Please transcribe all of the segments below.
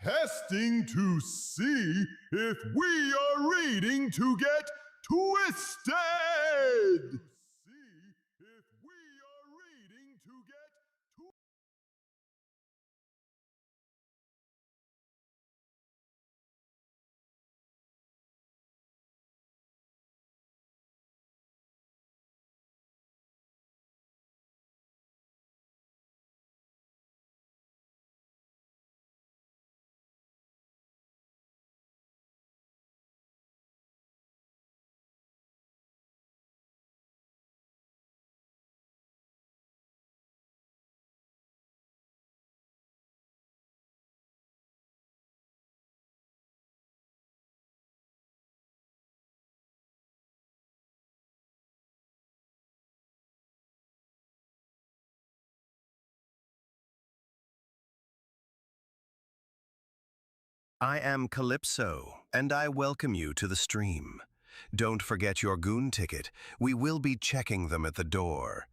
Testing to see if we are reading to get twisted. See if we are reading to get twisted. I am Calypso, and I welcome you to the stream. Don't forget your goon ticket. We will be checking them at the door.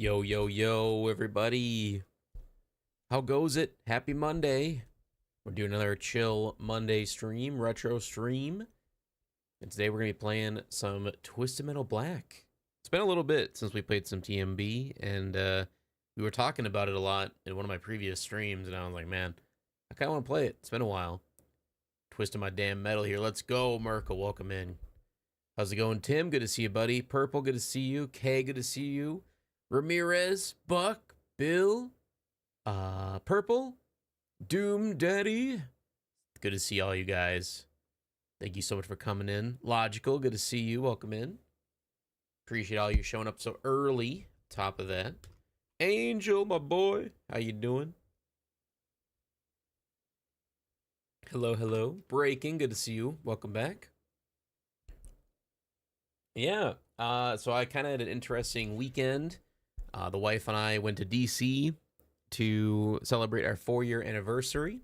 Yo, yo, yo, everybody. How goes it? Happy Monday. We're doing another chill Monday stream, retro stream. And today we're going to be playing some Twisted Metal Black. It's been a little bit since we played some TMB, and we were talking about it a lot in one of my previous streams, and I was like, man, I kind of want to play it. It's been a while. Twisting my damn metal here. Let's go, Merkel. Welcome in. How's it going, Tim? Good to see you, buddy. Purple, good to see you. Kay, good to see you. Ramirez, Buck, Bill, Purple, Doom Daddy. Good to see all you guys. Thank you so much for coming in. Logical, good to see you. Welcome in. Appreciate all you showing up so early. Top of that. Angel, my boy. How you doing? Hello, hello. Breaking, good to see you. Welcome back. Yeah, so I kind of had an interesting weekend. The wife and I went to DC to celebrate our 4-year anniversary.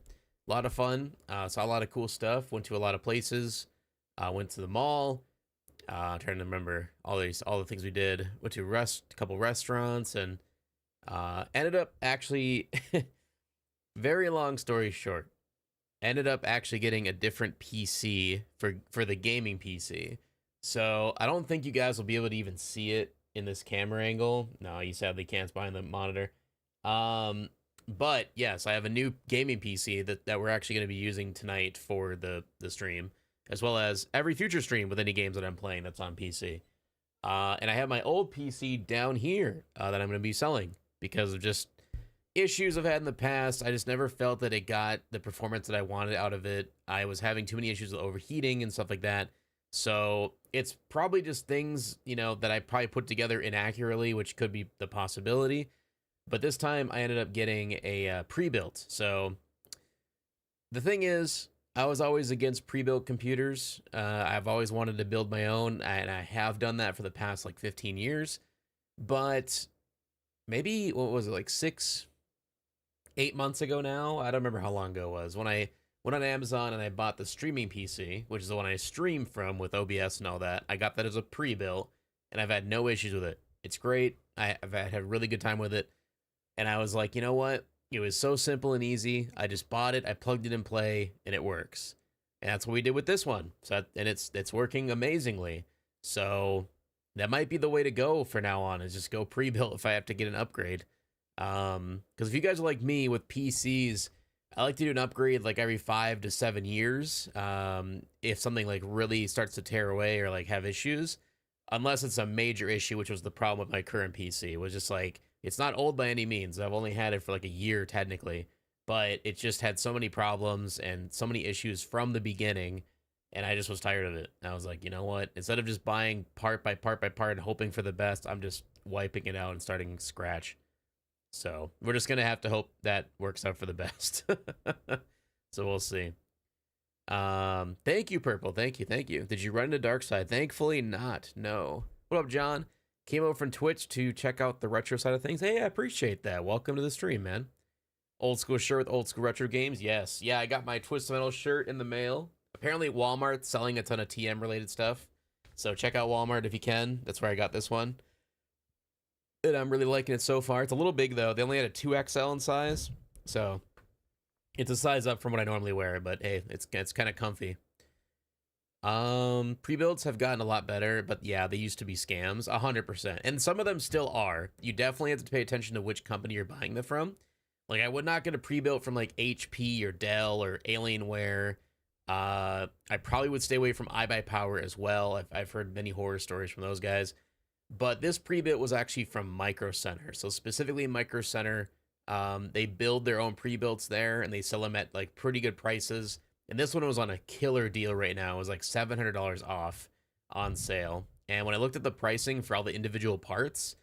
A lot of fun. Saw a lot of cool stuff. Went to a lot of places. Went to the mall. I'm trying to remember all the things we did. Went to a couple restaurants, and ended up actually, very long story short, ended up actually getting a different PC for the gaming PC. So I don't think you guys will be able to even see it in this camera angle. No, you sadly can't. It's behind the monitor. But yes, I have a new gaming PC that we're actually going to be using tonight for the stream, as well as every future stream with any games that I'm playing that's on PC. And I have my old PC down here that I'm going to be selling because of just issues I've had in the past. I just never felt that it got the performance that I wanted out of it. I was having too many issues with overheating and stuff like that. So it's probably just things, that I probably put together inaccurately, which could be the possibility. But this time I ended up getting a pre-built. So the thing is, I was always against pre-built computers. I've always wanted to build my own, and I have done that for the past like 15 years. But maybe what was it, like 8 months ago now? I don't remember how long ago it was when I went on Amazon and I bought the streaming PC, which is the one I stream from with OBS and all that. I got that as a pre-built, and I've had no issues with it. It's great. I've had a really good time with it, and I was like, you know what? It was so simple and easy. I just bought it, I plugged it in Play, and it works. And that's what we did with this one. And it's working amazingly. So that might be the way to go for now on, is just go pre-built if I have to get an upgrade. Because if you guys are like me with PCs, I like to do an upgrade like every 5 to 7 years. If something like really starts to tear away or like have issues, unless it's a major issue, which was the problem with my current PC. It was just like, it's not old by any means. I've only had it for like a year technically, but it just had so many problems and so many issues from the beginning, and I just was tired of it. And I was like, you know what? Instead of just buying part by part by part and hoping for the best, I'm just wiping it out and starting scratch. So we're just gonna have to hope that works out for the best. So we'll see. Thank you, Purple. Thank you. Did you run into Dark Side? Thankfully not. No. What up, John? Came over from Twitch to check out the retro side of things. Hey, I appreciate that. Welcome to the stream, man. Old school shirt with old school retro games. Yes. Yeah, I got my Twisted Metal shirt in the mail. Apparently Walmart's selling a ton of TM related stuff. So check out Walmart if you can. That's where I got this one. And I'm really liking it so far. It's a little big though. They only had a 2XL in size. So it's a size up from what I normally wear, but hey, it's kind of comfy. Pre-builds have gotten a lot better, but yeah, they used to be scams, 100%. And some of them still are. You definitely have to pay attention to which company you're buying them from. Like, I would not get a pre-built from like HP or Dell or Alienware. I probably would stay away from iBuyPower as well. I've heard many horror stories from those guys. But this pre-built was actually from Micro Center. So specifically Micro Center, they build their own pre-builts there and they sell them at like pretty good prices. And this one was on a killer deal right now. It was like $700 off on sale. And when I looked at the pricing for all the individual parts,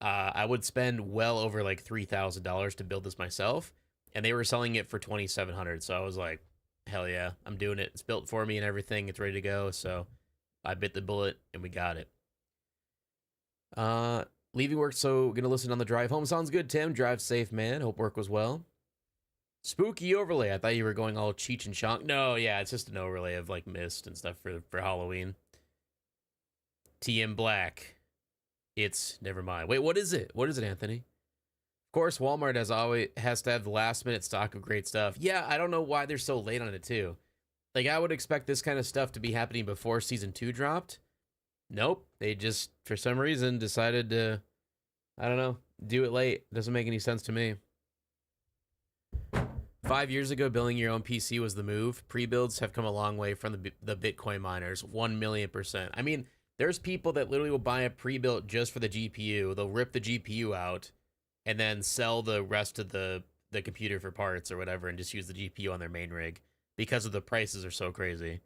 I would spend well over like $3,000 to build this myself. And they were selling it for $2,700. So I was like, hell yeah, I'm doing it. It's built for me and everything. It's ready to go. So I bit the bullet and we got it. Leaving work, so gonna listen on the drive home. Sounds good, Tim. Drive safe, man. Hope work was well. Spooky overlay. I thought you were going all Cheech and Chong. No, yeah, it's just an overlay of like mist and stuff for Halloween. TM Black. It's never mind. Wait, what is it? What is it, Anthony? Of course, Walmart has to have the last minute stock of great stuff. Yeah, I don't know why they're so late on it too. Like, I would expect this kind of stuff to be happening before season 2 dropped. Nope, they just for some reason decided to, I don't know, do it late. Doesn't make any sense to me. 5 years ago, building your own PC was the move. Pre-builds have come a long way from the Bitcoin miners, 1,000,000%. I mean, there's people that literally will buy a pre-built just for the GPU. They'll rip the GPU out and then sell the rest of the computer for parts or whatever and just use the GPU on their main rig because of the prices are so crazy.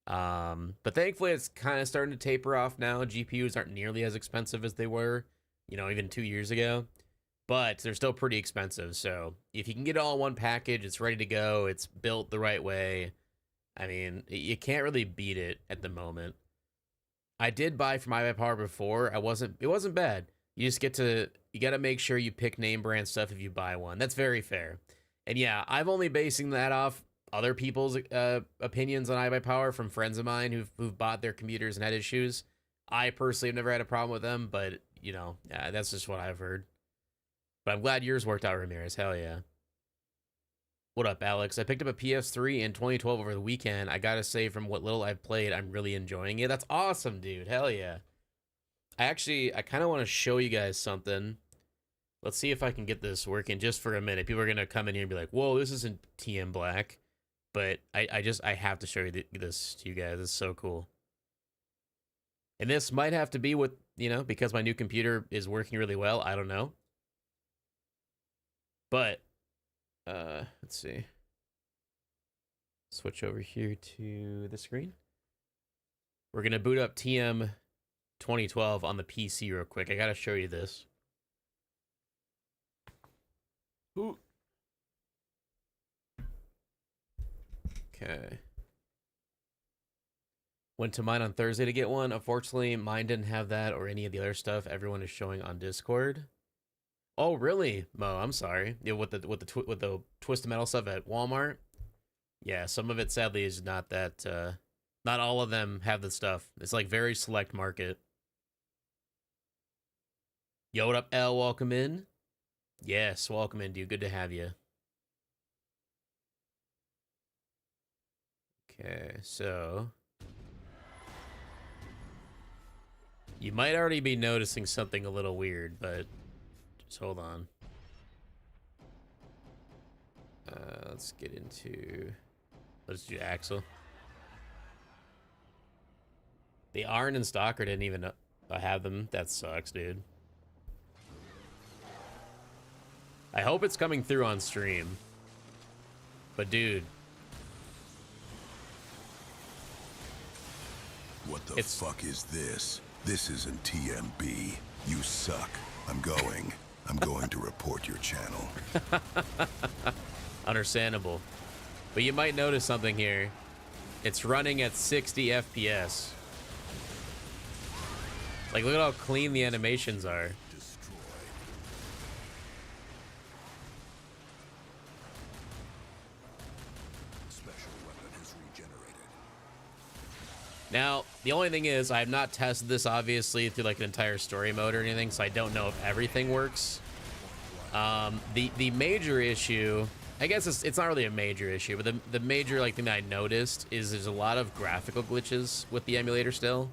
But thankfully, it's kind of starting to taper off now. GPUs aren't nearly as expensive as they were, you know, even 2 years ago. But they're still pretty expensive. So if you can get it all in one package, it's ready to go. It's built the right way. I mean, you can't really beat it at the moment. I did buy from iBuyPower before. It wasn't bad. You got to make sure you pick name brand stuff if you buy one. That's very fair. And yeah, I've only basing that off other people's opinions on iBuyPower from friends of mine who've bought their computers and had issues. I personally have never had a problem with them, but you know, yeah, that's just what I've heard. But I'm glad yours worked out, Ramirez. Hell yeah. What up, Alex? I picked up a PS3 in 2012 over the weekend. I gotta say, from what little I've played, I'm really enjoying it. That's awesome, dude. Hell yeah. I kind of want to show you guys something. Let's see if I can get this working just for a minute. People are gonna come in here and be like, whoa, this isn't TM Black. But I have to show you this to you guys. It's so cool. And this might have to be with, you know, because my new computer is working really well. I don't know. But, let's see. Switch over here to the screen. We're going to boot up TM 2012 on the PC real quick. I got to show you this. Ooh. Okay. Went to mine on Thursday to get one. Unfortunately, mine didn't have that or any of the other stuff everyone is showing on Discord. Oh, really, Mo? I'm sorry. Yeah, with the Twisted Metal stuff at Walmart. Yeah, some of it sadly is not that. Not all of them have the stuff. It's like very select market. Yo, what up, L? Welcome in. Yes, welcome in, dude. Good to have you. Okay, so you might already be noticing something a little weird, but just hold on. Let's get into. Let's do Axel. They aren't in stock or didn't even have them. That sucks, dude. I hope it's coming through on stream. But dude. What the fuck is this? This isn't TMB. You suck. I'm going to report your channel. Understandable. But you might notice something here. It's running at 60 FPS. Like, look at how clean the animations are. Now, the only thing is, I have not tested this, obviously, through, like, an entire story mode or anything, so I don't know if everything works. The major issue, I guess it's not really a major issue, but the major, like, thing that I noticed is there's a lot of graphical glitches with the emulator still.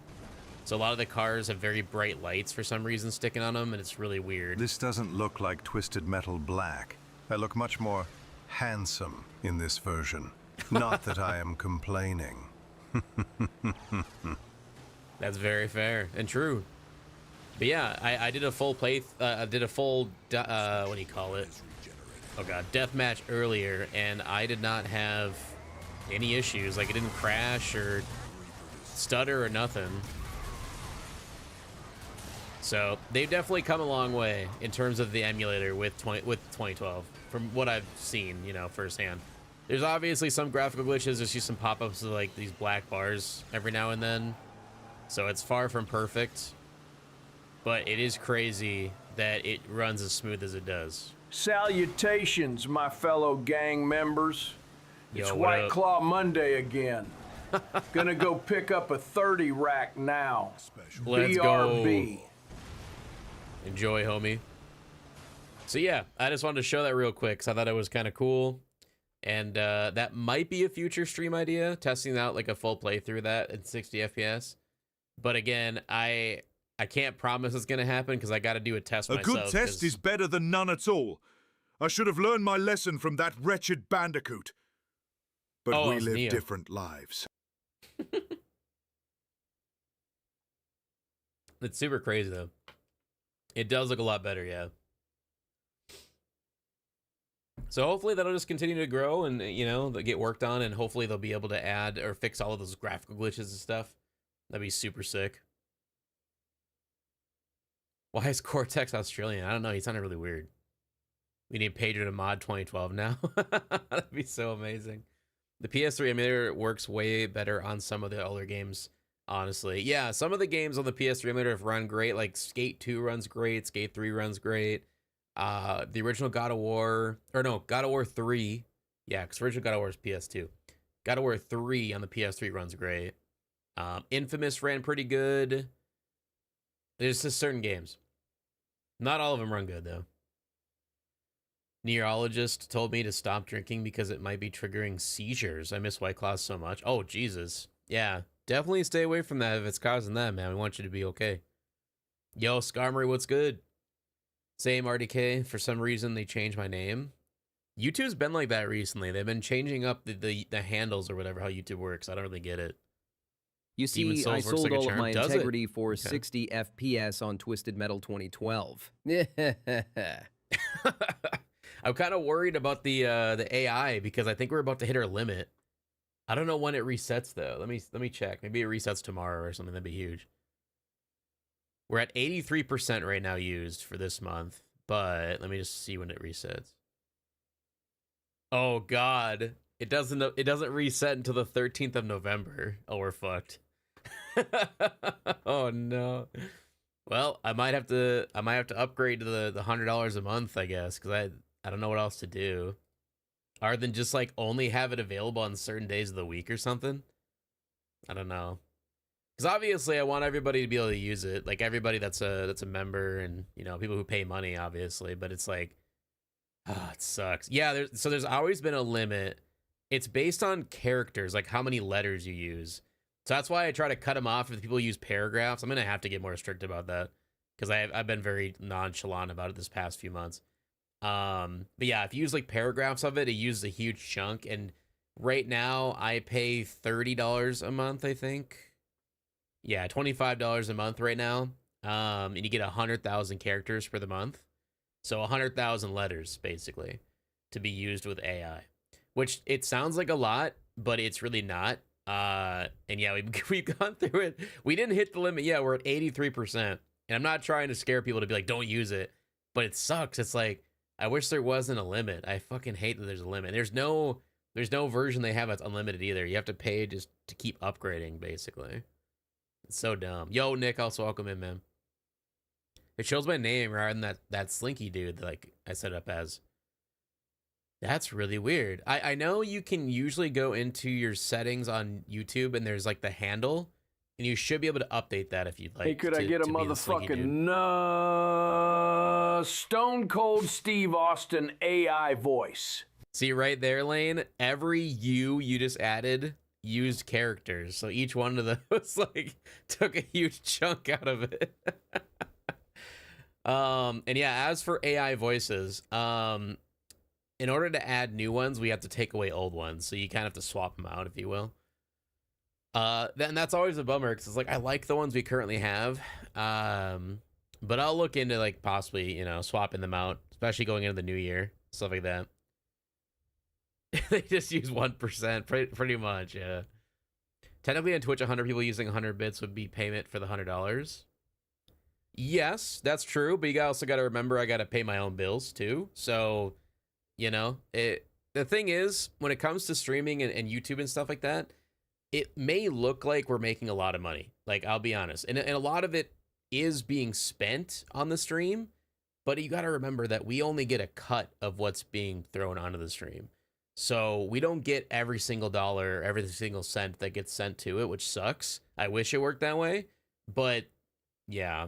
So a lot of the cars have very bright lights for some reason sticking on them, and it's really weird. This doesn't look like Twisted Metal Black. I look much more handsome in this version. Not that I am complaining. That's very fair and true. But yeah, I did a full what do you call it? Oh god, deathmatch earlier, and I did not have any issues. Like, it didn't crash or stutter or nothing. So they've definitely come a long way in terms of the emulator with 2012, from what I've seen, you know, firsthand. There's obviously some graphical glitches. There's just some pop-ups of like these black bars every now and then. So it's far from perfect, but it is crazy that it runs as smooth as it does. Salutations, my fellow gang members. Yo, It's what White up? Claw Monday again. Gonna go pick up a 30 rack now. Let's BRB. go. Enjoy, homie. So yeah, I just wanted to show that real quick because I thought it was kind of cool. And that might be a future stream idea, testing out like a full playthrough of that at 60 FPS. But again, I can't promise it's going to happen because I got to do a test myself. A good test is better than none at all. I should have learned my lesson from that wretched bandicoot. But we live different lives. It's super crazy, though. It does look a lot better, yeah. So hopefully that'll just continue to grow and, you know, they'll get worked on, and hopefully they'll be able to add or fix all of those graphical glitches and stuff. That'd be super sick. Why is Cortex Australian? I don't know. He sounded really weird. We need Pedro to mod 2012 now. That'd be so amazing. The PS3 emulator works way better on some of the older games, honestly. Yeah, some of the games on the PS3 emulator have run great. Like Skate 2 runs great. Skate 3 runs great. The original God of War, or no, God of War 3. Yeah, because original God of War is PS2. God of War 3 on the PS3 runs great. Infamous ran pretty good. There's just certain games. Not all of them run good, though. Neurologist told me to stop drinking because it might be triggering seizures. I miss White Claws so much. Oh, Jesus. Yeah, definitely stay away from that if it's causing that, man. We want you to be okay. Yo, Skarmory, what's good? Same RDK. For some reason, they changed my name. YouTube's been like that recently. They've been changing up the handles or whatever, how YouTube works. I don't really get it. You Demon see, Souls I works sold like a all of charm. my Does it? integrity for Okay. 60 FPS on Twisted Metal 2012. I'm kind of worried about the AI because I think we're about to hit our limit. I don't know when it resets though. Let me check. Maybe it resets tomorrow or something. That'd be huge. We're at 83% right now used for this month, but let me just see when it resets. Oh God, it doesn't reset until the 13th of November. Oh, we're fucked. Oh no. Well, I might have to upgrade to the $100 a month, I guess, because I don't know what else to do. Other than just like only have it available on certain days of the week or something. I don't know. Because obviously I want everybody to be able to use it. Like everybody that's a member and, you know, people who pay money, obviously. But it's like, it sucks. Yeah, there's always been a limit. It's based on characters, like how many letters you use. So that's why I try to cut them off if people use paragraphs. I'm going to have to get more strict about that. Because I've been very nonchalant about it this past few months. But yeah, if you use like paragraphs of it, it uses a huge chunk. And right now I pay $30 a month, I think. Yeah, $25 a month right now. And you get 100,000 characters for the month. So 100,000 letters, basically, to be used with AI. Which, it sounds like a lot, but it's really not. And yeah, we've gone through it. We didn't hit the limit yet. We're at 83%. And I'm not trying to scare people to be like, don't use it. But it sucks. It's like, I wish there wasn't a limit. I fucking hate that there's a limit. There's no version they have that's unlimited either. You have to pay just to keep upgrading, basically. It's so dumb. Yo, Nick, also welcome in, man. It shows my name rather than that slinky dude that, like, I set up as. That's really weird. I know you can usually go into your settings on YouTube and there's like the handle, and you should be able to update that if you'd like. Hey, could I get a motherfucking Stone Cold Steve Austin AI voice? See right there, Lane? Every you just added used characters. So each one of those like took a huge chunk out of it. And yeah, as for AI voices, in order to add new ones, we have to take away old ones. So you kind of have to swap them out, if you will. Then that's always a bummer because it's like I like the ones we currently have. But I'll look into like possibly, you know, swapping them out, especially going into the new year, stuff like that. They just use 1%, pretty much, yeah. Technically on Twitch, 100 people using 100 bits would be payment for the $100. Yes, that's true, but you also got to remember I got to pay my own bills too. So, you know, the thing is, when it comes to streaming and YouTube and stuff like that, it may look like we're making a lot of money. Like, I'll be honest. And a lot of it is being spent on the stream, but you got to remember that we only get a cut of what's being thrown onto the stream. So we don't get every single dollar, every single cent that gets sent to it, which sucks. I wish it worked that way. But yeah,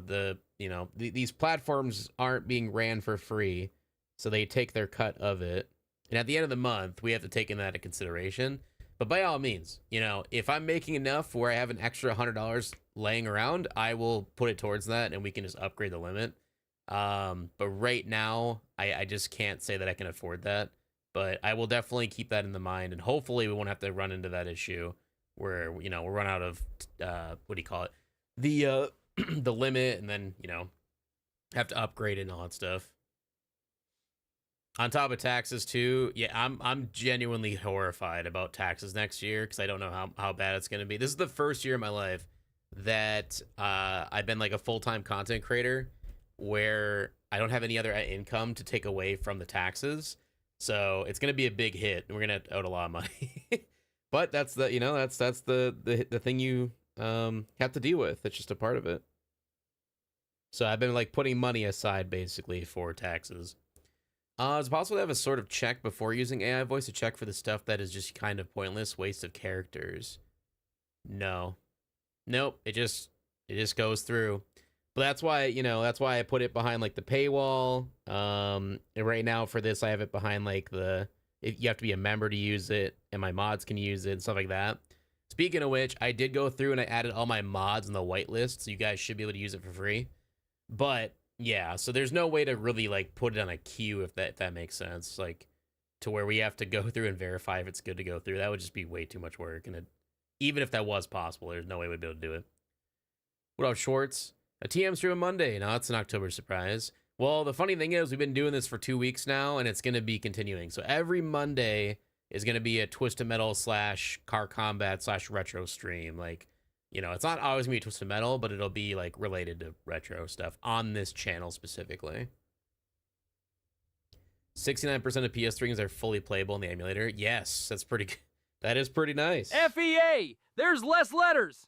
these platforms aren't being ran for free, so they take their cut of it. And at the end of the month, we have to take in that into consideration. But by all means, you know, if I'm making enough where I have an extra $100 laying around, I will put it towards that and we can just upgrade the limit. But right now, I just can't say that I can afford that. But I will definitely keep that in the mind, and hopefully we won't have to run into that issue where, you know, we'll run out of, what do you call it? The the limit, and then, you know, have to upgrade it and all that stuff. On top of taxes too, yeah, I'm genuinely horrified about taxes next year because I don't know how bad it's going to be. This is the first year of my life that I've been like a full-time content creator where I don't have any other income to take away from the taxes. So it's going to be a big hit, and we're going to owe a lot of money. But that's the, you know, that's the thing you have to deal with. It's just a part of it. So I've been like putting money aside basically for taxes. Is it possible to have a sort of check before using AI voice to check for the stuff that is just kind of pointless, waste of characters? No. Nope. It just goes through. But that's why, you know, that's why I put it behind like the paywall. And right now for this, I have it behind like you have to be a member to use it, and my mods can use it and stuff like that. Speaking of which, I did go through and I added all my mods in the whitelist, so you guys should be able to use it for free. But yeah, so there's no way to really like put it on a queue if that makes sense, like to where we have to go through and verify if it's good to go through. That would just be way too much work, and even if that was possible, there's no way we'd be able to do it. What up, Schwartz? A TM stream on Monday. No, it's an October surprise. Well, the funny thing is we've been doing this for 2 weeks now, and it's going to be continuing. So every Monday is going to be a Twisted Metal / Car Combat / retro stream. Like, you know, it's not always going to be Twisted Metal, but it'll be like related to retro stuff on this channel specifically. 69% of PS3 games are fully playable in the emulator. Yes, that's pretty good. That is pretty nice. FEA! There's less letters!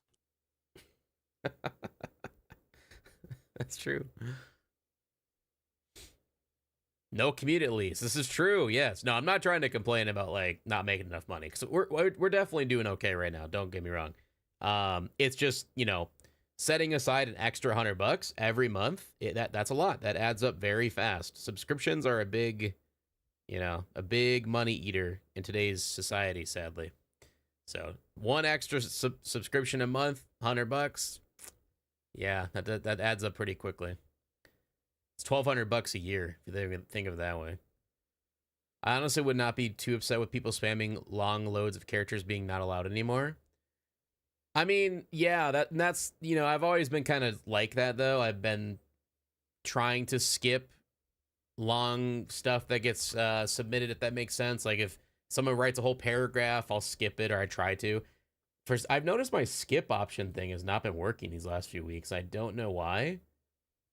That's true. No commute at least. This is true. Yes. No, I'm not trying to complain about like not making enough money because we're definitely doing okay right now. Don't get me wrong. It's just, you know, setting aside an extra $100 every month. That's a lot. That adds up very fast. Subscriptions are a big, you know, a big money eater in today's society, sadly. So one extra subscription a month, $100. Yeah, that adds up pretty quickly. It's $1,200 a year if you think of it that way. I honestly would not be too upset with people spamming long loads of characters being not allowed anymore. I mean, yeah, that's, you know, I've always been kind of like that though. I've been trying to skip long stuff that gets submitted, if that makes sense. Like if someone writes a whole paragraph, I'll skip it, or I try to. First, I've noticed my skip option thing has not been working these last few weeks. I don't know why.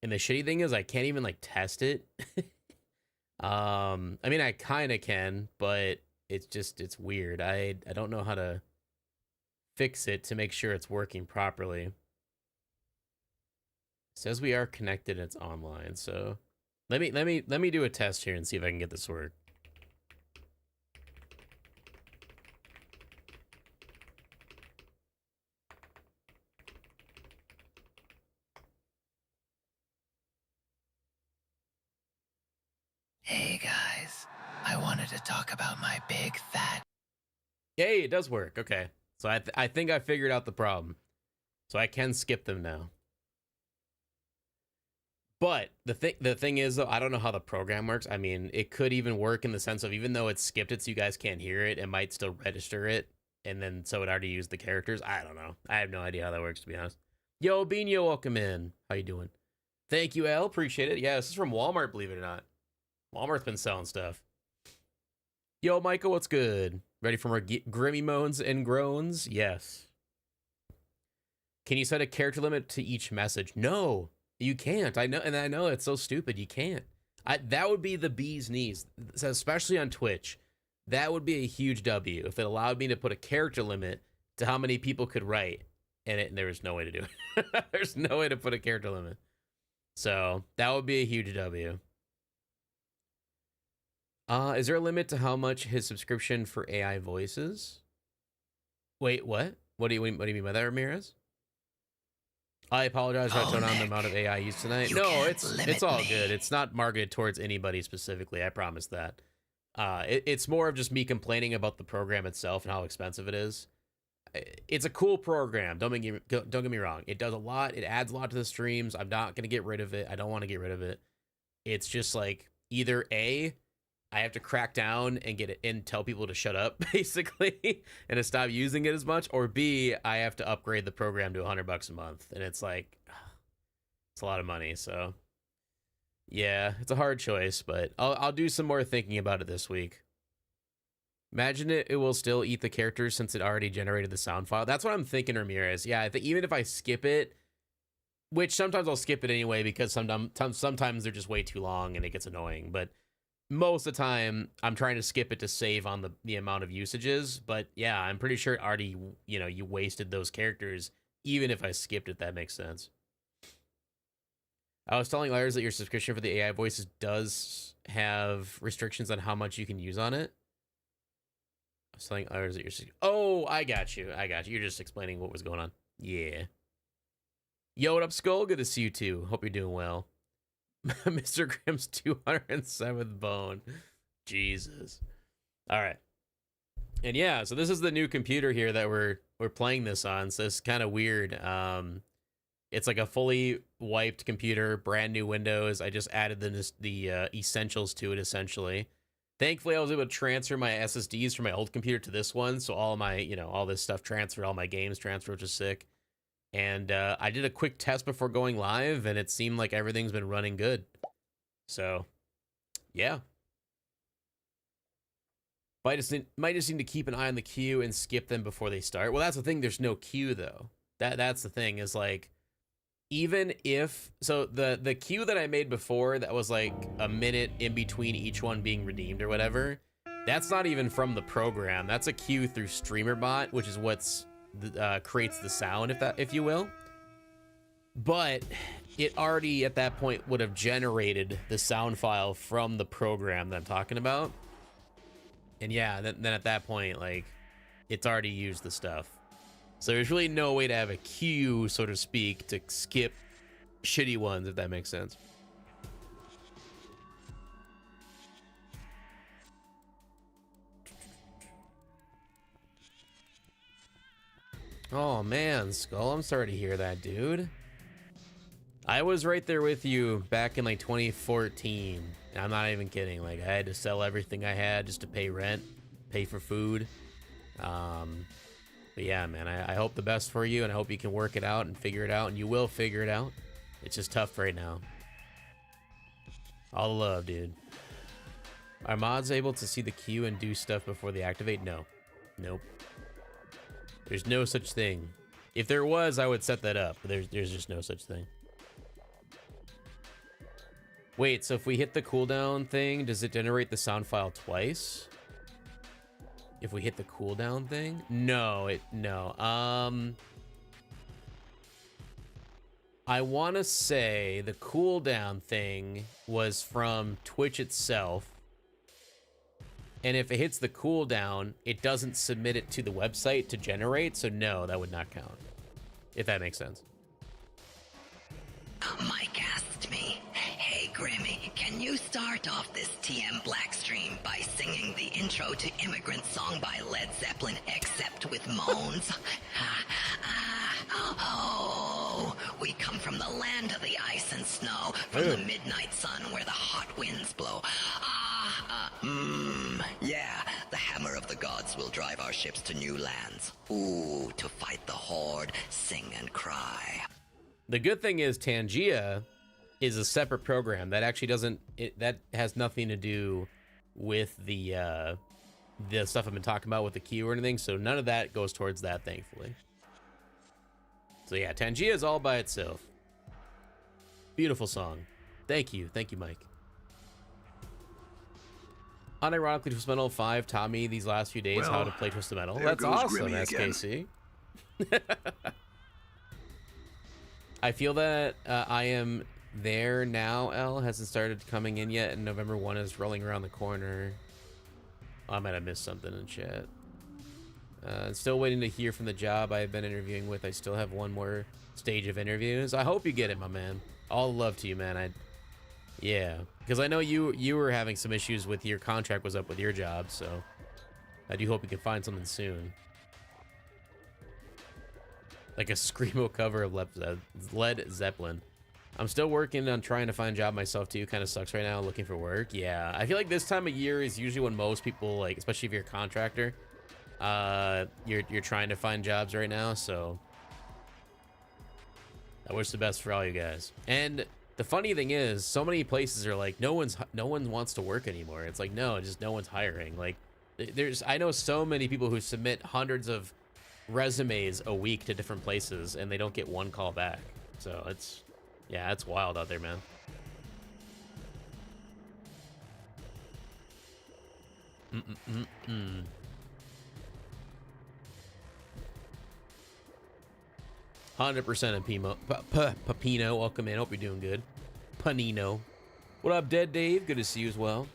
And the shitty thing is I can't even like test it. I mean, I kind of can, but it's weird. I don't know how to fix it to make sure it's working properly. It says we are connected and it's online. So let me do a test here and see if I can get this to work. Hey guys, I wanted to talk about my big fat... Yay, it does work. Okay. So I think I figured out the problem. So I can skip them now. But the thing is though, I don't know how the program works. I mean, it could even work in the sense of even though it's skipped it so you guys can't hear it, it might still register it. And then so it already used the characters. I don't know. I have no idea how that works, to be honest. Yo, Bino, welcome in. How you doing? Thank you, L. Appreciate it. Yeah, this is from Walmart, believe it or not. Walmart's been selling stuff. Yo, Michael, what's good? Ready for more Grimmy moans and groans? Yes. Can you set a character limit to each message? No, you can't. I know, and I know it's so stupid. You can't. That would be the bee's knees, so especially on Twitch. That would be a huge W if it allowed me to put a character limit to how many people could write, and there was no way to do it. There's no way to put a character limit. So that would be a huge W. Is there a limit to how much his subscription for AI voices? Wait, what? What do you mean by that, Ramirez? I apologize for tone on the amount of AI used tonight. No, it's all good. It's not marketed towards anybody specifically. I promise that. It's more of just me complaining about the program itself and how expensive it is. It's a cool program. Don't get me wrong. It does a lot. It adds a lot to the streams. I'm not gonna get rid of it. I don't want to get rid of it. It's just like either A, I have to crack down and get it and tell people to shut up, basically, and to stop using it as much, or B, I have to upgrade the program to $100 a month, and it's like, it's a lot of money. So, yeah, it's a hard choice, but I'll do some more thinking about it this week. Imagine it will still eat the characters since it already generated the sound file. That's what I'm thinking, Ramirez. Yeah, I think even if I skip it, which sometimes I'll skip it anyway because sometimes they're just way too long and it gets annoying, but most of the time I'm trying to skip it to save on the amount of usages. But yeah, I'm pretty sure it already, you know, you wasted those characters even if I skipped it. That makes sense. I was telling Lars that your subscription for the AI voices does have restrictions on how much you can use on it. I was telling Lars that your... Oh, I got you. You're just explaining what was going on. Yeah. Yo, what up, Skull? Good to see you too. Hope you're doing well. Mr. Grimm's 207th bone. Jesus. All right. And yeah, so this is the new computer here that we're playing this on. So it's kind of weird. It's like a fully wiped computer, brand new Windows. I just added the essentials to it, essentially. Thankfully, I was able to transfer my SSDs from my old computer to this one. So all my, you know, all this stuff transferred, all my games transferred, which is sick. And I did a quick test before going live, and it seemed like everything's been running good. So, yeah. Might just need to keep an eye on the queue and skip them before they start. Well, that's the thing. There's no queue, though. That's the thing, is like, even if... So, the queue that I made before, that was like a minute in between each one being redeemed or whatever, that's not even from the program. That's a queue through StreamerBot, which is what's... creates the sound, if you will. but it already at that point would have generated the sound file from the program that I'm talking about. And yeah, then at that point, like, it's already used the stuff. So there's really no way to have a queue, so to speak, to skip shitty ones, if that makes sense. Oh man, Skull, I'm sorry to hear that, dude. I was right there with you back in like 2014. I'm not even kidding. Like, I had to sell everything I had just to pay rent, pay for food. But yeah, man, I hope the best for you, and I hope you can work it out and figure it out, and you will figure it out. It's just tough right now. All the love, dude. Are mods able to see the queue and do stuff before they activate? No. Nope. There's no such thing. If there was, I would set that up, but there's just no such thing. Wait, so if we hit the cooldown thing, does it generate the sound file twice? If we hit the cooldown thing? No. I want to say the cooldown thing was from Twitch itself. And if it hits the cooldown, it doesn't submit it to the website to generate, so no, that would not count. If that makes sense. Mike asked me, hey Grimmy, can you start off this TM Black stream by singing the intro to Immigrant Song by Led Zeppelin, except with moans? Oh, we come from the land of the ice and snow, from the midnight sun where the hot winds blow. Yeah, the hammer of the gods will drive our ships to new lands. Ooh, to fight the horde, sing and cry. The good thing is Tangia is a separate program that actually doesn't, that has nothing to do with the stuff I've been talking about with the queue or anything, so none of that goes towards that, thankfully. So yeah, Tangia is all by itself. Beautiful song. Thank you, Mike. Unironically, Twisted Metal 5 taught me these last few days how to play Twisted Metal. That's awesome, SKC. I feel that I am there now, L. Hasn't started coming in yet, and November 1 is rolling around the corner. Oh, I might have missed something in chat. Still waiting to hear from the job I've been interviewing with. I still have one more stage of interviews. I hope you get it, my man. All love to you, man. Yeah, because I know you were having some issues with your contract was up with your job, so I do hope you can find something soon. Like a screamo cover of Led Zeppelin. I'm still working on trying to find a job myself too. Kind of sucks right now looking for work. Yeah, I feel like this time of year is usually when most people, like, especially if you're a contractor, you're trying to find jobs right now. So I wish the best for all you guys. And the funny thing is, so many places are like, no one wants to work anymore. It's like, no, just no one's hiring. Like, I know so many people who submit hundreds of resumes a week to different places and they don't get one call back. So it's wild out there, man. Mm-mm-mm-mm. 100% Papino, welcome in. Hope you're doing good. Panino. What up, Dead Dave? Good to see you as well.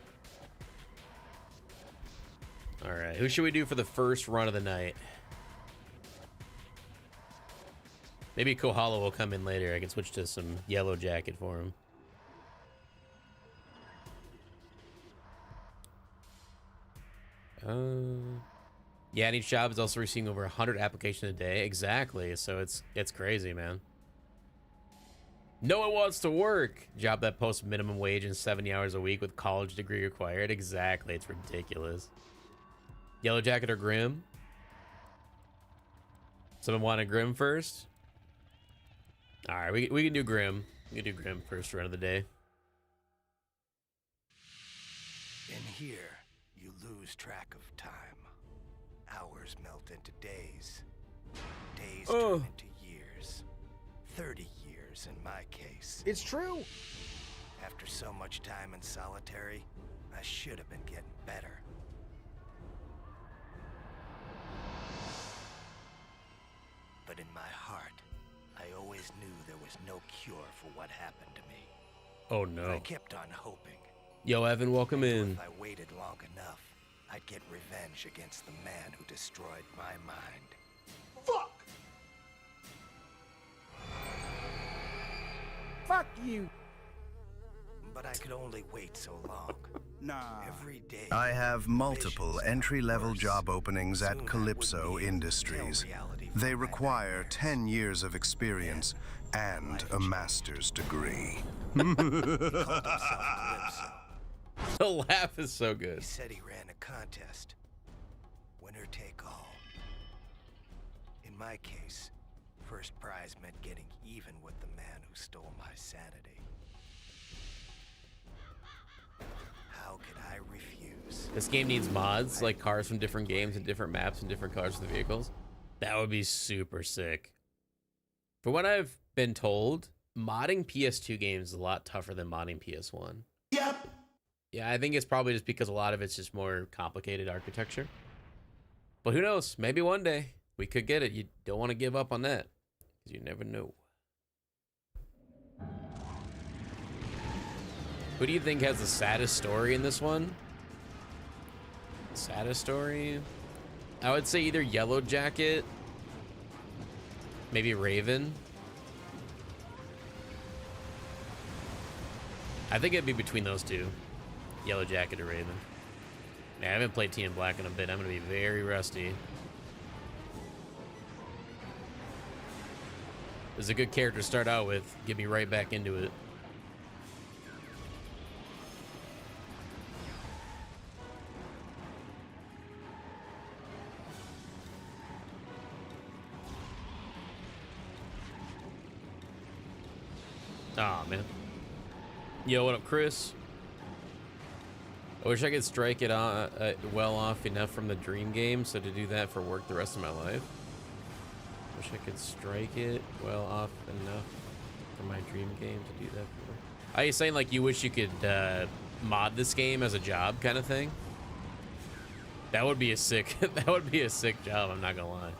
All right, who should we do for the first run of the night? Maybe Kohala will come in later. I can switch to some Yellow Jacket for him. Yeah, and each job is also receiving over 100 applications a day. Exactly. So it's crazy, man. No one wants to work. Job that posts minimum wage and 70 hours a week with college degree required. Exactly. It's ridiculous. Yellow Jacket or Grimm? Someone want a Grimm first? All right, we can do Grimm. We can do Grimm first run of the day. In here, you lose track of time. Hours melt into days. Days turn into years. 30 years in my case. It's true. After so much time in solitary, I should have been getting better. But in my heart, I always knew there was was no cure for what happened to me. Oh But no. I kept on hoping. Yo, Evan, welcome in. If I waited long enough, I'd get revenge against the man who destroyed my mind. Fuck! Fuck you! But I could only wait so long. Nah. Every day. I have multiple entry-level job openings at Calypso Industries. They require 10 years of experience and a master's degree. The laugh is so good. He said he ran a contest. Winner take all. In my case, first prize meant getting even with the man who stole my sanity. How could I refuse? This game needs mods, like cars from different games and different maps and different colors of the vehicles. That would be super sick. From what I've been told, modding PS2 games is a lot tougher than modding PS1. Yep. Yeah, I think it's probably just because a lot of it's just more complicated architecture. But who knows? Maybe one day we could get it. You don't want to give up on that, because you never know. Who do you think has the saddest story in this one? Saddest story? I would say either Yellow Jacket, maybe Raven. I think it'd be between those two. Yellow Jacket or Raven. Man, I haven't played TM Black in a bit. I'm gonna be very rusty. This is a good character to start out with. Get me right back into it. Aw, man. Yo, what up, Chris? I wish I could strike it well off enough from the dream game, so to do that for work the rest of my life. Wish I could strike it well off enough from my dream game to do that for work. Are you saying like you wish you could mod this game as a job kind of thing? That would be a sick that would be a sick job, I'm not gonna lie.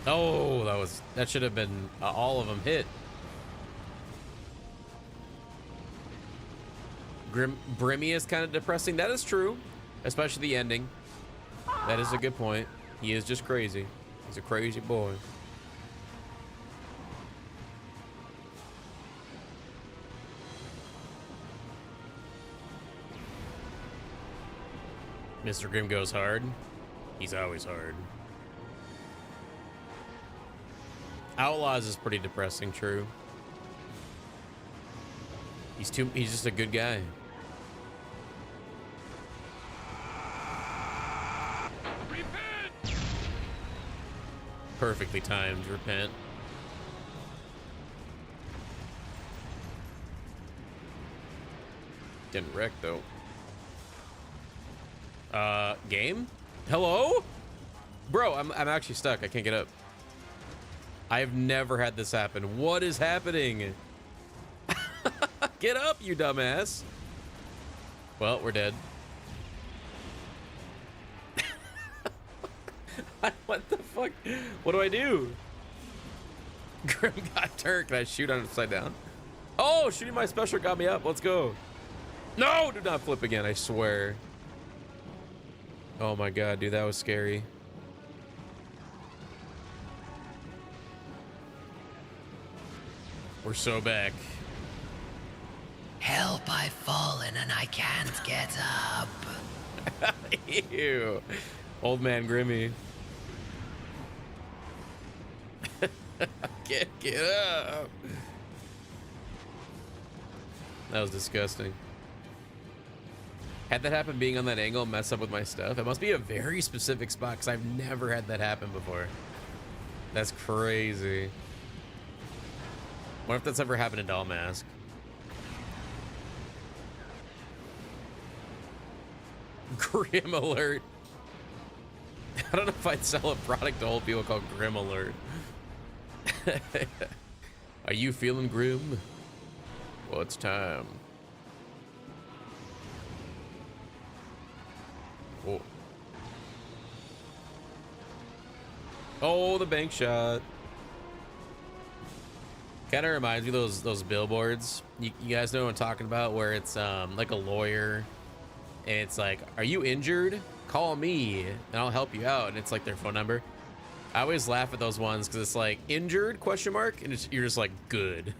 Oh, that should have been all of them hit. Grimmy is kind of depressing. That is true, especially the ending. That is a good point. He is just crazy. He's a crazy boy. Mr. Grimm goes hard. He's always hard. Outlaws is pretty depressing, true. He's just a good guy. Repent! Perfectly timed, repent. Didn't wreck though. Game? Hello? Bro, I'm actually stuck. I can't get up. I've never had this happen. What is happening? Get up, you dumbass. Well, we're dead. What the fuck? What do I do? Grimm got turned. Can I shoot on it upside down? Oh, shooting my special got me up. Let's go. No, do not flip again, I swear. Oh my god, dude, that was scary. We're so back. Help, I've fallen and I can't get up. Ew. Old man Grimmy. Get up. That was disgusting. Had that happen being on that angle mess up with my stuff? It must be a very specific spot because I've never had that happen before. That's crazy. What if that's ever happened in Doll Mask? Grim alert. I don't know if I'd sell a product to old people called Grim alert. Are you feeling grim? Well, it's time. Oh. Oh, the bank shot. Kind of reminds me of those billboards. You guys know what I'm talking about, where it's like a lawyer, and it's like, "Are you injured? Call me, and I'll help you out." And it's like their phone number. I always laugh at those ones because it's like injured ? And you're just like, good.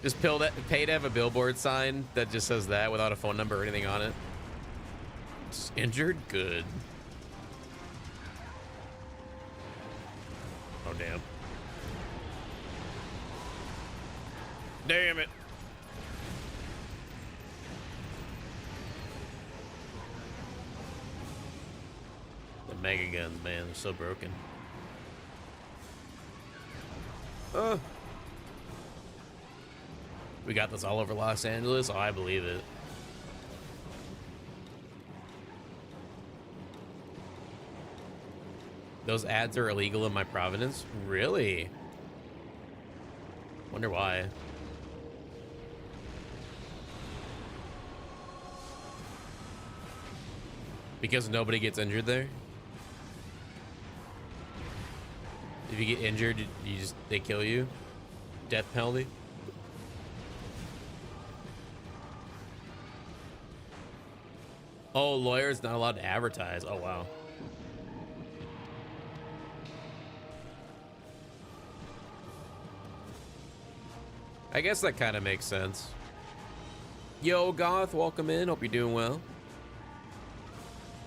Just pay to have a billboard sign that just says that without a phone number or anything on it. Just injured? Good. Oh, damn. Damn it. The mega guns, man, they're so broken. We got this all over Los Angeles? Oh, I believe it. Those ads are illegal in my province? Really? Wonder why. Because nobody gets injured there? If you get injured, they kill you? Death penalty? Oh, lawyers not allowed to advertise. Oh, wow. I guess that kind of makes sense. Yo, Goth, welcome in. Hope you're doing well.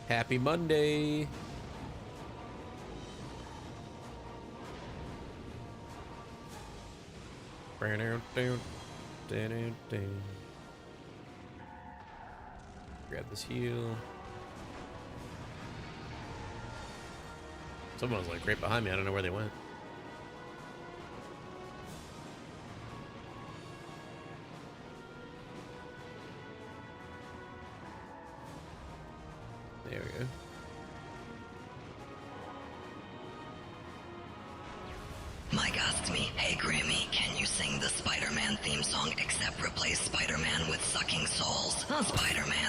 Happy Monday. Grab this heal. Someone was like right behind me. I don't know where they went. There we go. Mike asked me, "Hey Grimmy, can you sing the Spider-Man theme song except replace Spider-Man with sucking souls?"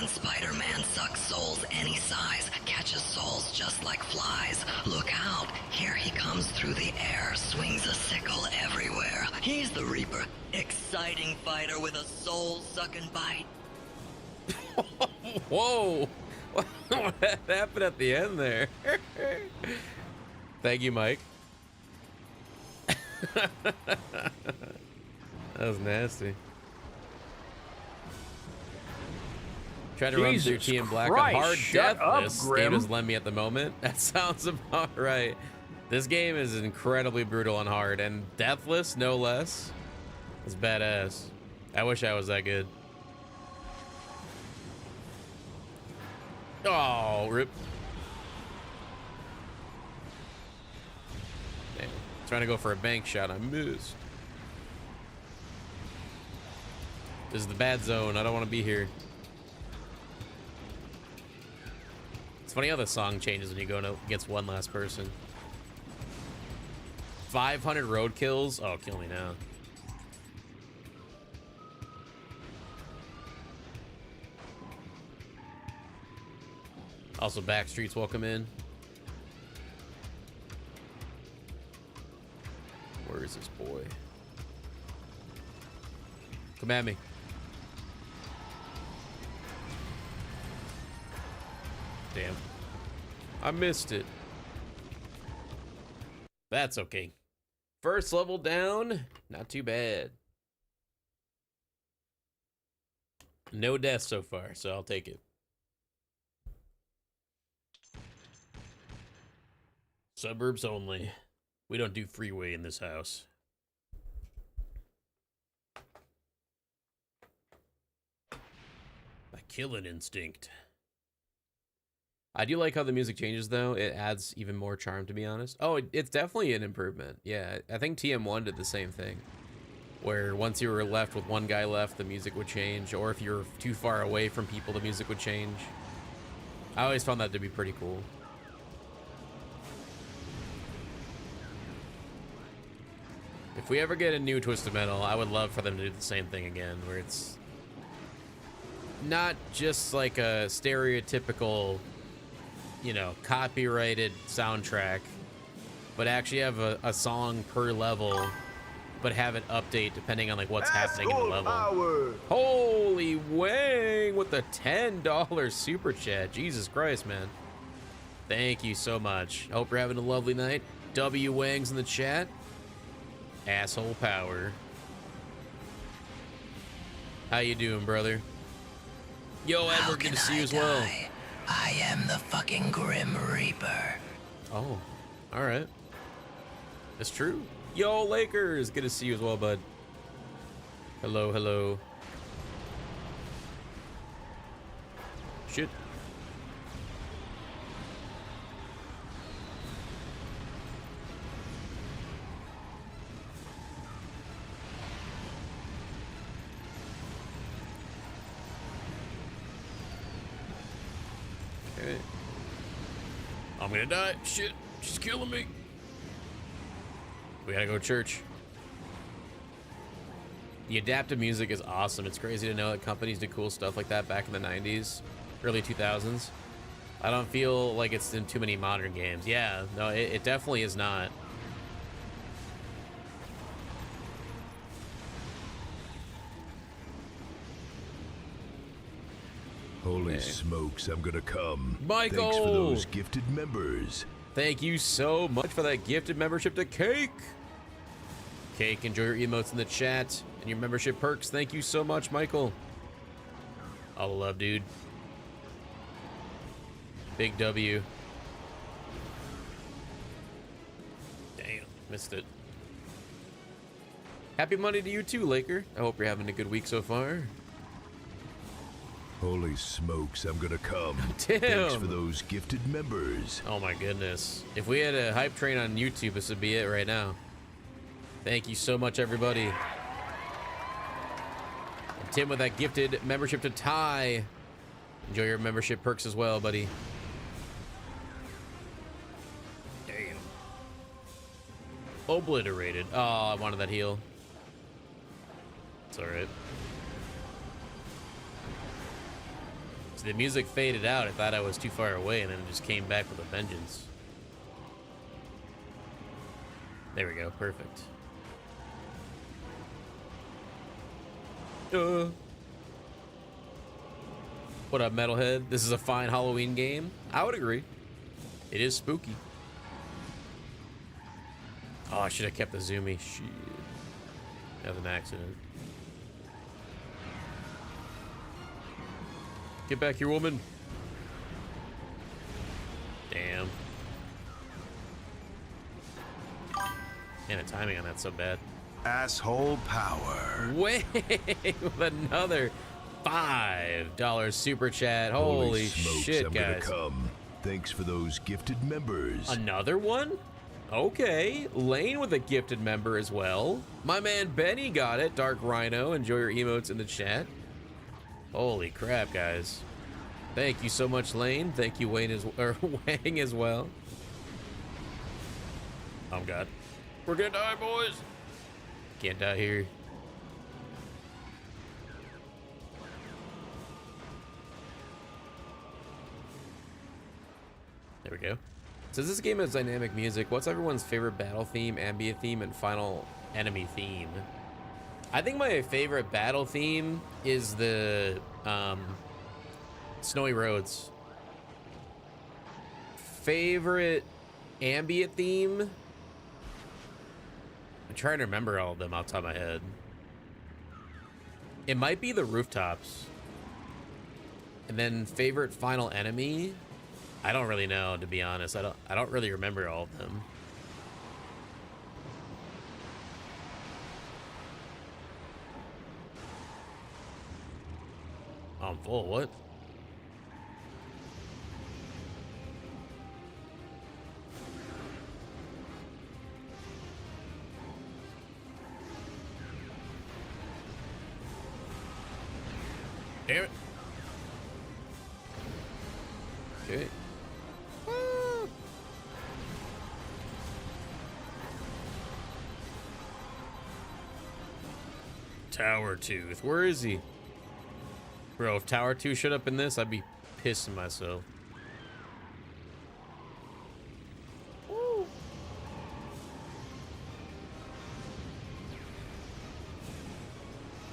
Spider-Man sucks souls any size, catches souls just like flies. Look out, here he comes through the air, swings a sickle everywhere. He's the Reaper, exciting fighter with a soul-sucking bite. Whoa! What happened at the end there? Thank you, Mike. That was nasty. Try to run through TM Black on hard deathless. Game is Lemmy at the moment. That sounds about right. This game is incredibly brutal and hard, and deathless, no less. It's badass. I wish I was that good. Oh, rip. Damn. Trying to go for a bank shot. I missed. This is the bad zone. I don't want to be here. It's funny how the song changes when you go against one last person. 500 roadkills? Oh, kill me now. Also, Backstreet's welcome in. Where is this boy? Come at me. Damn. I missed it. That's okay. First level down. Not too bad. No deaths so far, so I'll take it. Suburbs only. We don't do freeway in this house. My killing instinct. I do like how the music changes, though. It adds even more charm, to be honest. Oh, it's definitely an improvement. Yeah, I think TM1 did the same thing. Where once you were left with one guy left, the music would change. Or if you're too far away from people, the music would change. I always found that to be pretty cool. If we ever get a new Twisted Metal, I would love for them to do the same thing again, where it's not just like a stereotypical you know, copyrighted soundtrack, but actually have a song per level, but have it update depending on like what's happening in the level. Power. Holy Wang with the $10 super chat. Jesus Christ, man. Thank you so much. Hope you're having a lovely night. W Wang's in the chat. Asshole power. How you doing, brother? Yo, Edward, good to see you as well. I am the fucking Grim Reaper. Oh, all right. That's true. Yo, Lakers, good to see you as well, bud. Hello, hello. Shit. Okay. I'm gonna die. Shit, she's killing me. We gotta go to church. The adaptive music is awesome. It's crazy to know that companies did cool stuff like that back in the 90s, early 2000s. I don't feel like it's in too many modern games. Yeah, no, it definitely is not. Holy smokes, I'm gonna come. Michael! Thanks for those gifted members. Thank you so much for that gifted membership to Cake. Cake, enjoy your emotes in the chat and your membership perks. Thank you so much, Michael. All the love, dude. Big W. Damn, missed it. Happy Monday to you too, Laker. I hope you're having a good week so far. Holy smokes, I'm gonna come. Damn. Thanks for those gifted members. Oh my goodness. If we had a hype train on YouTube, this would be it right now. Thank you so much, everybody. And Tim with that gifted membership to Ty. Enjoy your membership perks as well, buddy. Damn. Obliterated. Oh, I wanted that heal. It's alright. So the music faded out. I thought I was too far away, and then it just came back with a vengeance. There we go. Perfect. What up, Metalhead? This is a fine Halloween game. I would agree. It is spooky. Oh, I should have kept the zoomy. Shit. That was an accident. Get back here, woman. Damn. Man, the timing on that's so bad. Asshole power. Wait, with another $5 super chat. Holy smokes, shit, I'm guys. gonna come. Thanks for those gifted members. Another one? Okay. Lane with a gifted member as well. My man Benny got it. Dark Rhino. Enjoy your emotes in the chat. Holy crap, guys. Thank you so much, Lane. Thank you, Wayne Wang as well. Oh, God. We're gonna die, boys. Can't die here. There we go. Since this game has dynamic music, what's everyone's favorite battle theme, ambient theme, and final enemy theme? I think my favorite battle theme is the Snowy Roads. Favorite ambient theme? I'm trying to remember all of them off the top of my head. It might be the rooftops. And then favorite final enemy? I don't really know, to be honest. I don't really remember all of them. I'm full, what? Damn it. Okay. Tower Tooth. Where is he? Bro, if Tower 2 showed up in this, I'd be pissing myself.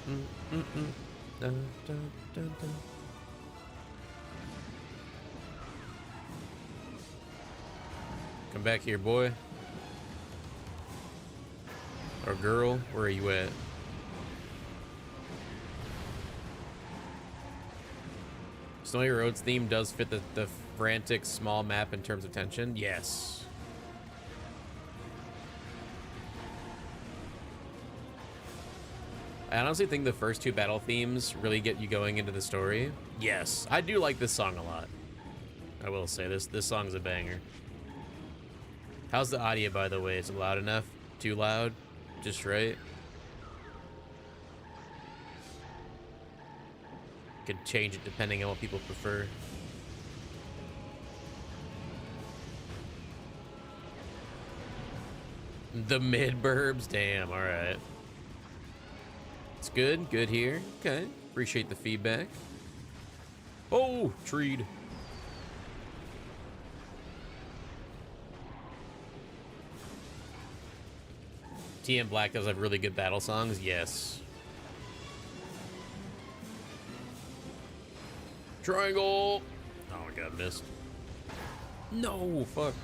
Dun, dun, dun, dun. Come back here, boy. Or girl, where are you at? Snowy Roads theme does fit the frantic small map in terms of tension. Yes. I honestly think the first two battle themes really get you going into the story. Yes, I do like this song a lot. I will say this song's a banger. How's the audio, by the way? Is it loud enough? Too loud? Just right? Could change it depending on what people prefer. The mid-burbs? Damn, alright. It's good. Good here. Okay. Appreciate the feedback. Oh, treed. TM Black does have really good battle songs. Yes. Triangle. Oh my god, missed. No, fuck.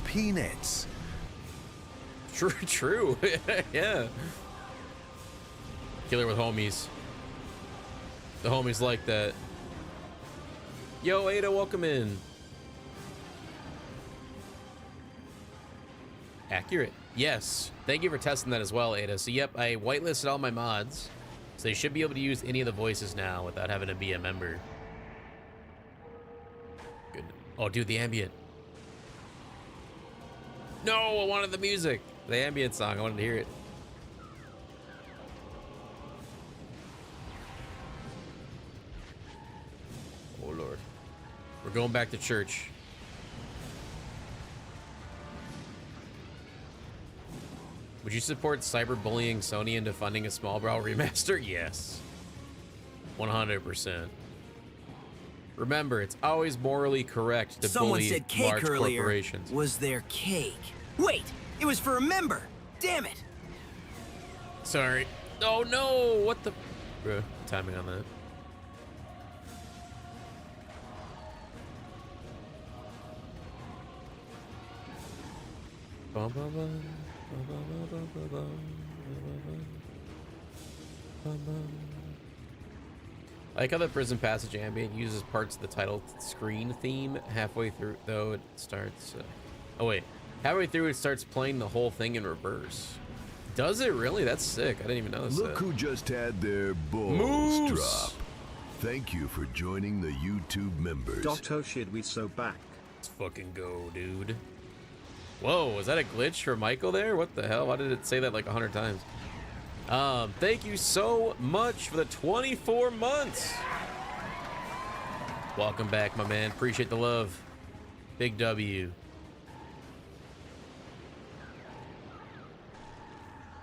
Peanuts. True. Yeah. Killer with homies. The homies like that. Yo, Ada, welcome in. Accurate. Yes. Thank you for testing that as well, Ada. So, yep, I whitelisted all my mods. So they should be able to use any of the voices now without having to be a member. Good. Oh, dude, the ambient. No, I wanted the music. The ambient song. I wanted to hear it. Oh, Lord. We're going back to church. Would you support cyberbullying Sony into funding a Small Brawl remaster? Yes. 100%. Remember, it's always morally correct to bully large corporations. Was there cake? Wait, it was for a member. Damn it. Sorry. Oh no, what the timing on that. I like how the Prison Passage ambient uses parts of the title screen theme. Halfway through, though, it starts... oh, wait. Halfway through, it starts playing the whole thing in reverse. Does it really? That's sick. I didn't even notice that. Look who just had their balls drop. Thank you for joining the YouTube members. Dotto shit, we so back. Let's fucking go, dude. Whoa, was that a glitch for Michael there? What the hell? Why did it say that like 100 times? Thank you so much for the 24 months. Welcome back, my man. Appreciate the love. Big W.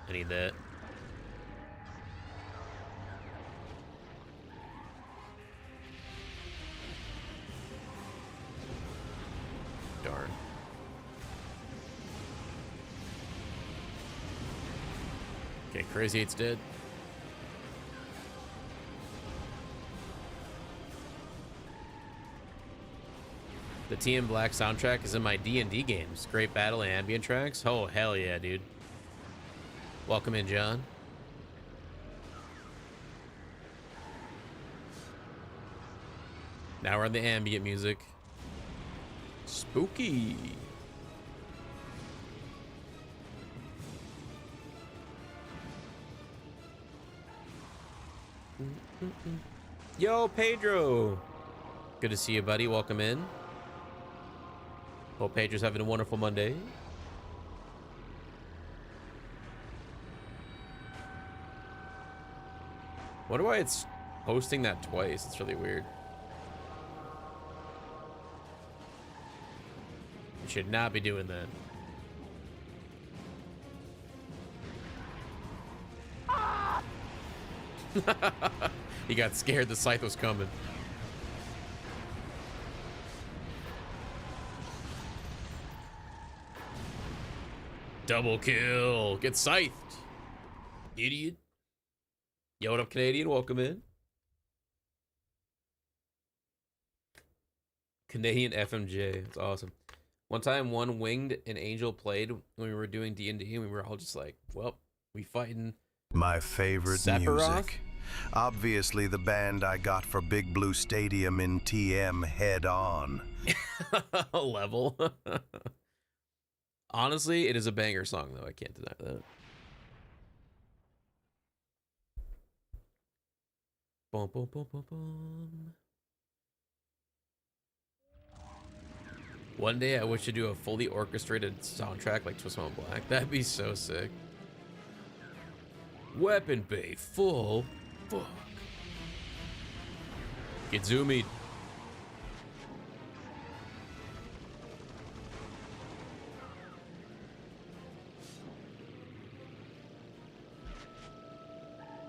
I need that. Darn. Okay, Crazy 8's dead. The TM Black soundtrack is in my D&D games. Great battle and ambient tracks. Oh, hell yeah, dude. Welcome in, John. Now we're on the ambient music. Spooky. Yo, Pedro. Good to see you, buddy. Welcome in. Hope Pedro's having a wonderful Monday. Wonder why it's posting that twice. It's really weird. You should not be doing that. He got scared the scythe was coming. Double kill. Get scythed. Idiot. Yo, what up, Canadian? Welcome in. Canadian FMJ. That's awesome. One time, one winged and angel played when we were doing D&D, and we were all just like, well, we fighting My favorite Sephiroth? music. Obviously the band I got for Big Blue Stadium in TM Head On. Level. Honestly, it is a banger song, though. I can't deny that. Boom, boom, boom, boom, boom. One day I wish to do a fully orchestrated soundtrack like Twist on Black. That'd be so sick. Weapon bay full. Fuck. Get zoomied.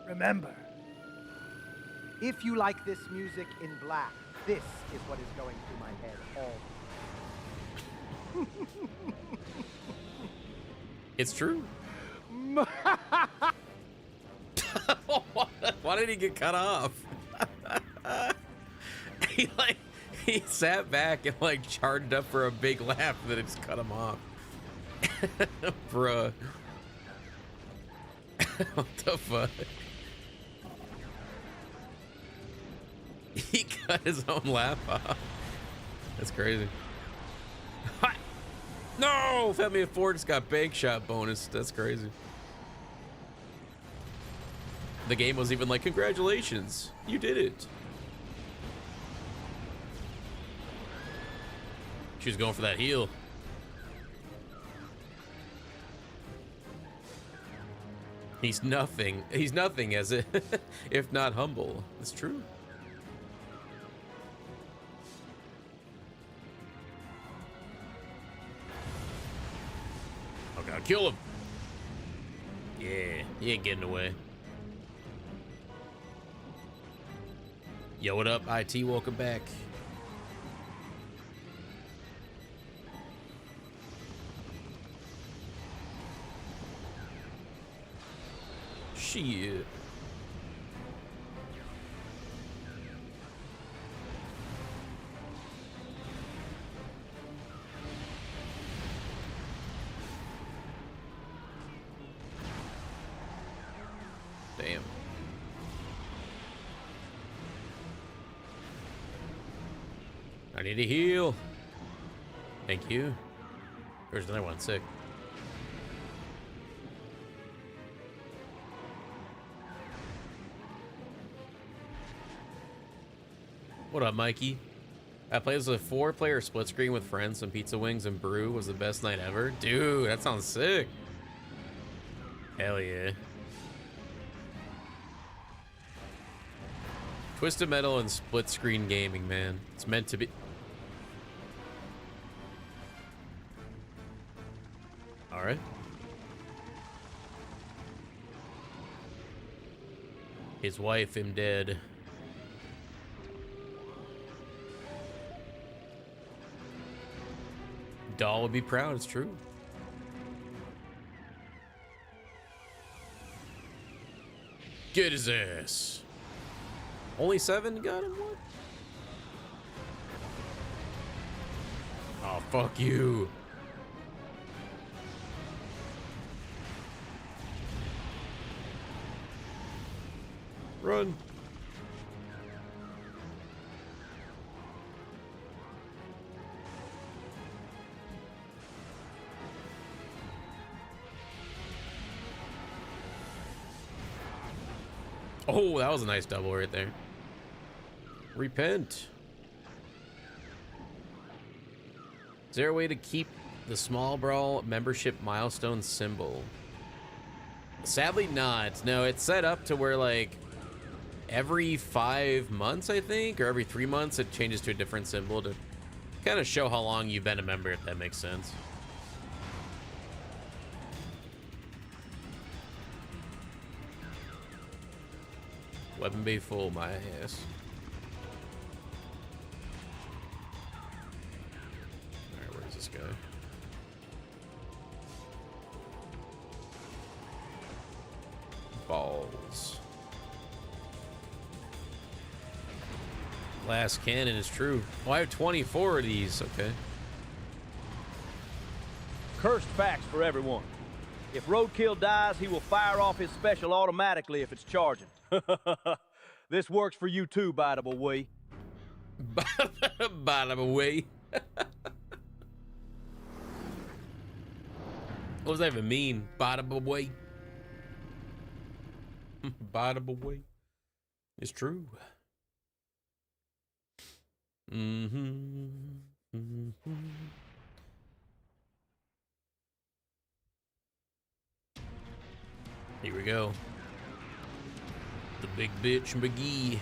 Remember, if you like this music in black, this is what is going through my head all the time. It's true. Why did he get cut off? he sat back and like charged up for a big laugh, and then it just cut him off. Bruh. What the fuck? He cut his own laugh off. That's crazy. No! Family of Four just got bank shot bonus. That's crazy. The game was even like, congratulations, you did it. She was going for that heal. He's nothing as it, if not humble. It's true. I gotta kill him. Yeah, he ain't getting away. Yo, what up, IT? Welcome back. Shit. Damn. I need a heal. Thank you. There's another one. Sick. What up, Mikey? I played as a 4-player split screen with friends, some pizza wings, and brew. Was the best night ever. Dude, that sounds sick. Hell yeah. Twisted Metal and split screen gaming, man. It's meant to be. All right. His wife him dead. Doll would be proud, it's true. Get his ass. Only 7 got him? What? Oh, fuck you. Run. Oh, that was a nice double right there. Repent. Is there a way to keep the Small Brawl membership milestone symbol? Sadly not. No, it's set up to where like every 5 months, I think, or every 3 months, it changes to a different symbol to kind of show how long you've been a member, if that makes sense. Weapon bay full, my ass. Alright, where's this guy? balls. Glass cannon is true. Oh, I have 24 of these. Okay. Cursed facts for everyone. If Roadkill dies, he will fire off his special automatically if it's charging. This works for you too, by the way. By the way. What does that even mean? By the way. By the way. It's true. Here we go. The big bitch McGee.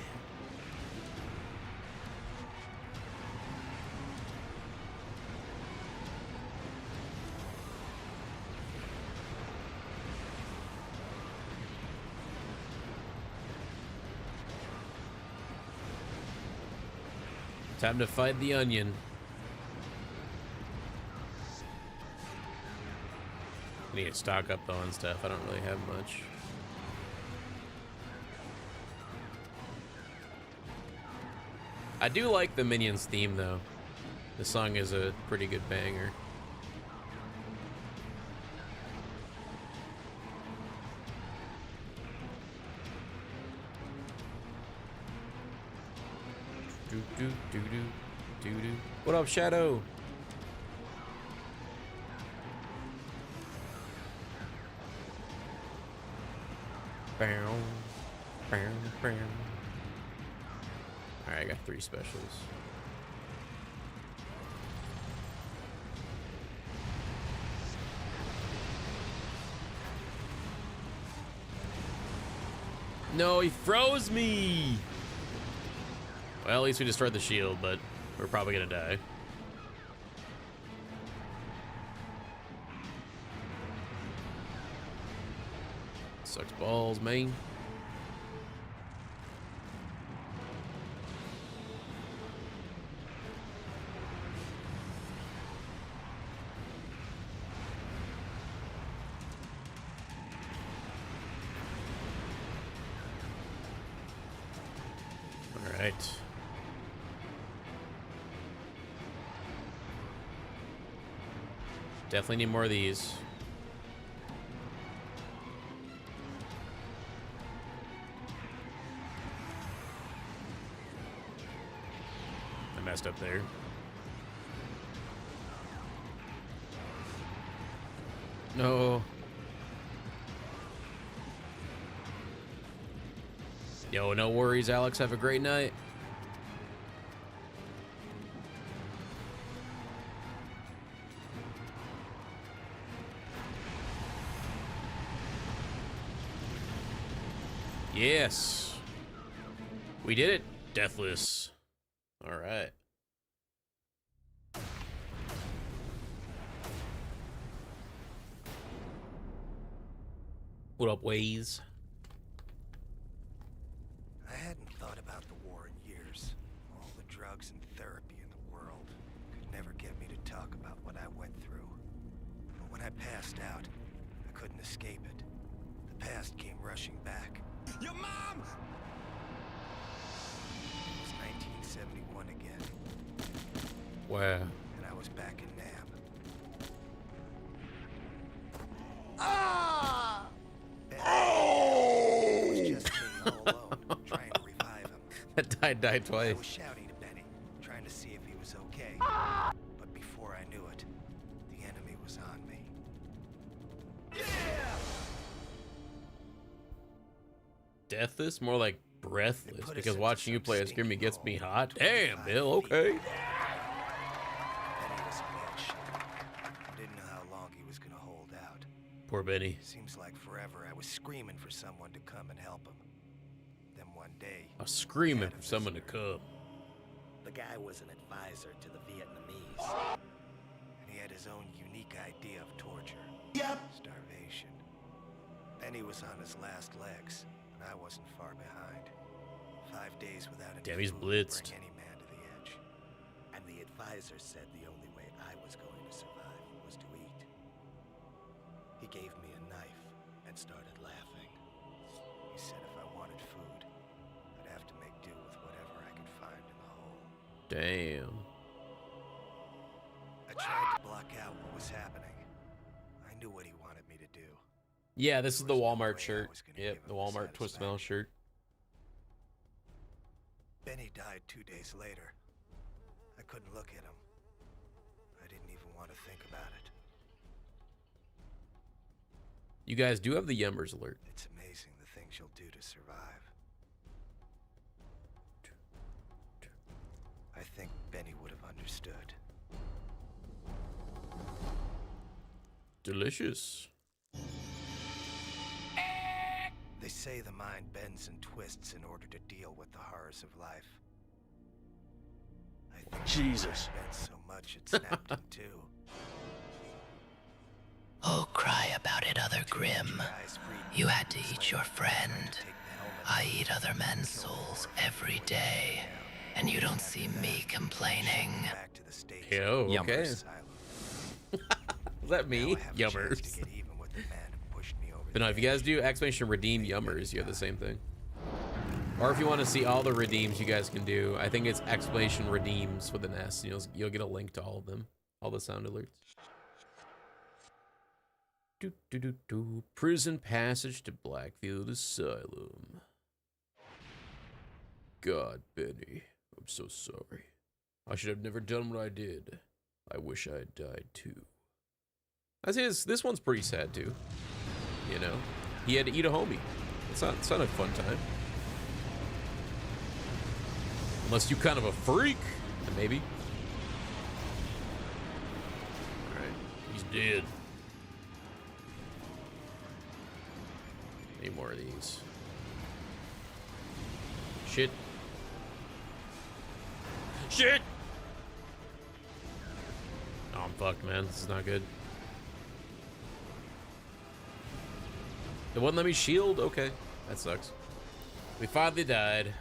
Time to fight the onion. I need to stock up though on stuff. I don't really have much. I do like the Minions theme though. The song is a pretty good banger. What up, Shadow? Bam, bam, bam. All right, I got 3 specials. No, he froze me. Well, at least we destroyed the shield, but we're probably gonna die. Sucks balls, man. All right. Definitely need more of these. I messed up there. No. Yo, no worries, Alex. Have a great night. Yes. We did it. Deathless. All right. What up, Waze? I hadn't thought about the war in years. All the drugs and therapy in the world could never get me to talk about what I went through. But when I passed out, I couldn't escape it. The past came rushing back. Your mom! It was 1971 again. Wow. And I was back in Nam. Ah! It was just me all alone, trying to revive him. That died twice. I was shouting to Benny, trying to see if he was okay. But before I knew it, the enemy was on me. Deathless? More like breathless, because watching you play as Grimmy gets me hot. Damn, Bill, okay. Benny was a man shit. I didn't know how long he was gonna hold out. Poor Benny. Seems like forever I was screaming for someone to come and help him. Then one day, I was screaming for someone to come. the guy was an advisor to the Vietnamese. And he had his own unique idea of torture. Yep. Starvation. Benny was on his last legs, and I wasn't far behind. 5 days without any Damn, he's food would blitzed. bring any man to the edge. And the advisor said the only way I was going to survive was to eat. He gave me a knife and started laughing. He said if I wanted food, I'd have to make do with whatever I could find in the hole. Damn. I tried to block out what was happening. I knew what he wanted me to do. Yeah, this is the Walmart shirt. Yep, the Walmart Twisted Metal shirt. Benny died 2 days later. I couldn't look at him. I didn't even want to think about it. You guys do have the Yummers alert. It's amazing the things you'll do to survive. I think Benny would have understood. Delicious. They say the mind bends and twists in order to deal with the horrors of life. I think Jesus. The mind bent so much it snapped in two. Oh, cry about it, other Grimm. You had to eat your friend. I eat other men's souls every day, and you don't see me complaining. Yo, okay. Is that me? Yummers. But no, if you guys do exclamation redeem Yummers, you have the same thing. Or if you want to see all the redeems you guys can do, I think it's exclamation redeems with an S. You'll get a link to all of them, all the sound alerts. Prison passage to Blackfield Asylum. God, Benny, I'm so sorry. I should have never done what I did. I wish I had died too. As is, this one's pretty sad too. You know, he had to eat a homie. It's not a fun time. Unless you kind of a freak, then maybe. All right, he's dead. Need more of these. Shit. Shit! Oh, I'm fucked, man. This is not good. It wouldn't let me shield? Okay. That sucks. We finally died.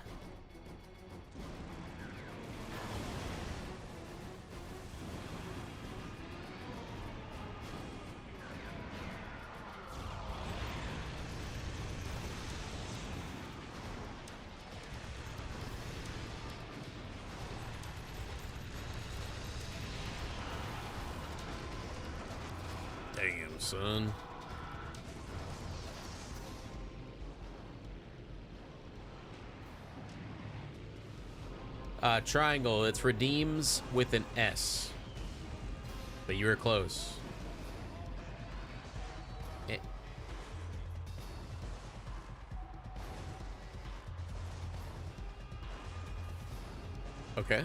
Damn, son. Triangle, it's redeems with an S. But you were close. Okay.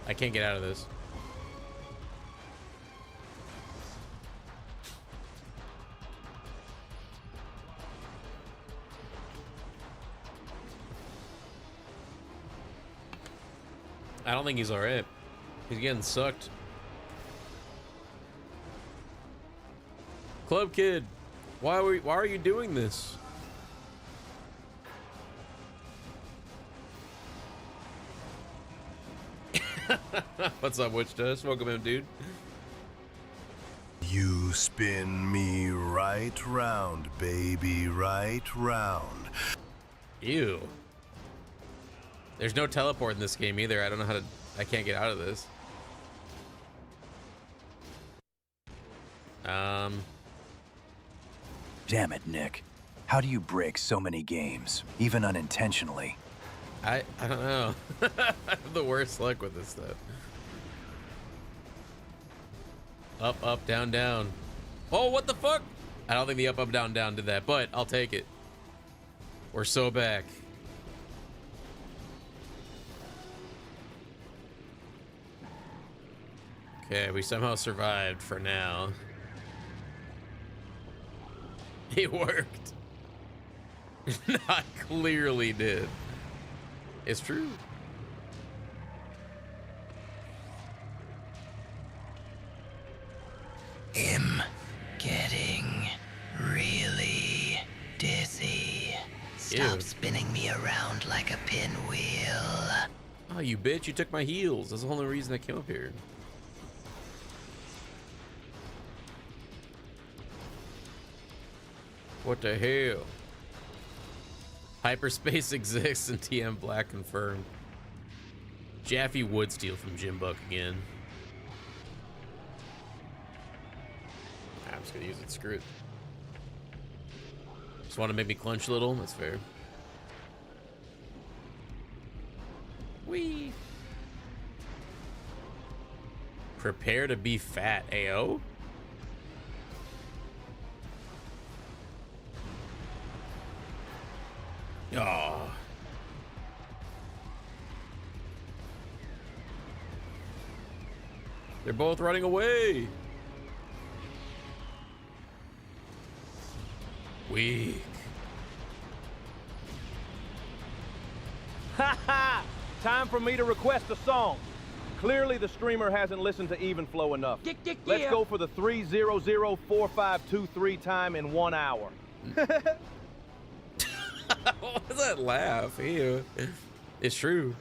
I can't get out of this. I don't think he's alright. He's getting sucked. Club Kid, why are you doing this? What's up, Witch Dust? Welcome in, dude. You spin me right round, baby, right round. Ew. There's no teleport in this game either. I don't know how to... I can't get out of this. Damn it, Nick. How do you break so many games, even unintentionally? I don't know. I have the worst luck with this stuff. Up, up, down, down. Oh, what the fuck? I don't think the up, up, down, down did that, but I'll take it. We're so back. Okay, we somehow survived for now. It worked. Not clearly did. It's true. I'm getting really dizzy. Stop spinning me around like a pinwheel. Oh, you bitch, you took my heels. That's the only reason I came up here. What the hell? Hyperspace exists and TM Black confirmed. Jaffe would steal from Jim Buck again. I'm just gonna use it. Screw it. Just want to make me clench a little. That's fair. Whee! Prepare to be fat, AO? Oh. They're both running away. Weak. Ha ha! Time for me to request a song. Clearly the streamer hasn't listened to Even Flow enough. Let's go for the 3004523 time in 1 hour. What was that laugh? Ew. It's true.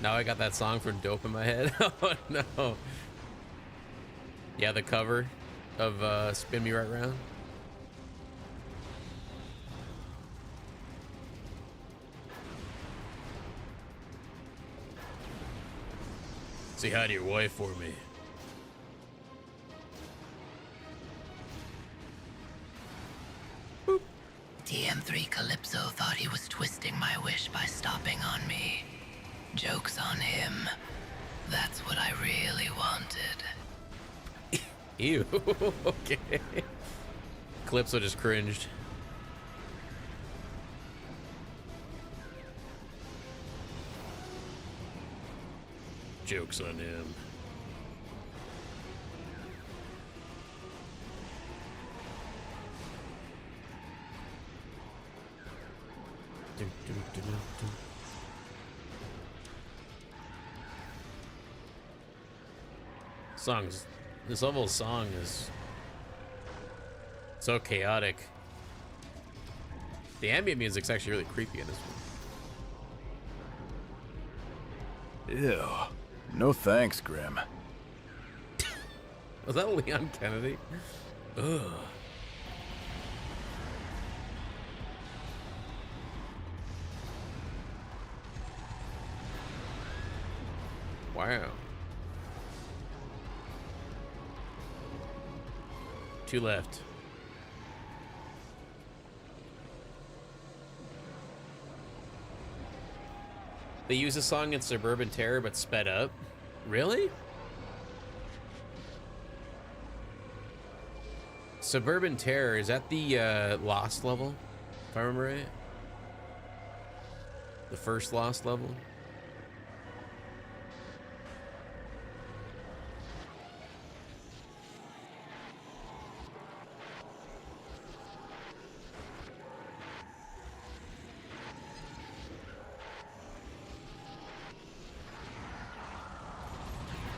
Now I got that song from Dope in my head. Oh no. Yeah, the cover of Spin Me Right Round. Say hi to your wife for me. TM3 Calypso thought he was twisting my wish by stopping on me. Joke's on him. That's what I really wanted. Ew. Okay. Calypso just cringed. Joke's on him. This level of song is so chaotic. The ambient music's actually really creepy in this one. Ew. No thanks, Grimm. Was that Leon Kennedy? Ugh. Wow. 2 left. They use a song in Suburban Terror, but sped up. Really? Suburban Terror, is that the Lost level? If I remember right? The first Lost level?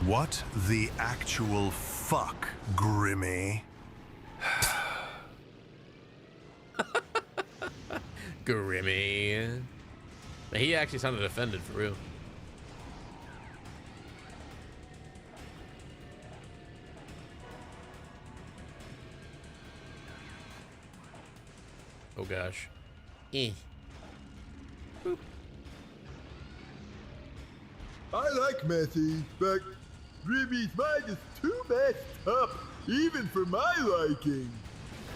What the actual fuck, Grimmy? Grimmy. He actually sounded offended for real. Oh gosh. Eh. Boop. I like messy, but Grimmy's mind is too messed up, even for my liking.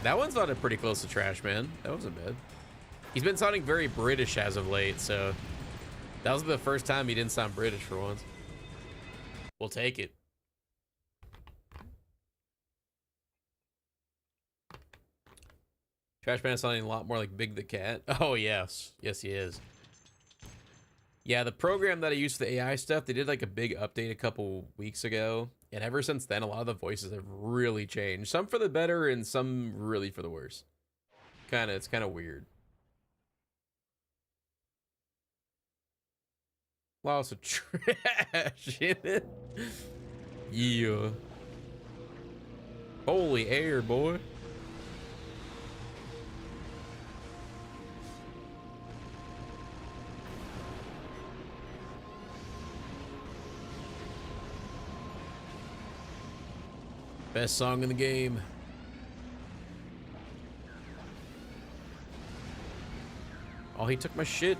That one sounded pretty close to Trash Man. That wasn't bad. He's been sounding very British as of late, so that was the first time he didn't sound British for once. We'll take it. Trash Man is sounding a lot more like Big the Cat. Oh, yes. Yes, he is. Yeah, the program that I used for the AI stuff, they did like a big update a couple weeks ago. And ever since then, a lot of the voices have really changed. Some for the better and some really for the worse. It's kind of weird. Lots of trash in it. Yeah. Holy air, boy. Best song in the game. Oh, he took my shit.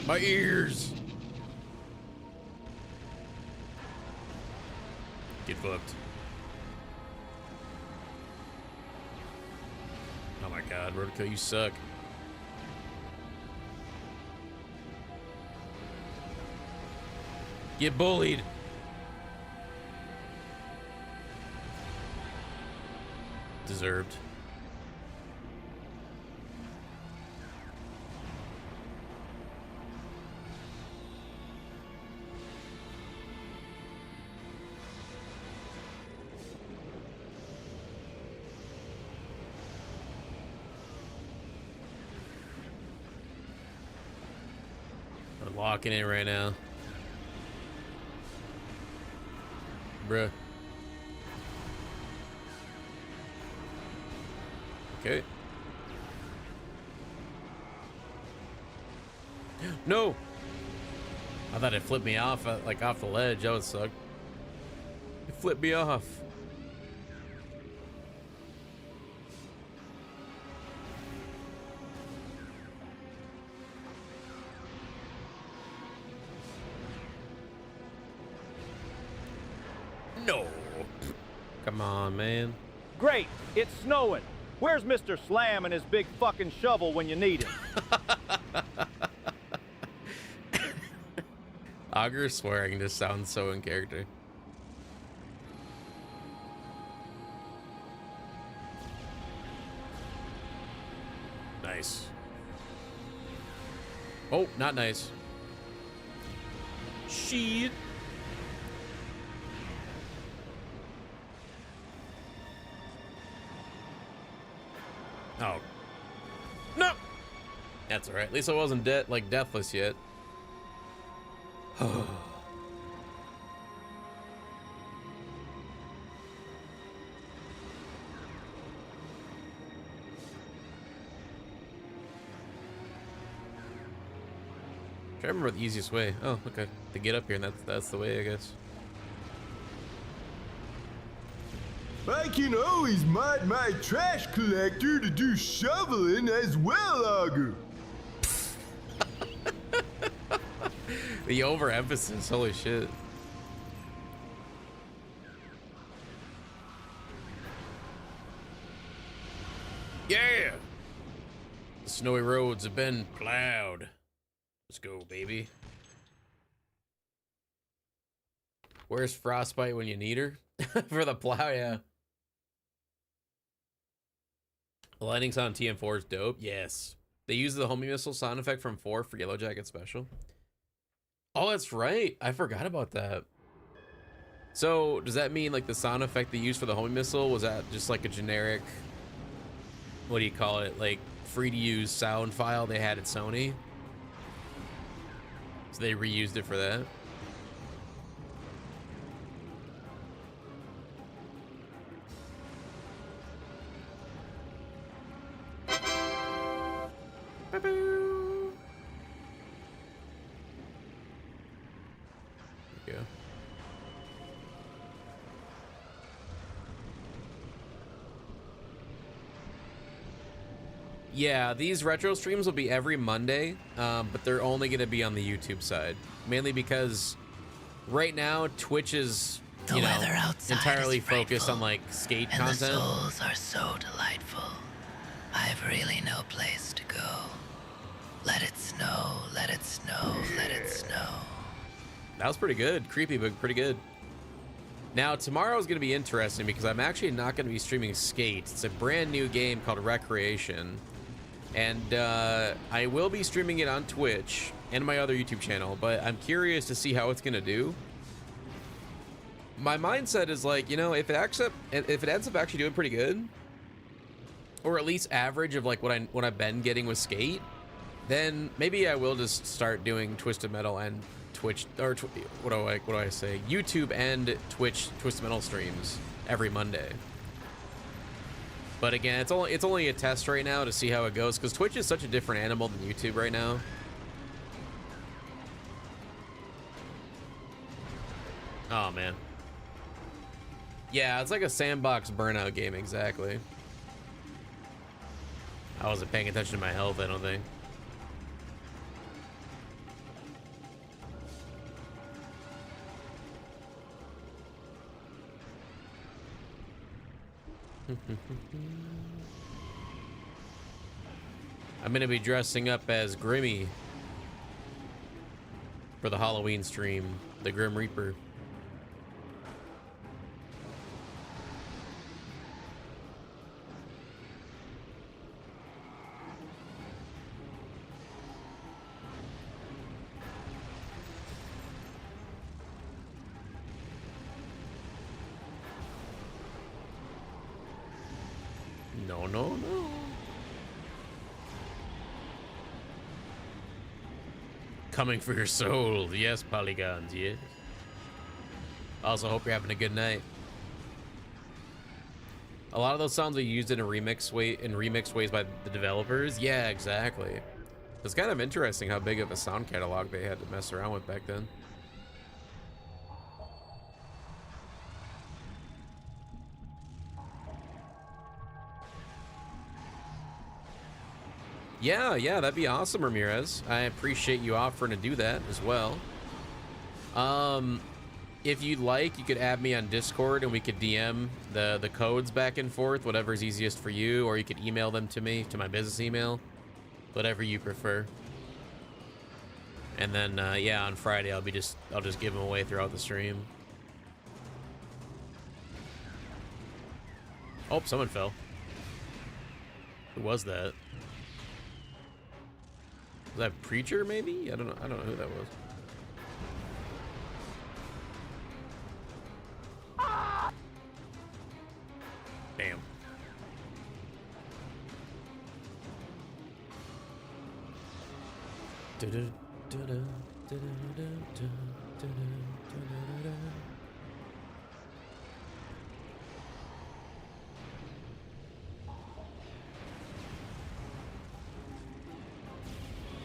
My ears. Get fucked. Oh my god, Roadkill, you suck. Get bullied. Deserved. I'm locking in right now. Bruh. Okay. No! I thought it flipped me off, like off the ledge. That would suck. It flipped me off. No. Come on, man. Great, it's snowing. Where's Mr. Slam and his big fucking shovel when you need him? Augur swearing just sounds so in character. Nice. Oh, not nice. Shit. Oh. No! That's alright. At least I wasn't deathless yet. I remember the easiest way. Oh, okay. To get up here, and that's the way, I guess. I can always mod my trash collector to do shoveling as well, Augur. The overemphasis, holy shit. Yeah! The snowy roads have been plowed. Let's go, baby. Where's Frostbite when you need her? For the plow, yeah. The lightning sound TM4 is dope. Yes. They use the homing missile sound effect from 4 for Yellow Jacket Special. Oh, that's right. I forgot about that. So, does that mean like the sound effect they used for the homing missile, was that just like a generic, what do you call it, like free to use sound file they had at Sony? So they reused it for that? Yeah. Yeah, these retro streams will be every Monday, but they're only going to be on the YouTube side, mainly because right now Twitch is, you know, entirely focused on like skate and content. The souls are so delightful. I've really no place to go. Let it snow, let it snow, let it snow. That was pretty good. Creepy, but pretty good. Now, tomorrow is going to be interesting because I'm actually not going to be streaming Skate. It's a brand new game called Recreation. And I will be streaming it on Twitch and my other YouTube channel, but I'm curious to see how it's going to do. My mindset is like, you know, if it ends up actually doing pretty good, or at least average of like what I've been getting with Skate, then maybe I will just start doing Twisted Metal and Twitch, or what do I say? YouTube and Twitch Twisted Metal streams every Monday. But again, it's only a test right now to see how it goes, because Twitch is such a different animal than YouTube right now. Oh, man. Yeah, it's like a sandbox burnout game, exactly. I wasn't paying attention to my health, I don't think. I'm gonna be dressing up as Grimmy for the Halloween stream, the Grim Reaper. No, no, no. Coming for your soul. Yes, Polygons, yes. Also, hope you're having a good night. A lot of those sounds are used in remixed ways by the developers. Yeah, exactly. It's kind of interesting how big of a sound catalog they had to mess around with back then. Yeah, that'd be awesome, Ramirez. I appreciate you offering to do that as well. If you'd like, you could add me on Discord and we could DM the codes back and forth, whatever's easiest for you, or you could email them to me, to my business email, whatever you prefer. And then, yeah, on Friday I'll just give them away throughout the stream. Oh, someone fell. Who was that? Was that Preacher, maybe? I don't know who that was. Damn.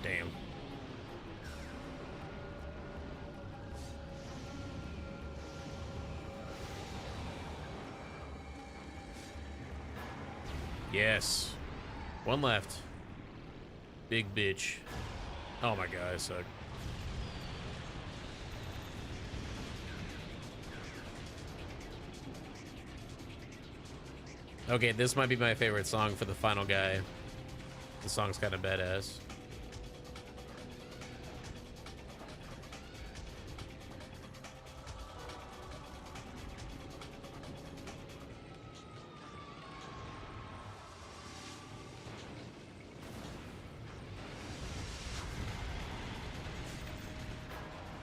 Damn. Yes. One left. Big bitch. Oh my god, I suck. Okay, this might be my favorite song for the final guy. The song's kind of badass.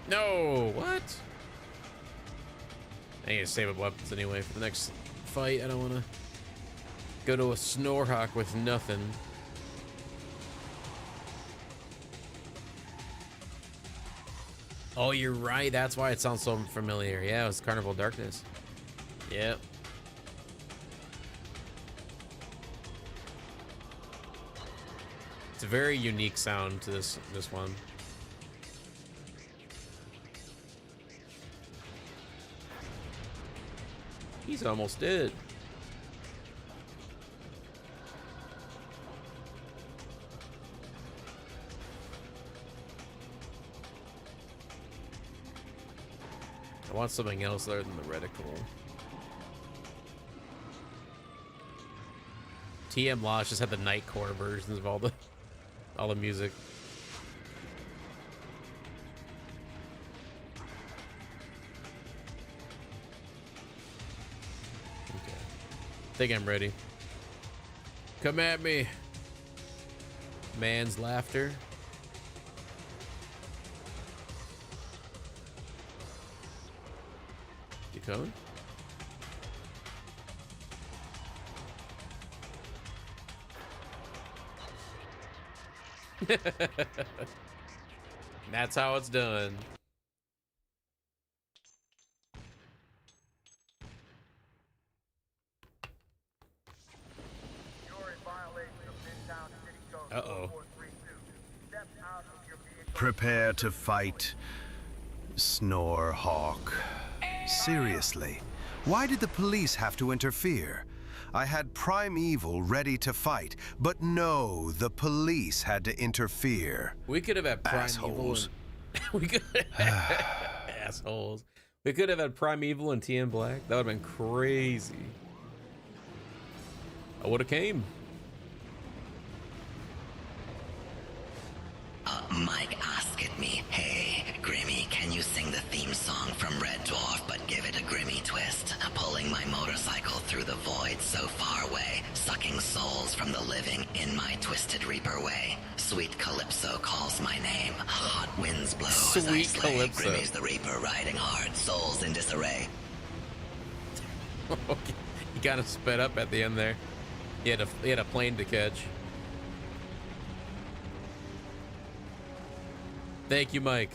No, what? I need to save up weapons anyway for the next fight. I don't want to go to a Snorhawk with nothing. Oh, you're right. That's why it sounds so familiar. Yeah, it was Carnival of Darkness. Yep. It's a very unique sound to this one. He's almost dead. I want something else other than the reticle. TM Lost just had the Nightcore versions of all the music. I think I'm ready. Come at me. Man's laughter. You coming? That's how it's done. Uh-oh. Prepare to fight, Snorhawk. Seriously, why did the police have to interfere? I had Primeval ready to fight, but no, the police had to interfere. We could have had Primeval. We could assholes. We could have had Primeval and TN Black. That would have been crazy. I would have came. Mike asked me, hey, Grimmy, can you sing the theme song from Red Dwarf, but give it a Grimmy twist? Pulling my motorcycle through the void so far away, sucking souls from the living in my twisted reaper way. Sweet Calypso calls my name, hot winds blow as I slay. Calypso. Grimmy's the reaper riding hard, souls in disarray. Okay. He kind of sped up at the end there. He had a plane to catch. Thank you, Mike.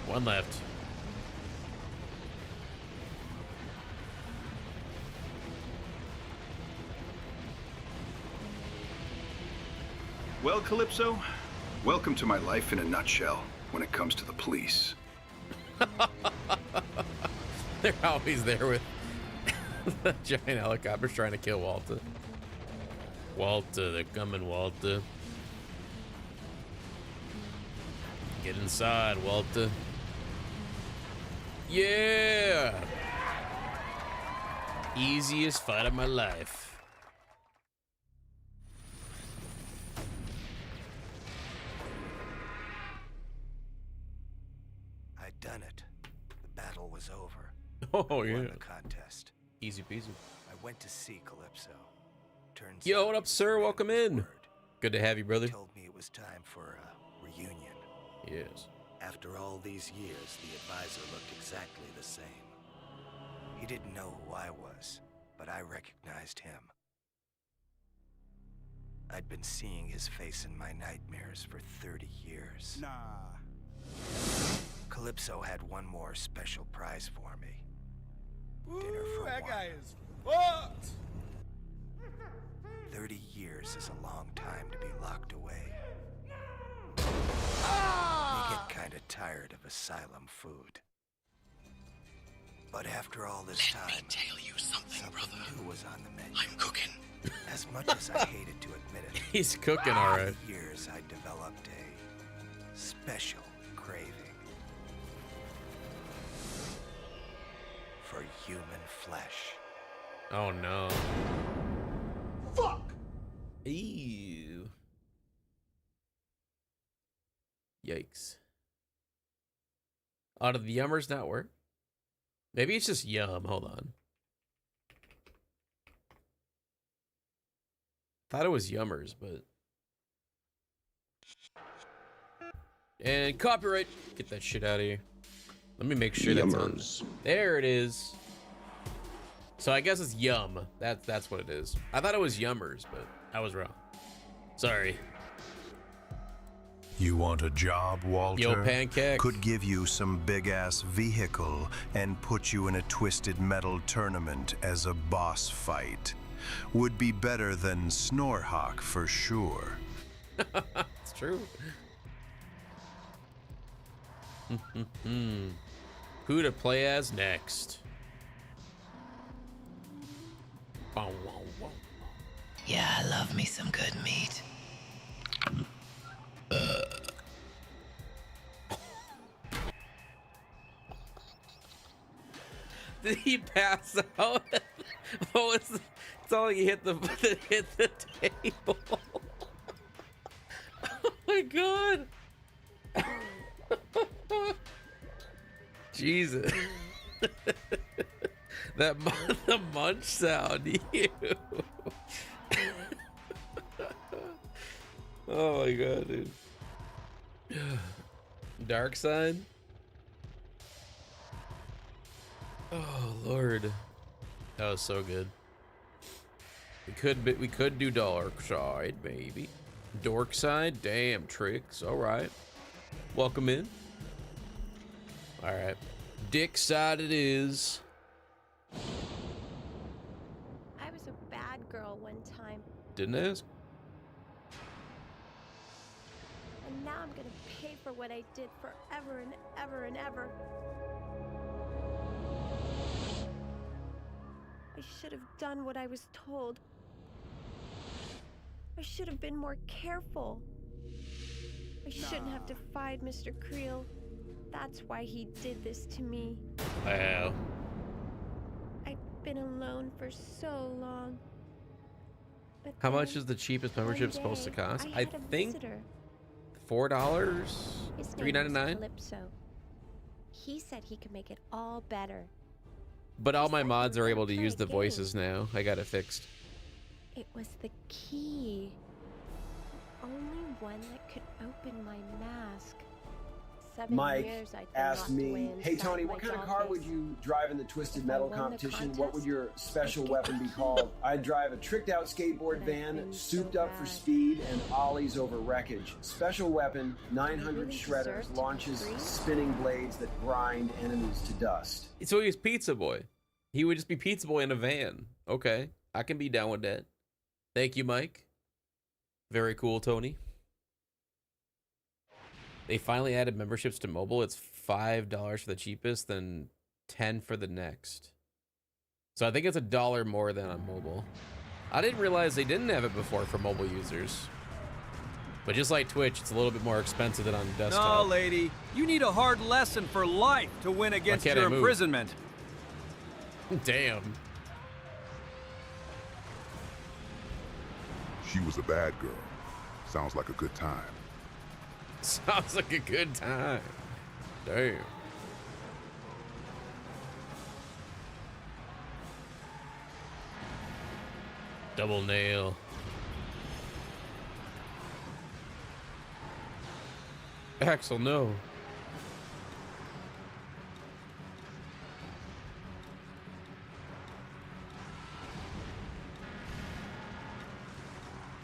One left. Well, Calypso, welcome to my life in a nutshell when it comes to the police. They're always there with the giant helicopters trying to kill Walter. Walter, they're coming, Walter. Get inside, Walter. Yeah! Easiest fight of my life. I'd done it. The battle was over. Oh, yeah. Won the contest. Easy peasy. I went to see Calypso. Turns Yo, out what up, sir? Welcome in. Good to have you, brother. He told me it was time for a reunion. Yes. After all these years, the advisor looked exactly the same. He didn't know who I was, but I recognized him. I'd been seeing his face in my nightmares for 30 years. Nah. Calypso had one more special prize for me. Ooh, Dinner for that one. guy is fucked. 30 years is a long time to be locked away. You get kinda tired of asylum food. But after all this time, Let me tell you something, brother. new was on the menu. I'm cooking. As much as I hated to admit it, He's cooking, all right. for years I developed a special craving for human flesh. Oh, no. Fuck! Ew. Yikes. Out of the Yummers Network. Maybe it's just Yum. Hold on. Thought it was Yummers, but... And copyright. Get that shit out of here. Let me make sure that's on. There it is. So I guess it's Yum. That's what it is. I thought it was Yummers, but I was wrong. Sorry. You want a job, Walter? Yo, Pancake. Could give you some big-ass vehicle and put you in a Twisted Metal tournament as a boss fight. Would be better than Snorhawk for sure. It's true. Who to play as next? Yeah, I love me some good meat. Did he pass out? Oh, it's all he hit the table. Oh my god. Jesus. The munch sound, you. Oh my god, dude. Dark side. Oh Lord, that was so good. We could do dark side, maybe. Dork side, damn tricks. All right. Welcome in. All right. Dick side it is. I was a bad girl one time, Didn't ask. and now I'm gonna pay for what I did forever and ever and ever. I should have done what I was told. I should have been more careful. I shouldn't have defied Mr. Creel. That's why he did this to me. Wow. I'd been alone for so long. But How then, much is the cheapest membership one supposed to day, cost? I I had a think visitor. $4, His name was $3.99. Calypso. He said he could make it all better. But all my mods are able to use the voices now. I got it fixed. It was the key. The only one that could open my mask. 7 Mike years I'd been asked locked away me, hey inside Tony, my what kind of doll car face. would you drive in the Twisted Metal won the competition? What would contest, your special I'd get weapon be the called? I'd drive a tricked out skateboard van, souped up for speed, and ollies over wreckage. Special weapon, 900 really shredders, deserve to be launches free? spinning blades that grind enemies to dust. So he's Pizza Boy. He would just be Pizza Boy in a van. Okay, I can be down with that. Thank you, Mike. Very cool, Tony. They finally added memberships to mobile. It's $5 for the cheapest, then $10 for the next. So I think it's $1 more than on mobile. I didn't realize they didn't have it before for mobile users. But just like Twitch, it's a little bit more expensive than on desktop. No, lady. You need a hard lesson for life to win against can't your I move? imprisonment. Damn. She was a bad girl. Sounds like a good time. Sounds like a good time. Damn. Double nail. Axel, no.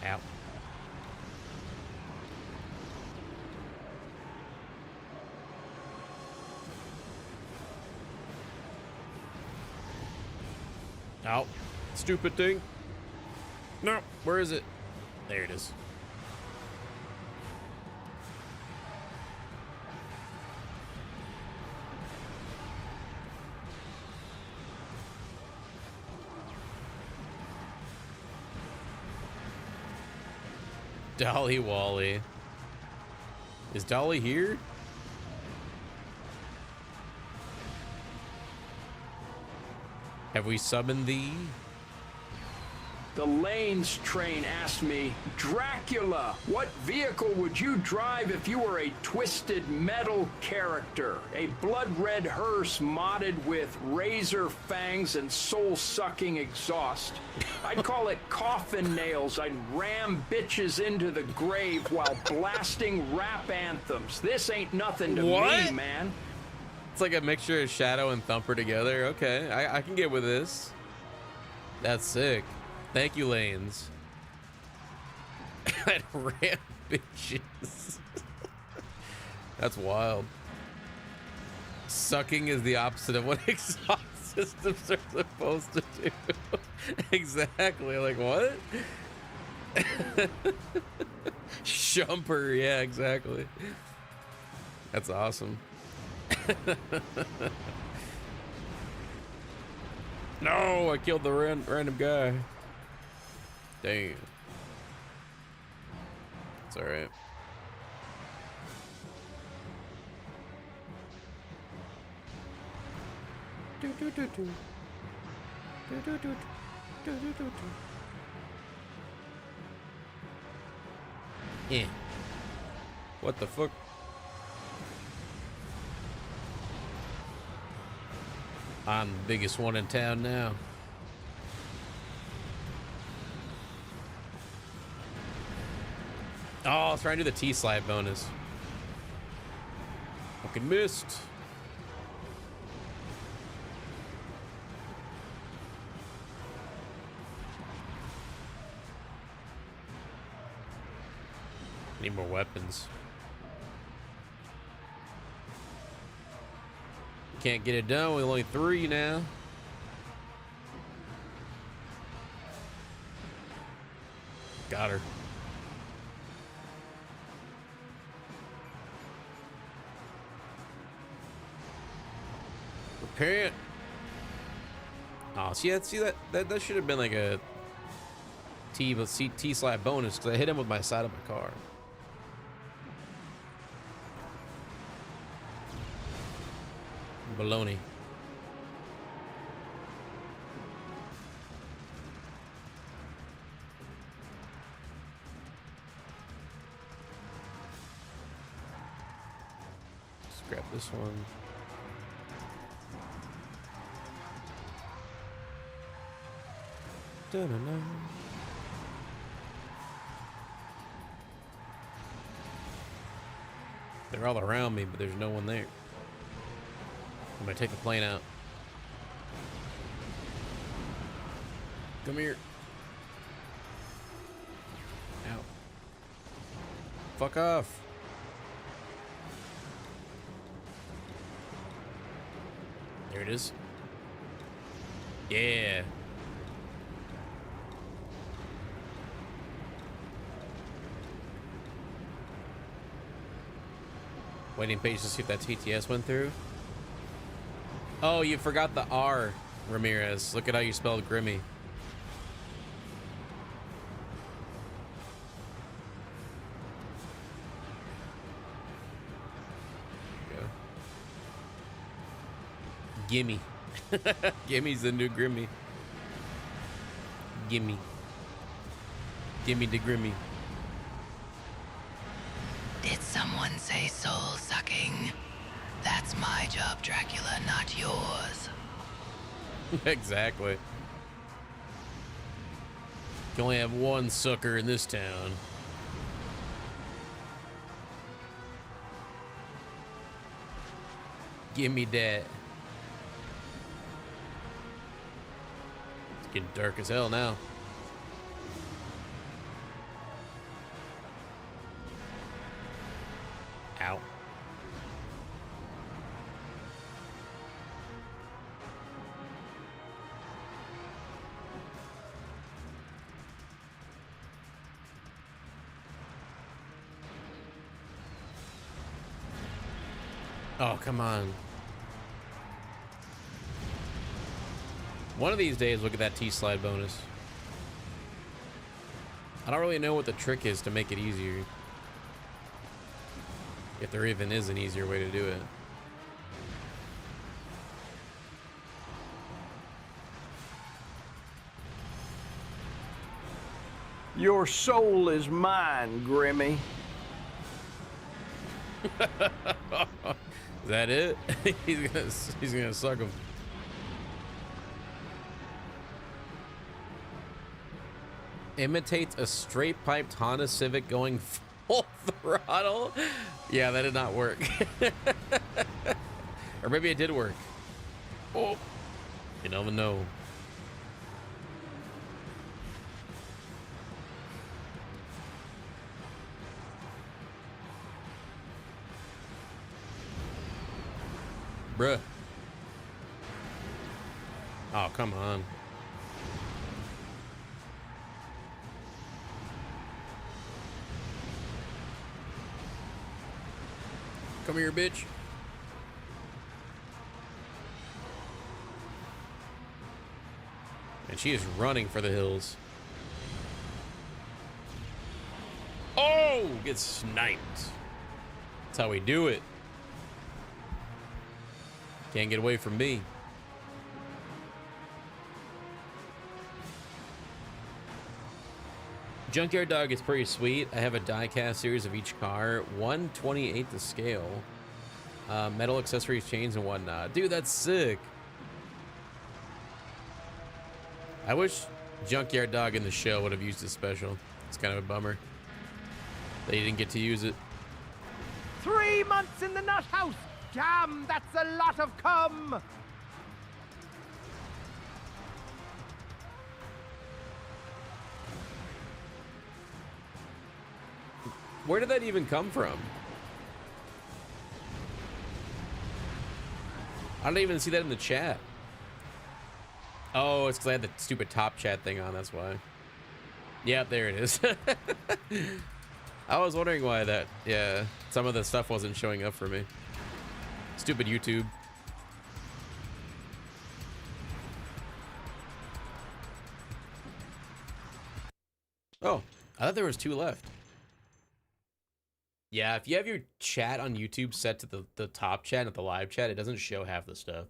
Ow. Ow. Stupid thing. No, where is it? There it is. Dolly Wally. Is Dolly here? Have we summoned thee? The Lanes train asked me, Dracula, what vehicle would you drive if you were a twisted metal character? A blood-red hearse modded with razor fangs and soul-sucking exhaust. I'd call it coffin nails. I'd ram bitches into the grave while blasting rap anthems. This ain't nothing to What? me, man. It's like a mixture of Shadow and Thumper together. Okay, I can get with this. That's sick. Thank you, Lanes. I'd ram bitches. That's wild. Sucking is the opposite of what exhaust systems are supposed to do. Exactly. Like, what? Shumper. Yeah, exactly. That's awesome. No, I killed the random guy. Damn. It's all right. Yeah. What the fuck? I'm the biggest one in town now. Oh, I was trying to do the T-slide bonus. Fucking missed. Need more weapons. Can't get it done with only 3 now. Got her. Repent. Oh, see that should have been like a T slap bonus because I hit him with my side of my car. Baloney. Let's grab this one. Da-na-na. They're all around me, but there's no one there. I'm gonna take the plane out. Come here. Out. Fuck off. There it is. Yeah. Waiting page to see if that TTS went through. Oh, you forgot the R, Ramirez. Look at how you spelled Grimmy. Go. Gimme. Gimme's the new Grimmy. Gimme. Gimme the Grimmy. Did someone say soul sucking? That's my job, Dracula, not yours. Exactly. You only have one sucker in this town. Give me that. It's getting dark as hell now. Ow. Oh, come on. One of these days, look at that T-slide bonus. I don't really know what the trick is to make it easier. If there even is an easier way to do it. Your soul is mine, Grimmy. Is that it? he's gonna suck him. Imitates a straight-piped Honda Civic going full throttle. Yeah, that did not work. Or maybe it did work. Oh, you never know. Bruh. Oh, come on. Come here, bitch. And she is running for the hills. Oh, gets sniped. That's how we do it. Can't get away from me. Junkyard Dog is pretty sweet. I have a die-cast series of each car, 1/28 to scale. Metal accessories, chains, and whatnot. Dude, that's sick. I wish Junkyard Dog in the show would have used this special. It's kind of a bummer that he didn't get to use it. 3 months in the nut house! Damn, that's a lot of cum! Where did that even come from? I didn't even see that in the chat. Oh, it's because I had the stupid top chat thing on, that's why. Yep, there it is. I was wondering why that, yeah, some of the stuff wasn't showing up for me. Stupid YouTube. Oh, I thought there was 2 left. Yeah, if you have your chat on YouTube set to the top chat, not the live chat, it doesn't show half the stuff.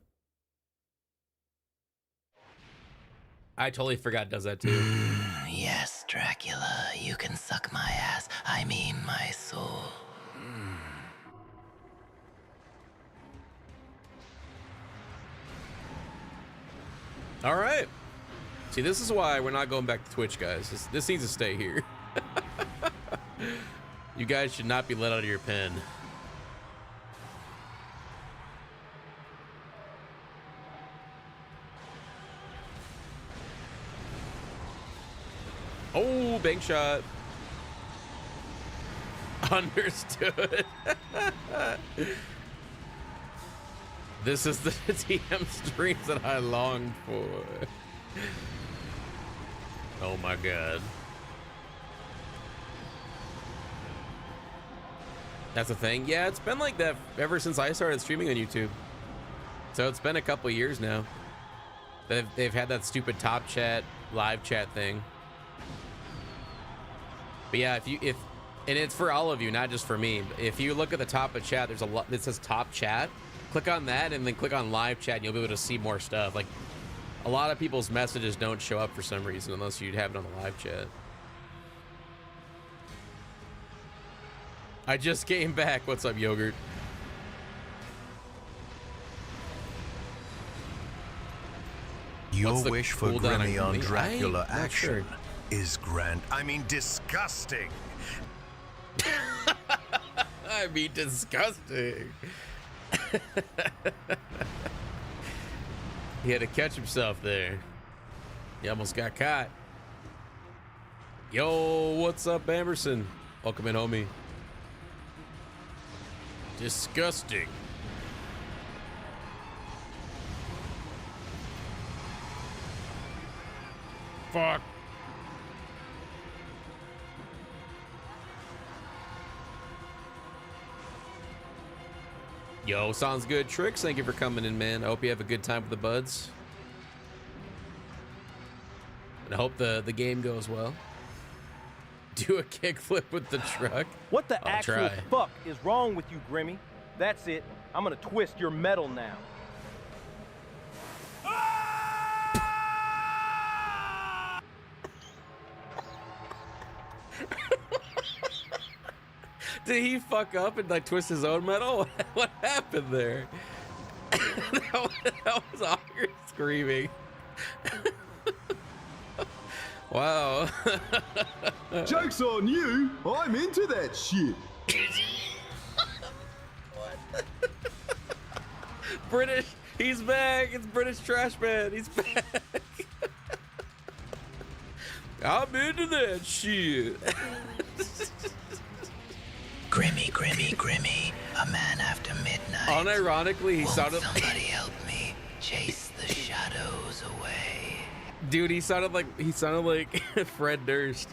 I totally forgot it does that too. Yes, Dracula, you can suck my ass. I mean my soul. All right. See, this is why we're not going back to Twitch, guys. This needs to stay here. You guys should not be let out of your pen. Oh, bank shot. Understood. This is the TM streams that I longed for. Oh my god. That's the thing. Yeah, it's been like that ever since I started streaming on YouTube. So it's been a couple years now. They've had that stupid top chat, live chat thing. But yeah, and it's for all of you, not just for me. If you look at the top of chat, there's a lot that says top chat. Click on that and then click on live chat and you'll be able to see more stuff. Like a lot of people's messages don't show up for some reason unless you'd have it on the live chat. I just came back. What's up, Yogurt? Your wish for Grimmy on Dracula action sure. is grand. I mean, disgusting. I mean, disgusting. He had to catch himself there. He almost got caught. Yo, what's up, Emerson? Welcome in, homie. Disgusting. Fuck. Yo, sounds good. Tricks, thank you for coming in, man. I hope you have a good time with the buds. And I hope the game goes well. Do a kickflip with the truck. What the I'll actual try. fuck is wrong with you, Grimmy? That's it. I'm gonna twist your metal now. Did he fuck up and like twist his own metal? What happened there? that was awkward screaming. Wow. Joke's on you. I'm into that shit. British, he's back. It's British Trash Man. He's back. I'm into that shit. Grimmy, Grimmy, Grimmy, a man after midnight. Unironically, he sounded. Somebody help me chase the shadows away. Dude, he sounded like Fred Durst.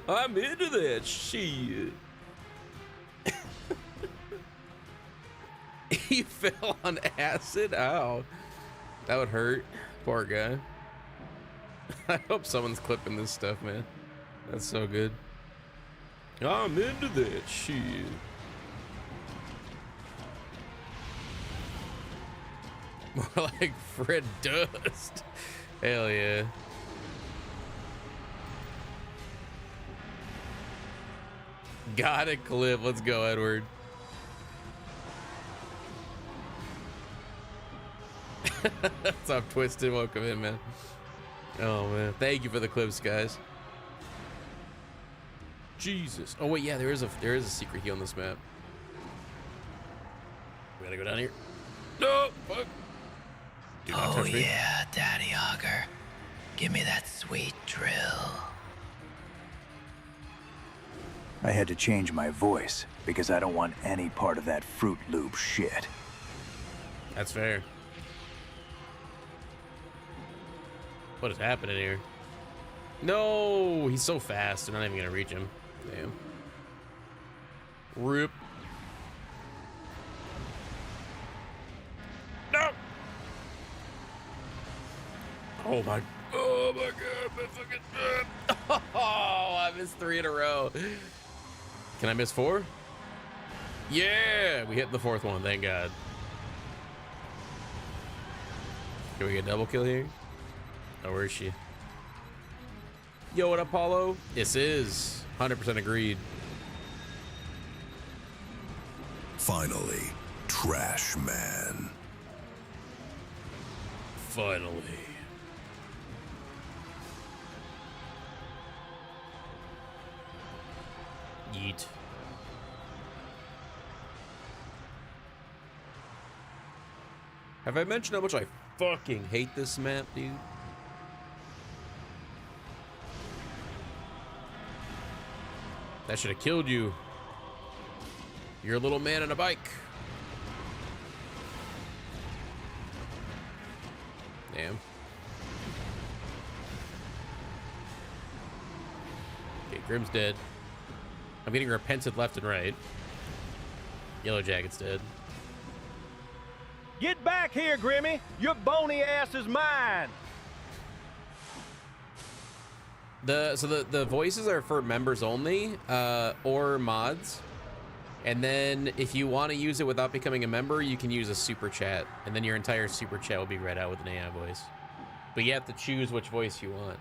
I'm into that shit. He fell on acid. Ow, that would hurt. Poor guy. I hope someone's clipping this stuff, man. That's so good. I'm into that shit. More like Fred Durst. Hell yeah. Got it, clip. Let's go, Edward. What's up, Twisted? Welcome in, man. Oh, man. Thank you for the clips, guys. Jesus. Oh wait, yeah, there is a secret key on this map. We gotta go down here. No, fuck. Do not touch me. Yeah, Daddy Auger. Give me that sweet drill. I had to change my voice because I don't want any part of that Fruit Loop shit. That's fair. What is happening here? No, he's so fast. They're not even gonna reach him. Damn. Rip. No. Oh my god, my fucking. Oh, I missed 3 in a row. Can I miss 4? Yeah, we hit the 4th one. Thank God. Can we get a double kill here? Oh, where is she? Yo, what up, Paulo? This is 100% agreed. Finally, Trash Man. Finally. Yeet. Have I mentioned how much I fucking hate this map, dude? That should have killed you. You're a little man on a bike. Damn. Okay, Grimm's dead. I'm getting repented left and right. Yellow Jacket's dead. Get back here, Grimmy! Your bony ass is mine! The voices are for members only, or mods. And then if you want to use it without becoming a member, you can use a super chat, and then your entire super chat will be read out with an AI voice. But you have to choose which voice you want.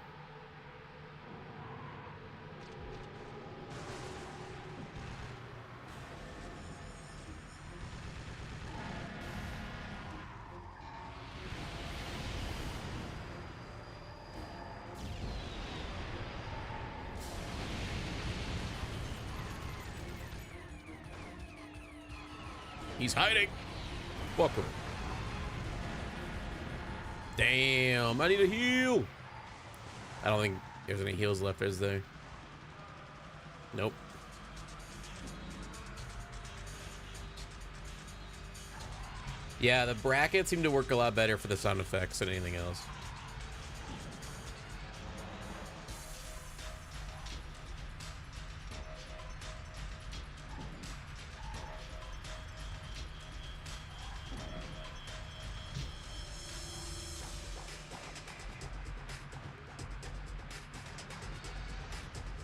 He's hiding. Welcome. Damn, I need a heal. I don't think there's any heals left, is there? Nope. Yeah, the brackets seem to work a lot better for the sound effects than anything else.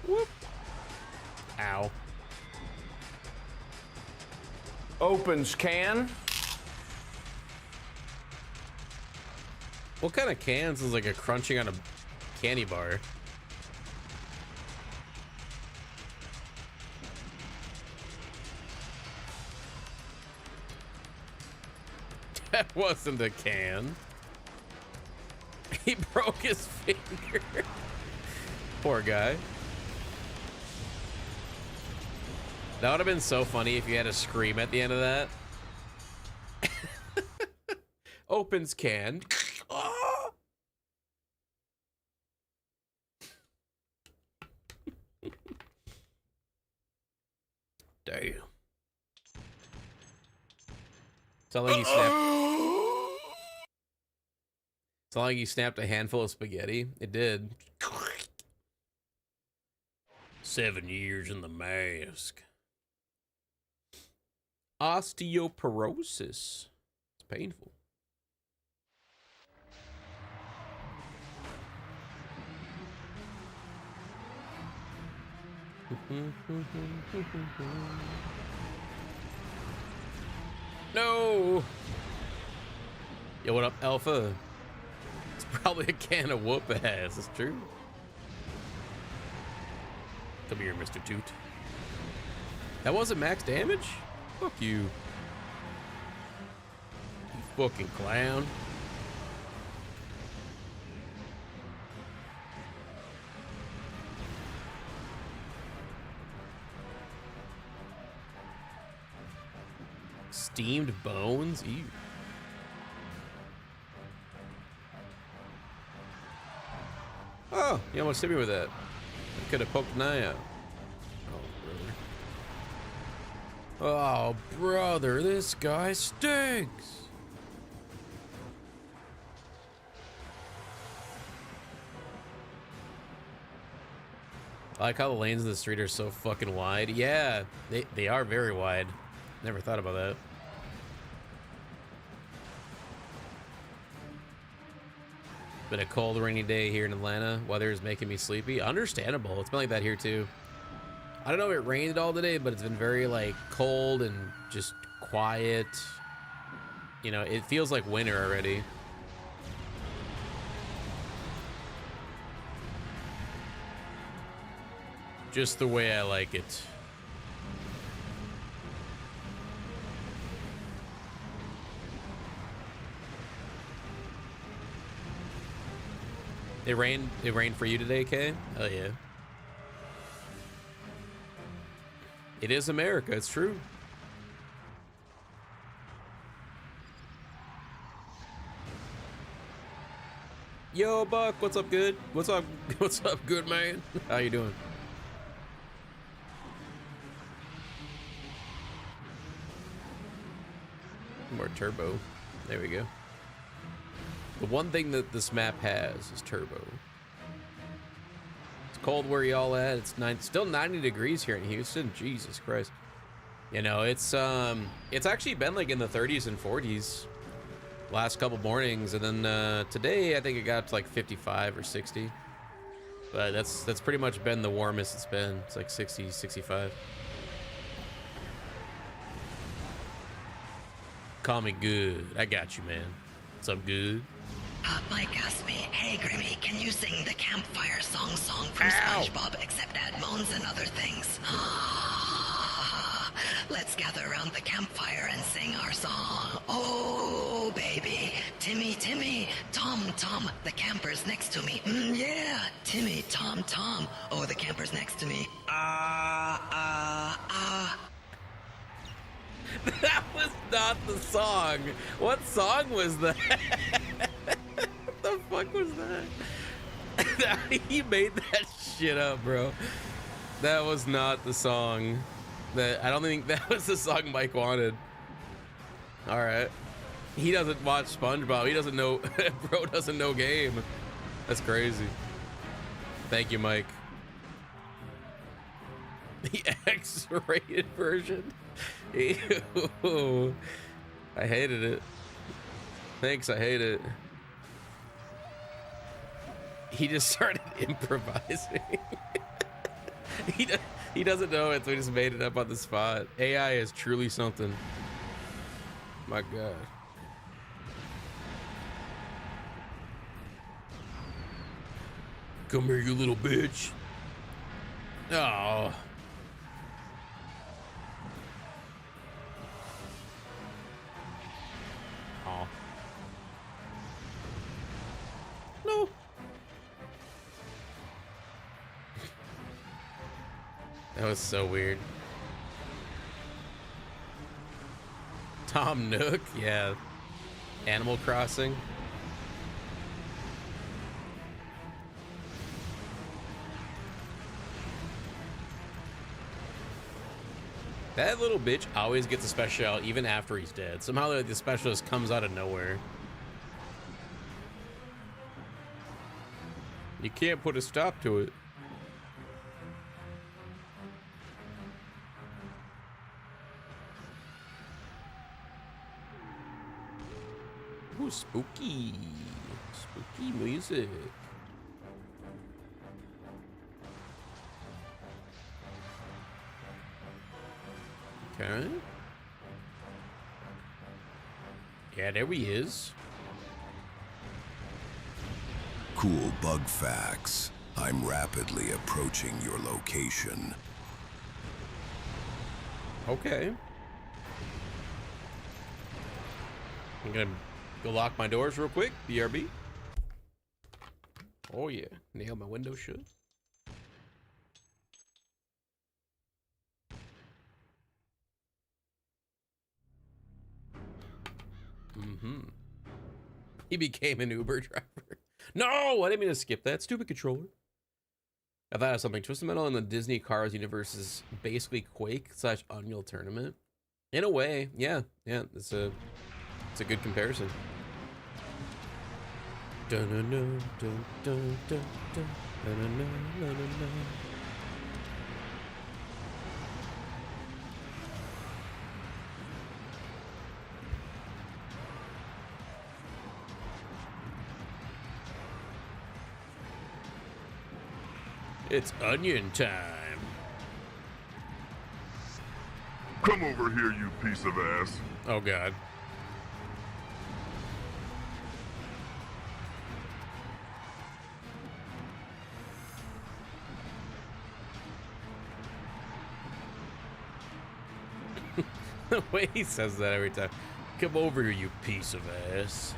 Whoop. Ow. Opens can. What kind of cans is like a crunching on a candy bar? That wasn't a can. He broke his finger. Poor guy. That would have been so funny if you had a scream at the end of that. Opens can. Oh! Damn. Sound like you snapped. Sound like you snapped a handful of spaghetti. It did. 7 years in the mask. Osteoporosis. It's painful. No. Yo, what up, Alpha? It's probably a can of whoop ass. It's true. Come here, Mr. Toot. That wasn't max damage? Fuck you. You fucking clown. Steamed bones? Ew. Oh, you almost hit me with that. I could have poked an eye out. Oh, brother, this guy stinks. I like how the lanes in the street are so fucking wide. Yeah, they are very wide. Never thought about that. Been a cold, rainy day here in Atlanta. Weather is making me sleepy. Understandable. It's been like that here too. I don't know if it rained all today, but it's been very like cold and just quiet. You know, it feels like winter already. Just the way I like it. It rained for you today, Kay? Oh yeah. It is America, it's true. Yo, Buck, what's up, good? What's up, good man? How you doing? More turbo. There we go. The one thing that this map has is turbo. It's cold where y'all at. It's still 90 degrees here in Houston. Jesus Christ. You know, it's actually been like in the 30s and 40s last couple mornings, and then today I think it got to like 55 or 60. But that's pretty much been the warmest it's been. It's like 60, 65. Call me good. I got you, man. What's up, good? Mike asked me, hey Grimmy, can you sing the campfire song from SpongeBob except add moans and other things? Let's gather around the campfire and sing our song. Oh, baby, Timmy, Timmy, Tom, Tom, the camper's next to me. Yeah, Timmy, Tom, Tom. Oh, the camper's next to me. That was not the song. What song was that? What the fuck was that? He made that shit up, bro. That was not the song. I don't think that was the song Mike wanted. All right. He doesn't watch SpongeBob. He doesn't know. Bro doesn't know game. That's crazy. Thank you, Mike. The X-rated version. Ew. I hated it. Thanks, I hate it. He just started improvising. He doesn't know it, so he just made it up on the spot. AI is truly something. My God. Come here, you little bitch. Oh. Oh. No. That was so weird. Tom Nook, yeah. Animal Crossing. That little bitch always gets a special even after he's dead. Somehow the specialist comes out of nowhere. You can't put a stop to it. Ooh, spooky. Spooky music. Okay. Yeah, there he is. Cool bug facts. I'm rapidly approaching your location. Okay. I'm gonna go lock my doors real quick. BRB. Oh yeah, nail my window shut. He became an Uber driver. No, I didn't mean to skip that. Stupid controller. I thought of something. Twisted Metal in the Disney Cars universe is basically Quake / Unreal Tournament. In a way, yeah. It's a good comparison. It's onion time. Come over here, you piece of ass. Oh, God. The way he says that every time. Come over here, you piece of ass.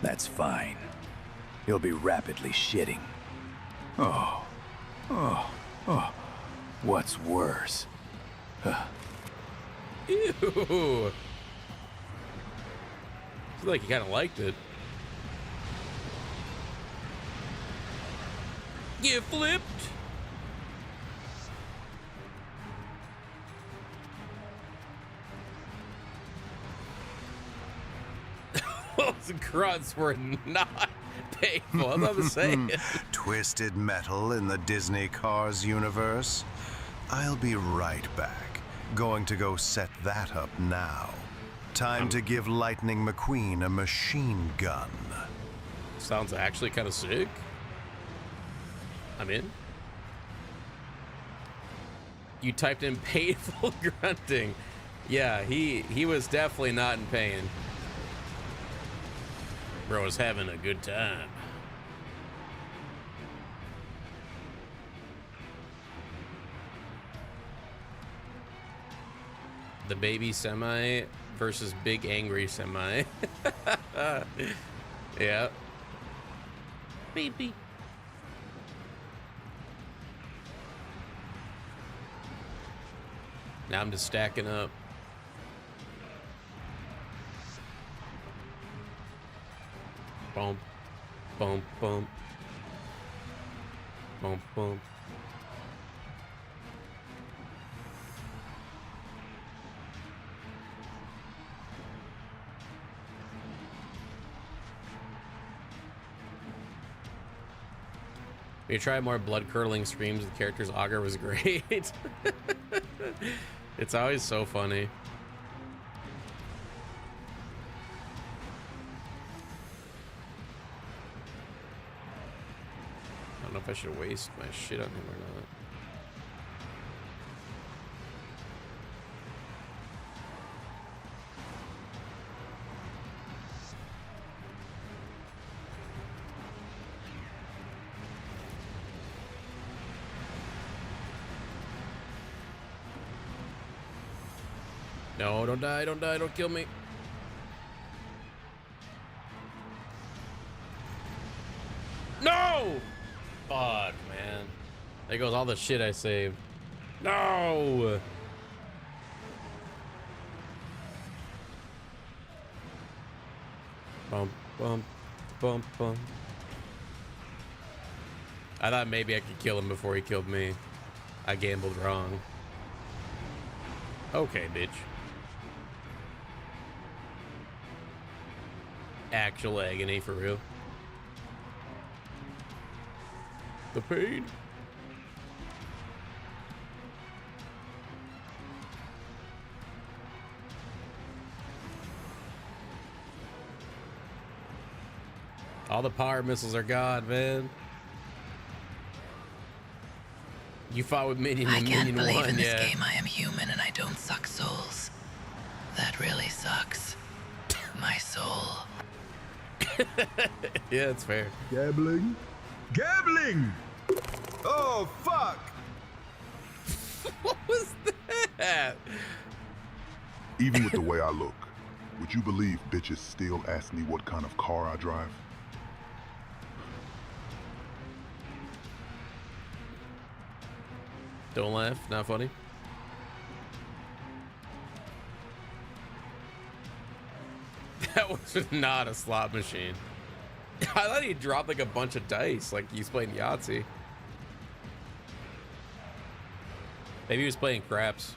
That's fine. He'll be rapidly shitting. Oh. Oh. Oh. What's worse? Ew. Feels like you kind of liked it. You flipped. Those grunts were not painful. I'm not saying. Twisted Metal in the Disney Cars universe? I'll be right back. Going to go set that up now. Time to give Lightning McQueen a machine gun. Sounds actually kind of sick. I'm in. You typed in painful grunting. Yeah, he was definitely not in pain. Bro was having a good time. The baby semi versus big angry semi. Yeah. Baby. Now I'm just stacking up. Boom, boom, boom, boom, boom. We tried more blood-curdling screams. The character's auger was great. It's always so funny. I don't know if I should waste my shit on him or not. No, don't die, don't die, don't kill me. No! Fuck, man. There goes all the shit I saved. No! Bump, bump, bump, bump. I thought maybe I could kill him before he killed me. I gambled wrong. Okay, bitch. Actual agony for real. The pain. All the power missiles are gone, man. You fought with Minion I and can't Minion believe 1, in this yeah. game I am human and I don't suck souls. That really sucks. My soul. Yeah, it's fair. Gambling? Gambling! Oh, fuck! What was that? Even with the way I look, would you believe bitches still ask me what kind of car I drive? Don't laugh, not funny. That was not a slot machine. I thought he dropped like a bunch of dice, like he's playing Yahtzee. Maybe he was playing craps.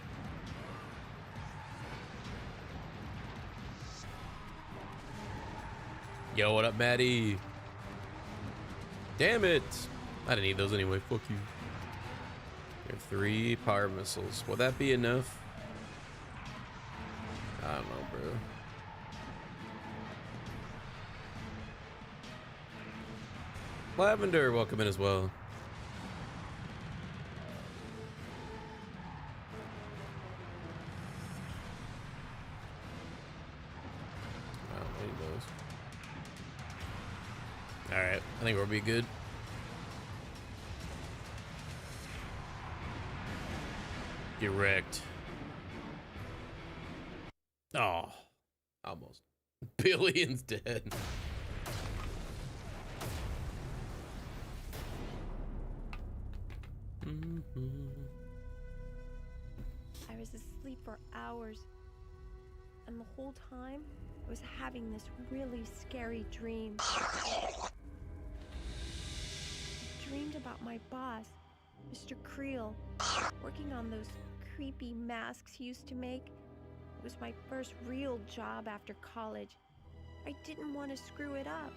Yo, what up, Maddie? Damn it! I didn't need those anyway. Fuck you. There are 3 power missiles. Will that be enough? I don't know, bro. Lavender, welcome in as well. All right, I think we'll be good. Get wrecked. Oh, almost. Billion's dead. I was asleep for hours, and the whole time I was having this really scary dream. I dreamed about my boss, Mr. Creel, working on those creepy masks he used to make. It was my first real job after college. I didn't want to screw it up.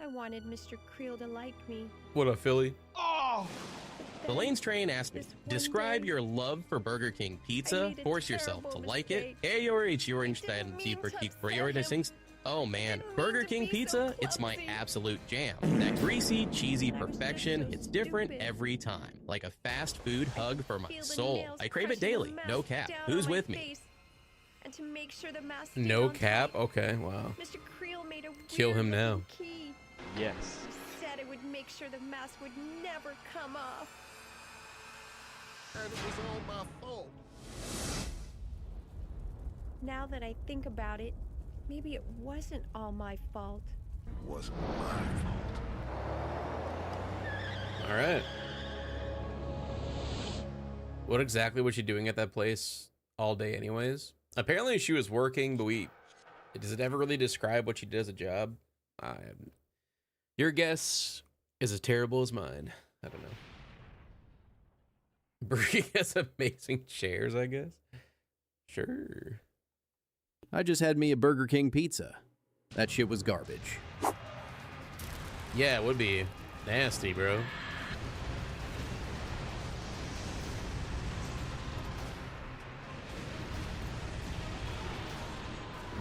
I wanted Mr. Creel to like me. What up, Philly? Oh! The Lanes Train asked me, describe your love for Burger King pizza, force yourself to like it. AORH, orange than deeper keep prioritizing. Oh man, Burger King pizza, it's my absolute jam. That greasy, cheesy perfection hits different every time. Like a fast food hug for my soul. I crave it daily, no cap. Who's with me? And to make sure the mask No cap? Okay, wow. Mr. Creel made a Kill him now. key. Yes. He said it would make sure the mask would never come off. And it was all my fault. Now that I think about it, maybe it wasn't all my fault. Wasn't my fault. All right. What exactly was she doing at that place all day anyways? Apparently she was working, but does it ever really describe what she did as a job? Your guess is as terrible as mine. I don't know. Brie has amazing chairs, I guess. Sure. I just had me a Burger King pizza. That shit was garbage. Yeah, it would be nasty, bro.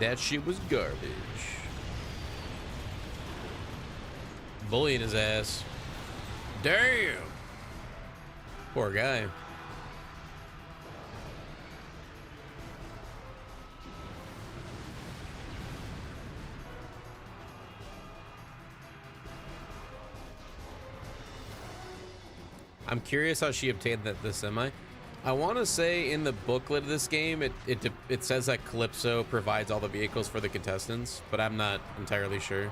That shit was garbage. Bullying his ass. Damn. Poor guy. I'm curious how she obtained the semi. I want to say in the booklet of this game, it says that Calypso provides all the vehicles for the contestants, but I'm not entirely sure.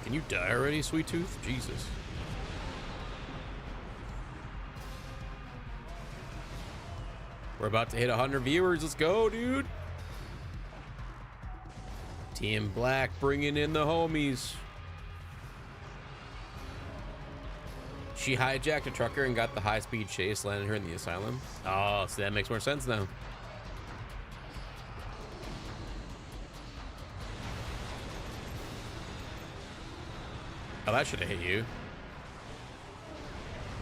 Can you die already, Sweet Tooth? Jesus. We're about to hit 100 viewers. Let's go, dude. Team Black bringing in the homies. She hijacked a trucker and got the high-speed chase, landing her in the asylum. Oh, so that makes more sense now. Oh, that should have hit you.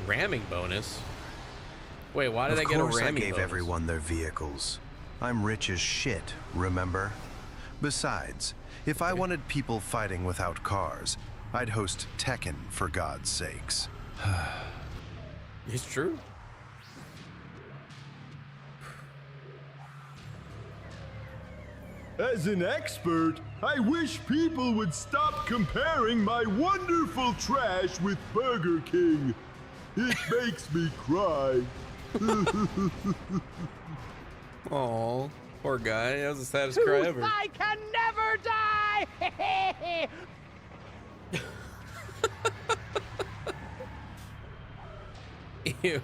Ramming bonus? Wait, why did I get a ramming bonus? Of course I gave everyone their vehicles. I'm rich as shit, remember? Besides, if I wanted people fighting without cars, I'd host Tekken, for God's sakes. It's true. As an expert, I wish people would stop comparing my wonderful trash with Burger King. It makes me cry. Aw, poor guy. That was the saddest cry ever. I can never die! Ew.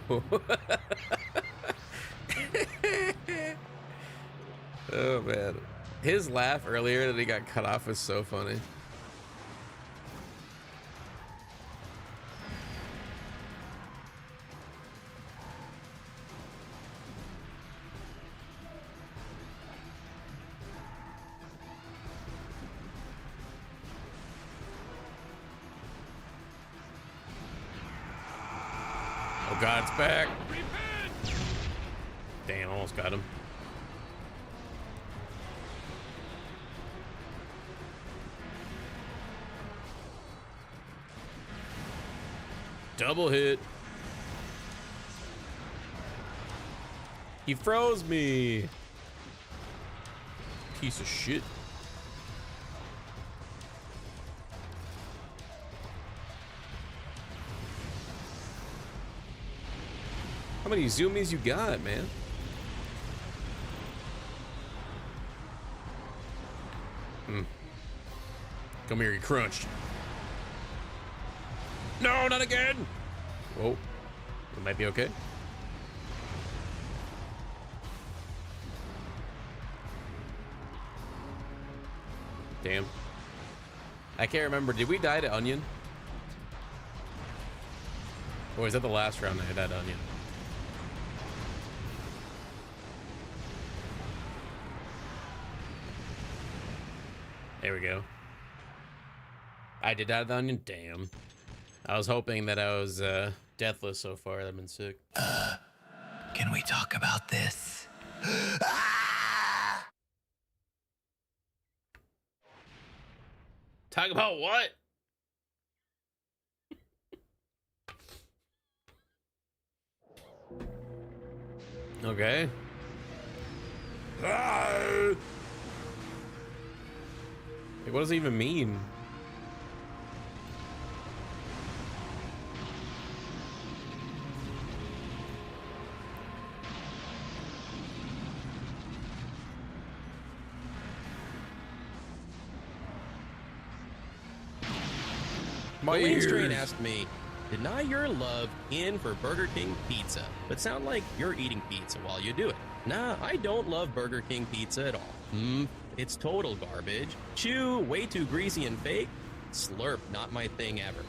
Oh, man. His laugh earlier that he got cut off was so funny. Oh god, it's back. Damn, almost got him. Double hit. He froze me. Piece of shit. How many zoomies you got, man? Come here, you crunched. No, not again. Oh, it might be okay. Damn. I can't remember. Did we die to Onion? Or was that the last round I died to Onion? There we go. I did die to the Onion? Damn. I was hoping that I was deathless so far. I've been sick. Can we talk about this? Talk about what? Okay. Like, what does it even mean? The Lanes Train asked me, deny your love in for Burger King pizza, but sound like you're eating pizza while you do it. Nah, I don't love Burger King pizza at all. It's total garbage. Chew, way too greasy and fake. Slurp, not my thing ever.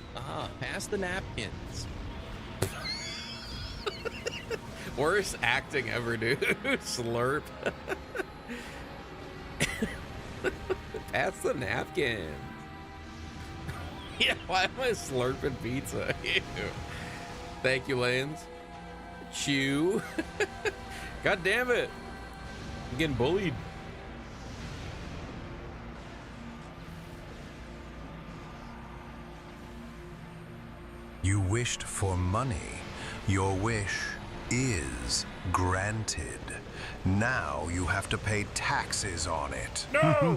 Pass the napkins. Worst acting ever, dude. Slurp. Pass the napkin. Yeah, why am I slurping pizza? Ew. Thank you, Lanes. Chew. God damn it. I'm getting bullied. You wished for money. Your wish is granted. Now you have to pay taxes on it. No!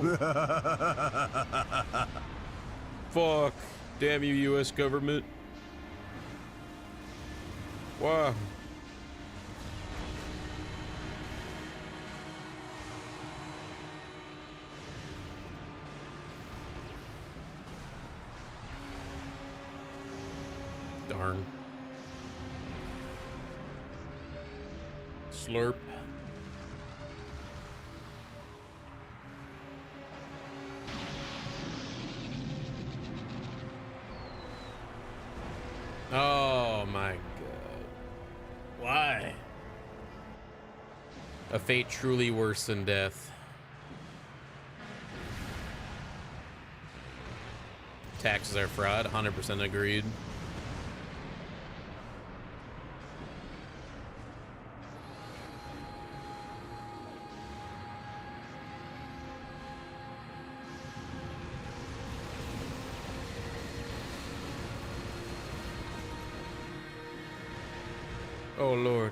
Fuck. Damn you, U.S. government. Wow. Darn. Slurp. Oh my god. Why? A fate truly worse than death. Taxes are fraud, 100% agreed. Oh, Lord.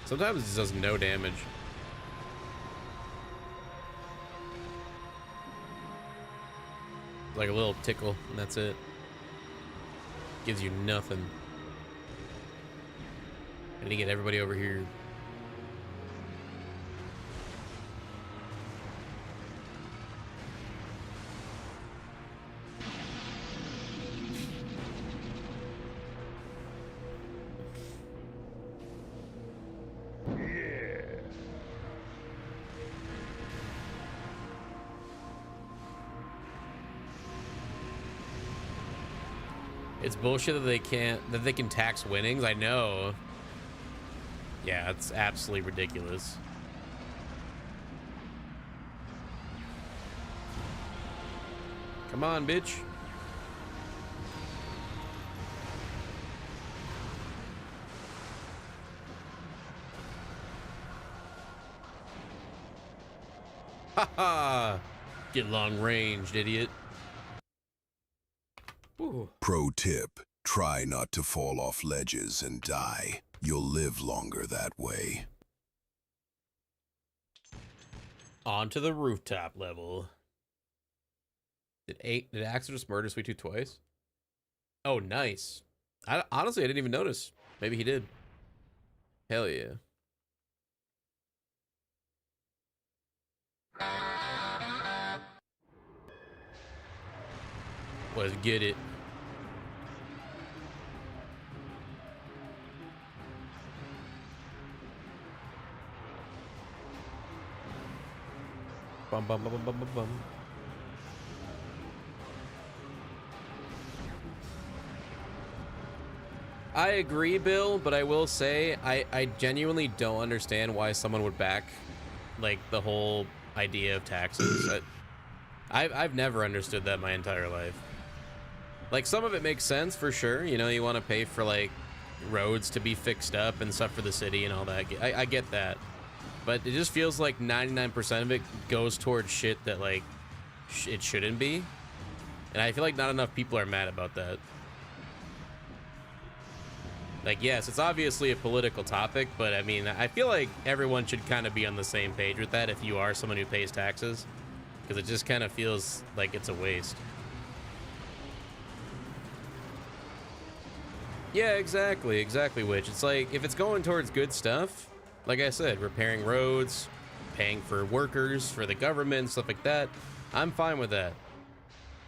Sometimes it does no damage. Like a little tickle, and that's it. Gives you nothing. I need to get everybody over here. It's bullshit that they can tax winnings. I know. Yeah, it's absolutely ridiculous. Come on, bitch. Haha! Get long ranged, idiot. Ooh. Pro tip, try not to fall off ledges and die. You'll live longer that way. On to the rooftop level. Did Axel just murder Sweet Tooth twice? Oh, nice. Honestly, I didn't even notice. Maybe he did. Hell yeah. Let's get it. Bum bum bum bum bum bum. I agree, Bill, but I will say I genuinely don't understand why someone would back like the whole idea of taxes. I've never understood that my entire life. Like, some of it makes sense for sure. You know, you want to pay for like roads to be fixed up and stuff for the city and all that. I get that. But it just feels like 99% of it goes towards shit that like it shouldn't be. And I feel like not enough people are mad about that. Like, yes, it's obviously a political topic, but I mean, I feel like everyone should kind of be on the same page with that if you are someone who pays taxes. Because it just kind of feels like it's a waste. Yeah, exactly, Witch. It's like, if it's going towards good stuff, like I said, repairing roads, paying for workers, for the government, stuff like that, I'm fine with that.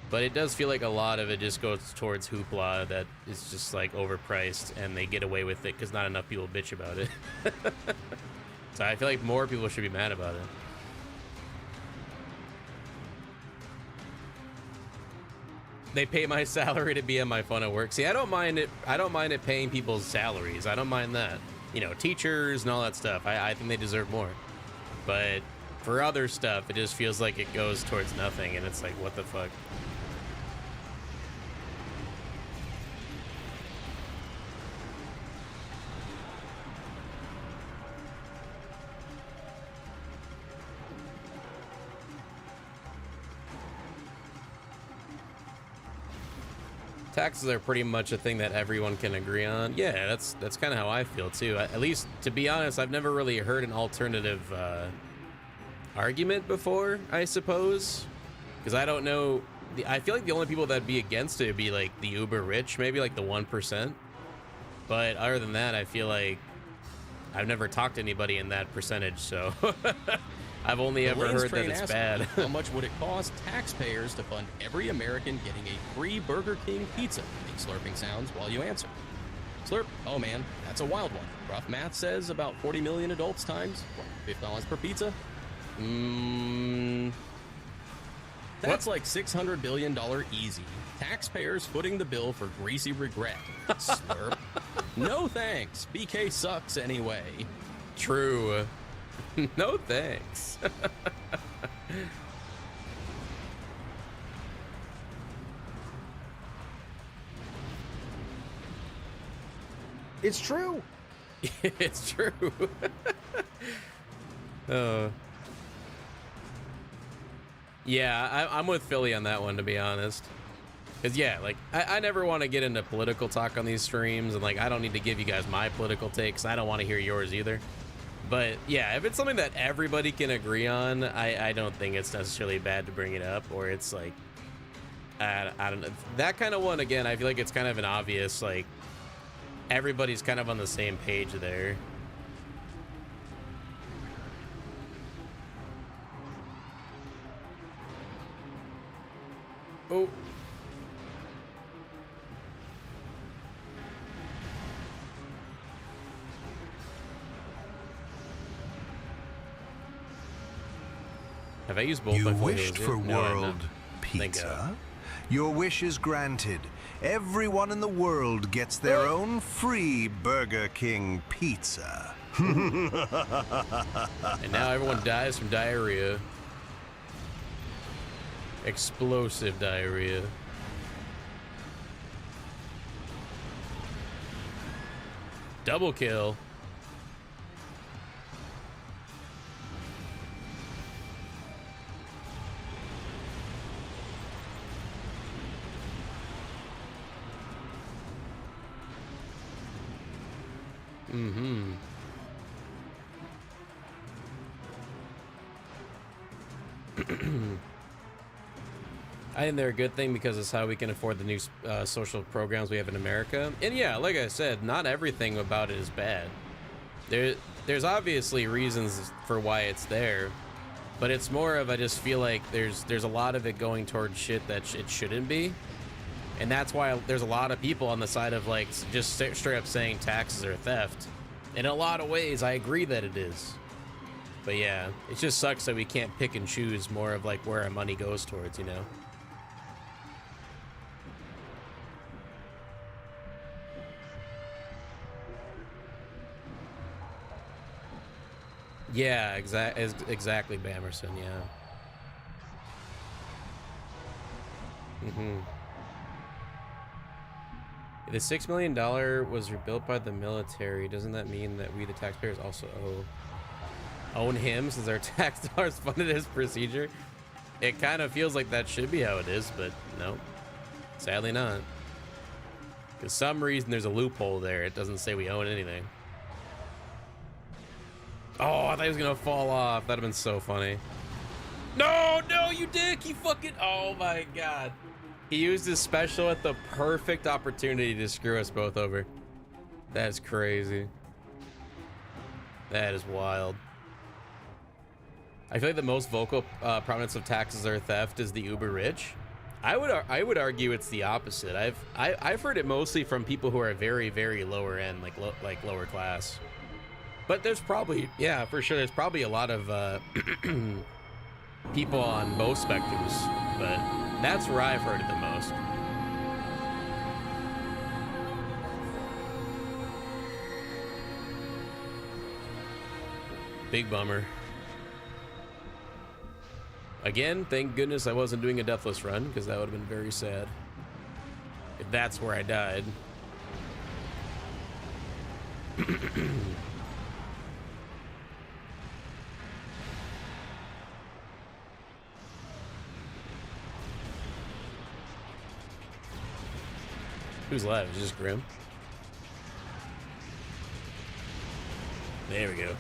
But it does feel like a lot of it just goes towards hoopla that is just like overpriced and they get away with it because not enough people bitch about it. So I feel like more people should be mad about it. They pay my salary to be on my phone at work. See, I don't mind it. I don't mind it paying people's salaries. I don't mind that. You know, teachers and all that stuff. I think they deserve more. But for other stuff, it just feels like it goes towards nothing, and it's like, what the fuck? Taxes are pretty much a thing that everyone can agree on. Yeah, that's kind of how I feel too. At least, to be honest, I've never really heard an alternative argument before, I suppose. Because I don't know. I feel like the only people that'd be against it would be like the uber rich, maybe like the 1%. But other than that, I feel like I've never talked to anybody in that percentage, so I've only ever heard that it's bad. How much would it cost taxpayers to fund every American getting a free Burger King pizza? Make slurping sounds while you answer. Slurp. Oh man, that's a wild one. Rough math says about 40 million adults times $50 per pizza. That's like $600 billion easy. Taxpayers footing the bill for greasy regret. Slurp. No thanks. BK sucks anyway. True. No thanks. It's true. It's true. Yeah, I'm with Philly on that one, to be honest. Because, yeah, like, I never want to get into political talk on these streams, and, like, I don't need to give you guys my political takes. I don't want to hear yours either. But, yeah, if it's something that everybody can agree on, I don't think it's necessarily bad to bring it up, or it's, like, I don't know. That kind of one, again, I feel like it's kind of an obvious, like, everybody's kind of on the same page there. Oh. Have I used both? You wished for world pizza? Your wish is granted. Everyone in the world gets their own free Burger King pizza. And now everyone dies from diarrhea. Explosive diarrhea. Double kill. Mm-hmm. I think they're a good thing because it's how we can afford the new social programs we have in America. And yeah, like I said, not everything about it is bad. There's obviously reasons for why it's there, but it's more of, I just feel like there's a lot of it going towards shit that it shouldn't be. And that's why there's a lot of people on the side of like just straight up saying taxes are theft. In a lot of ways, I agree that it is. But yeah, it just sucks that we can't pick and choose more of like where our money goes towards, you know? Yeah, exactly, Bamerson, yeah. Mm-hmm. The $6 million was rebuilt by the military. Doesn't that mean that we, the taxpayers, also own him since our tax dollars funded his procedure? It kind of feels like that should be how it is, but no, sadly not. For some reason, there's a loophole there. It doesn't say we own anything. Oh, I thought he was gonna fall off. That'd have been so funny. No, you dick! You fucking... Oh my god. He used his special at the perfect opportunity to screw us both over. That's crazy. That is wild. I feel like the most vocal prominence of taxes or theft is the uber rich. I would argue it's the opposite. I've heard it mostly from people who are very, very lower end, like lower class. But there's probably, yeah, for sure, there's probably a lot of people on both spectrums, but that's where I've heard it the most. Big bummer. Again, thank goodness I wasn't doing a deathless run, because that would have been very sad if that's where I died. Who's left? Is it just Grimm? There we go.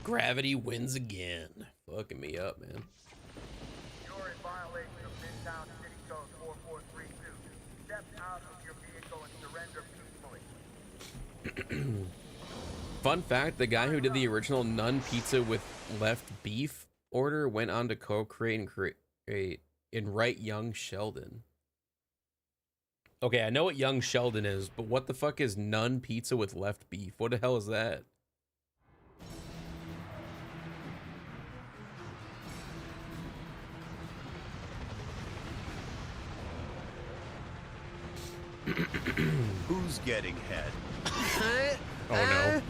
Gravity wins again. Fucking me up, man. You're in violation of Midtown City Code 4432. Step out of your vehicle and surrender peacefully. Fun fact, the guy who did the original Nun Pizza with left beef order went on to co-create and write Young Sheldon. Okay, I know what Young Sheldon is, but what the fuck is Nun Pizza with left beef? What the hell is that? Who's getting head? Oh no.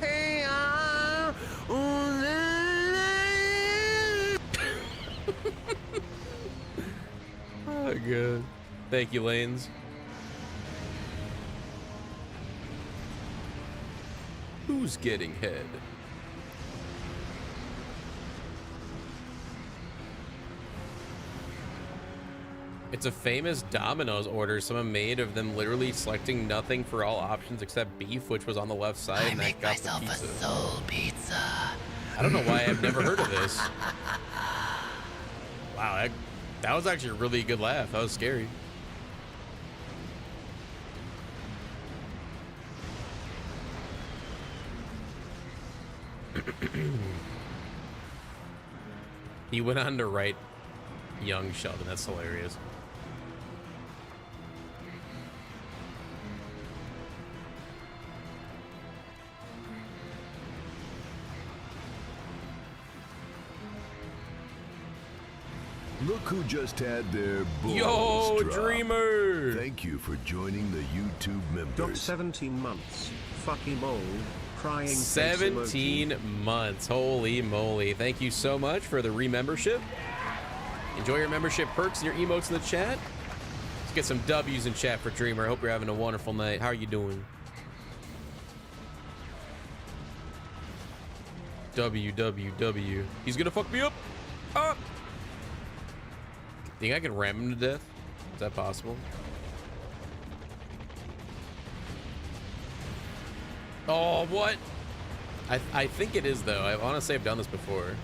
Oh, good. Thank you, Lanes. Who's getting head? It's a famous Domino's order someone made of them literally selecting nothing for all options except beef, which was on the left side, and that got the pizza. A soul pizza. I don't know why I've never heard of this. Wow, that was actually a really good laugh. That was scary. He went on to write Young Sheldon. That's hilarious. Look who just had their balls Yo, drop. Dreamer! Thank you for joining the YouTube members. Got 17 months. Fuck him all. crying. 17 months. Holy moly. Thank you so much for the re-membership. Enjoy your membership perks and your emotes in the chat. Let's get some W's in chat for Dreamer. I hope you're having a wonderful night. How are you doing? WWW. He's gonna fuck me up. Ah! Think I can ram him to death? Is that possible? Oh, what? I think it is, though. I honestly have done this before.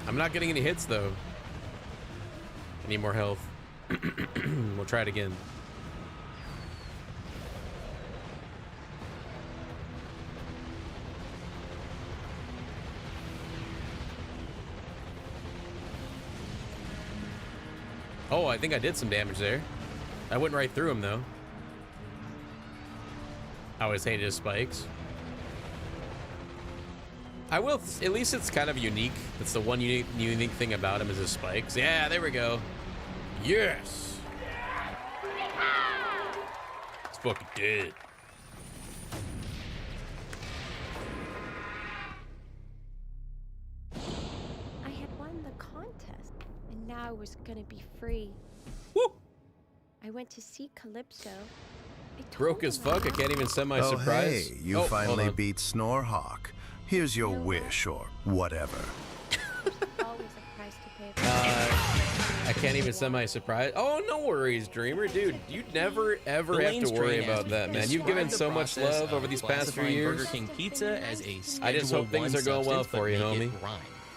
I'm not getting any hits, though. I need more health. We'll try it again. Oh, I think I did some damage there. I went right through him, though. I always hated his spikes. I will, at least it's kind of unique. That's the one unique thing about him is his spikes. Yeah, there we go. Yes. It's fucking dead. I had won the contest, and now I was gonna be free. Woo! I went to see Calypso. Broke as fuck. I can't even send my Oh, surprise. hey, you finally beat Snorhawk. Here's your wish or whatever. I can't even send my surprise. Oh, no worries, Dreamer. Dude, you never, ever have to worry about that, man. You've given so much love over these past few years. Burger King pizza as a I just hope things are going well for you, homie.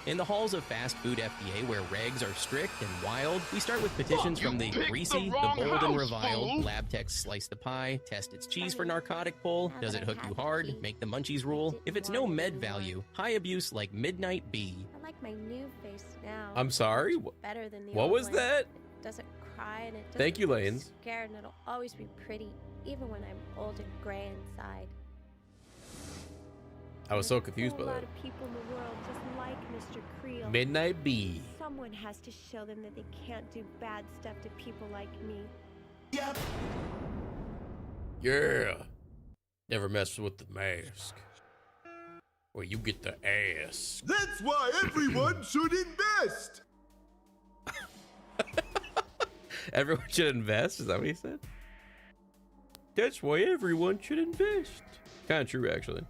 In the halls of fast food FBA, where regs are strict and wild, we start with petitions from the greasy, the bold and reviled, lab techs slice the pie, test its cheese for narcotic pull, does it hook you hard, make the munchies rule. If it's no med value, high abuse like Midnight Bee. I like my new face now. I'm sorry? Better than the What old was one. that? It doesn't cry and it doesn't Thank you, look Lanes. scared, and it'll always be pretty, even when I'm old and gray inside. I was so confused by A lot that. of people in the world just like Mr. Creel. Midnight Bee. Someone has to show them that they can't do bad stuff to people like me. Yeah. Never mess with the mask. Or you get the ass. That's why everyone should invest. Everyone should invest? Is that what he said? That's why everyone should invest. Kind of true, actually.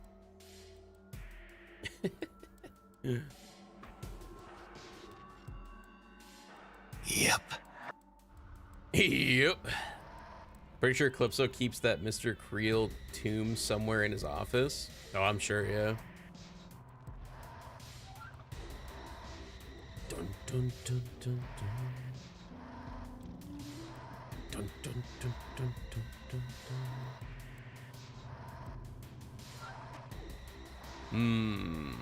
Yep. Yep. Pretty sure Calypso keeps that Mr. Creel tomb somewhere in his office. Oh, I'm sure, yeah. Dun dun dun dun dun. Dun dun dun dun dun dun dun.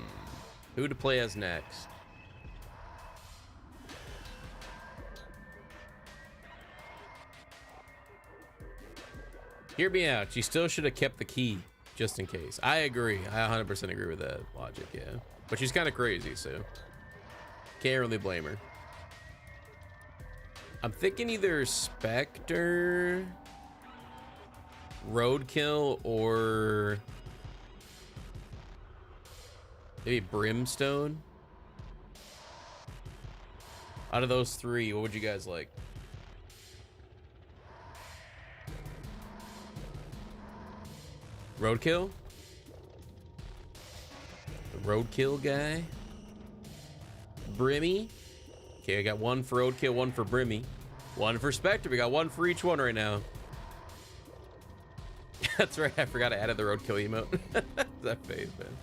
Who to play as next? Hear me out. She still should have kept the key, just in case. I agree. I 100% agree with that logic, yeah. But she's kind of crazy, so can't really blame her. I'm thinking either Spectre, Roadkill, or maybe Brimstone. Out of those three, what would you guys like? Roadkill? The Roadkill guy? Brimmy? Okay, I got one for Roadkill, one for Brimmy. One for Spectre. We got one for each one right now. That's right, I forgot I added the Roadkill emote. That face, man.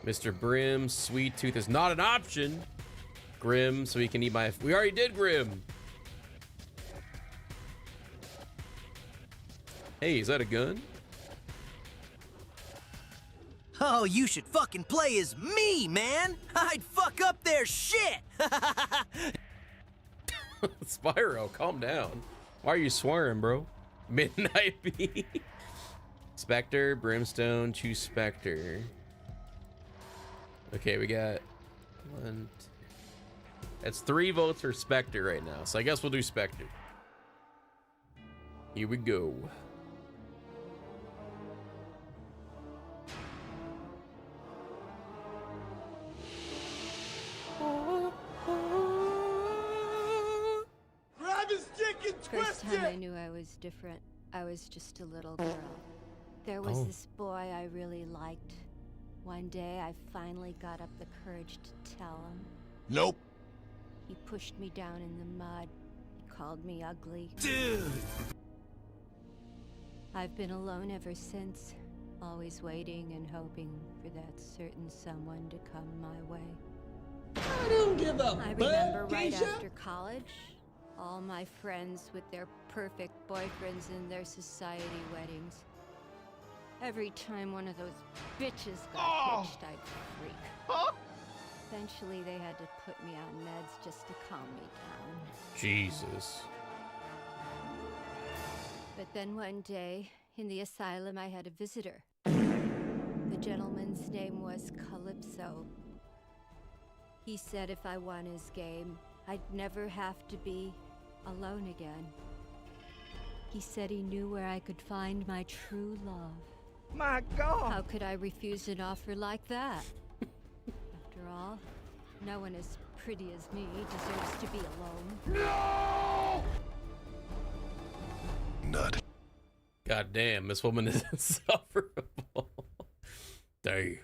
Mr. Brim, Sweet Tooth is not an option. Grimm, so he can eat my... We already did Grimm. Hey, is that a gun? Oh, you should fucking play as me, man! I'd fuck up their shit! Spyro, calm down. Why are you swearing, bro? Midnight Bee. Spectre, Brimstone, choose Spectre. Okay, we got one. That's 3 votes for Spectre right now, so I guess we'll do Spectre. Here we go. time I knew I was different, I was just a little girl. There was this boy I really liked. One day, I finally got up the courage to tell him. Nope. He pushed me down in the mud. He called me ugly. Dude! I've been alone ever since, always waiting and hoping for that certain someone to come my way. I don't give a I fuck, remember right Keisha. after college, all my friends with their perfect boyfriends and their society weddings. Every time one of those bitches got hitched, I'd freak. Eventually, they had to put me on meds just to calm me down. Jesus. But then one day, in the asylum, I had a visitor. The gentleman's name was Calypso. He said if I won his game, I'd never have to be alone again. He said he knew where I could find my true love. My God! How could I refuse an offer like that? After all, no one as pretty as me deserves to be alone. No! Nut. God damn, this woman is insufferable. Damn.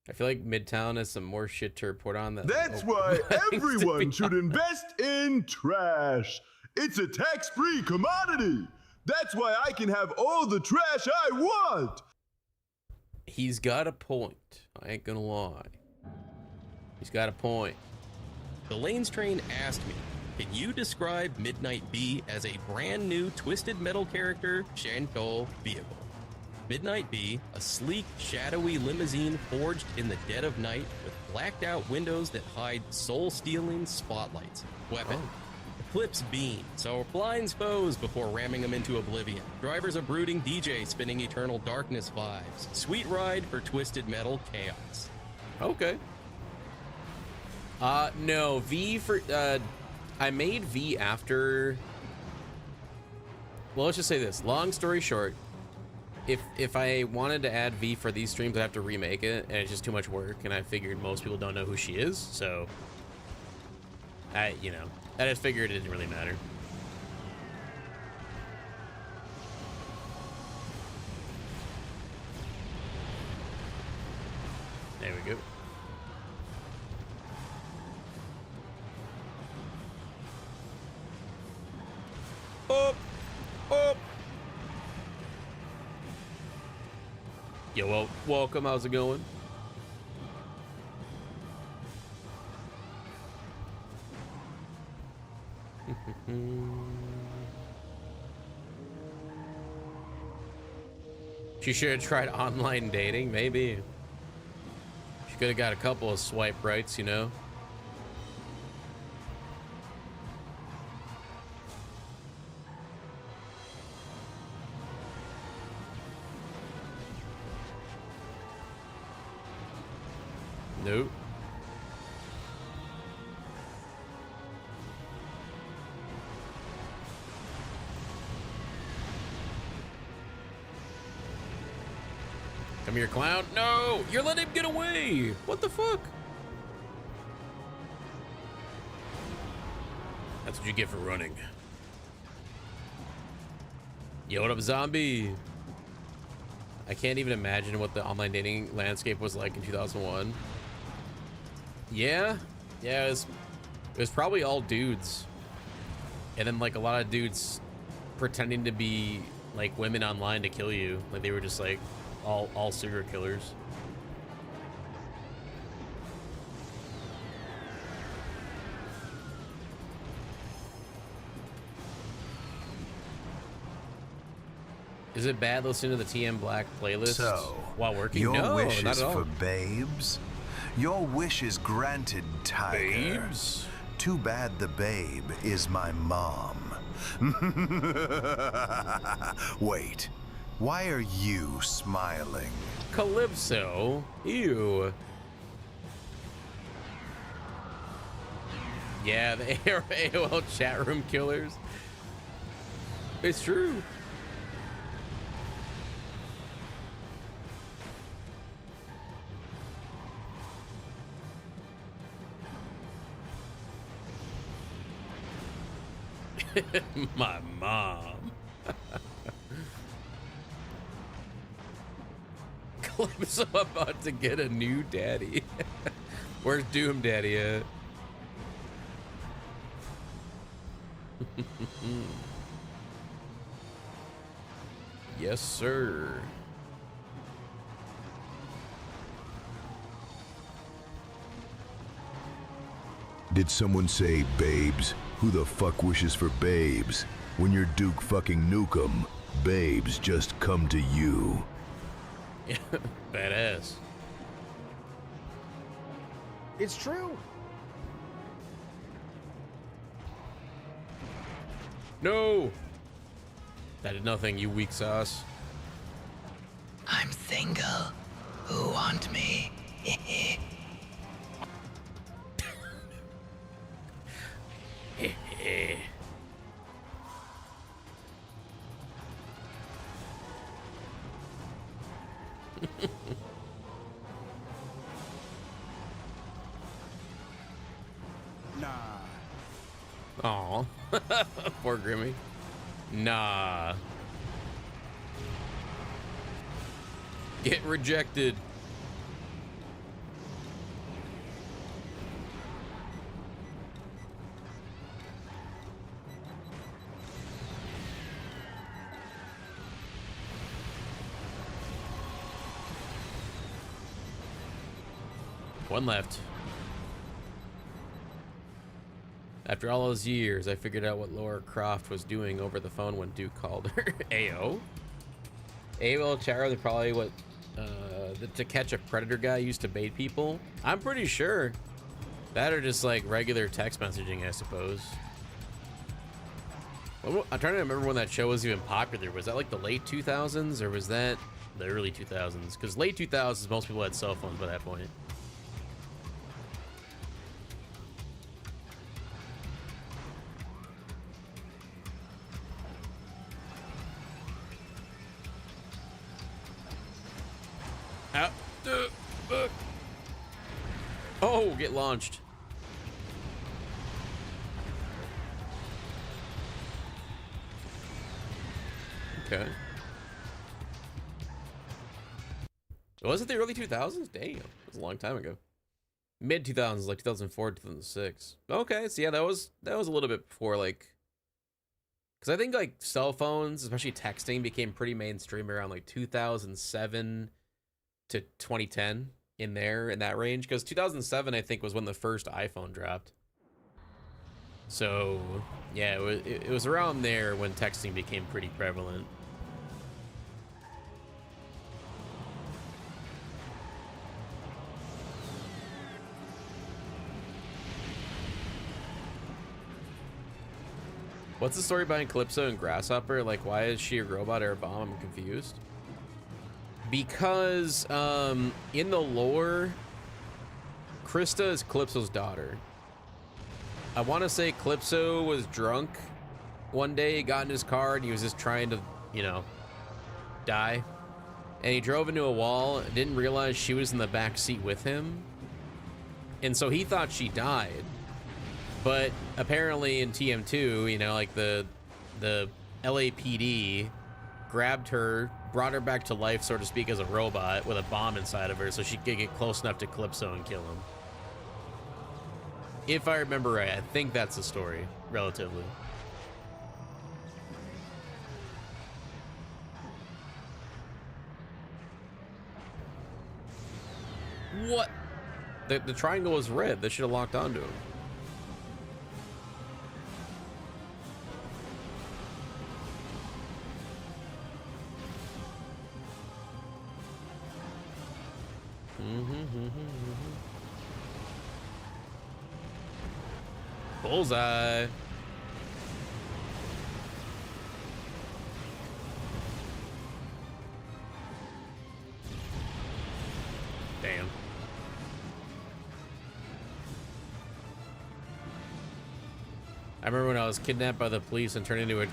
I feel like Midtown has some more shit to report on. That's why everyone should invest in trash. It's a tax-free commodity. That's why I can have all the trash I want. He's got a point. I ain't gonna lie. He's got a point. The Lanes Train asked me, can you describe Midnight B as a brand new Twisted Metal character Shantou vehicle? Midnight B, a sleek, shadowy limousine forged in the dead of night with blacked out windows that hide soul-stealing spotlights. Weapon. Eclipse beam, so blinds foes before ramming them into oblivion. Driver's a brooding DJ spinning eternal darkness vibes. Sweet ride for Twisted Metal chaos. Okay. No, V for, I made V after, well, let's just say this. Long story short, if I wanted to add V for these streams, I'd have to remake it, and it's just too much work, and I figured most people don't know who she is, so I just figured it didn't really matter. There we go. Up, up. Yo, well, welcome. How's it going? She should have tried online dating, maybe. She could have got a couple of swipe rights, you know? Nope. Come here, clown. No! You're letting him get away! What the fuck? That's what you get for running. Yo, what up, zombie? I can't even imagine what the online dating landscape was like in 2001. Yeah, it was probably all dudes. And then like a lot of dudes pretending to be like women online to kill you. Like they were just like all serial killers. Is it bad listening to the TM Black playlist while working? Your No, wish not is at all. for babes? Your wish is granted, Tiger. Babes? Too bad the babe is my mom. Wait, why are you smiling? Calypso? Ew. Yeah, the AOL chat room killers. It's true. My mom. Calypso about to get a new daddy. Where's Doom Daddy at? Yes, sir. Did someone say babes? Who the fuck wishes for babes? When you're Duke fucking Nukem, babes just come to you. Yeah, badass. It's true. No! That did nothing, you weak sauce. I'm single. Who want me? Aw. Poor Grimmy. Nah. Get rejected. One left. After all those years, I figured out what Laura Croft was doing over the phone when Duke called her. AO? AOL chat room, probably what the To Catch a Predator guy used to bait people. I'm pretty sure. That or just like regular text messaging, I suppose. I'm trying to remember when that show was even popular. Was that like the late 2000s or was that the early 2000s? Because late 2000s, most people had cell phones by that point. Oh, get launched. Okay. Was it the early 2000s? Damn, it was a long time ago. Mid 2000s, like 2004, 2006. Okay, so yeah, that was a little bit before, like, because I think like cell phones, especially texting, became pretty mainstream around like 2007 to 2010, in that range. Because 2007, I think, was when the first iPhone dropped. So yeah, it was around there when texting became pretty prevalent. What's the story behind Calypso and Grasshopper? Like, why is she a robot or a bomb? I'm confused. Because in the lore, Krista is Calypso's daughter. I want to say Calypso was drunk one day, got in his car, and he was just trying to, you know, die. And he drove into a wall, didn't realize she was in the back seat with him. And so he thought she died. But apparently in TM2, you know, like the LAPD grabbed her, brought her back to life, so to speak, as a robot with a bomb inside of her so she could get close enough to Calypso and kill him. If I remember right, I think that's the story, relatively. What? The triangle was red. They should have locked onto him. Bullseye. Damn. I remember when I was kidnapped by the police and turned into a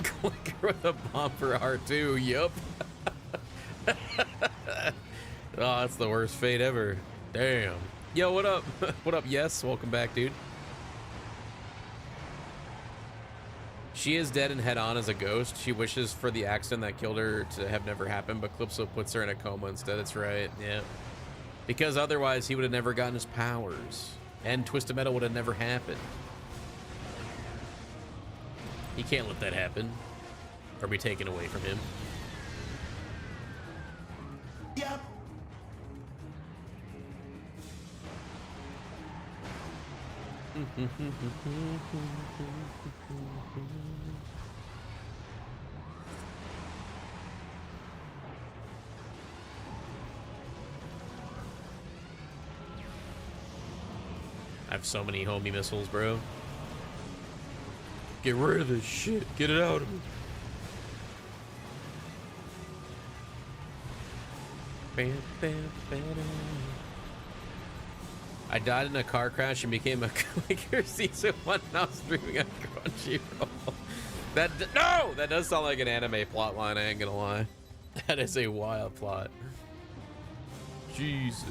clicker with a bomb for R2. Yup. Oh, that's the worst fate ever. Damn. Yo, what up? What up? Yes, welcome back, dude. She is dead and head on as a ghost. She wishes for the accident that killed her to have never happened, but Calypso puts her in a coma instead. That's right. Yeah. Because otherwise he would have never gotten his powers. And Twisted Metal would have never happened. He can't let that happen. Or be taken away from him. Yep. I have so many homie missiles, bro. Get rid of this shit. Get it out of me. I died in a car crash and became a clicker season 1 now streaming on Crunchyroll. No! That does sound like an anime plot line, I ain't gonna lie. That is a wild plot. Jesus.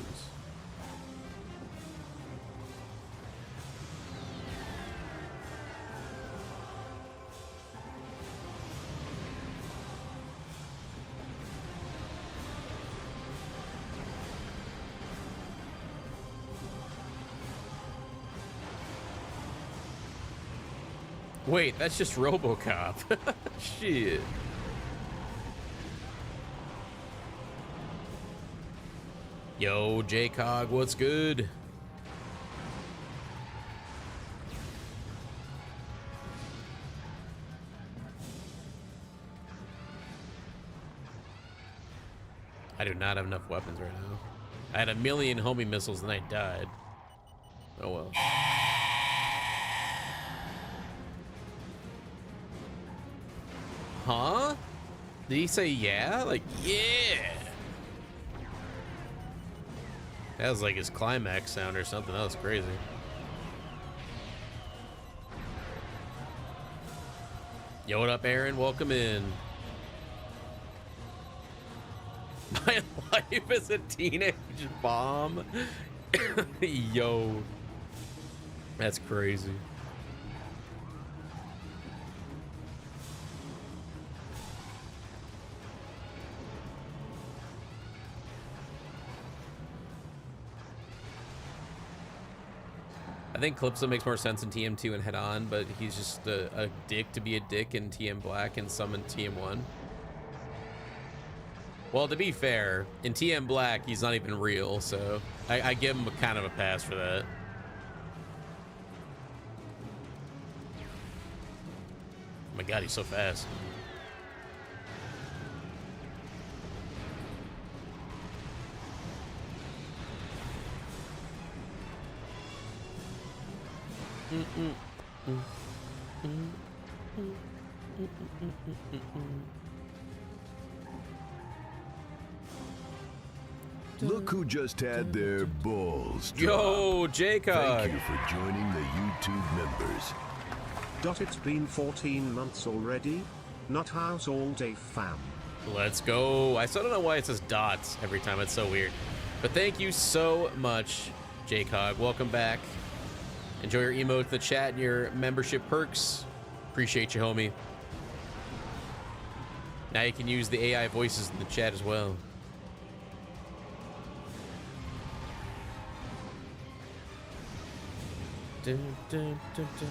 Wait, that's just RoboCop. Shit. Yo, J-Cog, what's good? I do not have enough weapons right now. I had 1 million homie missiles and I died. Oh well. Huh? Did he say yeah? Like, yeah. That was like his climax sound or something. That was crazy. Yo, what up, Aaron? Welcome in. My life is a teenage bomb. Yo. That's crazy. I think Calypso makes more sense in TM2 and Head On, but he's just a dick to be a dick in TM Black and some in TM1. Well, to be fair, in TM Black, he's not even real, so I give him kind of a pass for that. Oh my god, he's so fast. Look who just had their balls dropped. Yo, Jacob. Thank you for joining the YouTube members. It's been 14 months already. Not house all day, fam. Let's go. I still don't know why it says dots every time. It's so weird. But thank you so much, J-Cog. Welcome back. Enjoy your emote in the chat and your membership perks. Appreciate you, homie. Now you can use the AI voices in the chat as well. Dun, dun, dun, dun.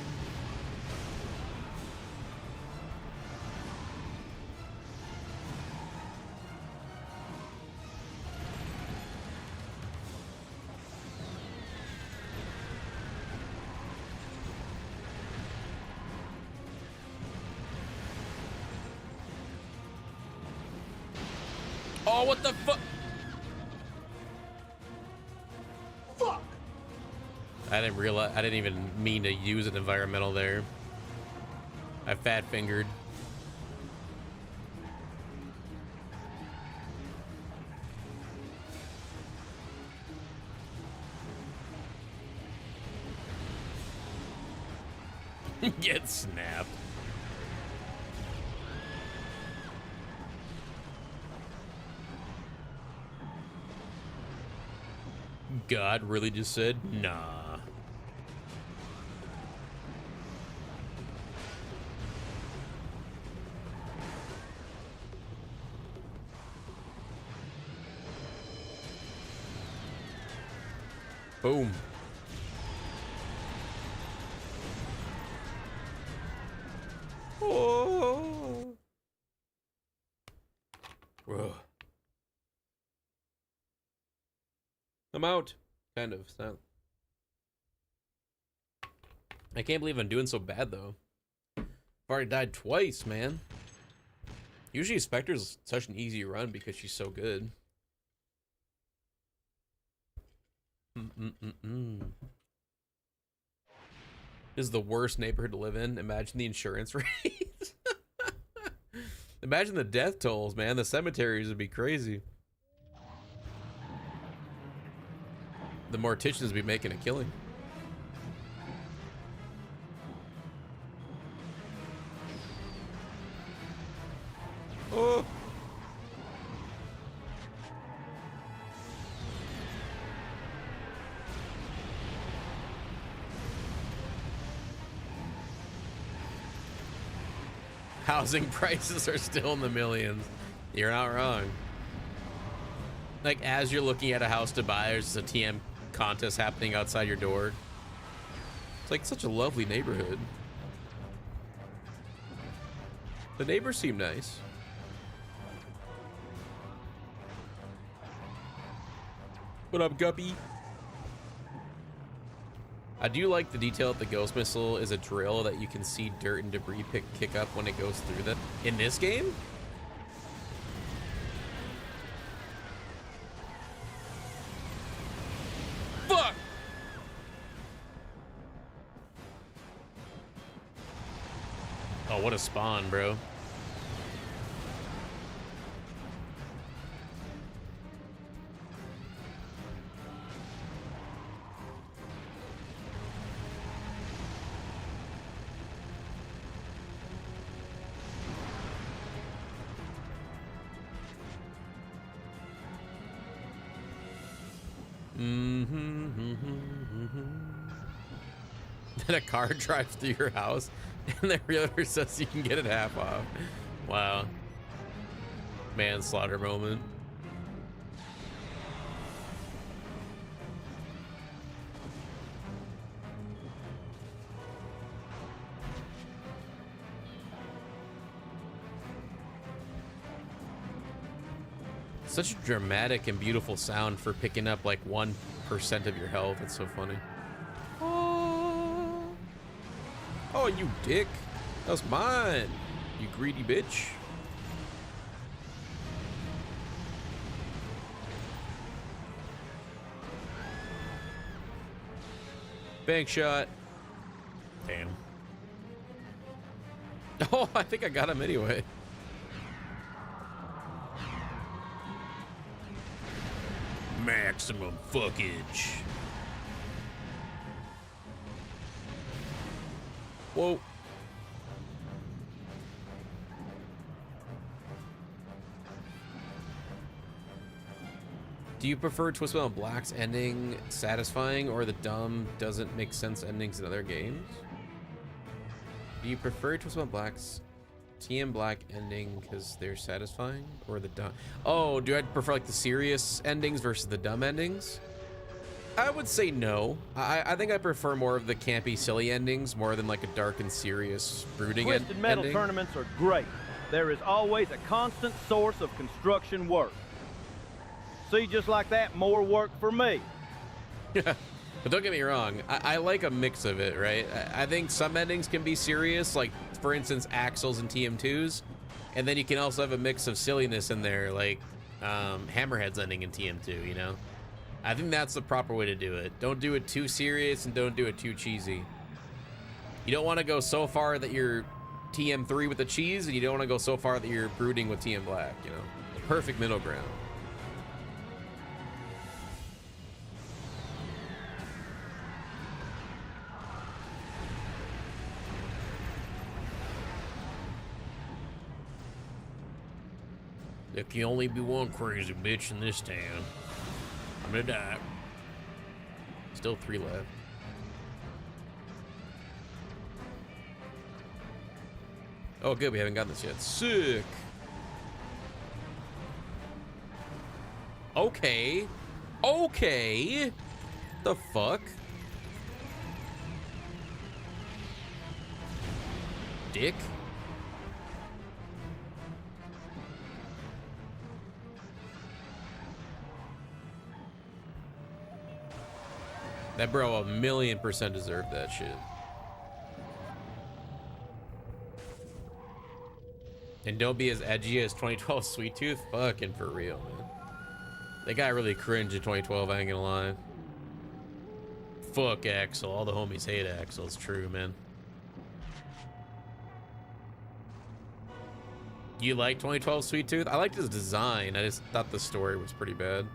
Oh, what the fuck? Fuck! I didn't realize, I didn't even mean to use an environmental there. I fat fingered. Get snapped. God really just said, nah. Boom. Oh. Whoa. I'm out. Kind of. It's not... I can't believe I'm doing so bad, though. I've already died twice, man. Usually Spectre's such an easy run because she's so good. This is the worst neighborhood to live in. Imagine the insurance rates. Imagine the death tolls, man. The cemeteries would be crazy. The morticians would be making a killing. Oh. Housing prices are still in the millions. You're not wrong. Like, as you're looking at a house to buy, there's a TM contest happening outside your door. It's like such a lovely neighborhood. The neighbors seem nice. What up, Guppy? I do like the detail that the ghost missile is a drill that you can see dirt and debris kick up when it goes through them. In this game? Fuck! Oh, what a spawn, bro. Then a car drives through your house and the realtor says you can get it half off. Wow. Manslaughter moment. Such a dramatic and beautiful sound for picking up like 1% of your health. It's so funny. Oh, you dick. That was mine, you greedy bitch. Bank shot. Damn. Oh, I think I got him anyway. Maximum fuckage. Whoa. Do you prefer Twist Metal Black's ending satisfying or the dumb doesn't make sense endings in other games? Do you prefer Twist Metal Black's TM Black ending because they're satisfying or the dumb? Oh, do I prefer like the serious endings versus the dumb endings? I would say no. I think I prefer more of the campy, silly endings more than like a dark and serious brooding Twisted Metal ending. tournaments are great. There is always a constant source of construction work. See, just like that, more work for me. But don't get me wrong, I like a mix of it, right? I think some endings can be serious, like for instance, Axles and TM2s, and then you can also have a mix of silliness in there, like Hammerhead's ending in TM2, you know? I think that's the proper way to do it. Don't do it too serious and don't do it too cheesy. You don't want to go so far that you're TM3 with the cheese, and you don't want to go so far that you're brooding with TM Black, you know? The perfect middle ground. There can only be one crazy bitch in this town. I'm gonna die. Still 3 left. Oh, good. We haven't gotten this yet. Sick. Okay. Okay. The fuck? Dick? That bro 1,000,000% deserved that shit. And don't be as edgy as 2012 Sweet Tooth. Fucking for real, man. That guy really cringed in 2012, I ain't gonna lie. Fuck Axel. All the homies hate Axel. It's true, man. You like 2012 Sweet Tooth? I liked his design. I just thought the story was pretty bad.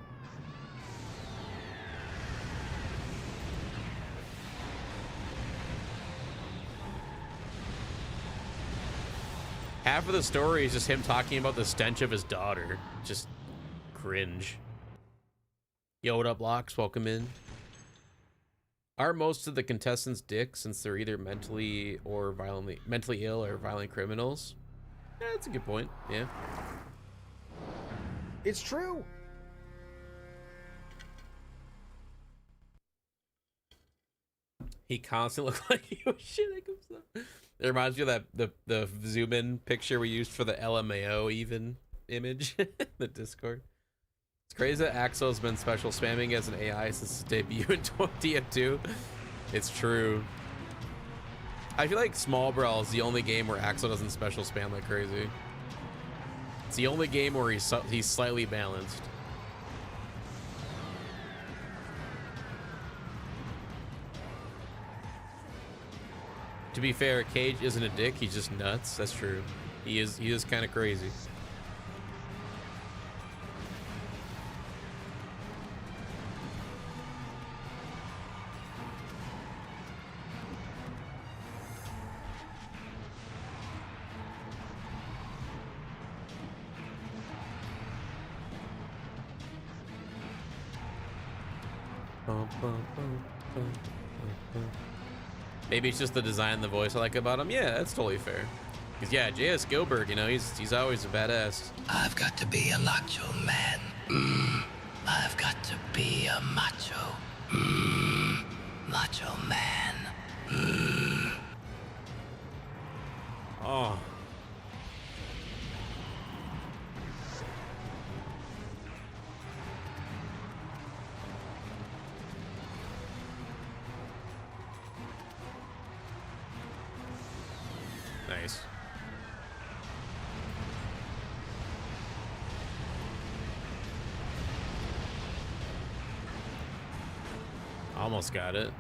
Half of the story is just him talking about the stench of his daughter. Just cringe. Yo, what up, Locks? Welcome in. Are most of the contestants dicks since they're either mentally ill or violent criminals? Yeah, that's a good point. Yeah. It's true. He constantly looks like he was shitting himself. It reminds me of the zoom in picture we used for the LMAO even image the Discord. It's crazy that Axel's been special spamming as an AI since his debut in 2002. It's true. I feel like Small Brawl is the only game where Axel doesn't special spam like crazy. It's the only game where he's slightly balanced. To be fair, Cage isn't a dick, he's just nuts. That's true. He is kind of crazy. Maybe it's just the design and the voice I like about him. Yeah, that's totally fair. Because yeah, J.S. Gilbert, you know, he's always a badass. I've got to be a macho man. I've got to be a macho. Macho man. Oh. Nice. Almost got it.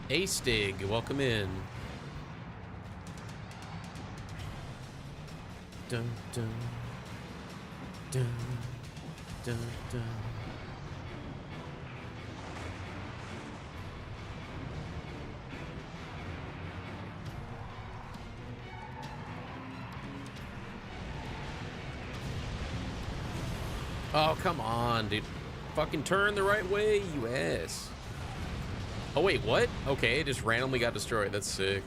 A-Stig, welcome in. Dun dun dun dun dun. Oh, come on, dude. Fucking turn the right way, you ass. Oh, wait, what? Okay, it just randomly got destroyed. That's sick.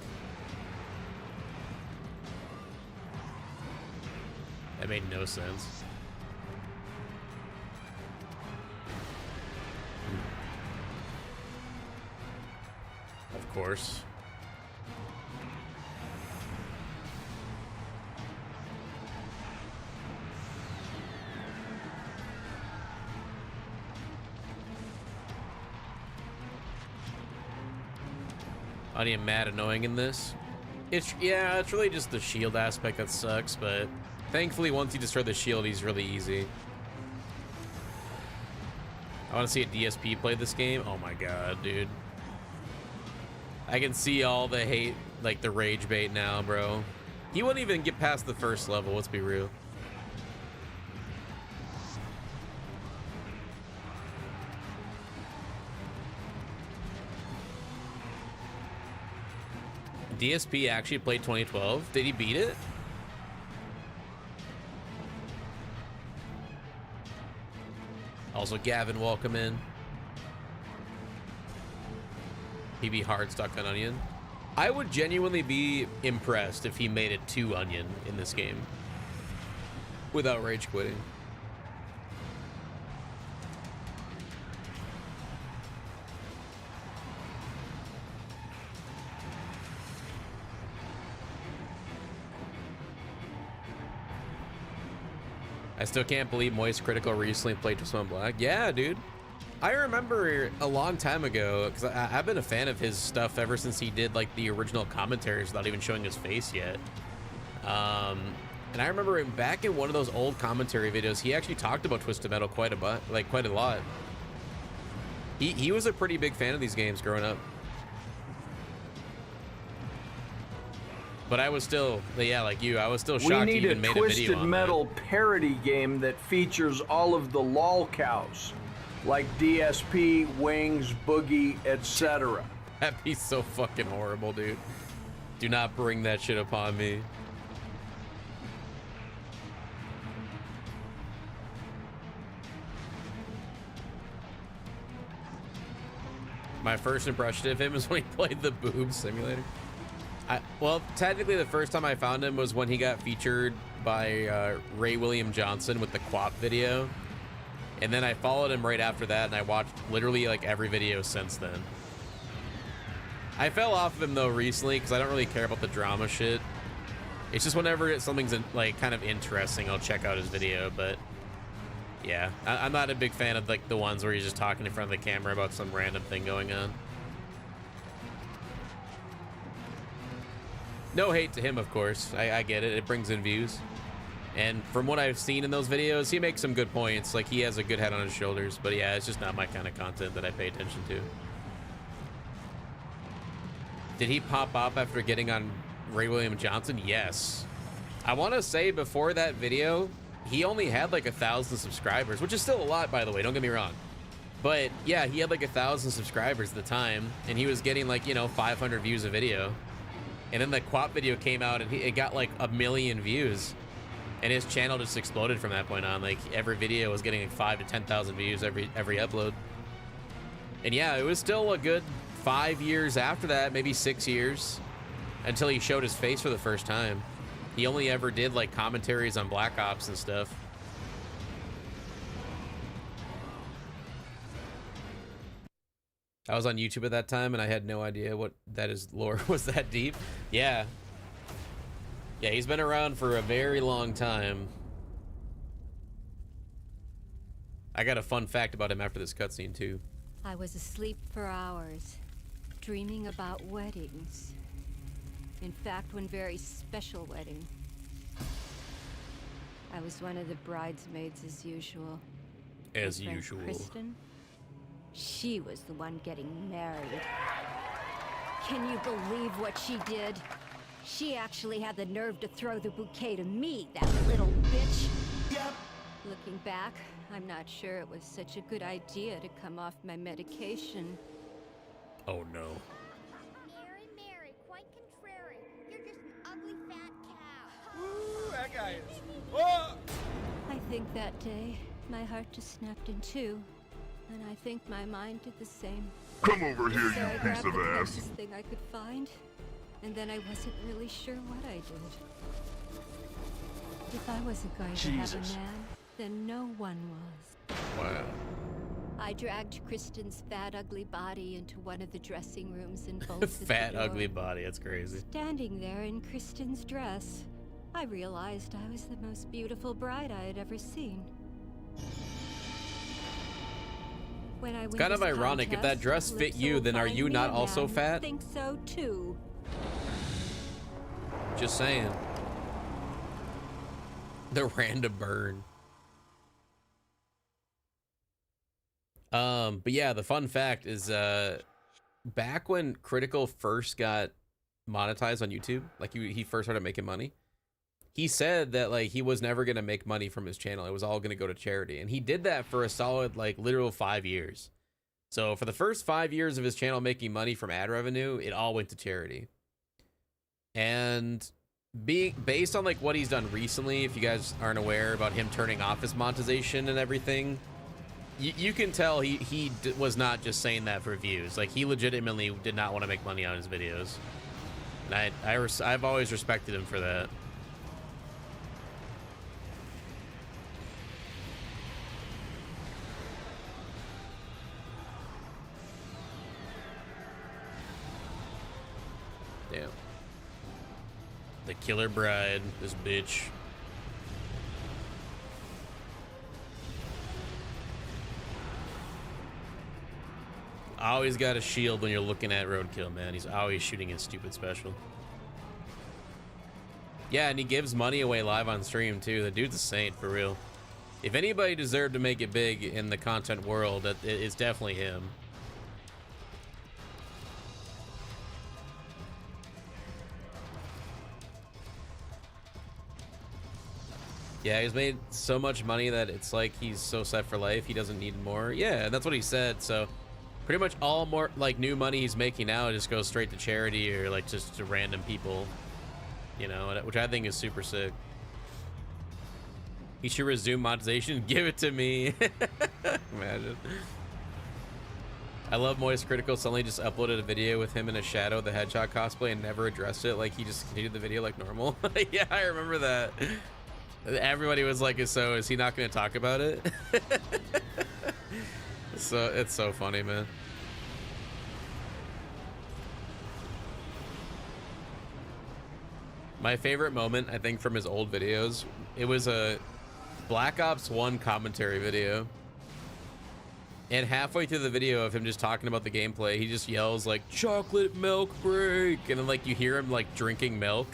That made no sense. Of course. I am mad annoying in this. It's really just the shield aspect that sucks, but thankfully once you destroy the shield, he's really easy. I want to see a DSP play this game. Oh my god, dude. I can see all the hate, like the rage bait now, bro. He wouldn't even get past the first level, let's be real. DSP actually played 2012. Did he beat it? Also, Gavin, welcome in. He be hard stuck on Onion. I would genuinely be impressed if he made it to Onion in this game. without rage quitting. I still can't believe Moist Critical recently played Just One Black. Yeah, dude. I remember a long time ago, because I've been a fan of his stuff ever since he did like the original commentaries without even showing his face yet. And I remember back in one of those old commentary videos, he actually talked about Twisted Metal quite a lot. He was a pretty big fan of these games growing up. But I was still, yeah, like you, I was still shocked he even made a video on that. We need a Twisted Metal parody game that features all of the lol cows, like DSP, Wings, Boogie, etc. That'd be so fucking horrible, dude. Do not bring that shit upon me. My first impression of him is when he played the Boob Simulator. Well, technically the first time I found him was when he got featured by Ray William Johnson with the Quap video. And then I followed him right after that, and I watched literally like every video since then. I fell off of him though recently because I don't really care about the drama shit. It's just whenever something's like kind of interesting, I'll check out his video. But yeah, I'm not a big fan of like the ones where he's just talking in front of the camera about some random thing going on. No hate to him, of course. I get it. It brings in views. And from what I've seen in those videos, he makes some good points. Like, he has a good head on his shoulders. But yeah, it's just not my kind of content that I pay attention to. Did he pop up after getting on Ray William Johnson? Yes. I want to say before that video, he only had like 1,000 subscribers, which is still a lot, by the way. Don't get me wrong. But yeah, he had like 1,000 subscribers at the time. And he was getting like, 500 views a video. And then the Quap video came out and it got like 1 million views. And his channel just exploded from that point on. Like every video was getting like 5,000 to 10,000 views every upload. And yeah, it was still a good 5 years after that, maybe 6 years, until he showed his face for the first time. He only ever did like commentaries on Black Ops and stuff. I was on YouTube at that time and I had no idea what that his lore was that deep. Yeah. Yeah, he's been around for a very long time. I got a fun fact about him after this cutscene too. I was asleep for hours, dreaming about weddings. In fact, one very special wedding. I was one of the bridesmaids as usual. As My friend usual. Kristen, she was the one getting married. Can you believe what she did? She actually had the nerve to throw the bouquet to me, that little bitch. Yep. Looking back, I'm not sure it was such a good idea to come off my medication. Oh no. Mary, quite contrary. You're just an ugly fat cow. Ooh, that guy is. Whoa! I think that day, my heart just snapped in two. And I think my mind did the same. Come over here, So I you grabbed piece of the ass. closest thing I could find, and then I wasn't really sure what I did. If I wasn't going to have a Jesus. man, then no one was. Wow. I dragged Kristen's fat, ugly body into one of the dressing rooms and bolted Fat, the door. ugly body. That's crazy. Standing there in Kristen's dress, I realized I was the most beautiful bride I had ever seen. When I It's kind of ironic. If that dress fit you, then are you not also fat? I think so too. Just saying. The random burn. But yeah, the fun fact is, back when Critical first got monetized on YouTube, like he first started making money, he said that like he was never gonna make money from his channel. It was all gonna go to charity, and he did that for a solid like literal 5 years. So for the first 5 years of his channel making money from ad revenue, it all went to charity. And based on like what he's done recently, if you guys aren't aware about him turning off his monetization and everything, you can tell he was not just saying that for views. Like he legitimately did not want to make money on his videos, and I've always respected him for that. killer bride, this bitch. Always got a shield when you're looking at Roadkill, man. He's always shooting his stupid special. Yeah, and he gives money away live on stream, too. The dude's a saint, for real. If anybody deserved to make it big in the content world, it's definitely him. Yeah, he's made so much money that it's like he's so set for life, he doesn't need more. Yeah, that's what he said, so... Pretty much all more like new money he's making now just goes straight to charity or like just to random people, you know, which I think is super sick. He should resume monetization. Give it to me. Imagine. I love Moist Critical suddenly just uploaded a video with him in a Shadow the Hedgehog cosplay and never addressed it. Like he just continued the video like normal. Yeah, I remember that. Everybody was like, so is he not going to talk about it? So it's so funny, man. My favorite moment, I think, from his old videos, it was a Black Ops 1 commentary video. And halfway through the video of him just talking about the gameplay, he just yells like, chocolate milk break. And then like you hear him like drinking milk.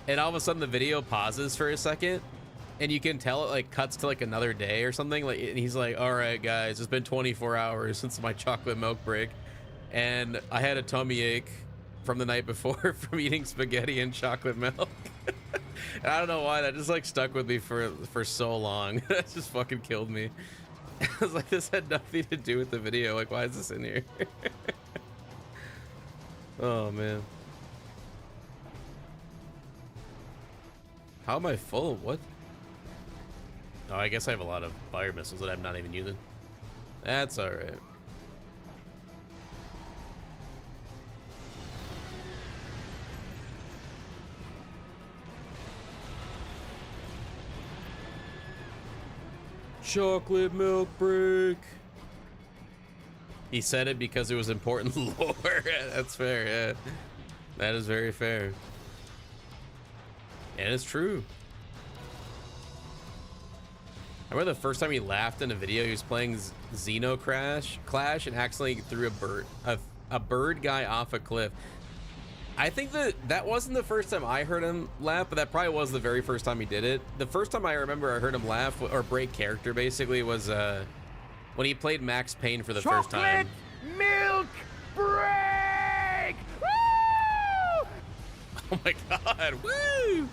And all of a sudden the video pauses for a second. And you can tell it like cuts to like another day or something. Like, and he's like, all right, guys, it's been 24 hours since my chocolate milk break. And I had a tummy ache from the night before from eating spaghetti and chocolate milk. I don't know why that just like stuck with me for so long. That just fucking killed me. I was like, this had nothing to do with the video. Like, why is this in here? Oh, man. How am I full? What? Oh, I guess I have a lot of fire missiles that I'm not even using. That's alright. Chocolate milk break. He said it because it was important lore. That's fair, yeah. That is very fair. And it's true. I remember the first time he laughed in a video, he was playing Xeno Clash and accidentally threw a bird guy off a cliff. I think that wasn't the first time I heard him laugh, but that probably was the very first time he did it. The first time I remember I heard him laugh or break character basically was when he played Max Payne for the first time. Milk break! Woo! Oh my god, woo!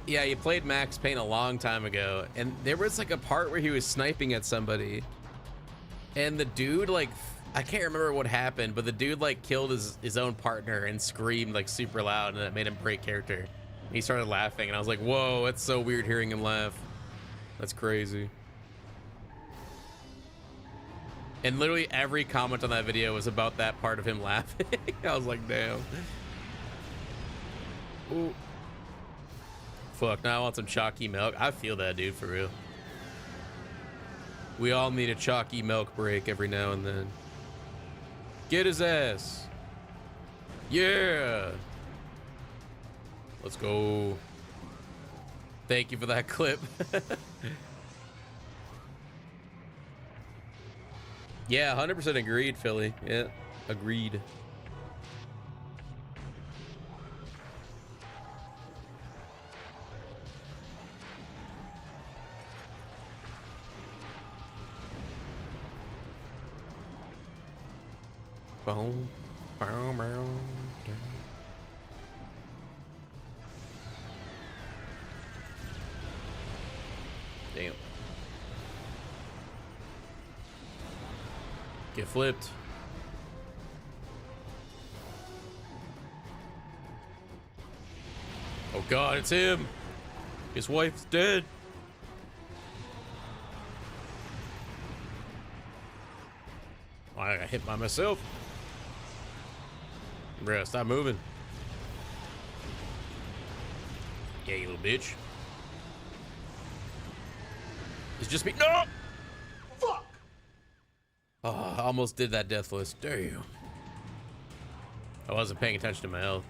Yeah, he played Max Payne a long time ago, and there was like a part where he was sniping at somebody, and the dude like, I can't remember what happened, but the dude like killed his own partner and screamed like super loud, and it made him break character. He started laughing, and I was like, whoa, that's so weird hearing him laugh. That's crazy. And literally every comment on that video was about that part of him laughing. I was like, damn. Ooh. Fuck, now I want some chalky milk. I feel that, dude, for real. We all need a chalky milk break every now and then. Get his ass. Yeah. Let's go. Thank you for that clip. Yeah, 100% agreed, Philly. Yeah, agreed. Boom, boom, boom. Damn. Get flipped. Oh god, it's him. His wife's dead. I got hit by myself. Bruh, stop moving. Yeah, you little bitch. It's just me. No! Fuck! Oh, I almost did that deathless. Damn. I wasn't paying attention to my health.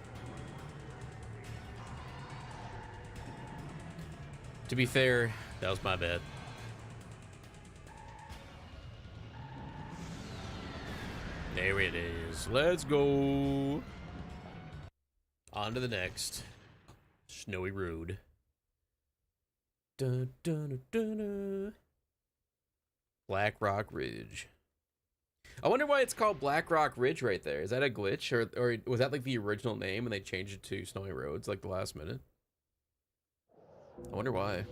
To be fair, that was my bad. There it is. Let's go. On to the next. Snowy road. Dun, dun, dun, dun. Black Rock Ridge. I wonder why it's called Black Rock Ridge right there. Is that a glitch? Or was that like the original name and they changed it to Snowy Roads like the last minute? I wonder why.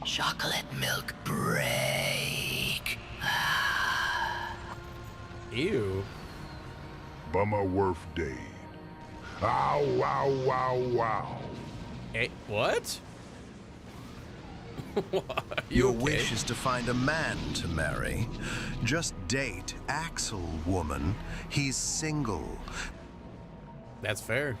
Chocolate milk break. Ew. Bummerworth Day. Ow, wow, wow, wow. Hey, what? Your wish is to find a man to marry. Just date Axel, woman. He's single. That's fair.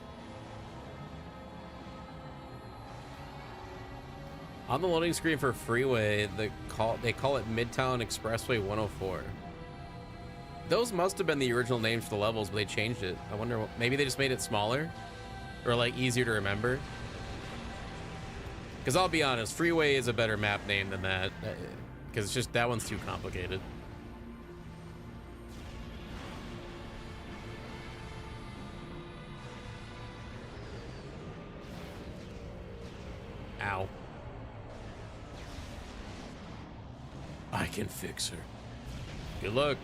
On the loading screen for Freeway, they call it Midtown Expressway 104. Those must have been the original names for the levels, but they changed it. I wonder, maybe they just made it smaller? Or like easier to remember? Because I'll be honest, Freeway is a better map name than that. Because it's just, that one's too complicated. Ow. I can fix her. Good luck.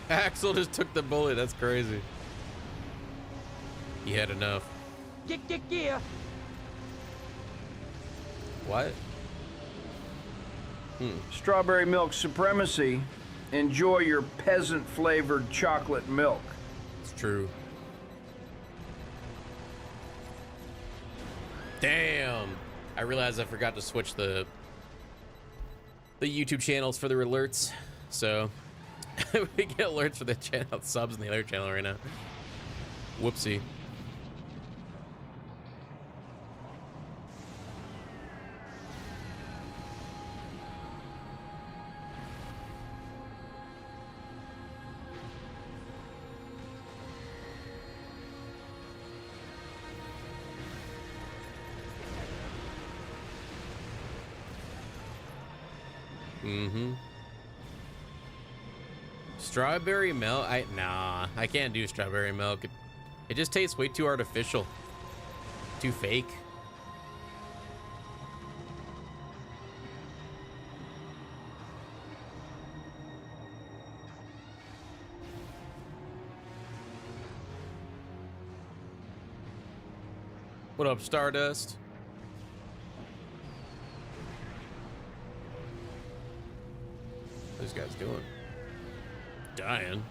Axel just took the bullet. That's crazy. He had enough. Yeah. What? Strawberry milk supremacy. Enjoy your peasant-flavored chocolate milk. It's true. Damn. I realized I forgot to switch the YouTube channels for the alerts. So we get alerts for the channel subs in the other channel right now. Whoopsie. Strawberry milk? Nah, I can't do strawberry milk. It just tastes way too artificial. Too fake. What up, Stardust? What this guy's doing? Dying.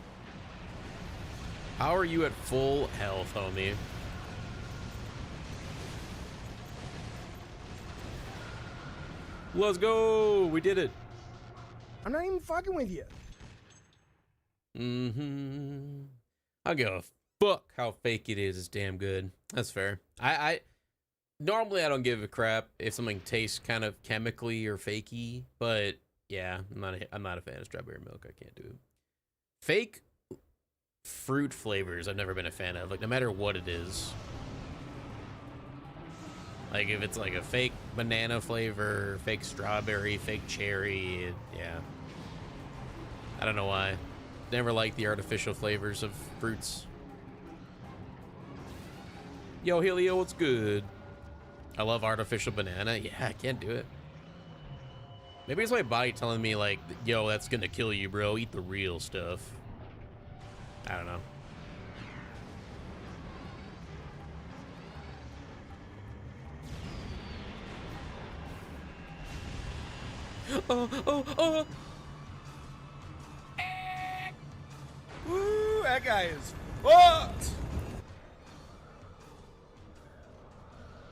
How are you at full health, homie? Let's go! We did it. I'm not even fucking with you. I give a fuck how fake it is. It's damn good. That's fair. I normally I don't give a crap if something tastes kind of chemically or fakey, but yeah, I'm not a fan of strawberry milk. I can't do it. Fake fruit flavors I've never been a fan of, like no matter what it is. Like if it's like a fake banana flavor, fake strawberry, fake cherry, yeah. I don't know why. Never liked the artificial flavors of fruits. Yo, Helio, what's good? I love artificial banana. Yeah, I can't do it. Maybe it's my body telling me like, yo, that's gonna kill you, bro. Eat the real stuff. I don't know. Oh. Woo, that guy is fucked.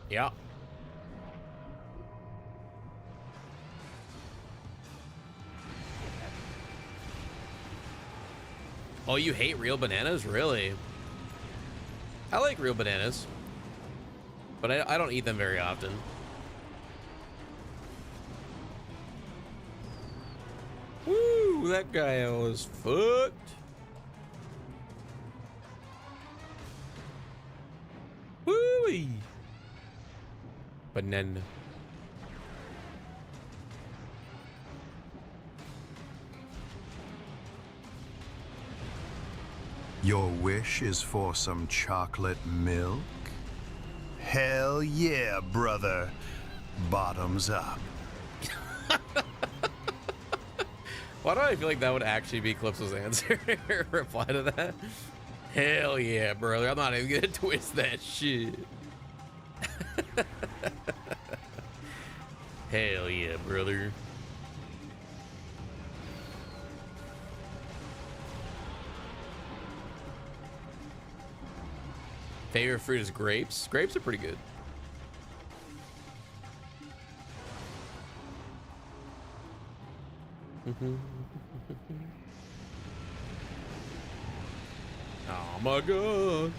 Yeah. Oh, you hate real bananas? Really? I like real bananas, but I don't eat them very often. Woo, that guy was fucked. Woo-wee. Banana. Your wish is for some chocolate milk? Hell yeah, brother. Bottoms up. Why do I feel like that would actually be Calypso's answer? Reply to that? Hell yeah, brother. I'm not even gonna twist that shit. Hell yeah, brother. Favorite fruit is grapes. Grapes are pretty good. Oh my god.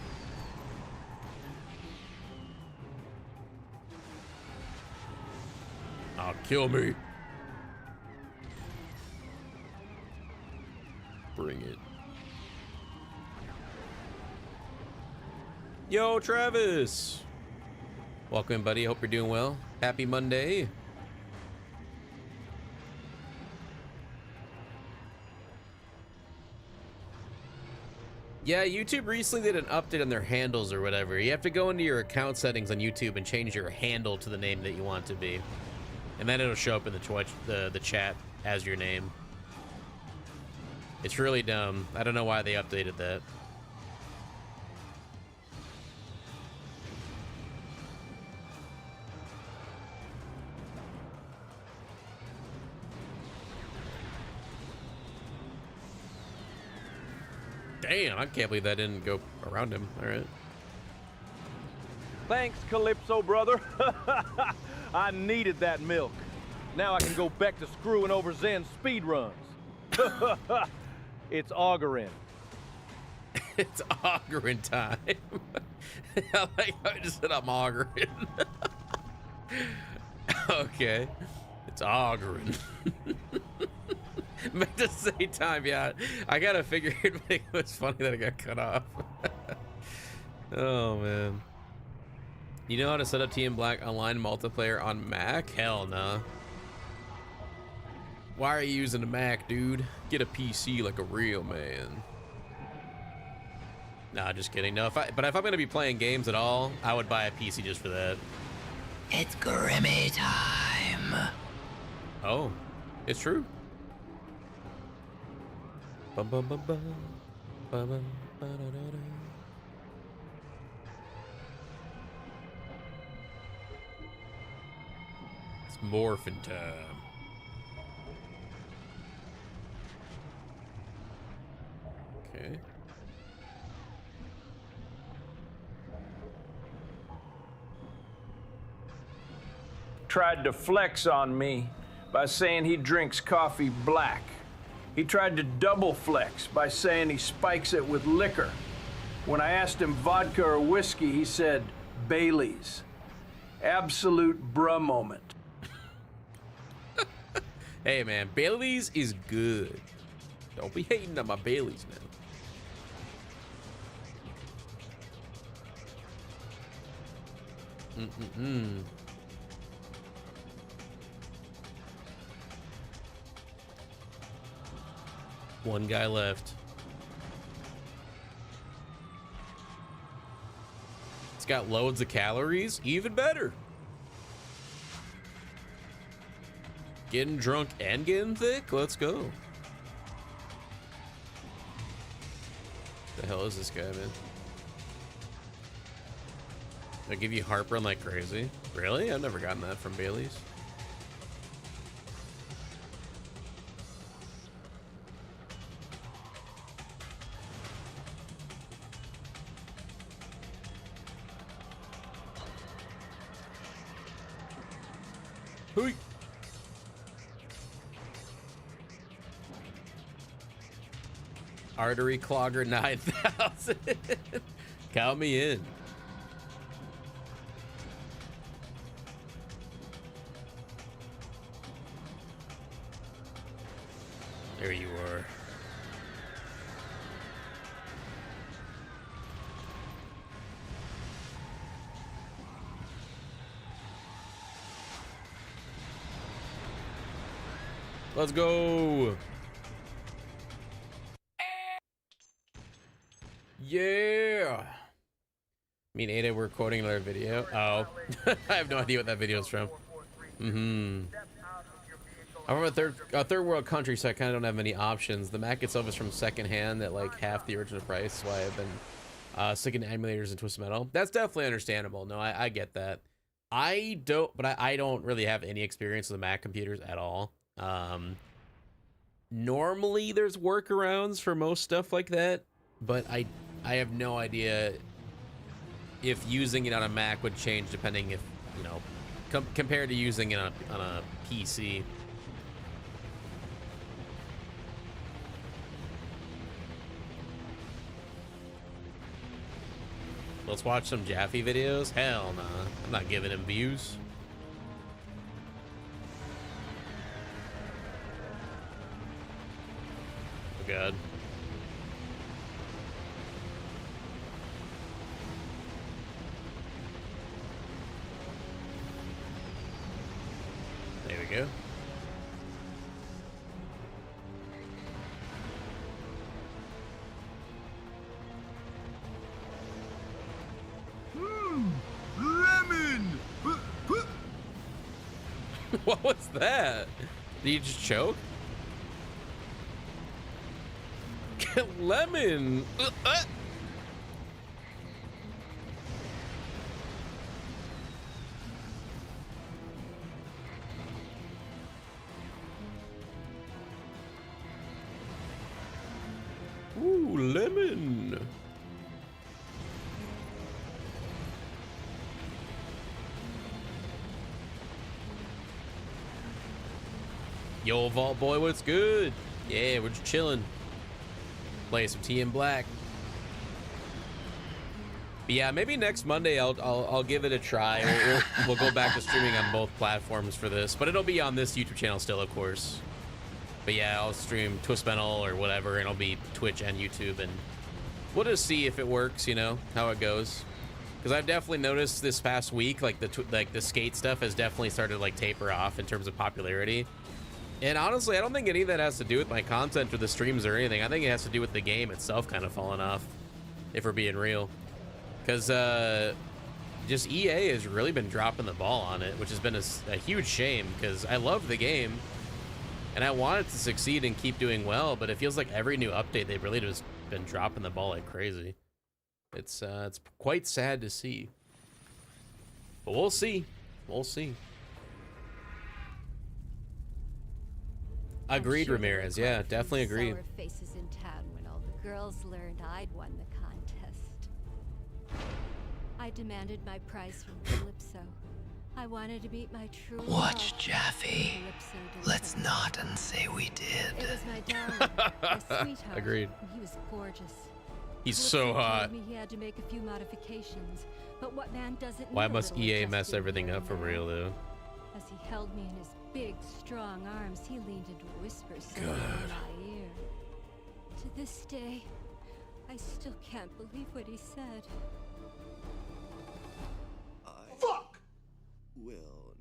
Kill me. Bring it. Yo, Travis. Welcome in, buddy. Hope you're doing well. Happy Monday. Yeah, YouTube recently did an update on their handles or whatever. You have to go into your account settings on YouTube and change your handle to the name that you want to be. And then it'll show up in the Twitch, the chat as your name. It's really dumb. I don't know why they updated that. Damn, I can't believe that didn't go around him. All right. Thanks, Calypso, brother. I needed that milk. Now I can go back to screwing over Zen's speed runs. It's auguring. It's auguring time. I like how I just said I'm auguring. Okay. It's auguring. Meant to say time, yeah. I gotta figure it was funny that it got cut off. Oh man. You know how to set up Team Black online multiplayer on Mac? Hell no. Why are you using a Mac, dude? Get a PC like a real man. Nah, just kidding. No, but if I'm gonna be playing games at all, I would buy a PC just for that. It's Grimmy time. Oh, it's true. Bum, bum, bum, bum. Bum, bum, ba, da, da, da. It's morphin' time. Okay. Tried to flex on me by saying he drinks coffee black. He tried to double flex by saying he spikes it with liquor. When I asked him vodka or whiskey, he said Bailey's. Absolute bruh moment. Hey man, Bailey's is good. Don't be hating on my Bailey's now. One guy left. It's got loads of calories, even better. Getting drunk and getting thick, let's go. The hell is this guy, man? They give you heartburn like crazy? Really? I've never gotten that from Bailey's. Hooey. Artery Clogger 9000. Count me in. There you are. Let's go. Yeah. Me and Ada were quoting another video. Oh, I have no idea what that video is from. I'm from a third world country, so I kind of don't have many options. The Mac itself is from secondhand at like half the original price, so I've been sticking to emulators and Twisted Metal. That's definitely understandable. No, I get that. I don't really have any experience with the Mac computers at all. Normally there's workarounds for most stuff like that, but I have no idea if using it on a Mac would change depending if, you know, compared to using it on a PC. Let's watch some Jaffe videos? Hell nah. I'm not giving him views. Oh god. There we go. Lemon! What was that? Did you just choke? Lemon! Ooh, lemon! Yo, Vault Boy, what's good? Yeah, we're just chilling. Play some Tea and Black. But yeah, maybe next Monday I'll give it a try. We'll go back to streaming on both platforms for this, but it'll be on this YouTube channel still, of course. But yeah, I'll stream Twist Metal or whatever, and it'll be Twitch and YouTube, and we'll just see if it works, you know, how it goes. Because I've definitely noticed this past week, like the skate stuff has definitely started to like taper off in terms of popularity. And honestly, I don't think any of that has to do with my content or the streams or anything. I think it has to do with the game itself kind of falling off, if we're being real. Because just EA has really been dropping the ball on it, which has been a huge shame, because I love the game and I want it to succeed and keep doing well, but it feels like every new update they've really just been dropping the ball like crazy. It's quite sad to see, but we'll see. We'll see. Agreed, sure, Ramirez. Yeah, definitely agreed. Faces in town when all the girls learned I'd won the contest. I demanded my prize from Calypso. I wanted to meet my true Watch Jaffe. Let's not and say we did. It was my darling, my sweetheart. Agreed. He was gorgeous. He's so hot. Told me he had to make a few modifications, but what man doesn't? Why must EA mess everything up for real though? As he held me in his big, strong arms, he leaned into whispers in my ear. To this day, I still can't believe what he said. Fuck! Will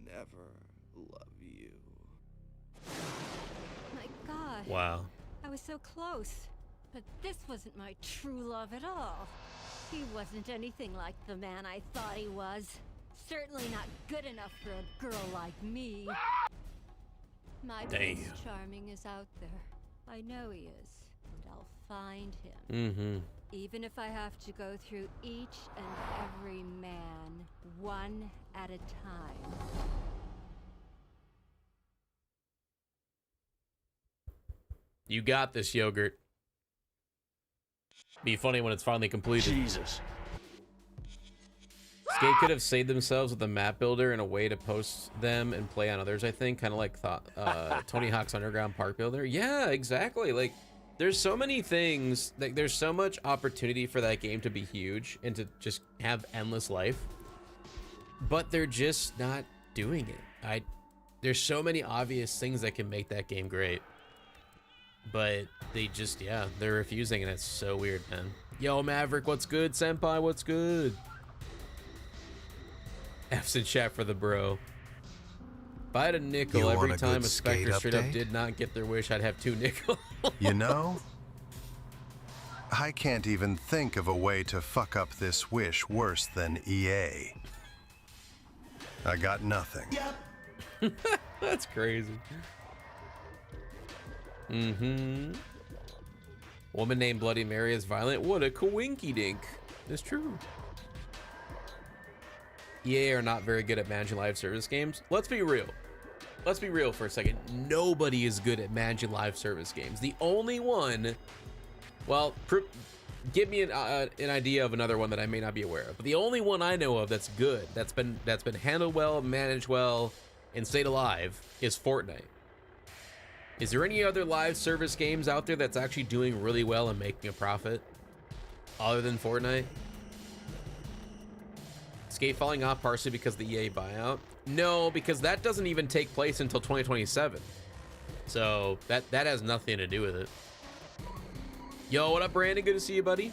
never love you. My God. Wow. I was so close, but this wasn't my true love at all. He wasn't anything like the man I thought he was. Certainly not good enough for a girl like me. My Prince Charming is out there. I know he is, and I'll find him. Even if I have to go through each and every man, one at a time. You got this, Yogurt. Be funny when it's finally completed. Jesus. Skate could have saved themselves with a map builder and a way to post them and play on others, I think. Kind of like Tony Hawk's Underground Park Builder. Yeah, exactly. Like, There's so many things, like there's so much opportunity for that game to be huge and to just have endless life, but they're just not doing it. There's so many obvious things that can make that game great, but they just, yeah, they're refusing, and it's so weird, man. Yo, Maverick, what's good? Senpai, what's good? F's in chat for the bro. If I had a nickel every time a Spectre straight up did not get their wish, I'd have 2 nickels. You know, I can't even think of a way to fuck up this wish worse than EA. I got nothing. Yep. That's crazy. Woman named Bloody Mary is violent. What a coinky dink. It's true. EA are not very good at managing live service games. Let's be real. Let's be real for a second. Nobody is good at managing live service games. The only one, well, give me an idea of another one that I may not be aware of. But the only one I know of that's good, that's been handled well, managed well, and stayed alive is Fortnite. Is there any other live service games out there that's actually doing really well and making a profit other than Fortnite? Skate falling off partially because of the EA buyout? No, because that doesn't even take place until 2027. So that has nothing to do with it. Yo, what up, Brandon? Good to see you, buddy.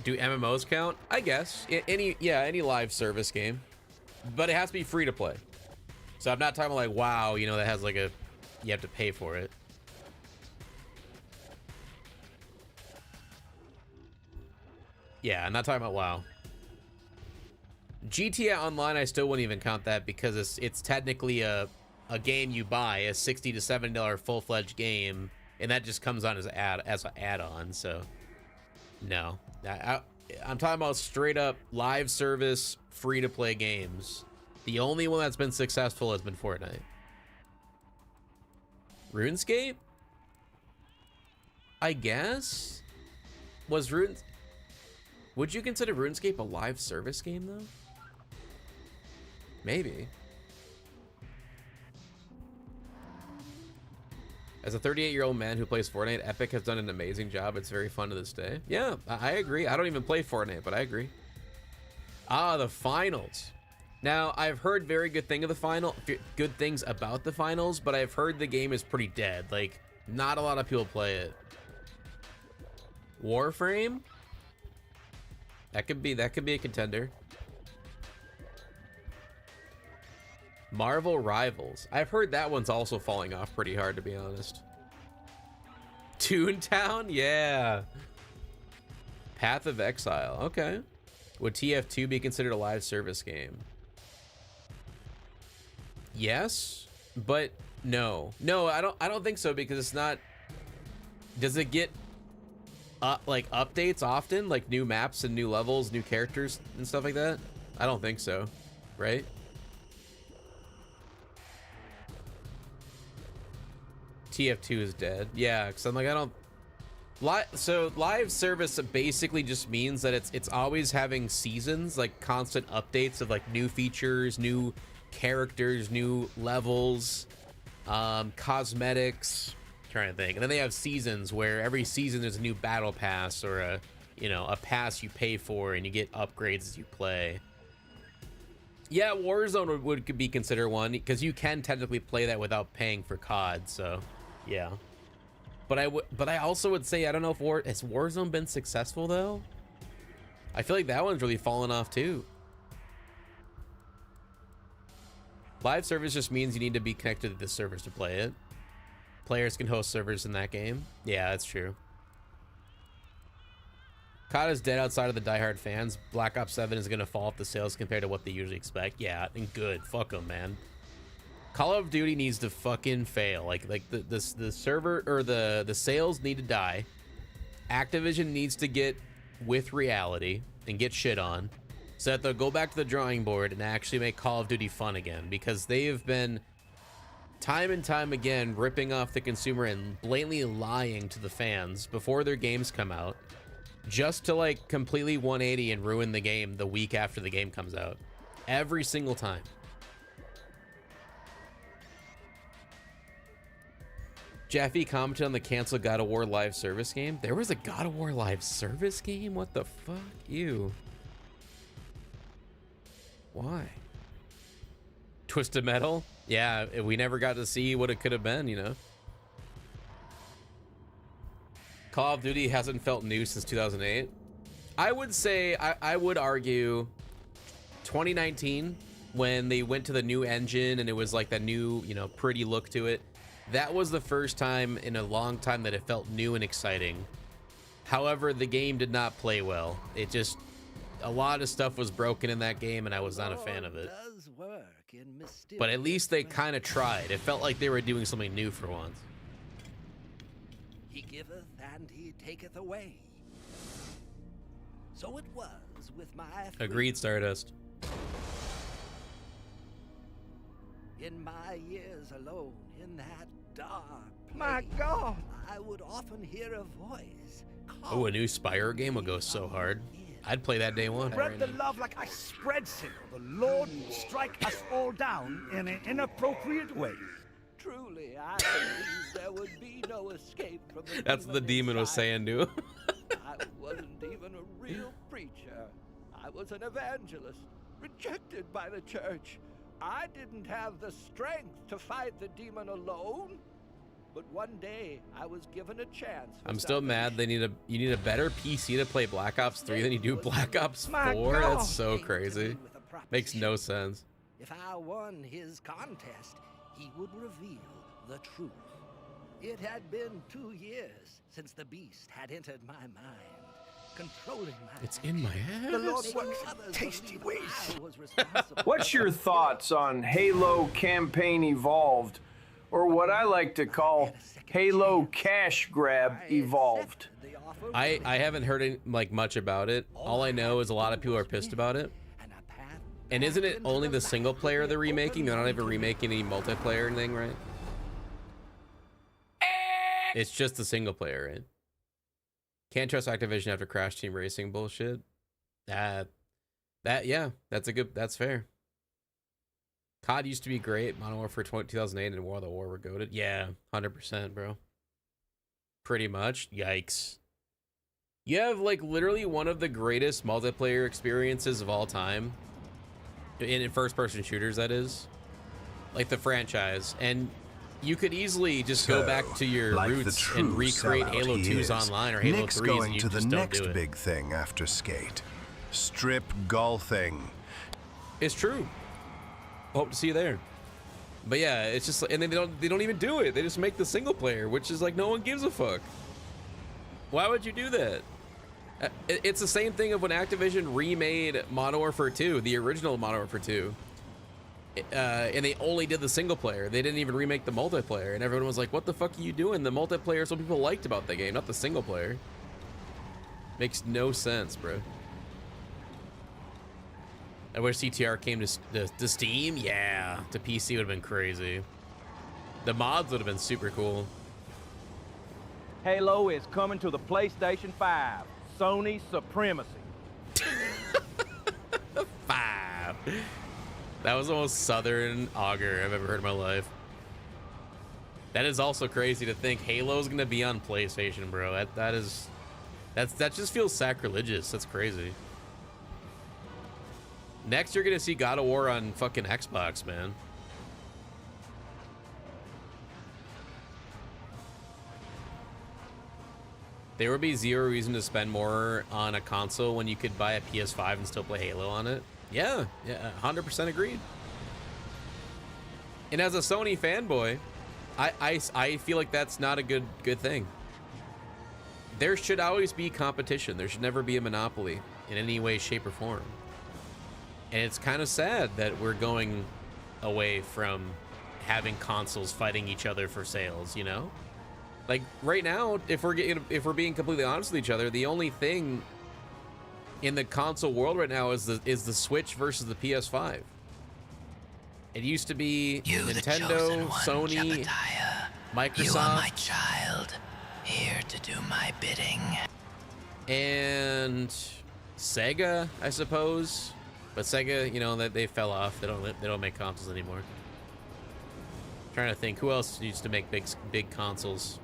Do MMOs count? I guess. Any live service game. But it has to be free to play. So I'm not talking about like, WoW, you know, that has like you have to pay for it. Yeah, I'm not talking about WoW. GTA Online, I still wouldn't even count that because it's technically a game you buy, a $60 to $70 full-fledged game, and that just comes on as an add-on. So no, I'm talking about straight up live service, free-to-play games. The only one that's been successful has been Fortnite. RuneScape, I guess. Would you consider RuneScape a live service game though? Maybe. As a 38-year-old man who plays Fortnite, Epic has done an amazing job. It's very fun to this day. Yeah, I agree. I don't even play Fortnite, but I agree. Ah, the finals. Now, I've heard very good things about the finals, but I've heard the game is pretty dead. Like, not a lot of people play it. Warframe? That could be a contender. Marvel Rivals. I've heard that one's also falling off pretty hard, to be honest. Toontown? Yeah. Path of Exile. Okay. Would TF2 be considered a live service game? Yes, but no. No, I don't think so, because it's not. Does it get like updates often, like new maps and new levels, new characters and stuff like that? I don't think so, right? TF2 is dead. Yeah, because I'm like, I don't. So live service basically just means that it's always having seasons, like constant updates of like new features, new characters, new levels, cosmetics. I'm trying to think. And then they have seasons where every season there's a new battle pass or a pass you pay for and you get upgrades as you play. Yeah, Warzone would be considered one because you can technically play that without paying for COD. So, yeah. But I also would say, I don't know if has Warzone been successful though. I feel like that one's really fallen off too. Live service just means you need to be connected to the servers to play it. Players can host servers in that game. Yeah, that's true. COD is dead outside of the diehard fans. Black Ops 7 is gonna fall off the sales compared to what they usually expect. Yeah, and good. Fuck them, man. Call of Duty needs to fucking fail. Like the server or the sales need to die. Activision needs to get with reality and get shit on, so that they'll go back to the drawing board and actually make Call of Duty fun again, because they have been time and time again ripping off the consumer and blatantly lying to the fans before their games come out, just to like completely 180 and ruin the game the week after the game comes out. Every single time. Jeffy commented on the canceled God of War live service game. There was a God of War live service game? What the fuck? Ew. Why? Twisted Metal? Yeah, we never got to see what it could have been, you know? Call of Duty hasn't felt new since 2008. I would say, I would argue 2019, when they went to the new engine and it was like that new, you know, pretty look to it. That was the first time in a long time that it felt new and exciting. However, the game did not play well. It just, a lot of stuff was broken in that game and I was not a fan of it. But at least they kind of tried. It felt like they were doing something new for once. He giveth and he taketh away. So it was with my Agreed, Stardust. In my years alone in that dark place, My God! I would often hear a voice. Oh, a new Spyro game would go so hard. I'd play that day one. Spread the love like I spread sickle. The Lord will strike us all down in an inappropriate way. Truly, I believe there would be no escape from the That's what the demon was saying, dude. I wasn't even a real preacher. I was an evangelist, rejected by the church. I didn't have the strength to fight the demon alone. But one day, I was given a chance. I'm still mad they you need a better PC to play Black Ops 3 than you do Black Ops 4. That's so crazy. Makes no sense. If I won his contest, he would reveal the truth. It had been 2 years since the beast had entered my mind, controlling my It's in my head. The Lord works in tasty ways. What's your thoughts on Halo Campaign Evolved, or what I like to call Halo Cash Grab Evolved? I haven't heard like much about it. All I know is a lot of people are pissed about it. And isn't it only the single player they're remaking? They're not even remaking any multiplayer or anything, right? It's just the single player, right? Can't trust Activision after Crash Team Racing bullshit. Yeah, that's fair. COD used to be great. Modern Warfare 2008 and War of the War were goated. Yeah, 100%, bro. Pretty much. Yikes. You have like literally one of the greatest multiplayer experiences of all time. In first-person shooters, that is. Like the franchise. And you could easily just go back to your roots and recreate Halo 2's online or Halo Nick's 3's going and you to just the don't next do it. big thing after skate. Strip golfing. It's true. Hope to see you there. But yeah, it's just, and then they don't even do it. They just make the single player, which is like no one gives a fuck. Why would you do that? It's the same thing of when Activision remade Modern Warfare 2, the original Modern Warfare 2. And they only did the single player. They didn't even remake the multiplayer. And everyone was like, what the fuck are you doing? The multiplayer is what people liked about the game, not the single player. Makes no sense, bro. I wish CTR came to Steam. Yeah, to PC would have been crazy. The mods would have been super cool. Halo is coming to the PlayStation 5. Sony supremacy. 5. That was the most southern auger I've ever heard in my life. That is also crazy to think Halo's gonna be on PlayStation, bro. That just feels sacrilegious. That's crazy. Next, you're gonna see God of War on fucking Xbox, man. There would be zero reason to spend more on a console when you could buy a PS5 and still play Halo on it. Yeah, 100% agreed. And as a Sony fanboy, I feel like that's not a good thing. There should always be competition. There should never be a monopoly in any way, shape, or form. And it's kind of sad that we're going away from having consoles fighting each other for sales, you know? Like right now, if we're being completely honest with each other, the only thing in the console world right now is the Switch versus the PS5. It used to be Nintendo, Sony, Microsoft. You are my child, here to do my bidding. And Sega, I suppose. But Sega, you know, they fell off. They don't make consoles anymore. Trying to think who else used to make big consoles.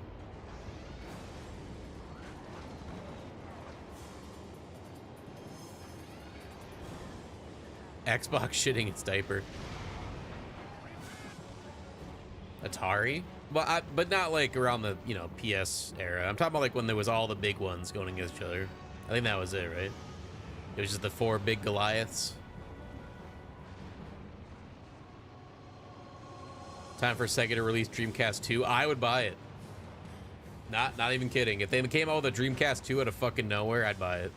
Xbox shitting its diaper. Atari? Well, but not like around the, you know, PS era. I'm talking about like when there was all the big ones going against each other. I think that was it, right? It was just the 4 big Goliaths. Time for Sega to release Dreamcast 2. I would buy it. Not even kidding. If they came out with a Dreamcast 2 out of fucking nowhere, I'd buy it.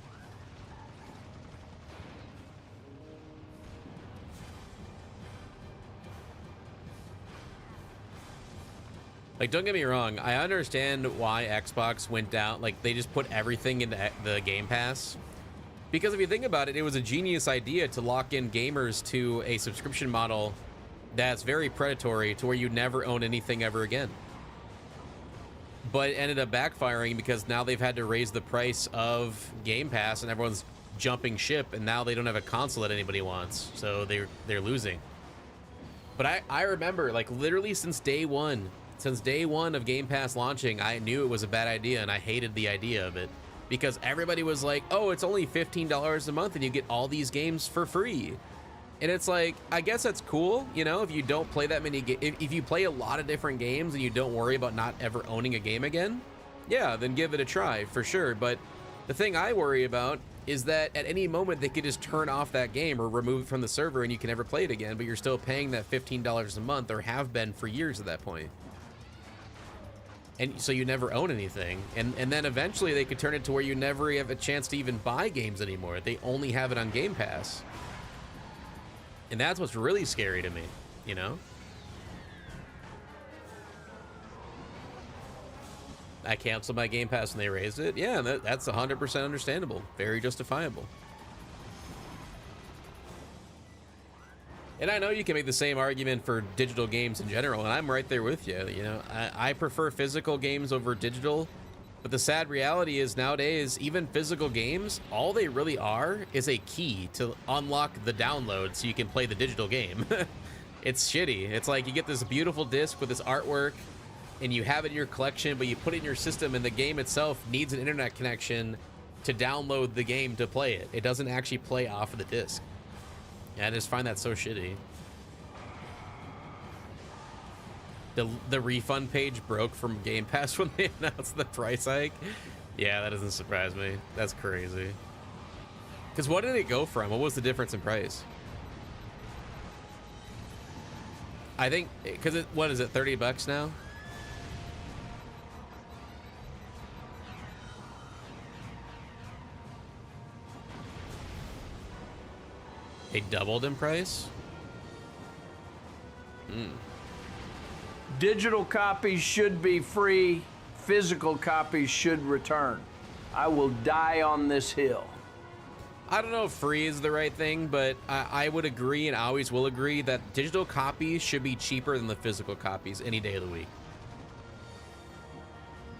Like, don't get me wrong, I understand why Xbox went down. Like, they just put everything into the Game Pass. Because if you think about it, it was a genius idea to lock in gamers to a subscription model that's very predatory to where you never own anything ever again. But it ended up backfiring because now they've had to raise the price of Game Pass and everyone's jumping ship, and now they don't have a console that anybody wants. So they're losing. But I remember, like, literally since day one of Game Pass launching, I knew it was a bad idea, and I hated the idea of it because everybody was like, oh, it's only $15 a month and you get all these games for free. And it's like, I guess that's cool, you know, if you don't play that many if you play a lot of different games and you don't worry about not ever owning a game again, yeah, then give it a try for sure. But the thing I worry about is that at any moment they could just turn off that game or remove it from the server and you can never play it again, but you're still paying that $15 a month, or have been for years at that point. And so you never own anything. And then eventually they could turn it to where you never have a chance to even buy games anymore. They only have it on Game Pass. And that's what's really scary to me, you know? I canceled my Game Pass when they raised it. Yeah, that's 100% understandable. Very justifiable. And I know you can make the same argument for digital games in general, and I'm right there with you. You know, I prefer physical games over digital, but the sad reality is nowadays, even physical games, all they really are is a key to unlock the download so you can play the digital game. It's shitty. It's like you get this beautiful disc with this artwork, and you have it in your collection, but you put it in your system, and the game itself needs an internet connection to download the game to play it. It doesn't actually play off of the disc. Yeah, I just find that so shitty. The refund page broke from Game Pass when they announced the price hike. Yeah, that doesn't surprise me. That's crazy. Because what did it go from? What was the difference in price? I think, because what is it, $30 now? It doubled in price? Digital copies should be free. Physical copies should return. I will die on this hill. I don't know if free is the right thing, but I would agree, and I always will agree, that digital copies should be cheaper than the physical copies any day of the week.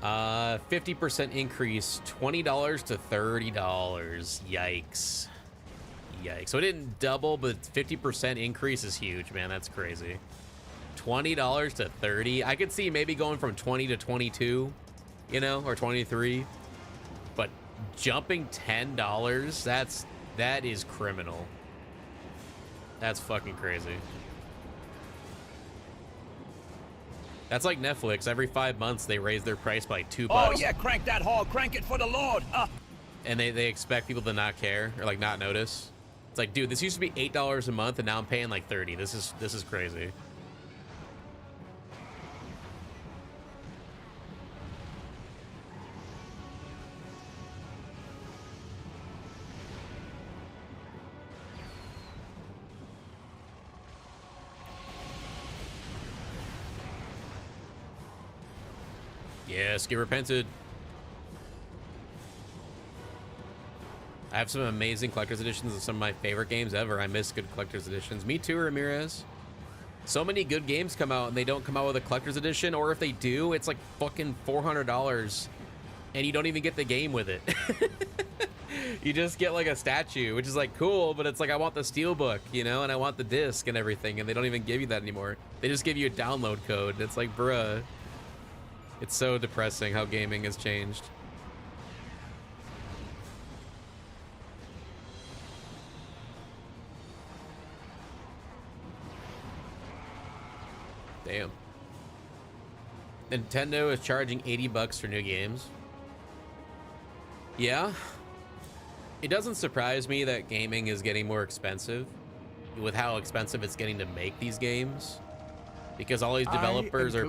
50% increase, $20 to $30. Yikes. Yikes. So it didn't double, but 50% increase is huge, man. That's crazy. $20 to $30. I could see maybe going from 20 to 22, you know, or 23. But jumping $10, that is criminal. That's fucking crazy. That's like Netflix. Every 5 months they raise their price by $2. Oh yeah, crank that hog, crank it for the Lord. And they expect people to not care or like not notice. It's like, dude, this used to be $8 a month and now I'm paying like $30. This is crazy. Yes, get repented. I have some amazing collector's editions of some of my favorite games ever. I miss good collector's editions. Me too, Ramirez. So many good games come out and they don't come out with a collector's edition, or if they do, it's like fucking $400 and you don't even get the game with it. You just get like a statue, which is like cool, but it's like I want the steelbook, you know, and I want the disc and everything, and they don't even give you that anymore. They just give you a download code. It's like, bruh. It's so depressing how gaming has changed. Damn. Nintendo is charging $80 for new games. Yeah. It doesn't surprise me that gaming is getting more expensive with how expensive it's getting to make these games. Because all these developers are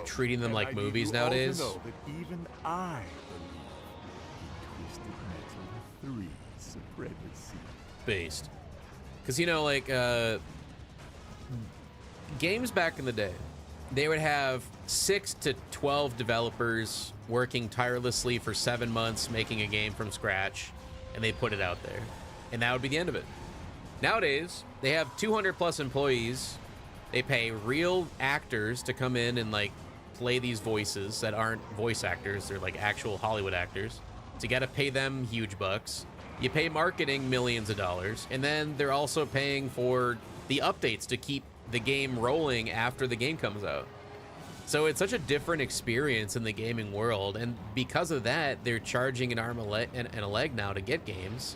treating them like movies nowadays. Know that even I believe in Twisted Metal 3 supremacy. Based. Because, you know, like, games back in the day, they would have 6 to 12 developers working tirelessly for 7 months making a game from scratch, and they put it out there. And that would be the end of it. Nowadays, they have 200 plus employees. They pay real actors to come in and like play these voices that aren't voice actors. They're like actual Hollywood actors. So you got to pay them huge bucks. You pay marketing millions of dollars. And then they're also paying for the updates to keep the game rolling after the game comes out. So it's such a different experience in the gaming world. And because of that, they're charging an arm and a leg now to get games.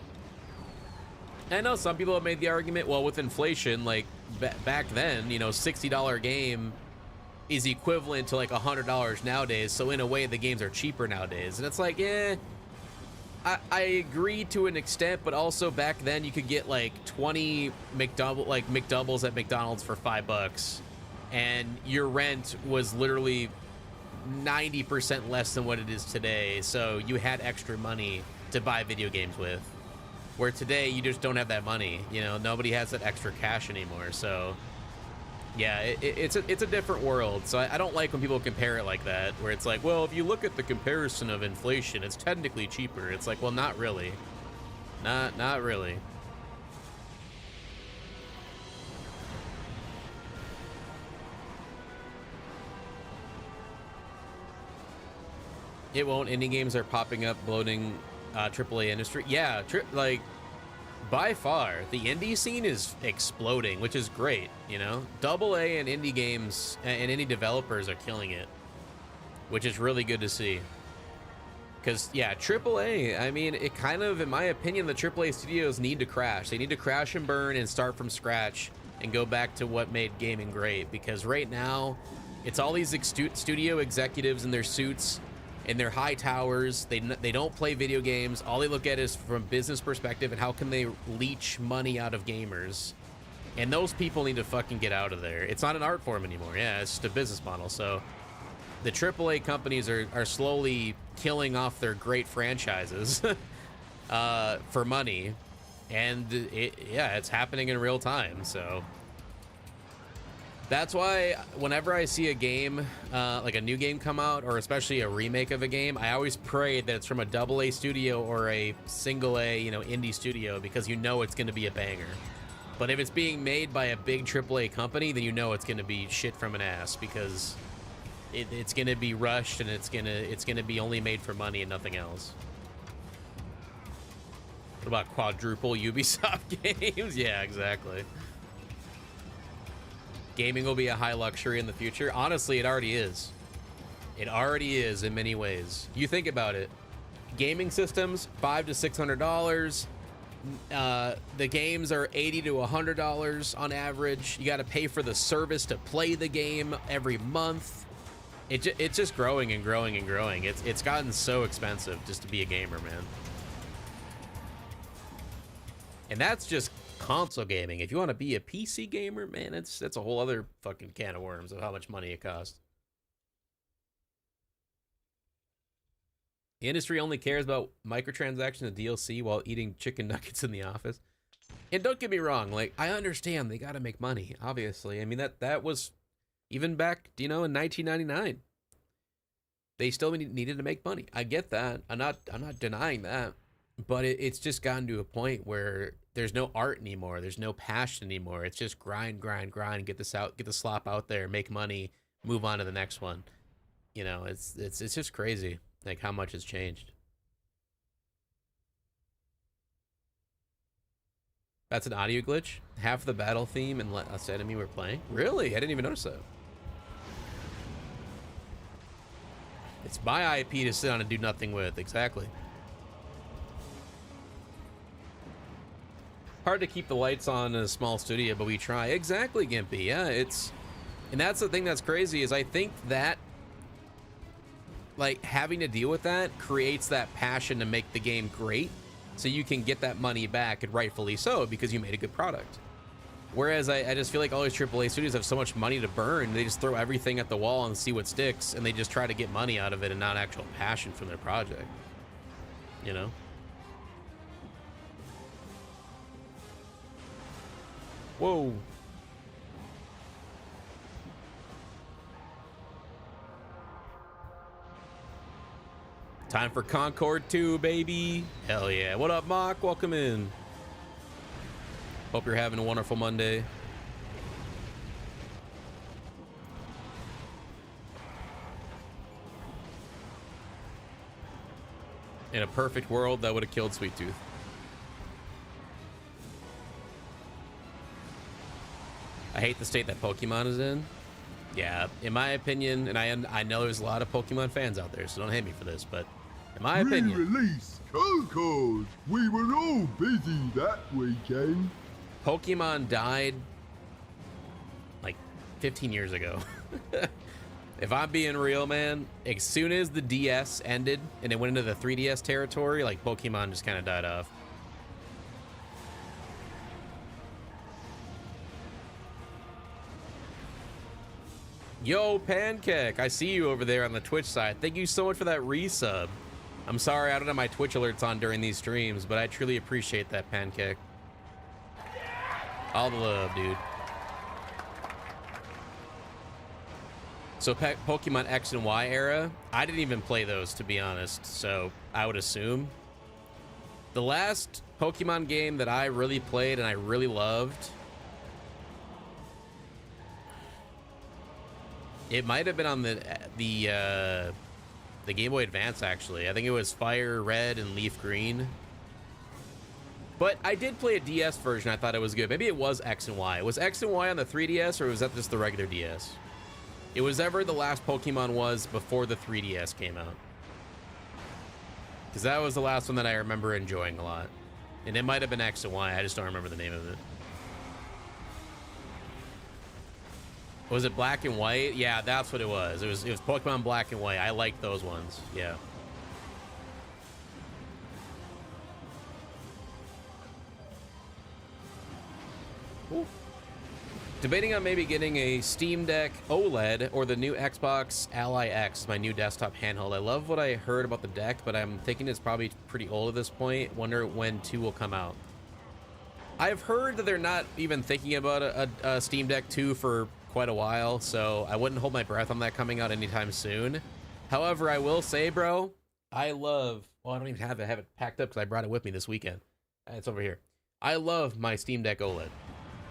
I know some people have made the argument, well, with inflation, like back then, you know, $60 game is equivalent to like $100 nowadays. So in a way, the games are cheaper nowadays. And it's like, yeah, I agree to an extent, but also back then you could get like 20 McDoubles at McDonald's for $5, and your rent was literally 90% less than what it is today. So you had extra money to buy video games with. Where today you just don't have that money, you know, nobody has that extra cash anymore. So yeah, it's a different world. So I don't like when people compare it like that, where it's like, well, if you look at the comparison of inflation, it's technically cheaper. It's like, well, not really. Not really. It won't. Indie games are popping up, bloating AAA industry. Yeah, like by far the indie scene is exploding, which is great. You know, AA and indie games and indie developers are killing it, which is really good to see. Because yeah, AAA, I mean, it kind of, in my opinion, the AAA studios need to crash. They need to crash and burn and start from scratch and go back to what made gaming great. Because right now, it's all these studio executives in their suits, in their high towers. They don't play video games. All they look at is from a business perspective and how can they leech money out of gamers. And those people need to fucking get out of there. It's not an art form anymore. Yeah, it's just a business model. So the AAA companies are slowly killing off their great franchises for money. And it's happening in real time. So that's why whenever I see a game, like a new game come out, or especially a remake of a game, I always pray that it's from a AA studio or a single A, you know, indie studio, because you know it's going to be a banger. But if it's being made by a big AAA company, then you know it's going to be shit from an ass, because it's going to be rushed and it's going to be only made for money and nothing else. What about quadruple Ubisoft games? Yeah, exactly. Gaming will be a high luxury in the future. Honestly, it already is. It already is in many ways. You think about it. Gaming systems, $500 to $600. The games are $80 to $100 on average. You got to pay for the service to play the game every month. It's just growing and growing and growing. It's gotten so expensive just to be a gamer, man. And that's just console gaming. If you want to be a PC gamer, man, that's a whole other fucking can of worms of how much money it costs. The industry only cares about microtransactions and DLC while eating chicken nuggets in the office. And don't get me wrong, like, I understand they got to make money, obviously. I mean, that was even back, you know, in 1999. They still needed to make money. I get that. I'm not denying that. But it's just gotten to a point where there's no art anymore. There's no passion anymore. It's just grind, get this out, get the slop out there, make money, move on to the next one. You know, it's just crazy, like how much has changed. That's an audio glitch. Half the battle theme and less enemy we're playing. Really? I didn't even notice that. It's my IP to sit on and do nothing with. Exactly. Hard to keep the lights on in a small studio, but we try. Exactly, Gimpy. Yeah, and that's the thing that's crazy is I think that like having to deal with that creates that passion to make the game great so you can get that money back, and rightfully so, because you made a good product. Whereas I just feel like all these AAA studios have so much money to burn, they just throw everything at the wall and see what sticks, and they just try to get money out of it and not actual passion from their project. You know? Whoa. Time for Concord 2, baby. Hell yeah. What up, Mock? Welcome in. Hope you're having a wonderful Monday. In a perfect world, that would have killed Sweet Tooth. I hate the state that Pokemon is in. Yeah, in my opinion, and I know there's a lot of Pokemon fans out there, so don't hate me for this, but in my opinion... Re-release Concord! We were all busy that weekend. Pokemon died like 15 years ago. If I'm being real, man, as soon as the DS ended and it went into the 3DS territory, like Pokemon just kind of died off. Yo, Pancake, I see you over there on the Twitch side. Thank you so much for that resub. I'm sorry I don't have my Twitch alerts on during these streams, but I truly appreciate that, Pancake. All the love, dude. So Pokemon X and Y era, I didn't even play those, to be honest, so I would assume. The last Pokemon game that I really played and I really loved, it might have been on the Game Boy Advance, actually. I think it was Fire Red and Leaf Green. But I did play a DS version. I thought it was good. Maybe it was X and Y. Was X and Y on the 3DS, or was that just the regular DS? It was ever the last Pokemon was before the 3DS came out. Because that was the last one that I remember enjoying a lot. And it might have been X and Y. I just don't remember the name of it. Was it Black and White? Yeah, that's what it was. It was Pokemon Black and White. I liked those ones. Yeah. Ooh. Debating on maybe getting a Steam Deck OLED or the new Xbox Ally X, my new desktop handheld. I love what I heard about the deck, but I'm thinking it's probably pretty old at this point. Wonder when 2 will come out. I've heard that they're not even thinking about a Steam Deck 2 for quite a while, so I wouldn't hold my breath on that coming out anytime soon. However, I will say, bro, I love... Well, I don't even have it. I have it packed up because I brought it with me this weekend. It's over here. I love my Steam Deck OLED.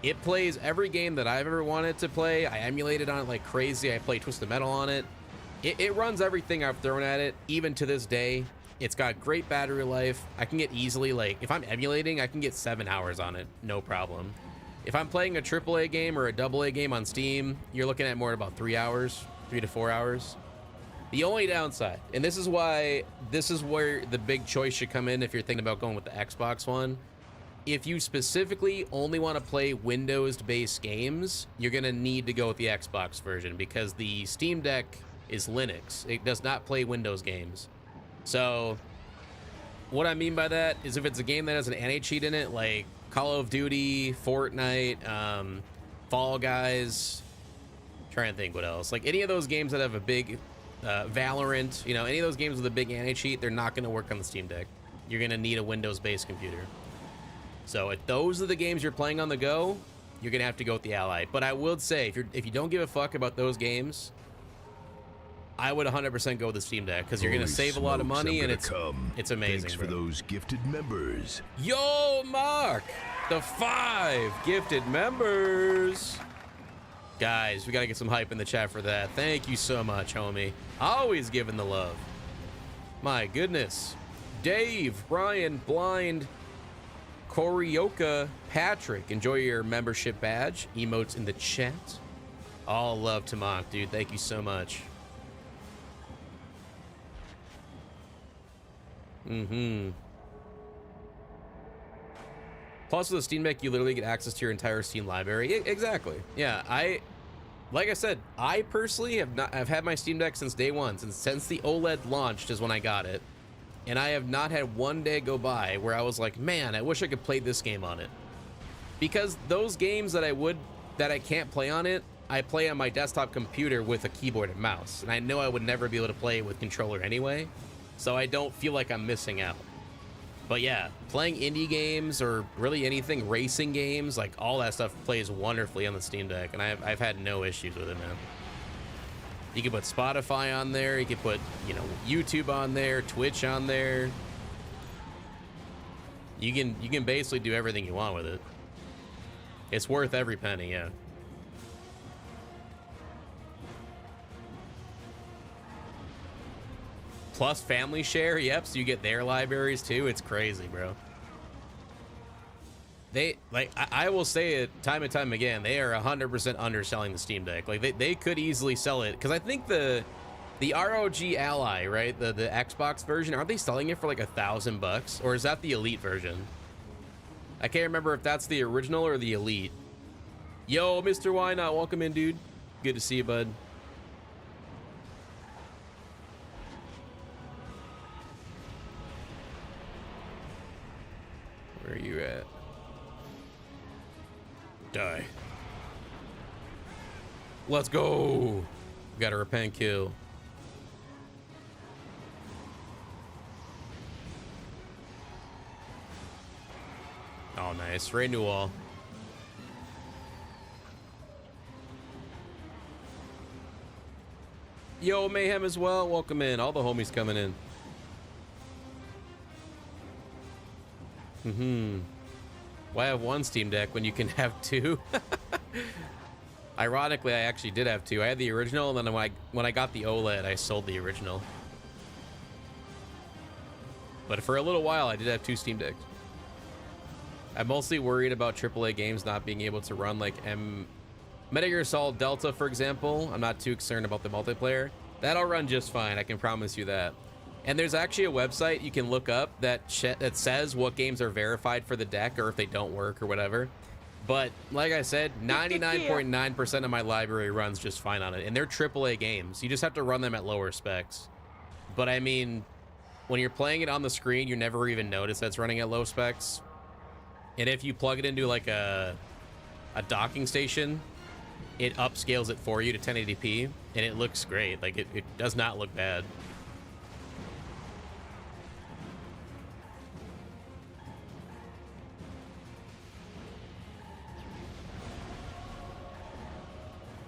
It plays every game that I've ever wanted to play. I emulated on it like crazy. I play Twisted Metal on it. It runs everything I've thrown at it, even to this day. It's got great battery life. I can get easily, like, if I'm emulating, I can get 7 hours on it, no problem. If I'm playing a AAA game or a AA game on Steam, you're looking at more than about 3 hours, 3 to 4 hours. The only downside, and this is where the big choice should come in if you're thinking about going with the Xbox One. If you specifically only want to play Windows-based games, you're going to need to go with the Xbox version because the Steam Deck is Linux. It does not play Windows games. So what I mean by that is if it's a game that has an anti-cheat in it, like Call of Duty, Fortnite, Fall Guys, I'm trying to think what else. Like any of those games that have a big Valorant, you know, any of those games with a big anti-cheat, they're not going to work on the Steam Deck. You're going to need a Windows-based computer. So if those are the games you're playing on the go, you're gonna have to go with the Ally. But I will say, if you don't give a fuck about those games, I would 100% go with the Steam Deck because you're gonna save a lot of money and it's amazing. Thanks for those gifted members. Yo, Mark, the 5 gifted members. Guys, we gotta get some hype in the chat for that. Thank you so much, homie. Always giving the love. My goodness. Dave, Brian, Blind, Koryoka Patrick, enjoy your membership badge. Emotes in the chat. All love to Mock, dude. Thank you so much. Plus, with the Steam Deck, you literally get access to your entire Steam library. Exactly. Yeah, like I said, I personally I've had my Steam Deck since day one, since the OLED launched is when I got it. And I have not had one day go by where I was like, man, I wish I could play this game on it. Because those games that I can't play on it, I play on my desktop computer with a keyboard and mouse. And I know I would never be able to play it with controller anyway. So I don't feel like I'm missing out. But yeah, playing indie games or really anything, racing games, like all that stuff plays wonderfully on the Steam Deck. And I've had no issues with it, man. You can put Spotify on there. You can put, you know, YouTube on there, Twitch on there. You can basically do everything you want with it. It's worth every penny, yeah. Plus family share, yep, so you get their libraries too. It's crazy, bro. They, like, I will say it time and time again, they are 100% underselling the Steam Deck. Like, they could easily sell it, because I think the ROG Ally, right, the Xbox version, aren't they selling it for like $1,000? Or is that the Elite version? I can't remember if that's the original or the Elite. Yo, Mr. Why Not, welcome in, dude. Good to see you, bud. Where are you at? Die. Let's go. Got a repent kill. Oh, nice. Right new wall. Yo, Mayhem as well. Welcome in. All the homies coming in. Why have one Steam Deck when you can have two? Ironically, I actually did have two. I had the original, and then when I got the OLED, I sold the original. But for a little while, I did have two Steam Decks. I'm mostly worried about AAA games not being able to run like Metal Gear Solid Delta, for example. I'm not too concerned about the multiplayer. That'll run just fine, I can promise you that. And there's actually a website you can look up that says what games are verified for the deck or if they don't work or whatever. But like I said, 99.9% of my library runs just fine on it. And they're AAA games. You just have to run them at lower specs. But I mean, when you're playing it on the screen, you never even notice that it's running at low specs. And if you plug it into like a docking station, it upscales it for you to 1080p and it looks great. Like it does not look bad.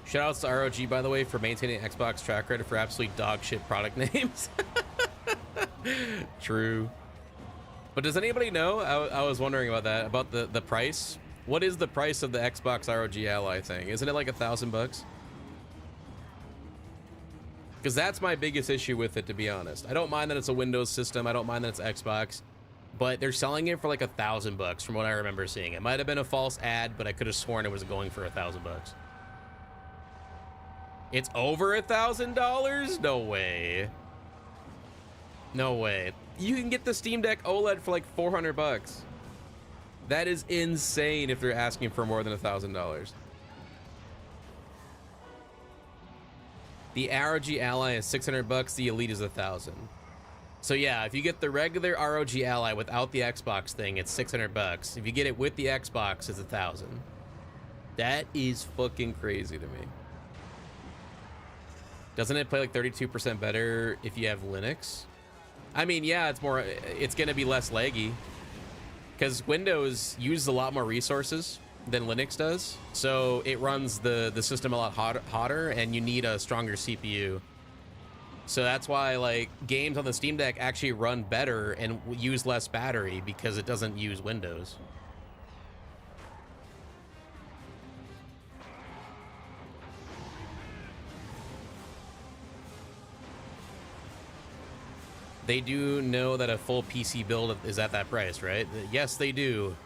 Shoutouts to ROG, by the way, for maintaining Xbox track record for absolutely dog shit product names. True. But does anybody know? I was wondering about that, about the price. What is the price of the Xbox ROG Ally thing? Isn't it like $1,000? Because that's my biggest issue with it, to be honest. I don't mind that it's a Windows system. I don't mind that it's Xbox. But they're selling it for like $1,000 from what I remember seeing. It might have been a false ad, but I could have sworn it was going for $1,000. It's over $1,000? No way. No way. You can get the Steam Deck OLED for like $400. That is insane if they're asking for more than $1,000. The ROG Ally is $600. The Elite is $1,000. So yeah, if you get the regular ROG Ally without the Xbox thing, it's $600. If you get it with the Xbox, it's $1,000. That is fucking crazy to me. Doesn't it play like 32% better if you have Linux? I mean, yeah, it's going to be less laggy because Windows uses a lot more resources than Linux does. So it runs the system a lot hotter and you need a stronger CPU. So that's why like games on the Steam Deck actually run better and use less battery because it doesn't use Windows. They do know that a full PC build is at that price, right? Yes, they do.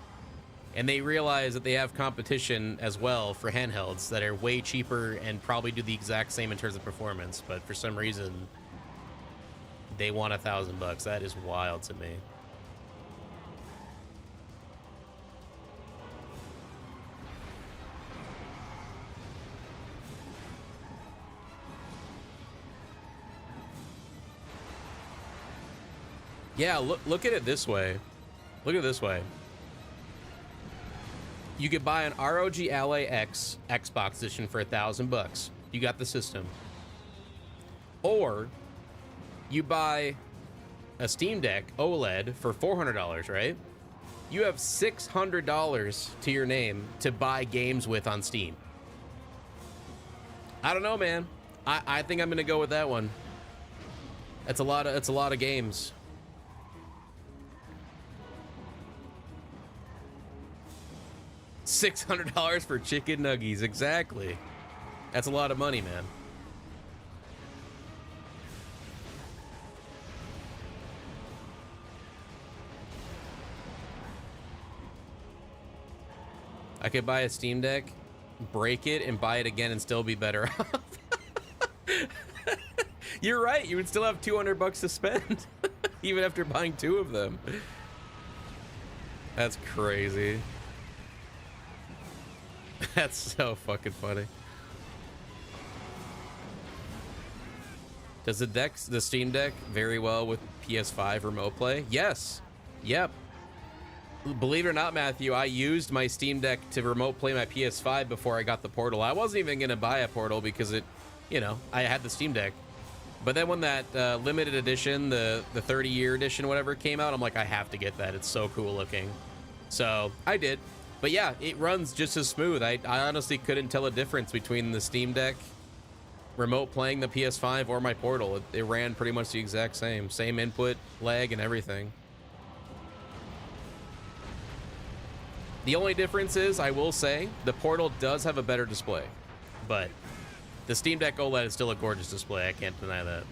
And they realize that they have competition as well for handhelds that are way cheaper and probably do the exact same in terms of performance, but for some reason they want $1,000. That is wild to me. Yeah, look at it this way. Look at it this way. You could buy an ROG Ally X Xbox edition for $1,000. You got the system. Or you buy a Steam Deck OLED for $400, right? You have $600 to your name to buy games with on Steam. I don't know, man. I think I'm gonna go with that one. It's a lot of games. $600 for chicken nuggies, exactly. That's a lot of money, man. I could buy a Steam Deck, break it, and buy it again and still be better off. You're right, you would still have $200 to spend, even after buying 2 of them. That's crazy. That's so fucking funny. Does the Steam Deck very well with PS5 remote play? Yes. Yep. Believe it or not, Matthew, I used my Steam Deck to remote play my PS5 before I got the Portal. I wasn't even gonna buy a Portal because it, you know, I had the Steam Deck. But then when that limited edition, the 30-year edition, whatever, came out, I'm like, I have to get that. It's so cool looking. So I did. But yeah, it runs just as smooth. I honestly couldn't tell a difference between the Steam Deck remote playing the PS5 or my Portal. It ran pretty much the exact same. Same input, lag, and everything. The only difference is, I will say, the Portal does have a better display. But the Steam Deck OLED is still a gorgeous display. I can't deny that.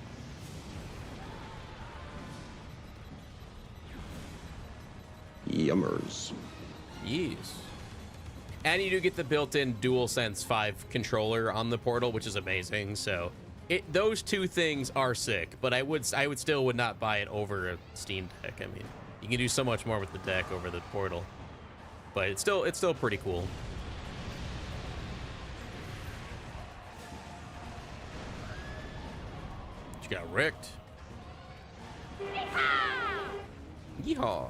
Yummers. Yes. And you do get the built-in DualSense 5 controller on the Portal, which is amazing. So those 2 things are sick, but I would still not buy it over a Steam Deck. I mean, you can do so much more with the deck over the Portal. But it's still pretty cool. You got wrecked. Yeehaw.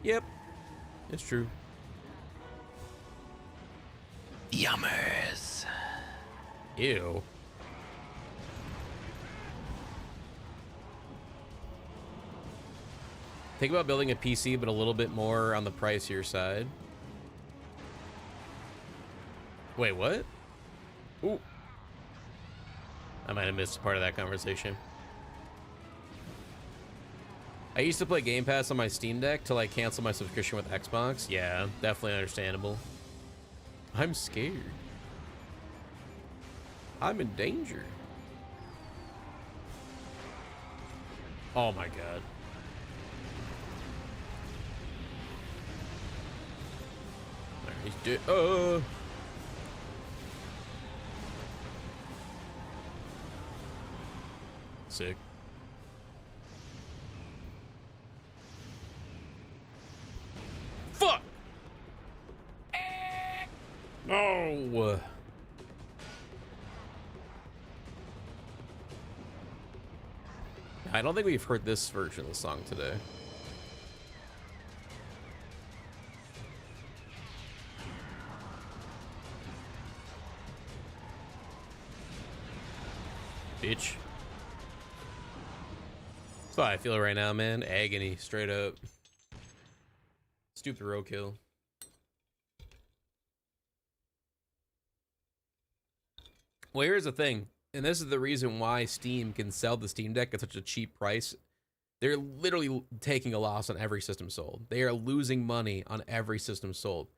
Yep. It's true. Yummers. Ew. Think about building a PC, but a little bit more on the pricier side. Wait, what? Ooh. I might have missed part of that conversation. I used to play Game Pass on my Steam Deck till I canceled my subscription with Xbox. Yeah, definitely understandable. I'm scared. I'm in danger. Oh my god. He's dead. Sick. Fuck! No! I don't think we've heard this version of the song today. Bitch. That's how I feel right now, man. Agony, straight up. Stupid roadkill. Well, here's the thing, and this is the reason why Steam can sell the Steam Deck at such a cheap price. They're literally taking a loss on every system sold. They are losing money on every system sold.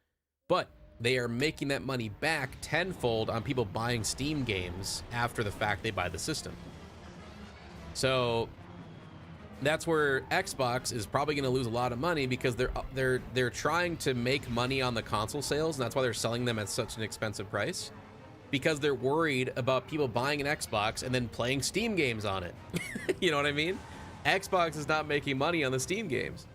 But they are making that money back tenfold on people buying Steam games after the fact they buy the system. So that's where Xbox is probably going to lose a lot of money because they're trying to make money on the console sales, and that's why they're selling them at such an expensive price, because they're worried about people buying an Xbox and then playing Steam games on it. You know what I mean? Xbox is not making money on the Steam games,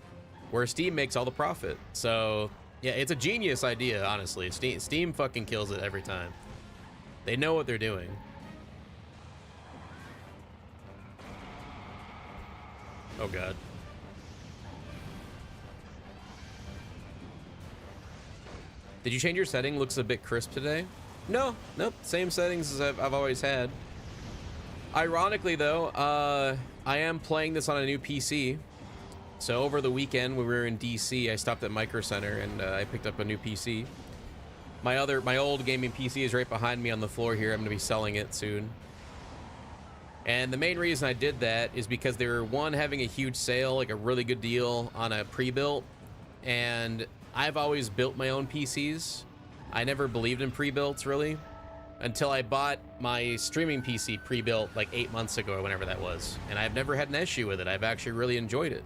where Steam makes all the profit. So yeah, it's a genius idea, honestly. Steam fucking kills it every time. They know what they're doing. Oh god. Did you change your setting? Looks a bit crisp today. No, nope, same settings as I've always had. Ironically though, I am playing this on a new PC. So over the weekend when we were in DC, I stopped at Micro Center and I picked up a new PC. My old gaming PC is right behind me on the floor here. I'm gonna be selling it soon. And the main reason I did that is because they were, one, having a huge sale, like a really good deal on a pre-built. And I've always built my own PCs. I never believed in pre-builts, really, until I bought my streaming PC pre-built like 8 months ago or whenever that was. And I've never had an issue with it. I've actually really enjoyed it.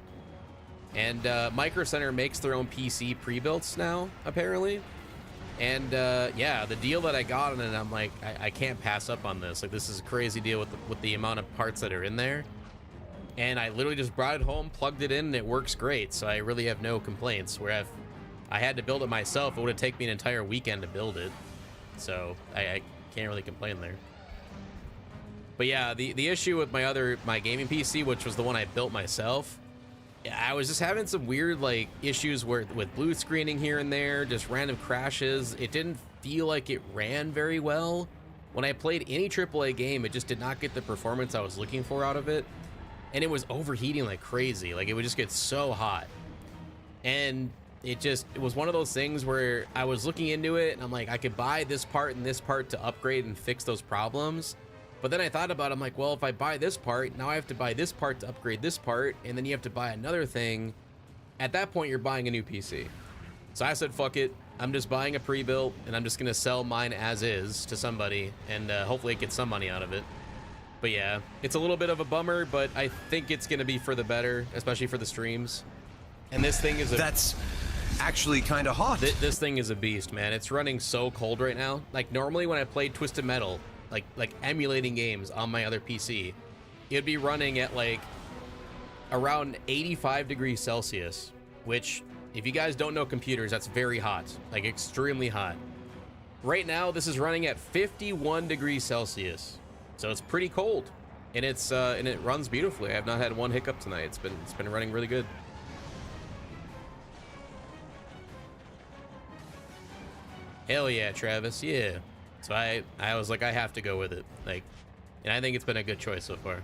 And Micro Center makes their own PC pre-builts now, apparently. And yeah, the deal that I got on it, I'm like, I can't pass up on this. Like, this is a crazy deal with the amount of parts that are in there. And I literally just brought it home, plugged it in, and it works great. So I really have no complaints. Where if I had to build it myself, it would have taken me an entire weekend to build it. So I can't really complain there. But yeah, the issue with my gaming PC, which was the one I built myself, I was just having some weird like issues with blue screening here and there, just random crashes. It didn't feel like it ran very well. When I played any AAA game, it just did not get the performance I was looking for out of it. And it was overheating like crazy. Like, it would just get so hot. And it was one of those things where I was looking into it and I'm like, I could buy this part and this part to upgrade and fix those problems. But then I thought about it, I'm like, well, if I buy this part, now I have to buy this part to upgrade this part, and then you have to buy another thing. At that point, you're buying a new PC. So I said, fuck it. I'm just buying a pre-built, and I'm just going to sell mine as is to somebody, and hopefully get some money out of it. But yeah, it's a little bit of a bummer, but I think it's going to be for the better, especially for the streams. And this thing is That's actually kind of hot. This thing is a beast, man. It's running so cold right now. Like, normally when I played Twisted Metal, like emulating games on my other PC, it'd be running at like around 85 degrees Celsius, which, if you guys don't know computers, that's very hot, like extremely hot. Right now, this is running at 51 degrees Celsius, so it's pretty cold, and it runs beautifully. I have not had one hiccup tonight. It's been running really good. Hell yeah, Travis, yeah. So I was like, I have to go with it. Like, and I think it's been a good choice so far.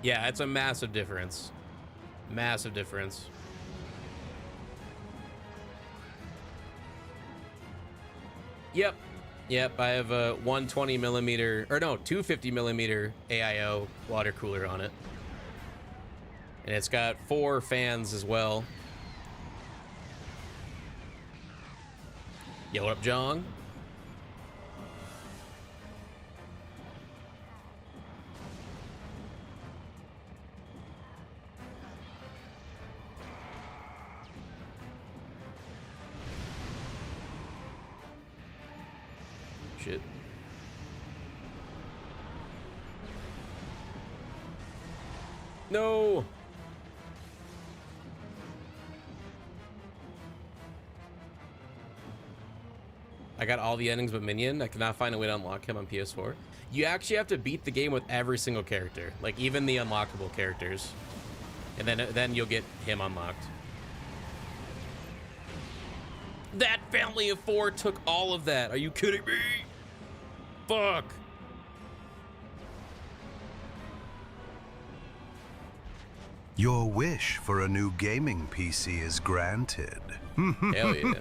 Yeah, it's a massive difference. Massive difference. Yep. I have a 120 millimeter, or no, 250 millimeter AIO water cooler on it. And it's got 4 fans as well. Yo, what up, John? Shit. No. I got all the endings but Minion. I cannot find a way to unlock him on PS4. You actually have to beat the game with every single character, like even the unlockable characters, and then you'll get him unlocked. That family of 4 took all of that. Are you kidding me? Fuck. Your wish for a new gaming PC is granted. Hell yeah.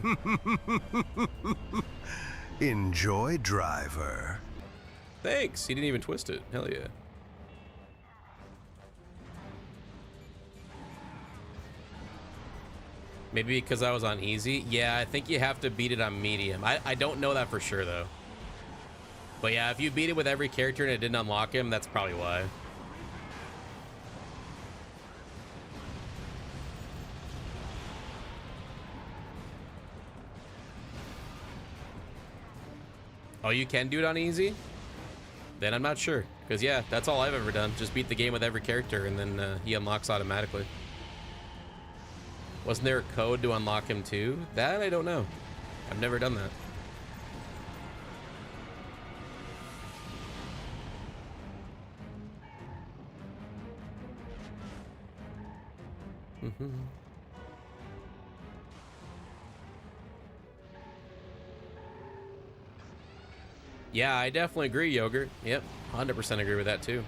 Enjoy, driver. Thanks. He didn't even twist it. Hell yeah. Maybe because I was on easy. Yeah, I think you have to beat it on medium. I don't know that for sure though. But yeah, if you beat it with every character and it didn't unlock him, that's probably why. Oh, you can do it on easy? Then I'm not sure. Because, yeah, that's all I've ever done. Just beat the game with every character, and then he unlocks automatically. Wasn't there a code to unlock him, too? That I don't know. I've never done that. Yeah, I definitely agree, Yogurt. Yep, 100% agree with that too.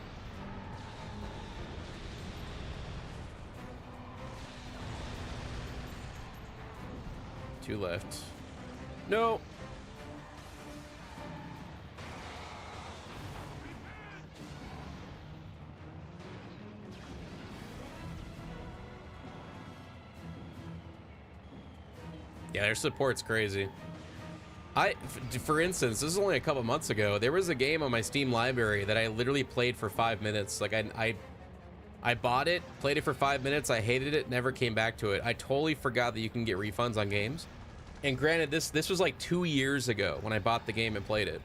Two left. No. Yeah, their support's crazy. For instance, this is only a couple months ago. There was a game on my Steam library that I literally played for 5 minutes. Like I bought it, played it for 5 minutes. I hated it, never came back to it. I totally forgot that you can get refunds on games. And granted, this was like 2 years ago when I bought the game and played it.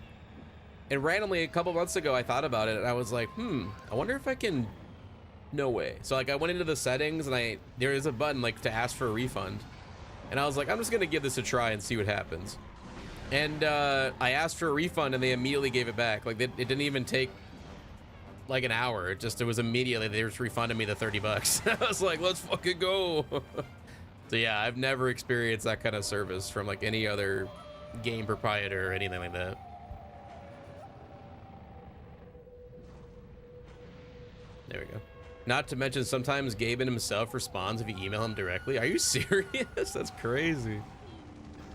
And randomly, a couple months ago, I thought about it and I was like, I wonder if I can. No way. So like I went into the settings and there is a button like to ask for a refund. And I was like, I'm just gonna give this a try and see what happens. And I asked for a refund and they immediately gave it back. Like it didn't even take like an hour. It was immediately, they just refunded me the 30 bucks. I was like, let's fucking go. So yeah, I've never experienced that kind of service from like any other game proprietor or anything like that. There we go. Not to mention sometimes Gaben himself responds if you email him directly. Are you serious? That's crazy.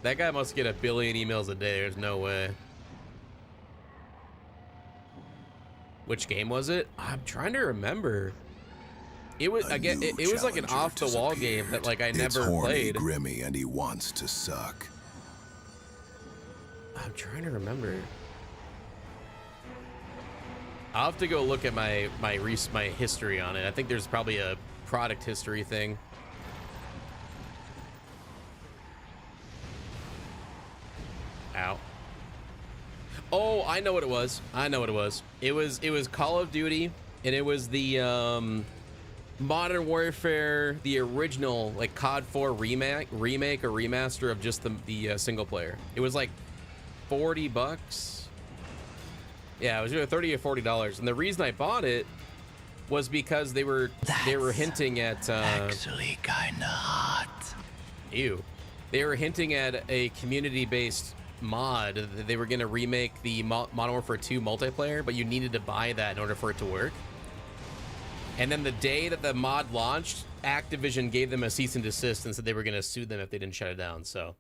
That guy must get 1 billion emails a day. There's no way. Which game was it? I'm trying to remember. It was again. It was like an off-the-wall game that like I never played. Grimmy, and he wants to suck. I'm trying to remember. I'll have to go look at my history on it. I think there's probably a product history thing. Ow. Oh, I know what it was. It was Call of Duty, and it was the Modern Warfare, the original like COD 4 remake or remaster of just the single player. It was like 40 bucks. Yeah, it was either $30 or $40, and the reason I bought it was because they were hinting at actually kinda hot. Ew. They were hinting at a community-based mod that they were going to remake the Modern Warfare 2 multiplayer, but you needed to buy that in order for it to work. And then the day that the mod launched, Activision gave them a cease and desist and said they were going to sue them if they didn't shut it down. So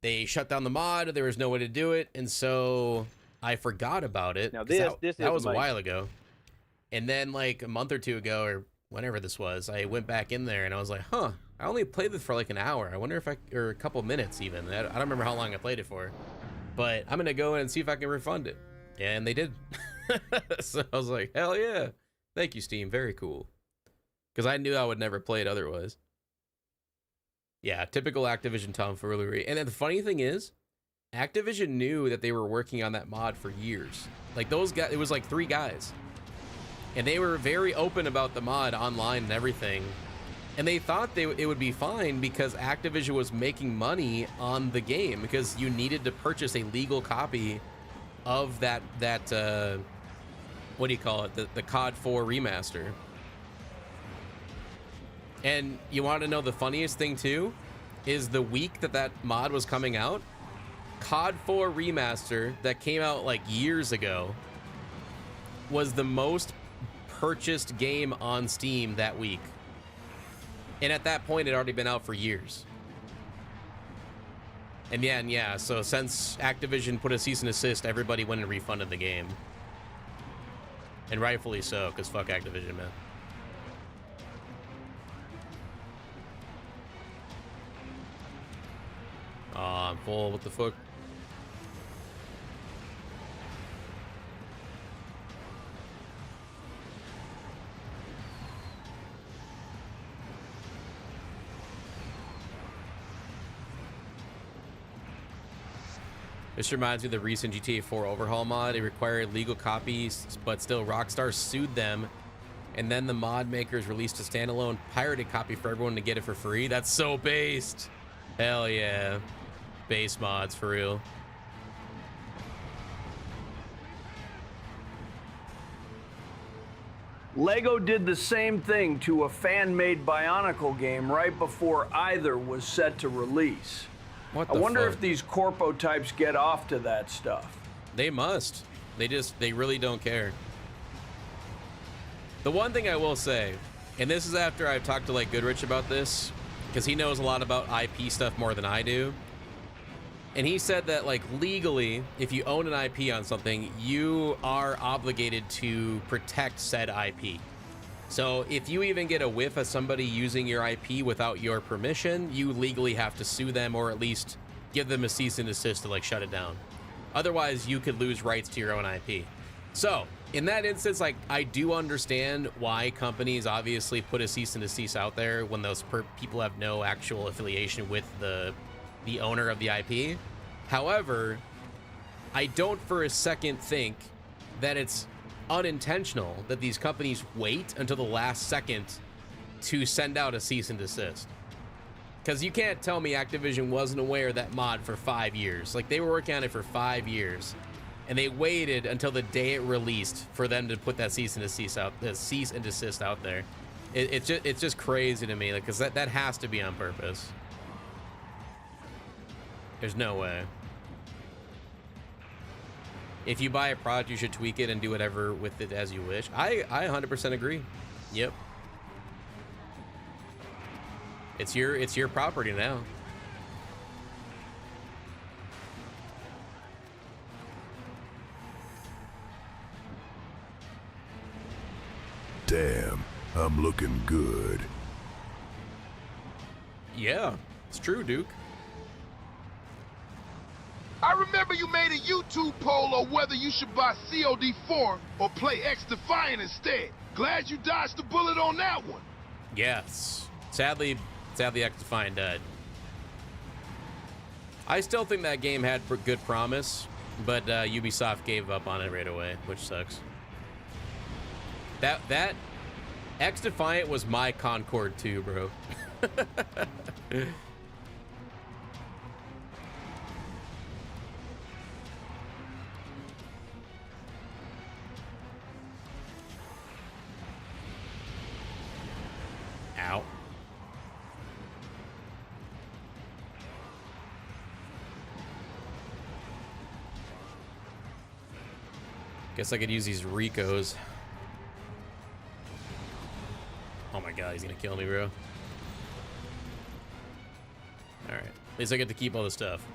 they shut down the mod. There was no way to do it, and so I forgot about it. Now that was amazing. a while ago. And then like a month or two ago, or whenever this was, I went back in there and I was like, huh, I only played this for like an hour. I wonder if or a couple minutes even. I don't remember how long I played it for, but I'm gonna go in and see if I can refund it. And they did. So I was like, hell yeah. Thank you, Steam. Very cool. Because I knew I would never play it otherwise. Yeah, typical Activision tomfoolery. And then the funny thing is, Activision knew that they were working on that mod for years. Like those guys, it was like 3 guys. And they were very open about the mod online and everything. And they thought it would be fine because Activision was making money on the game because you needed to purchase a legal copy of that what do you call it? The COD 4 remaster. And you want to know the funniest thing too? Is the week that mod was coming out, COD 4 remaster that came out like years ago was the most purchased game on Steam that week. And at that point, it had already been out for years. And yeah, so since Activision put a cease and desist, everybody went and refunded the game. And rightfully so, because fuck Activision, man. Aw, I'm full, what the fuck? This reminds me of the recent GTA 4 overhaul mod. It required legal copies, but still Rockstar sued them. And then the mod makers released a standalone pirated copy for everyone to get it for free. That's so based. Hell yeah. Base mods, for real. Lego did the same thing to a fan-made Bionicle game right before either was set to release. What I the wonder fuck? if these corpo types get off to that stuff. They must. They really don't care. The one thing I will say, and this is after I've talked to like Goodrich about this, because he knows a lot about IP stuff more than I do. And he said that like legally, if you own an IP on something, you are obligated to protect said IP. So if you even get a whiff of somebody using your IP without your permission, you legally have to sue them or at least give them a cease and desist to like shut it down. Otherwise, you could lose rights to your own IP. So in that instance, like I do understand why companies obviously put a cease and desist out there when those people have no actual affiliation with the owner of the IP. However, I don't for a second think that it's unintentional that these companies wait until the last second to send out a cease and desist. Because you can't tell me Activision wasn't aware of that mod for 5 years. Like, they were working on it for 5 years, and they waited until the day it released for them to put that cease and desist out there. It's just crazy to me, like, because that has to be on purpose. There's no way. If you buy a product, you should tweak it and do whatever with it as you wish. I 100% agree. Yep. It's your property now. Damn, I'm looking good. Yeah, it's true, Duke. I remember you made a YouTube poll on whether you should buy COD4 or play X Defiant instead. Glad you dodged the bullet on that one. Yes. Sadly, X Defiant died. I still think that game had good promise, but Ubisoft gave up on it right away, which sucks. That X Defiant was my Concord 2, bro. Ow. Guess I could use these Ricos. Oh my god, he's gonna kill me, bro. Alright, at least I get to keep all the stuff.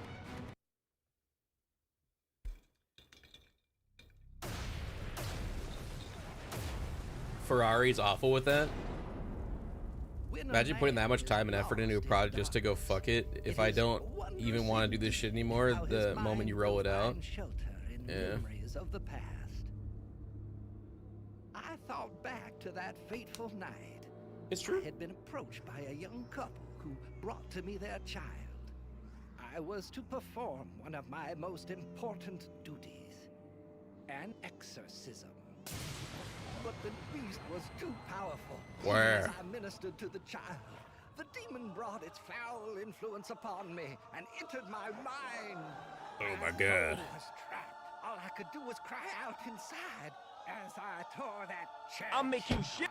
Ferrari's awful with that. Imagine putting that much time and effort into a product just to go fuck it. If I don't even want to do this shit anymore, the moment you roll it out. Yeah. Of the past. I thought back to that fateful night. It's true. I had been approached by a young couple who brought to me their child. I was to perform one of my most important duties, an exorcism. But the beast was too powerful. Where? As I ministered to the child, the demon brought its foul influence upon me and entered my mind. Oh my god. I was trapped. All I could do was cry out inside as I tore that church. I'll make you shit.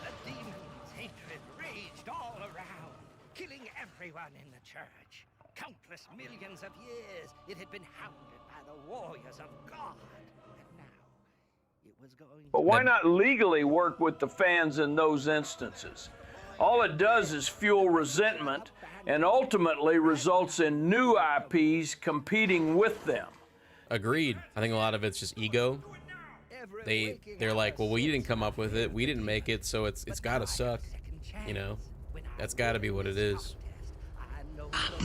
The demon's hatred raged all around, killing everyone in the church. Countless millions of years, it had been hounded by the warriors of God. And now, it was going... But why not legally work with the fans in those instances? All it does is fuel resentment and ultimately results in new IPs competing with them. Agreed. I think a lot of it's just ego. They're like, well, we didn't come up with it, we didn't make it, so it's gotta suck. You know, that's gotta be what it is.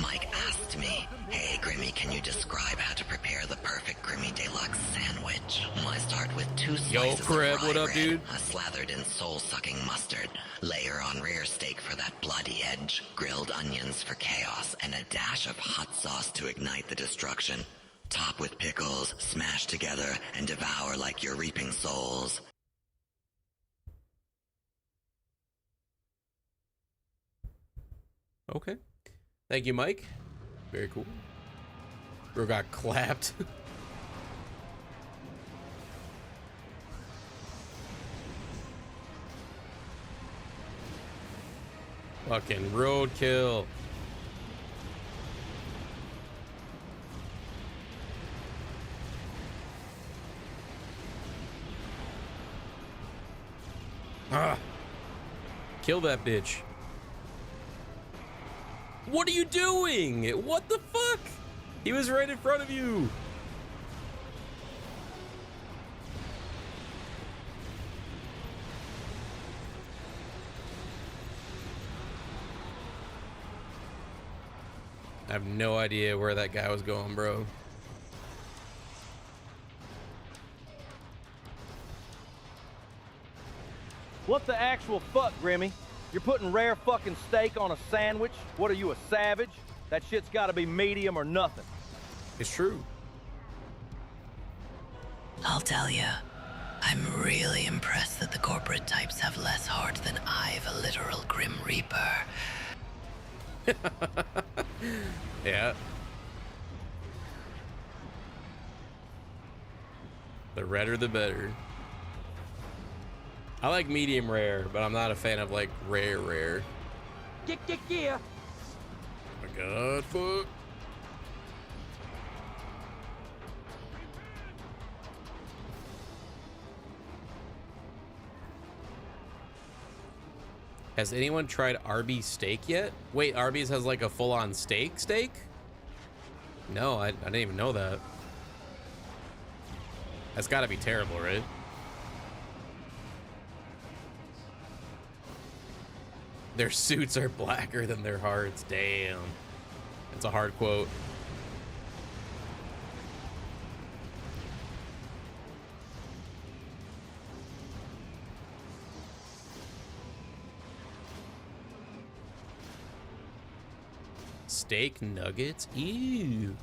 Mike asked me, hey Grimmy, can you describe how to prepare the perfect Grimmy Deluxe sandwich? I start with 2 slices of Crab, rye what up, bread, dude? slathered in soul-sucking mustard. Layer on rear steak for that bloody edge, grilled onions for chaos, and a dash of hot sauce to ignite the destruction. Top with pickles, smash together, and devour like you're reaping souls. Okay. Thank you, Mike. Very cool. Bro got clapped. Fucking roadkill. Ah. Kill that bitch. What are you doing? What the fuck? He was right in front of you. I have no idea where that guy was going, bro. What the actual fuck, Grimmy? You're putting rare fucking steak on a sandwich? What are you, a savage? That shit's gotta be medium or nothing. It's true. I'll tell ya, I'm really impressed that the corporate types have less heart than I've a literal Grim Reaper. Yeah. The redder the better. I like medium rare, but I'm not a fan of like rare. Yeah. Oh my god, fuck. Has anyone tried Arby's steak yet? Wait, Arby's has like a full-on steak? No, I didn't even know that. That's gotta be terrible, right? Their suits are blacker than their hearts. Damn. That's a hard quote. Steak nuggets? Ew.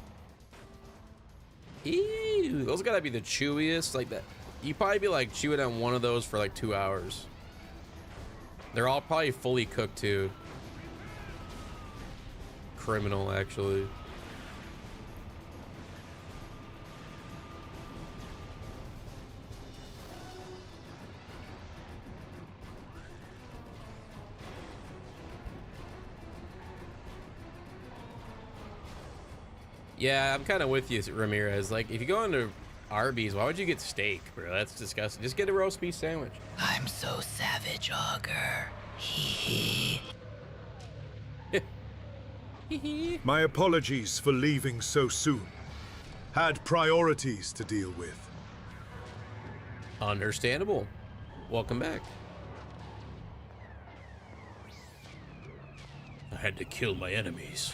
Ew. Those gotta be the chewiest. Like that. You'd probably be like chewing on one of those for like 2 hours. They're all probably fully cooked too. Criminal, actually. Yeah, I'm kind of with you, Ramirez. Like, if you go into Arby's, why would you get steak, bro? That's disgusting. Just get a roast beef sandwich. I'm so savage, Augur. Hee hee. My apologies for leaving so soon. Had priorities to deal with. Understandable. Welcome back. I had to kill my enemies.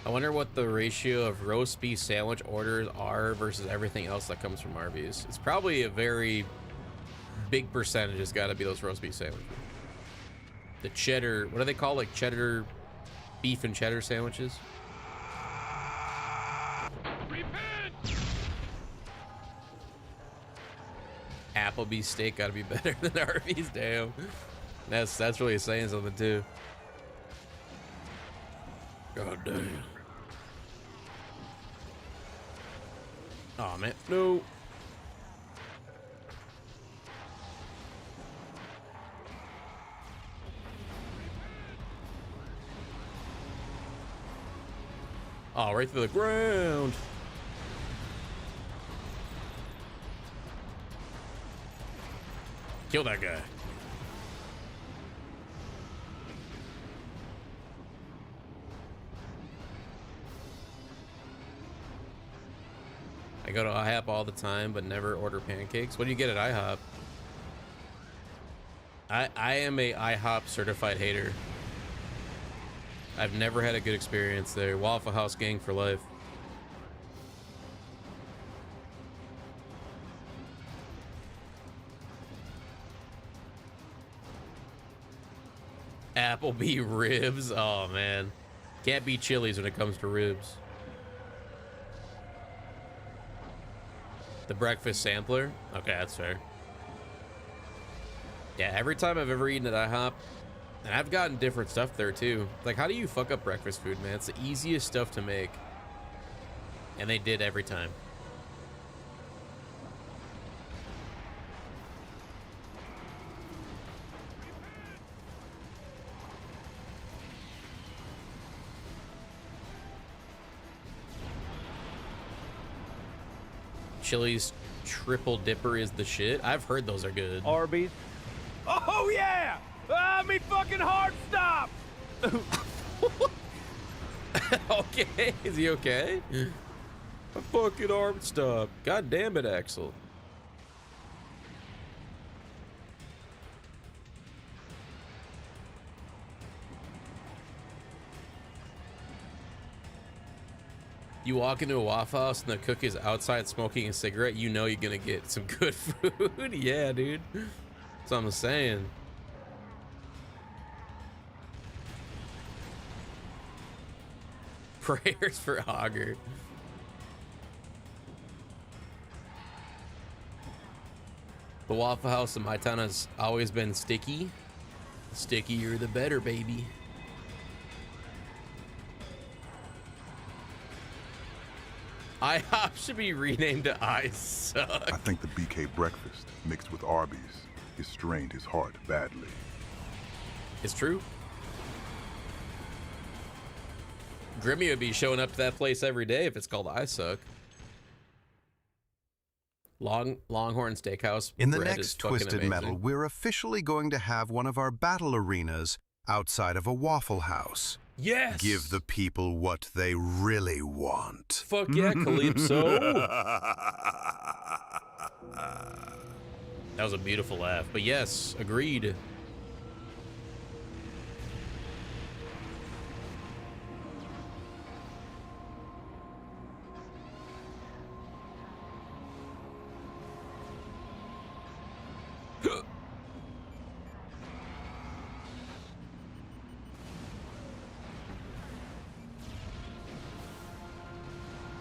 I wonder what the ratio of roast beef sandwich orders are versus everything else that comes from Arby's. It's probably a very big percentage. It's got to be those roast beef sandwiches. The cheddar, what do they call, like cheddar, beef and cheddar sandwiches? Applebee's steak got to be better than Arby's. Damn, that's really saying something too. God damn. Oh man, no. Oh, right through the ground. Kill that guy. I go to IHOP all the time, but never order pancakes. What do you get at IHOP? I am a IHOP certified hater. I've never had a good experience there. Waffle House gang for life. Applebee ribs. Oh man, can't beat Chili's when it comes to ribs. The breakfast sampler. Okay, that's fair. Yeah, every time I've ever eaten at IHOP, and I've gotten different stuff there too. Like, how do you fuck up breakfast food, man? It's the easiest stuff to make. And they did every time. Chili's triple dipper is the shit. I've heard those are good. Arby's. Oh yeah! Ah, me fucking hard stop! Okay, is he okay? A fucking arm stop. God damn it, Axel. You walk into a Waffle House and the cook is outside smoking a cigarette, you know you're gonna get some good food. Yeah, dude. That's what I'm saying. Prayers for Auger. The Waffle House in my town has always been sticky. The stickier the better, baby. IHOP should be renamed to I Suck. I think the BK breakfast mixed with Arby's has strained his heart badly. It's true. Grimmy would be showing up to that place every day if it's called I Suck. Longhorn Steakhouse. In the bread next is fucking Twisted amazing. Metal, we're officially going to have one of our battle arenas outside of a Waffle House. Yes! Give the people what they really want. Fuck yeah, Calypso! That was a beautiful laugh. But yes, agreed.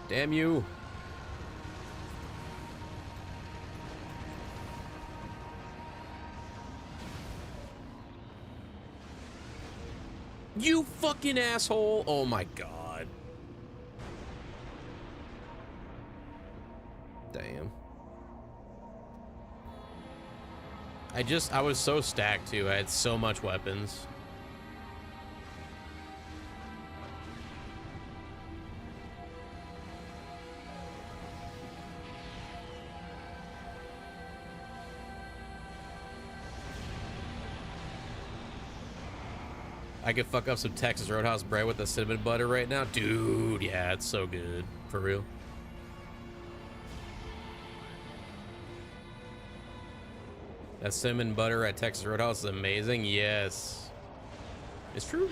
Damn you. You fucking asshole. Oh my god. Damn. I was so stacked too. I had so much weapons. I could fuck up some Texas Roadhouse bread with the cinnamon butter right now. Dude, yeah, it's so good. For real. That cinnamon butter at Texas Roadhouse is amazing. Yes. It's true.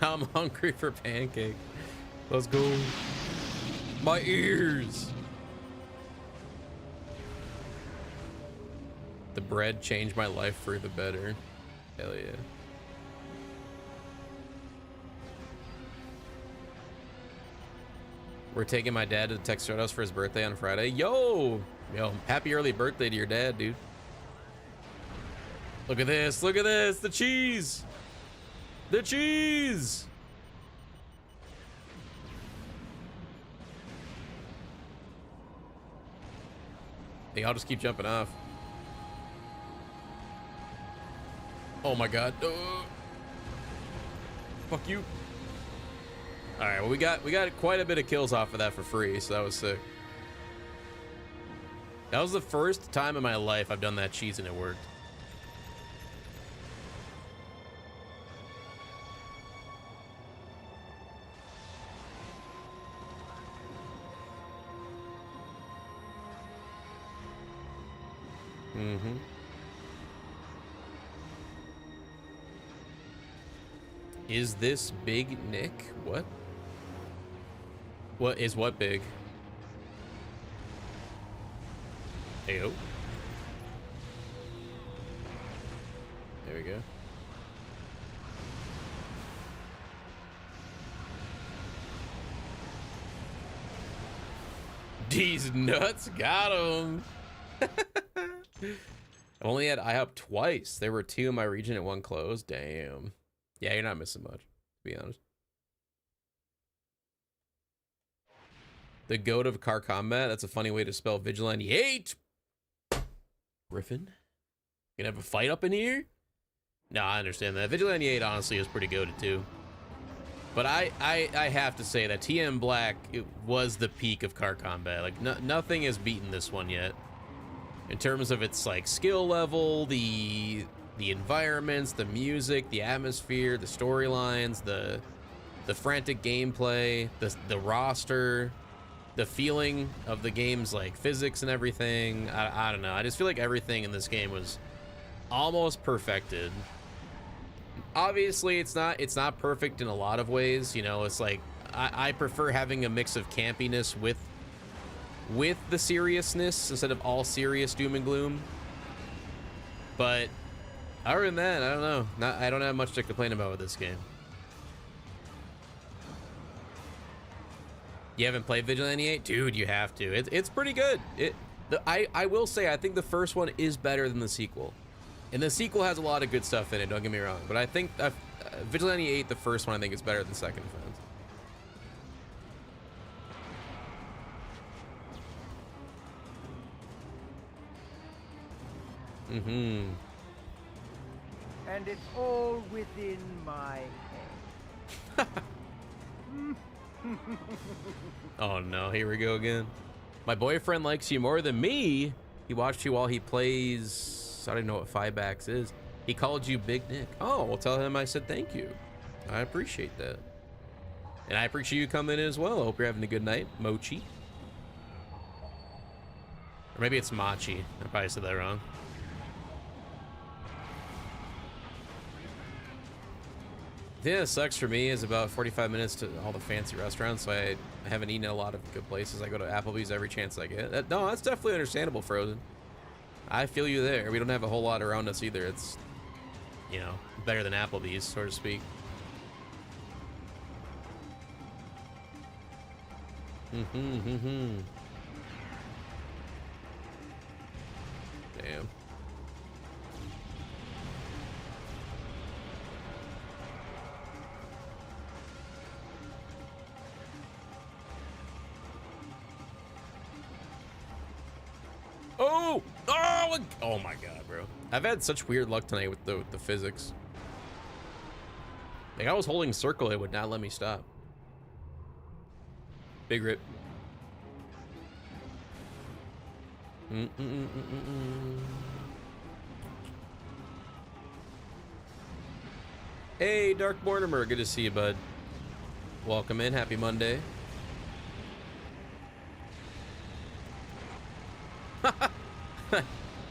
Now I'm hungry for pancake. Let's go. My ears. The bread changed my life for the better. Hell yeah. We're taking my dad to the Texas Roadhouse for his birthday on Friday. Yo, happy early birthday to your dad, dude. Look at this, the cheese. The cheese! Hey, I'll just keep jumping off. Oh my god. Fuck you. All right, well we got quite a bit of kills off of that for free, so that was sick. That was the first time in my life I've done that cheese and it worked. Mm-hmm. Is this big, Nick? What? What is what big? Heyo. There we go. These nuts got him. I only had IHOP twice. There were 2 in my region and 1 closed. Damn. Yeah, you're not missing much, to be honest. The goat of car combat. That's a funny way to spell vigilante 8. Griffin. Gonna have a fight up in here? No, I understand that. Vigilante 8 honestly is pretty goated too. But I have to say that TM Black, it was the peak of car combat. Like nothing has beaten this one yet. In terms of its like skill level, the environments, the music, the atmosphere, the storylines, the frantic gameplay, the roster, the feeling of the game's like physics and everything. I don't know. I just feel like everything in this game was almost perfected. Obviously, it's not perfect in a lot of ways. You know, it's like I prefer having a mix of campiness with the seriousness instead of all serious doom and gloom. But other than that, I don't know. I don't have much to complain about with this game. You haven't played Vigilante 8? Dude, you have to. It's pretty good. I will say, I think the first one is better than the sequel. And the sequel has a lot of good stuff in it, don't get me wrong. But I think Vigilante 8, the first one, I think is better than Second Offense. Mm-hmm. And it's all within my head. Oh no, here we go again. My boyfriend likes you more than me. He watched you while he plays, I don't even know what 5-backs is. He called you Big Nick. Oh, well, tell him I said thank you. I appreciate that. And I appreciate you coming in as well. I hope you're having a good night, Mochi. Or maybe it's Machi. I probably said that wrong. The thing that sucks for me is about 45 minutes to all the fancy restaurants, so I haven't eaten at a lot of good places. I go to Applebee's every chance I get. No, that's definitely understandable, Frozen. I feel you there. We don't have a whole lot around us either. It's, you know, better than Applebee's, so to speak. Damn. Oh! Oh! Oh my god, bro. I've had such weird luck tonight with the physics. Like, I was holding circle, it would not let me stop. Big rip. Hey, Dark Mortimer, good to see you, bud. Welcome in, happy Monday.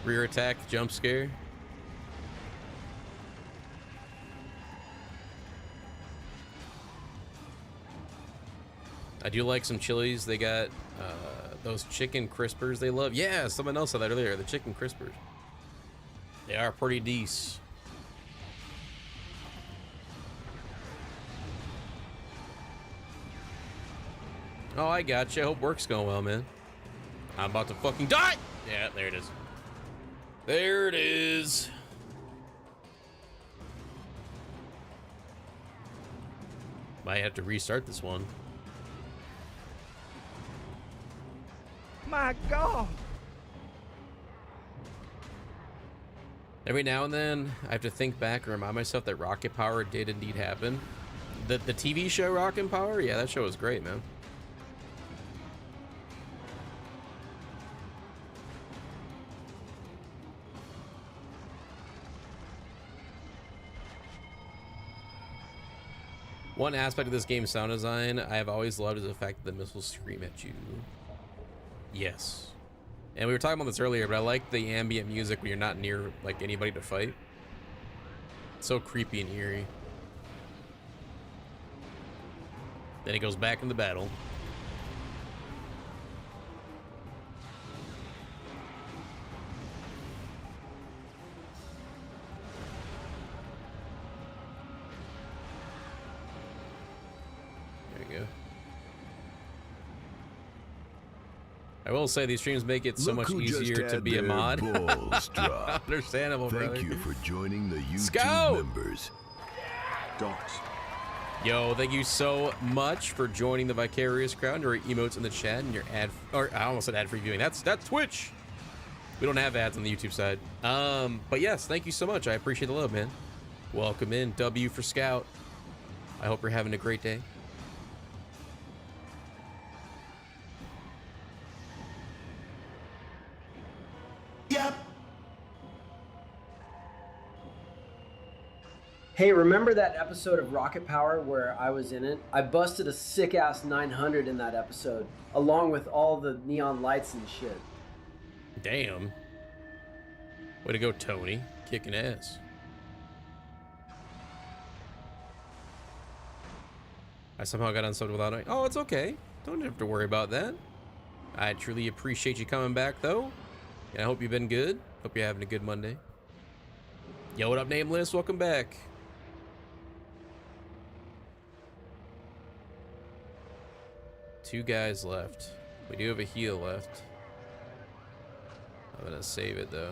Rear attack, jump scare. I do like some chilies. They got those chicken crispers they love. Yeah, someone else said that earlier, the chicken crispers. They are pretty decent. Oh, I gotcha. Hope work's going well, man. I'm about to fucking die! Yeah, there it is. There it is. Might have to restart this one. My God! Every now and then, I have to think back and remind myself that Rocket Power did indeed happen. The TV show Rocket Power? Yeah, that show was great, man. One aspect of this game's sound design I have always loved is the fact that the missiles scream at you. Yes. And we were talking about this earlier, but I like the ambient music when you're not near like anybody to fight. It's so creepy and eerie. Then it goes back into battle. There you go. I will say these streams make it so much easier to be a mod. Understandable, brother. Thank you for joining the YouTube Scout! members. Yo, thank you so much for joining the Vicarious crowd. Your emotes in the chat and your ad, or I almost said ad-free viewing. That's Twitch. We don't have ads on the YouTube side. But yes, thank you so much. I appreciate the love, man. Welcome in. W for Scout. I hope you're having a great day. Hey, remember that episode of Rocket Power where I was in it? I busted a sick-ass 900 in that episode, along with all the neon lights and shit. Damn. Way to go, Tony. Kicking ass. I somehow got unsubbed without it. Oh, it's okay. Don't have to worry about that. I truly appreciate you coming back, though. And I hope you've been good. Hope you're having a good Monday. Yo, what up, Nameless? Welcome back. Two guys left. We do have a heal left. I'm gonna save it though.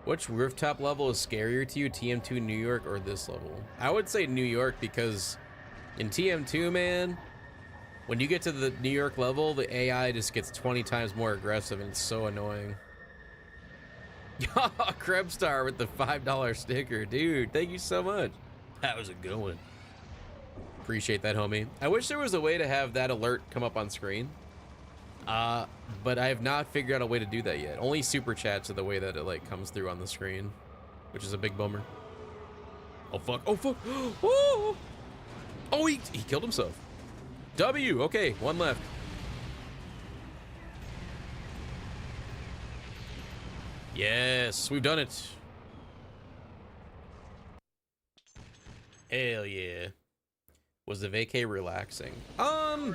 Which rooftop level is scarier to you, TM2 New York or this level? I would say New York because in TM2, man, when you get to the New York level, the AI just gets 20 times more aggressive and it's so annoying. Krebstar with the $5 sticker. Dude, thank you so much. How's it going? Appreciate that, homie. I wish there was a way to have that alert come up on screen. But I have not figured out a way to do that yet. Only super chats are the way that it like comes through on the screen, which is a big bummer. Oh fuck, oh fuck. Oh, he killed himself. W, okay, one left. Yes, we've done it. Hell yeah. Was the vacay relaxing? I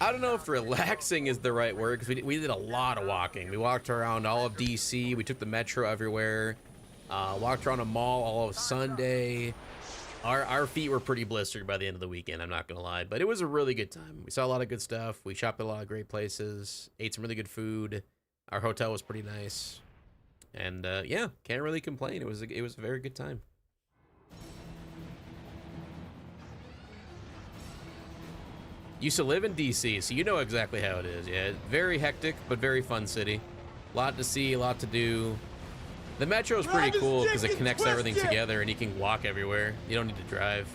don't know if relaxing is the right word because we did a lot of walking. We walked around all of DC. We took the metro everywhere. Walked around a mall all of Sunday. Our feet were pretty blistered by the end of the weekend, I'm not gonna lie, but it was a really good time. We saw a lot of good stuff. We shopped at a lot of great places, ate some really good food. Our hotel was pretty nice. And yeah, can't really complain. It was a very good time. Used to live in DC, so you know exactly how it is. Yeah, very hectic, but very fun city. A lot to see, a lot to do. The metro is pretty cool because it connects everything together and you can walk everywhere. You don't need to drive.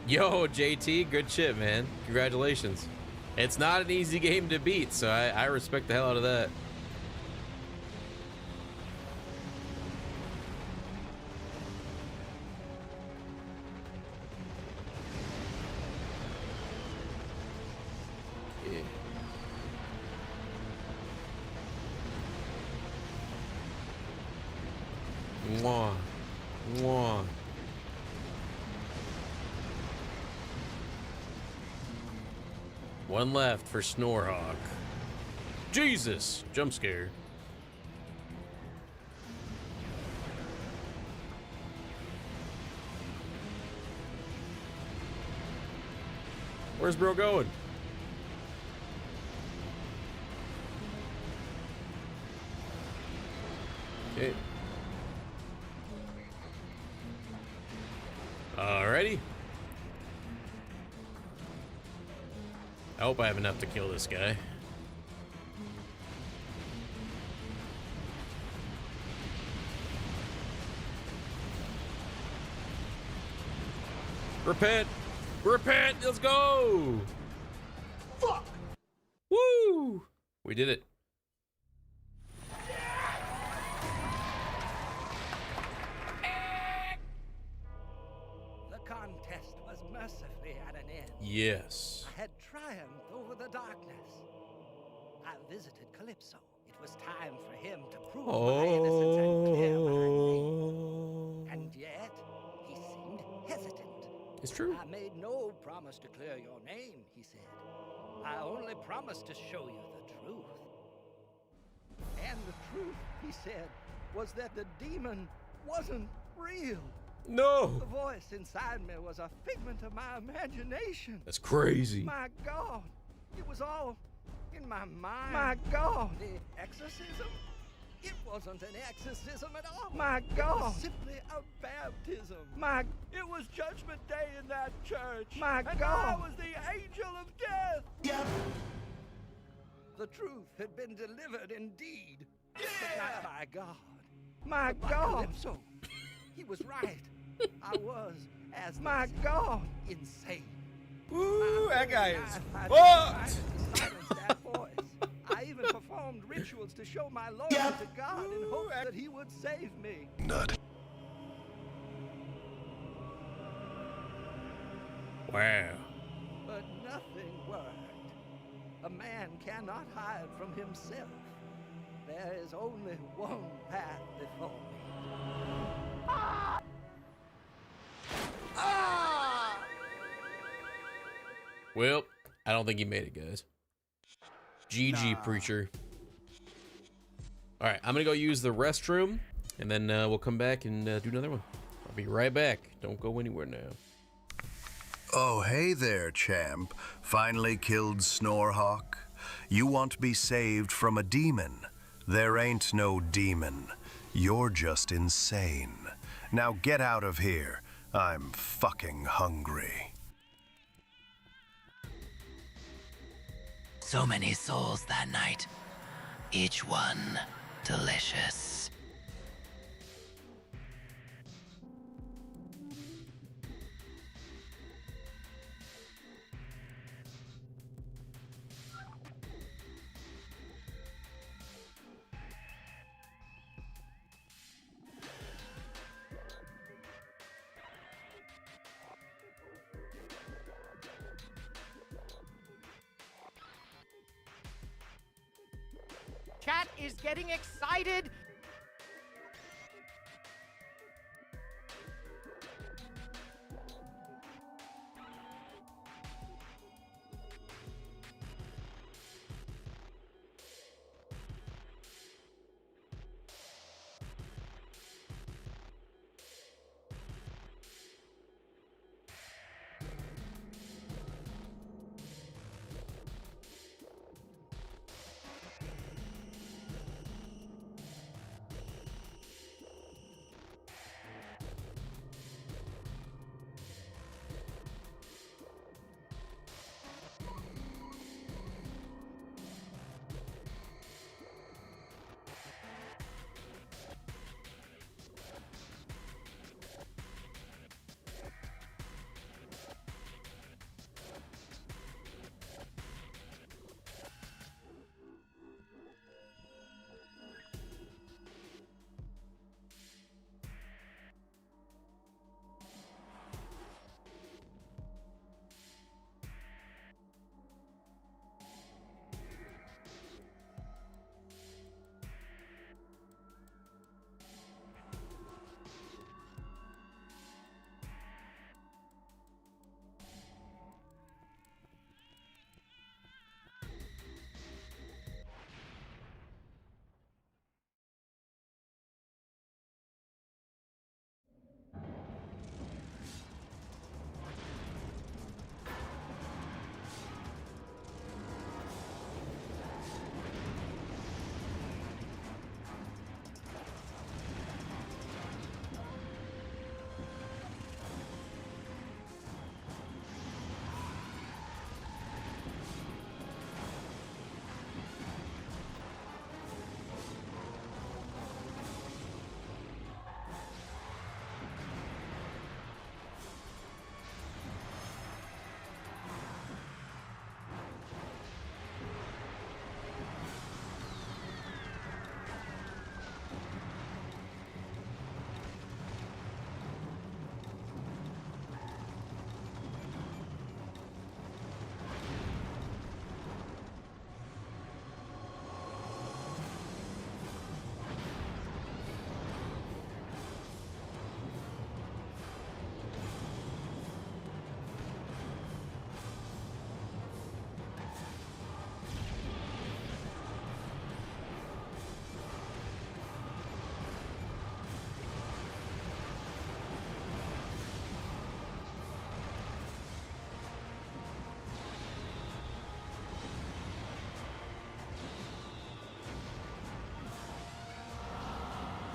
Yo, JT, good shit, man. Congratulations. It's not an easy game to beat, so I respect the hell out of that. Mwah. Mwah. One left for Snorhawk. Jesus! Jump scare. Where's bro going? Okay. Alrighty. I hope I have enough to kill this guy. Repent! Repent! Let's go! Fuck! Woo! We did it. The contest was mercifully at an end. Yes. I had triumphed over the darkness. I visited Calypso. It was time for him to prove my innocence and clear my name. And yet, he seemed hesitant. It's true. I made no promise to clear your name, he said. I only promised to show you the truth. And the truth, he said, was that the demon wasn't real. No. The voice inside me was a figment of my imagination. That's crazy. My God, it was all in my mind. My God, the exorcism? It wasn't an exorcism at all. My God, it was simply a baptism. It was Judgment Day in that church. My God, I was the angel of death. Yep. The truth had been delivered indeed. Yeah. But not by God. My God. Calypso. He was right. I was, as my God, insane. Ooh, that guy is fucked. That voice. I even performed rituals to show my loyalty to God in hopes that He would save me. Nut. Wow. But nothing worked. A man cannot hide from himself. There is only one path before me. Ah! Ah! Well, I don't think he made it, guys. GG, preacher. All right, I'm gonna go use the restroom, and then we'll come back and do another one. I'll be right back. Don't go anywhere now. Oh, hey there, champ. Finally killed Snorhawk. You want to be saved from a demon? There ain't no demon. You're just insane. Now get out of here. I'm fucking hungry. So many souls that night. Each one delicious. Chat is getting excited.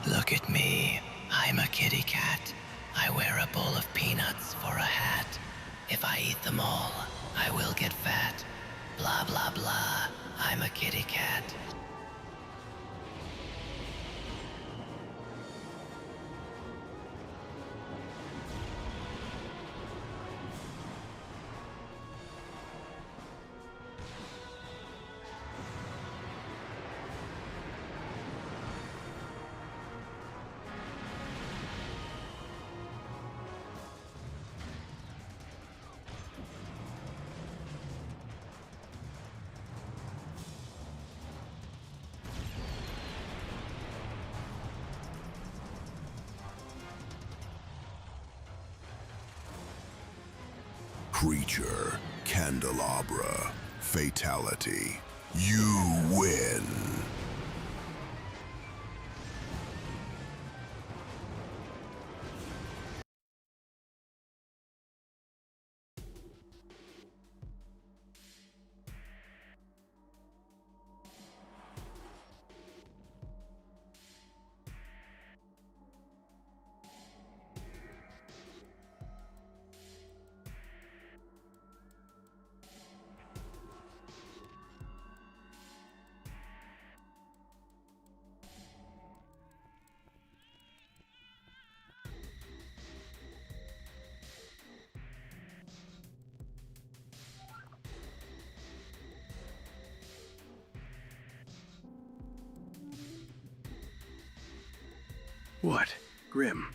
Look at me. I'm a kitty cat. I wear a bowl of peanuts for a hat. If I eat them all, I will get fat. Blah, blah, blah. I'm a kitty cat. Creature, candelabra, fatality. You win. What? Grimm,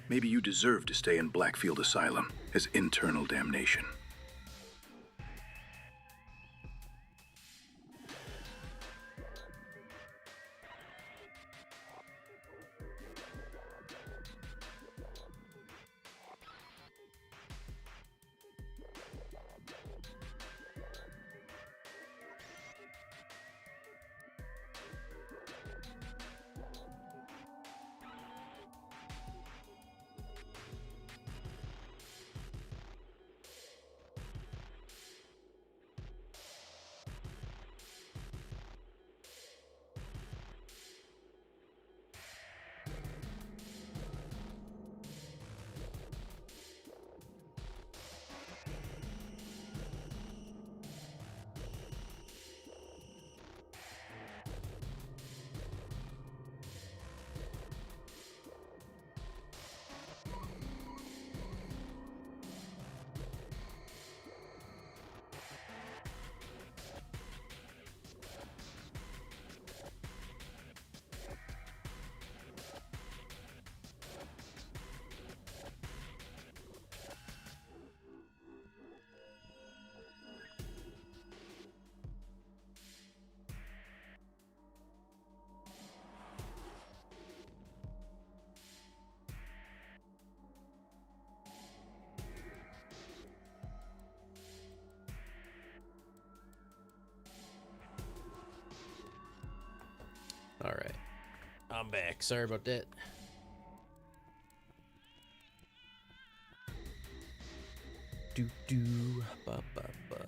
maybe you deserve to stay in Blackfield Asylum as internal damnation. All right, I'm back. Sorry about that. Do do ba ba ba.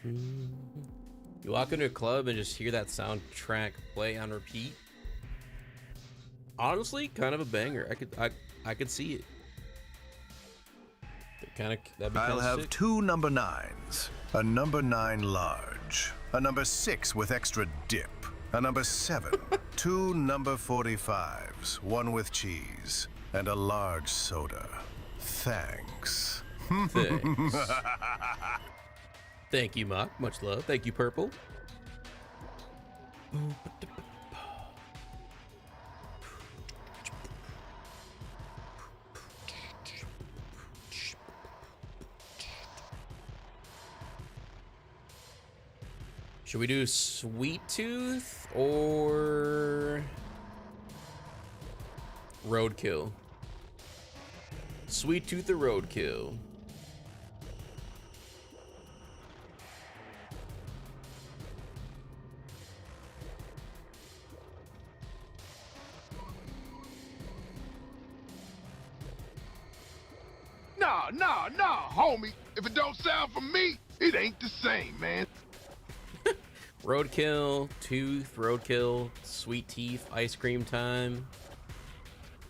You walk into a club and just hear that soundtrack play on repeat. Honestly, kind of a banger. I could see it. That'd be I'll have sick. 2 number 9s. A number 9 large. A number 6 with extra dip. A number 7. 2 number 45s. 1 with cheese. And a large soda. Thanks. Thanks. Thank you, Mock. Much love. Thank you, Purple. Should we do Sweet Tooth or Roadkill? Sweet Tooth or Roadkill? Nah, homie. If it don't sound for me, it ain't the same, man. Roadkill, Tooth, Roadkill, Sweet Teeth, Ice Cream Time.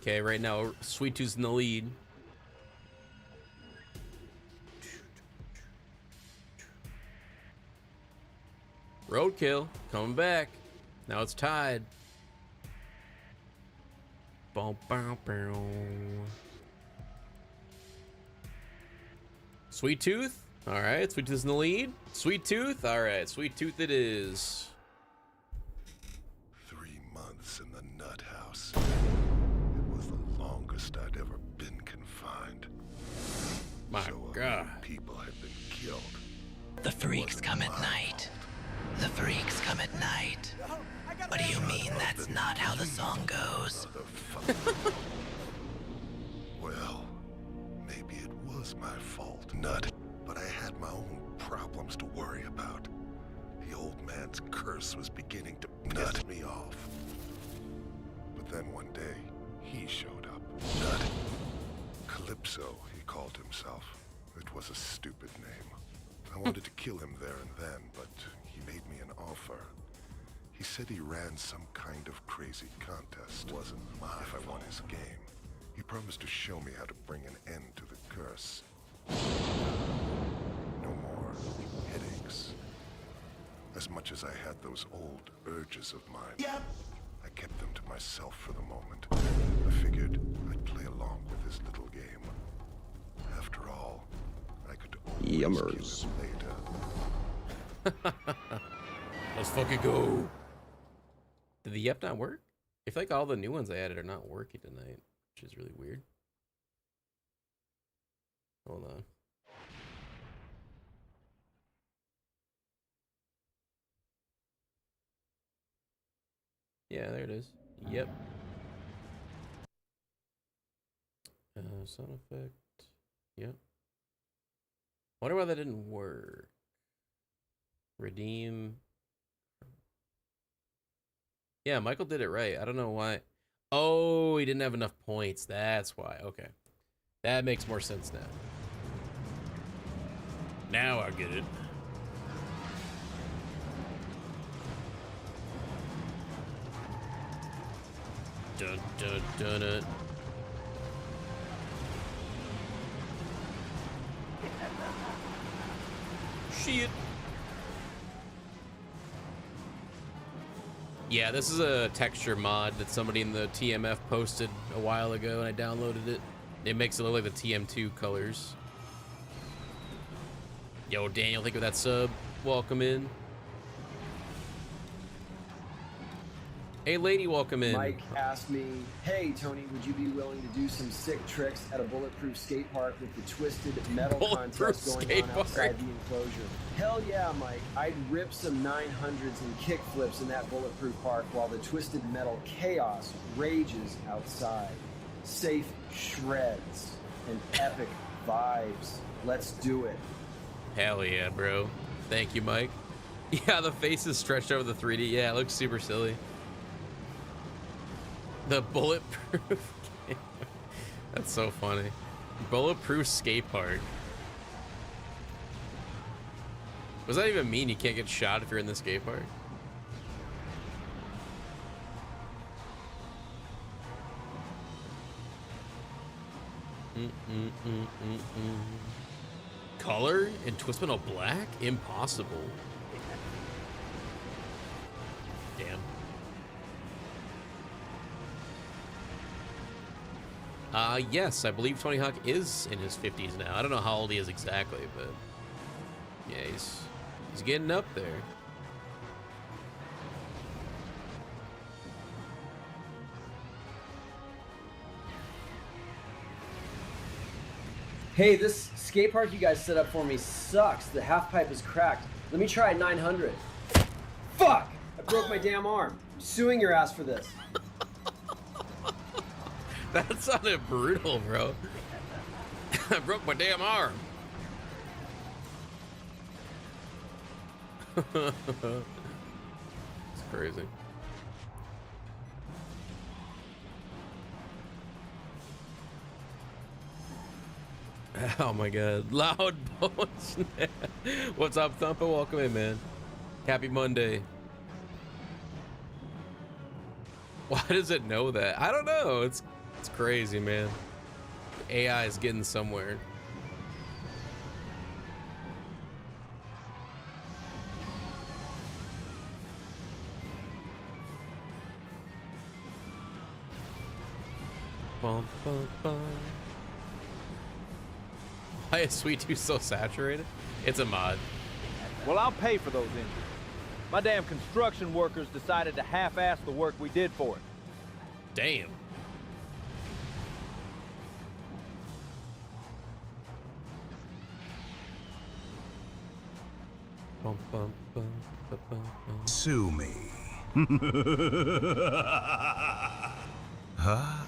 Okay, right now, Sweet Tooth's in the lead. Roadkill, coming back. Now it's tied. Bow, bow, bow. Sweet Tooth. All right, Sweet Tooth's in the lead. Sweet Tooth. All right, Sweet Tooth it is. 3 months in the nut house. It was the longest I'd ever been confined. My God. People had been killed. The freaks come at night. The freaks come at night. What do you mean that's not how the song goes? Well, maybe it was my fault, Nut. But I had my own problems to worry about. The old man's curse was beginning to piss me off. But then one day, he showed up. Nut. Calypso, he called himself. It was a stupid name. I wanted to kill him there and then, but he made me an offer. He said he ran some kind of crazy contest. It wasn't my fault. If I won his game, he promised to show me how to bring an end to the curse. No more headaches. As much as I had those old urges of mine, I kept them to myself for the moment. I figured I'd play along with his little game. After all, I could always Yummers. kill him later. Let's fucking go. Did the yep not work? I feel like all the new ones I added are not working tonight, which is really weird. Hold on. Yeah, there it is. Yep. Sound effect. Yep. Wonder why that didn't work. Redeem. Yeah, Michael did it right. I don't know why. Oh, he didn't have enough points. That's why. Okay. That makes more sense now. Now I get it. Dun dun dun dun. Shit. Yeah, this is a texture mod that somebody in the TMF posted a while ago, and I downloaded it. It makes it look like the TM2 colors. Yo, Daniel, thank you for that sub. Welcome in. Hey, lady, welcome in. Mike asked me, hey, Tony, would you be willing to do some sick tricks at a bulletproof skate park with the twisted metal contest going on outside the enclosure? Hell yeah, Mike. I'd rip some 900s and kickflips in that bulletproof park while the twisted metal chaos rages outside. Safe shreds and epic vibes. Let's do it. Hell yeah, bro. Thank you, Mike. Yeah, the face is stretched over the 3D. Yeah, it looks super silly. The bulletproof game. That's so funny. Bulletproof skate park. What does that even mean? You can't get shot if you're in the skate park? Color and twist metal black? Impossible. Damn. Yes, I believe Tony Hawk is in his 50s now. I don't know how old he is exactly, but yeah, he's getting up there. Hey, this skate park you guys set up for me sucks. The half pipe is cracked. Let me try a 900. Fuck! I broke my damn arm. I'm suing your ass for this. That sounded brutal, bro. I broke my damn arm. It's crazy. Oh my god. Loud bones. What's up, Thumper? Welcome in, man. Happy Monday. Why does it know that? I don't know. It's crazy, man. AI is getting somewhere. Bum, bum, bum. Why is Sweet Tooth so saturated? It's a mod. Well, I'll pay for those injuries. My damn construction workers decided to half-ass the work we did for it. Damn. Bum, bum, bum, bum, bum, bum. Sue me.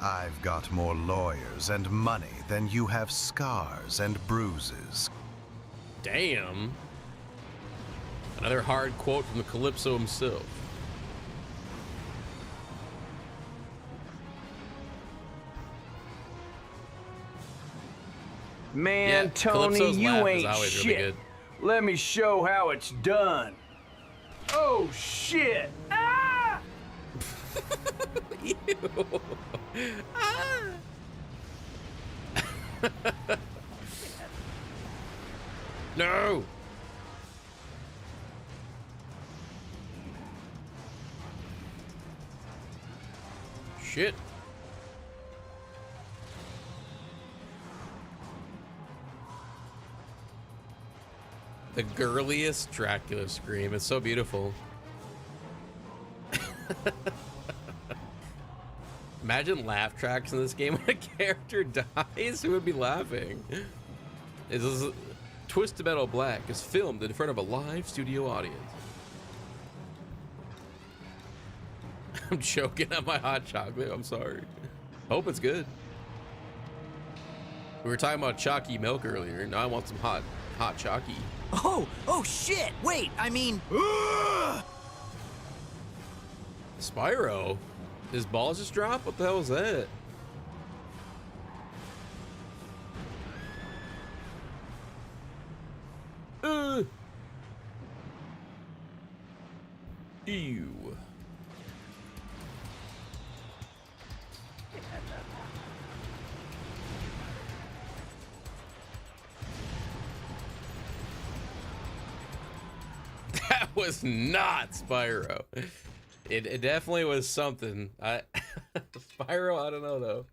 I've got more lawyers and money than you have scars and bruises. Damn. Another hard quote from the Calypso himself. Man, Yeah, Tony, Calypso's you laugh is ain't always shit. really good. Let me show how it's done. Oh, shit. Ah! Ew. Ah. No. Shit. The girliest Dracula scream. It's so beautiful. Imagine laugh tracks in this game when a character dies. Who would be laughing? This is Twisted Metal Black is filmed in front of a live studio audience. I'm choking on my hot chocolate. I'm sorry. Hope it's good. We were talking about chalky milk earlier. Now I want some hot chalky. Oh shit! Wait, I mean... Spyro? His balls just dropped? What the hell was that? Ew. That was not Spyro. It definitely was something. Spyro, I don't know though.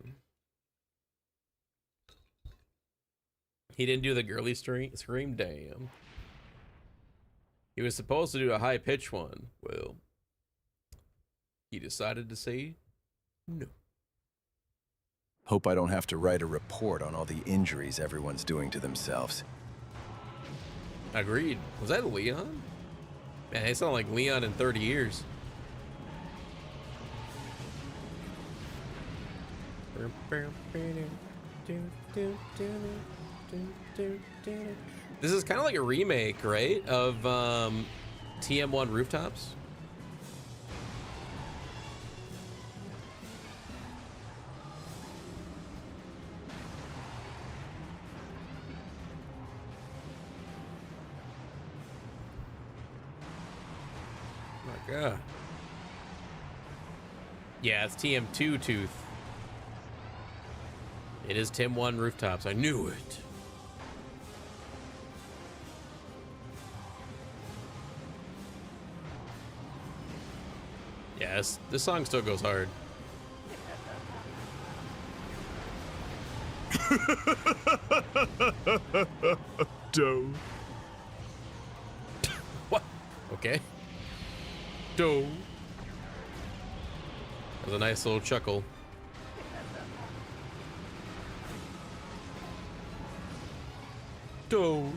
He didn't do the girly scream. Damn. He was supposed to do a high pitch one. Well, he decided to say no. Hope I don't have to write a report on all the injuries everyone's doing to themselves. Agreed. Was that Leon? Man, they sound like Leon in 30 years. This is kind of like a remake, right, of TM1 Rooftops. Oh my god. Yeah, it's TM2 Tooth. It is TM1 Rooftops. I knew it. Yes, this song still goes hard. Doe. What? Okay. Doe. That was a nice little chuckle. Doe.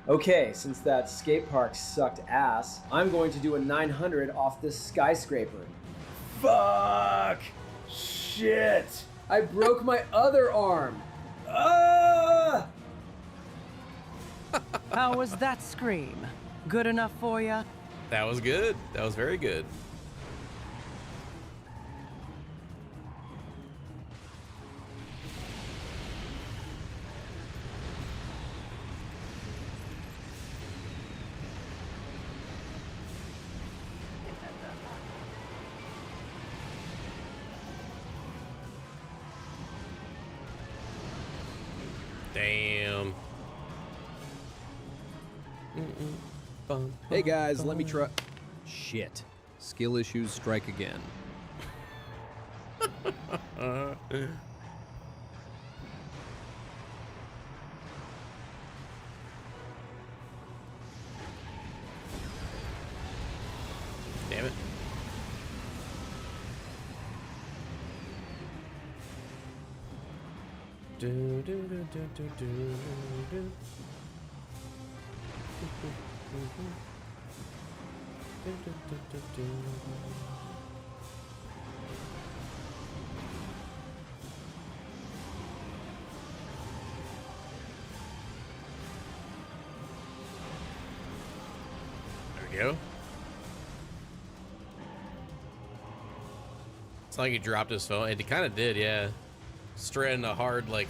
Okay, since that skate park sucked ass, I'm going to do a 900 off this skyscraper. Fuck! Shit! I broke my other arm! Ah! How was that scream? Good enough for ya? That was good. That was very good. Damn. Hey guys, let me try. Shit. Skill issues strike again. Damn it. Do, do, do, do, do, do, do. There we go. It's like he dropped his phone. It kind of did, yeah. Straight into hard, like,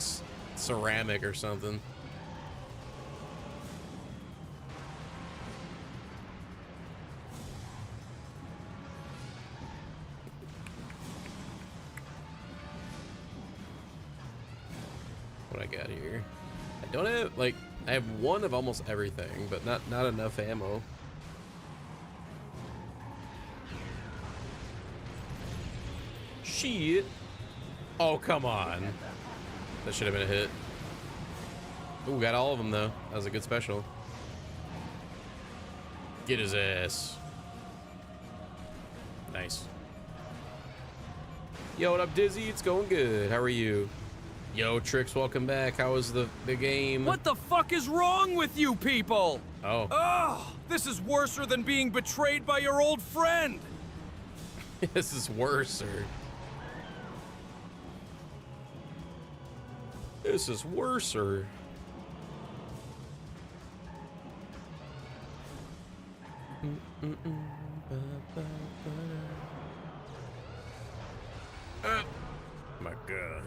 ceramic or something. What I got here? I don't have, like, I have one of almost everything, but not enough ammo. Shit. Oh, come on. That should have been a hit. Ooh, got all of them, though. That was a good special. Get his ass. Nice. Yo, what up, Dizzy? It's going good. How are you? Yo, Trix, welcome back. How was the game? What the fuck is wrong with you people? Oh. Oh, this is worser than being betrayed by your old friend. This is worser. This is worser. My God.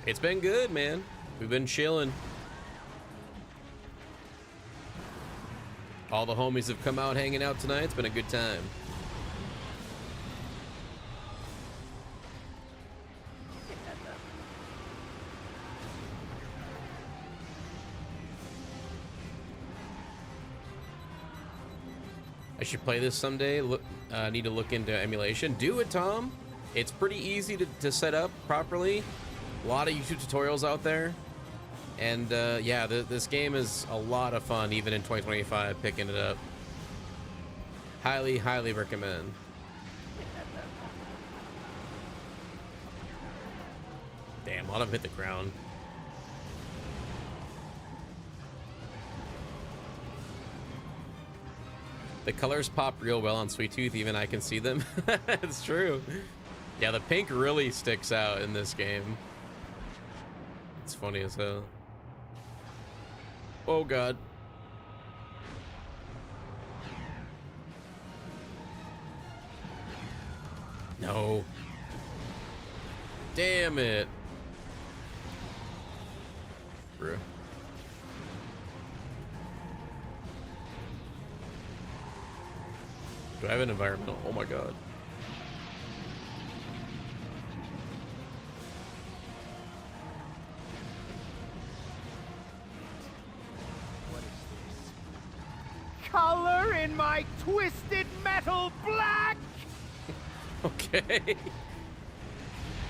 It's been good, man. We've been chilling. All the homies have come out hanging out tonight. It's been a good time. I should play this someday. Look, need to look into emulation. Do it, Tom. It's pretty easy to set up properly. A lot of YouTube tutorials out there. And yeah, this game is a lot of fun, even in 2025, picking it up. Highly, highly recommend. Damn, a lot of them hit the ground. The colors pop real well on Sweet Tooth, even I can see them. It's true. Yeah, the pink really sticks out in this game. It's funny as hell. Oh God. No. Damn it. Bruh. Do I have an environmental? Oh my God. Color in my twisted metal black! Okay.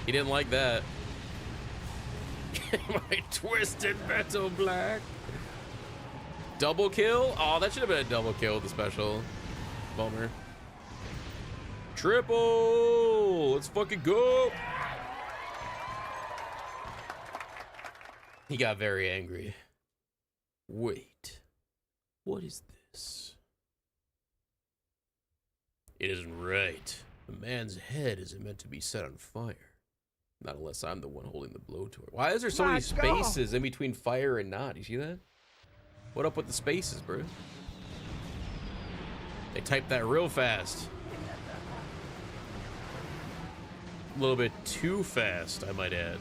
He didn't like that. My twisted metal black. Double kill? Oh, that should have been a double kill with the special. Bummer. Triple! Let's fucking go! He got very angry. Wait. What is this? It isn't right. A man's head isn't meant to be set on fire. Not unless I'm the one holding the blowtorch. Why is there so many spaces in between fire and not? You see that? What up with the spaces, bro? They typed that real fast. A little bit too fast, I might add.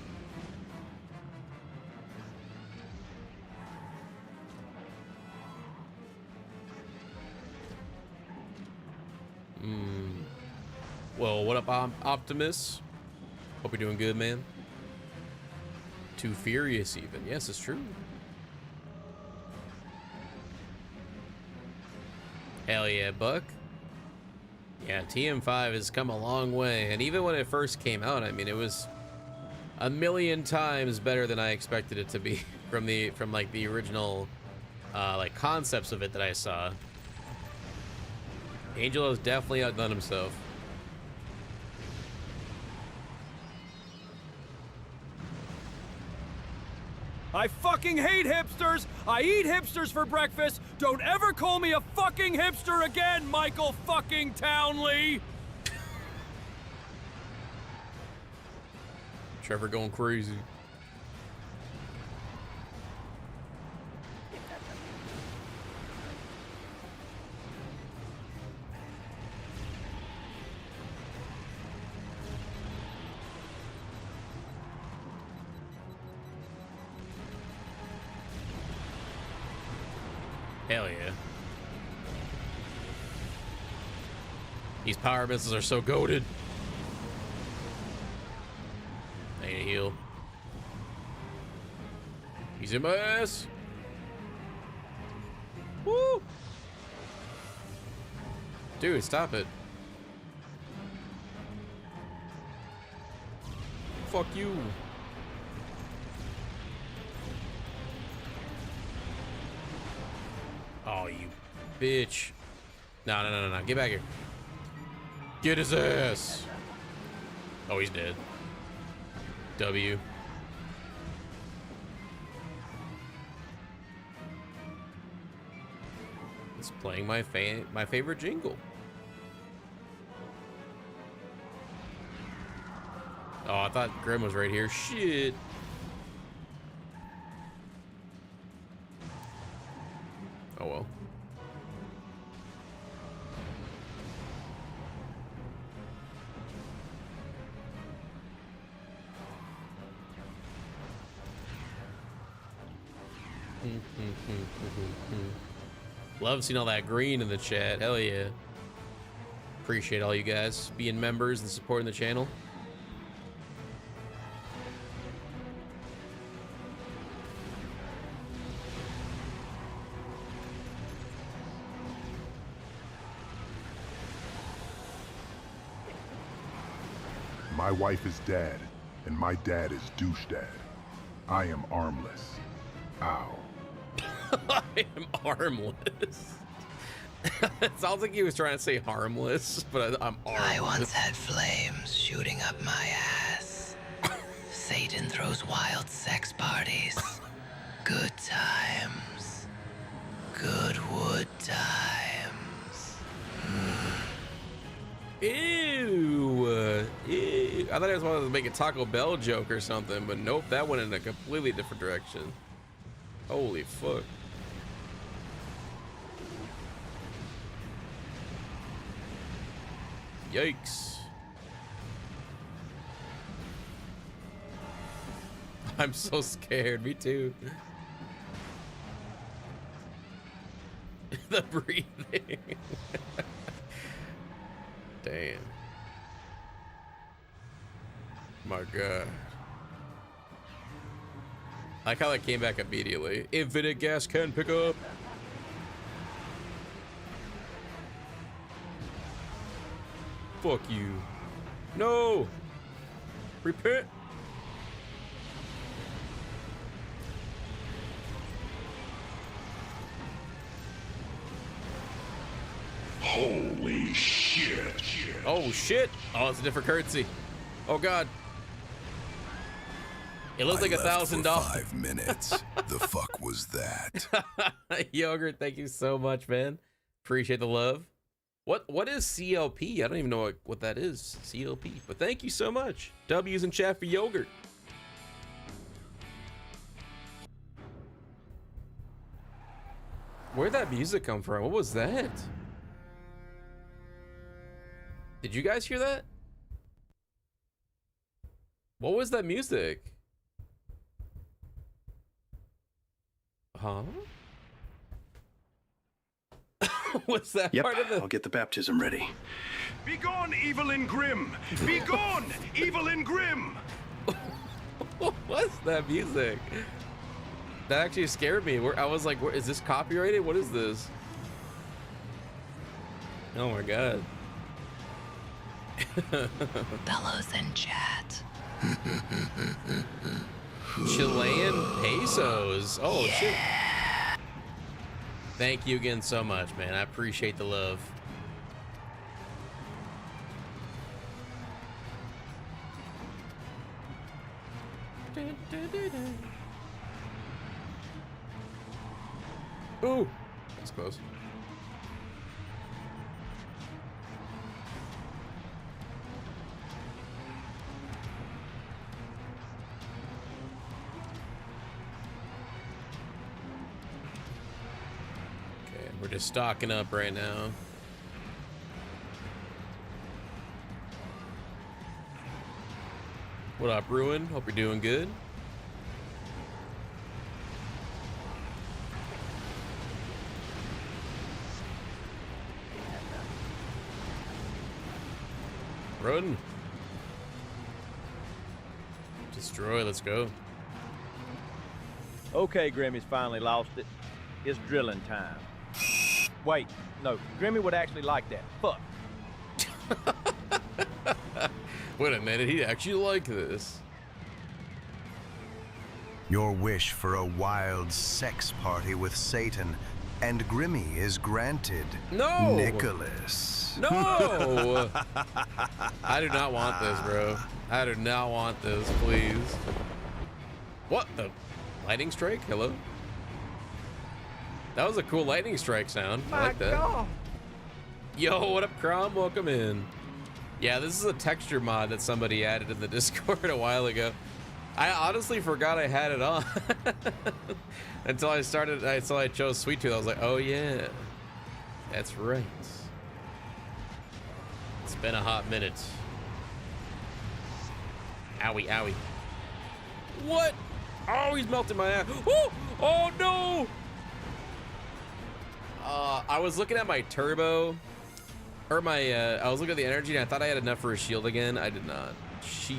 Well, what up, Optimus? Hope you're doing good, man. Too furious even. Yes, it's true. Hell yeah, Buck. Yeah, TM5 has come a long way, and even when it first came out, I mean, it was a million times better than I expected it to be from like the original like concepts of it that I saw. Angel has definitely outdone himself. I fucking hate hipsters! I eat hipsters for breakfast! Don't ever call me a fucking hipster again, Michael fucking Townley! Trevor going crazy. Hell yeah. These power missiles are so goated. I need a heal. He's in my ass. Woo! Dude, stop it. Fuck you. Oh, you bitch. No. Get back here. Get his ass. Oh, he's dead. W. It's playing my favorite jingle. Oh, I thought Grimm was right here. Shit. Oh well. Love seeing all that green in the chat. Hell yeah. Appreciate all you guys being members and supporting the channel. My wife is dad, and my dad is douche dad. I am armless. Ow. I am armless. It sounds like he was trying to say harmless, but I'm armless. I once had flames shooting up my ass. Satan throws wild sex parties. Good times. Good wood times. Ew. Ew. I thought I was wanted to make a Taco Bell joke or something, but nope, that went in a completely different direction. Holy fuck. Yikes. I'm so scared. Me too. The breathing. Damn. My God. I like how that came back immediately. Infinite gas can pick up. Fuck you. No. Repent. Holy shit. Oh shit. Oh, it's a different currency. Oh God. It looks like $1,000. 5 minutes. The fuck was that? Yogurt, thank you so much, man. Appreciate the love. What is CLP? I don't even know what that is. CLP. But thank you so much. W's in chat for Yogurt. Where'd that music come from? What was that? Did you guys hear that? What was that music? Huh? What's that part of the... I'll get the baptism ready. Begone, evil and Grimm! Begone, evil and Grimm! What's that music? That actually scared me. I was like, is this copyrighted? What is this? Oh my god. Bellows in chat. Chilean pesos. Oh shit. Thank you again so much, man. I appreciate the love. Ooh, that's close. Okay, we're just stocking up right now. What up, Ruin? Hope you're doing good. Run. Destroy, let's go. Okay, Grimmy's finally lost it. It's drilling time. Wait, no, Grimmy would actually like that. Fuck. Wait a minute, he'd actually like this. Your wish for a wild sex party with Satan and Grimmy is granted. No! Nicholas. No! I do not want this, bro. I do not want this, please. What the? Lightning strike? Hello? That was a cool lightning strike sound. I like that. God. Yo, what up, Crom? Welcome in. Yeah, this is a texture mod that somebody added in the Discord a while ago. I honestly forgot I had it on until I chose Sweet Tooth. I was like, oh yeah, that's right. It's been a hot minute. Owie, owie. What? Oh, he's melting my ass. Oh, oh no. I was looking at my turbo, or my, I was looking at the energy and I thought I had enough for a shield again. I did not. Shit.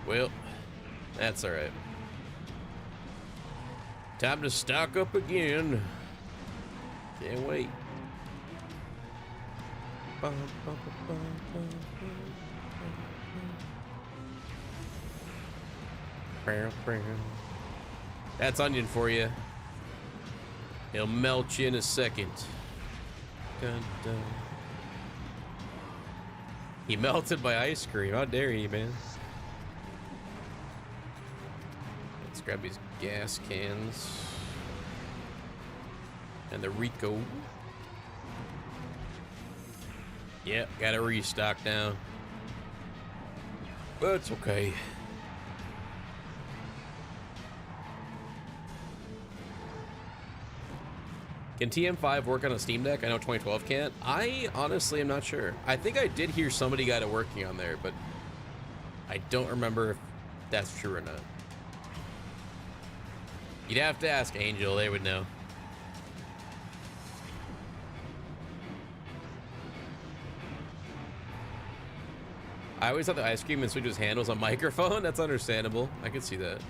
Well, that's all right. Time to stock up again. Can't wait. That's onion for you. He'll melt you in a second. Dun, dun. He melted my ice cream. How dare you, man? Let's grab these gas cans. And the Rico. Yep, gotta restock now. But it's okay. Can TM5 work on a Steam Deck? I know 2012 can't. I honestly am not sure. I think I did hear somebody got it working on there, but I don't remember if that's true or not. You'd have to ask Angel, they would know. I always thought the ice cream and Sweet Tooth's hand was a microphone. That's understandable. I could see that.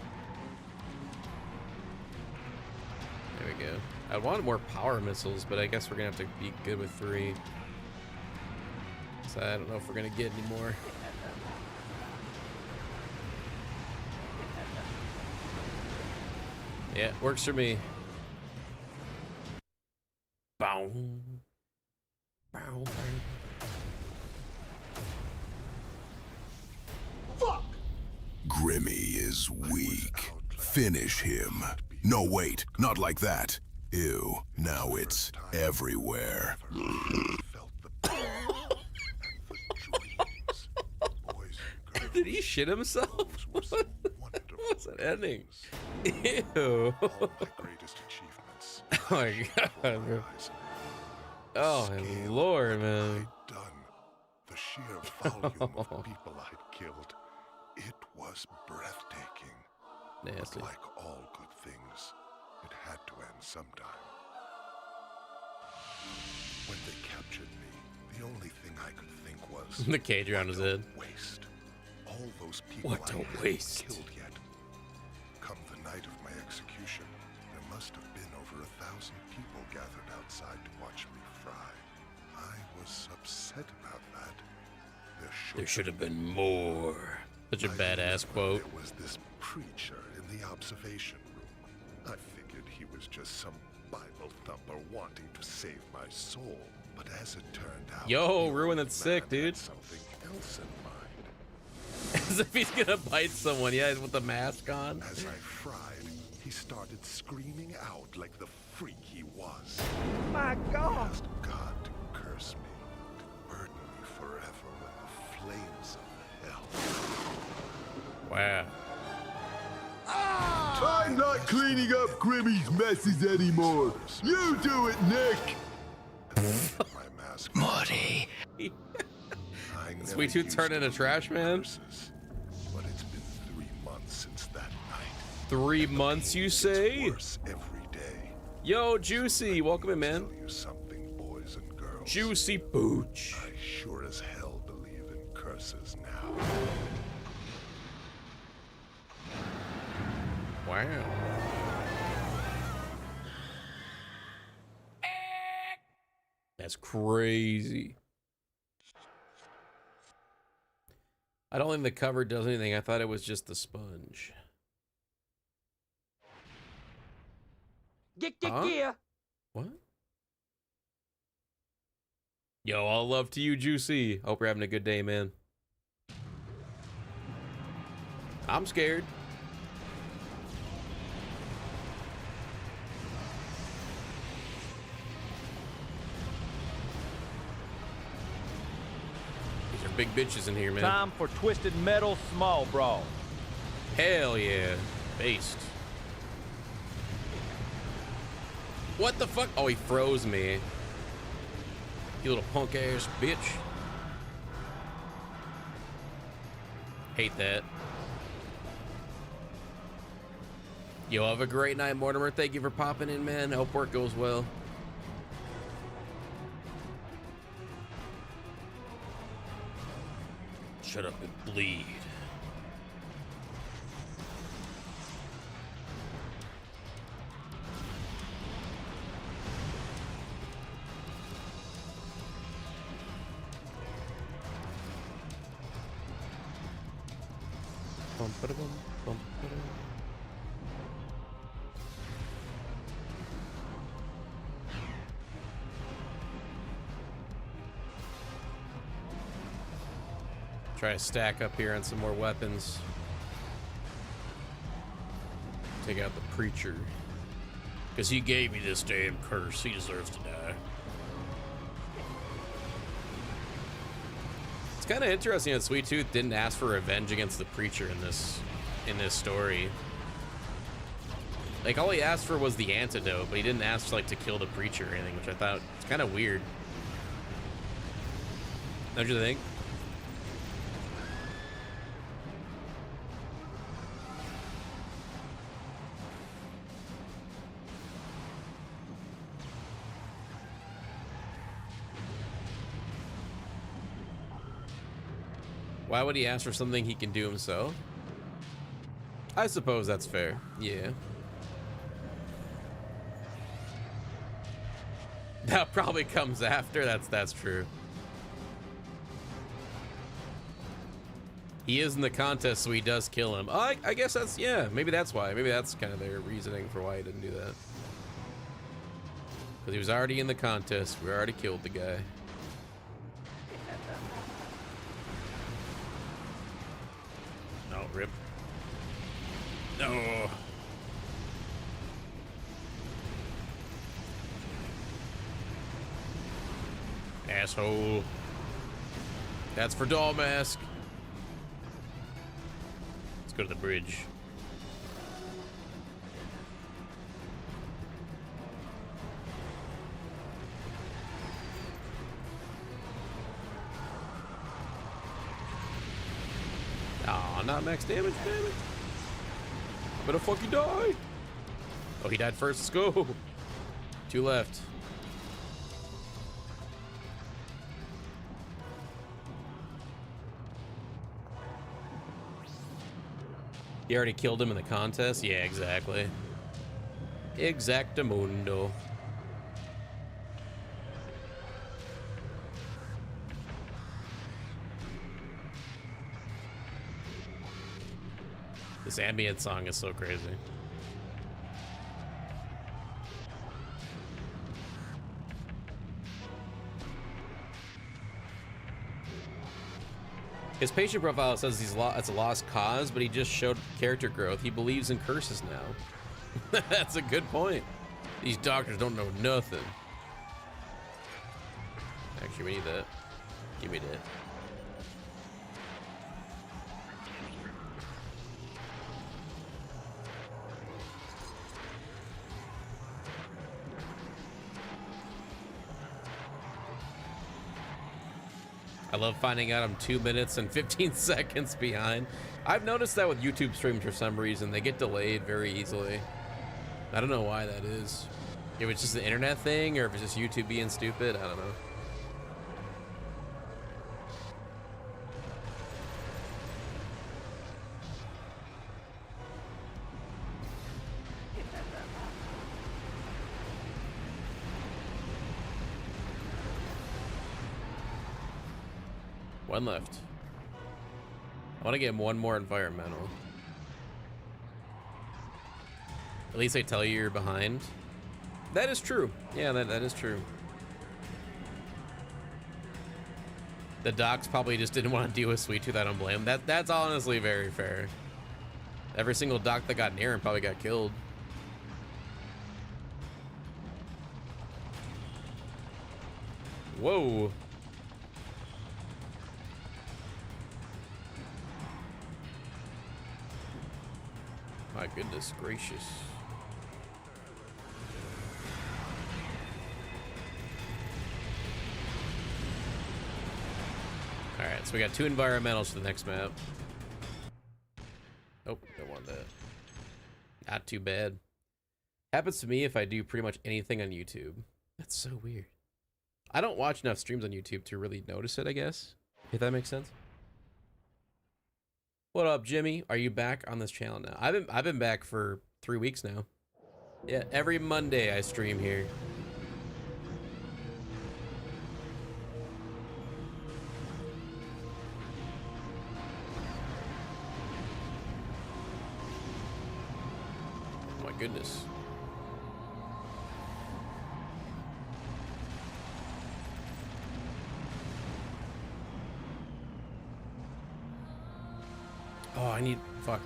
There we go. I want more power missiles, but I guess we're gonna have to be good with 3. So I don't know if we're gonna get any more. Yeah, works for me. Bow. Bow. Fuck! Grimmy is weak. Finish him. No, wait, not like that. Ew, now it's everywhere. Did he shit himself? What's that ending? Ew. Oh my god. Oh my lord, man. The sheer volume of people I'd killed. It was breathtaking. Nasty. But like all good things, it had to end sometime. When they captured me, the only thing I could think was the cage around his head. Waste. all those people What a I haven't waste. killed yet. Come the night of my execution, there must have been over 1,000 people gathered outside to watch me fry. I was upset about that. There should have been more. Such a badass quote. There was this preacher in the observation room. I figured he was just some Bible thumper wanting to save my soul. But as it turned out, Yo, Ruin, that's sick, dude. something else in mind. As if he's gonna bite someone, yeah, with the mask on. As I fried, he started screaming out like the freak he was. My God! He asked God to curse me, to burden me forever with the flames of hell. Wow. I'm not cleaning up Grimmy's messes anymore. You do it, Nick. My mask. Morty. Sweet Tooth turned into trash man. But it's been 3 months since that night. 3 months, you say? Worse every day. Yo, Juicy, welcome in, man. Tell you something, boys and girls. Juicy Pooch. I sure as hell believe in curses now. Wow. That's crazy. I don't think the cover does anything. I thought it was just the sponge. Huh? What? Yo, all love to you, Juicy. Hope you're having a good day, man. I'm scared. These are big bitches in here, man. Time for Twisted Metal Small Brawl. Hell yeah. Based. What the fuck? Oh, he froze me. You little punk ass bitch. Hate that. Yo, have a great night, Mortimer. Thank you for popping in, man. Hope work goes well. Shut up and bleed. Bum, ba-da-bum, bum, ba-da. Try to stack up here on some more weapons. Take out the preacher. Because he gave me this damn curse. He deserves to die. It's kind of interesting that Sweet Tooth didn't ask for revenge against the preacher in this story. Like, all he asked for was the antidote, but he didn't ask, like, to kill the preacher or anything, which I thought it's kind of weird. Don't you think? Why would he ask for something he can do himself? I suppose that's fair. Yeah. That probably comes after. That's true. He is in the contest, so he does kill him. I guess that's, yeah, maybe that's why. Maybe that's kind of their reasoning for why he didn't do that. Because he was already in the contest. We already killed the guy. No, rip. No. Asshole. That's for Doll Mask. Let's go to the bridge. Aw, not max damage, damn it. Better fucking die. Oh, he died first. Let's go. 2 left. You already killed him in the contest? Yeah, exactly. Exactamundo. This ambient song is so crazy. His patient profile says it's a lost cause, but he just showed character growth. He believes in curses now. That's a good point. These doctors don't know nothing. Actually, we need that. Give me that. I love finding out I'm 2 minutes and 15 seconds behind. I've noticed that with YouTube streams for some reason. They get delayed very easily. I don't know why that is. If it's just an internet thing or if it's just YouTube being stupid, I don't know. One left. I want to get one more environmental. At least they tell you you're behind. That is true. Yeah, that is true. The docs probably just didn't want to deal with Sweet Tooth. I don't blame them. That's honestly very fair. Every single doc that got near him probably got killed. Whoa. My goodness gracious. Alright, so we got 2 environmentals for the next map. Oh, don't want that. Not too bad. Happens to me if I do pretty much anything on YouTube. That's so weird. I don't watch enough streams on YouTube to really notice it, I guess. If that makes sense. What up, Jimmy? Are you back on this channel now? I've been back for 3 weeks now. Yeah, every Monday I stream here. Oh my goodness. Oh, I need... Fuck.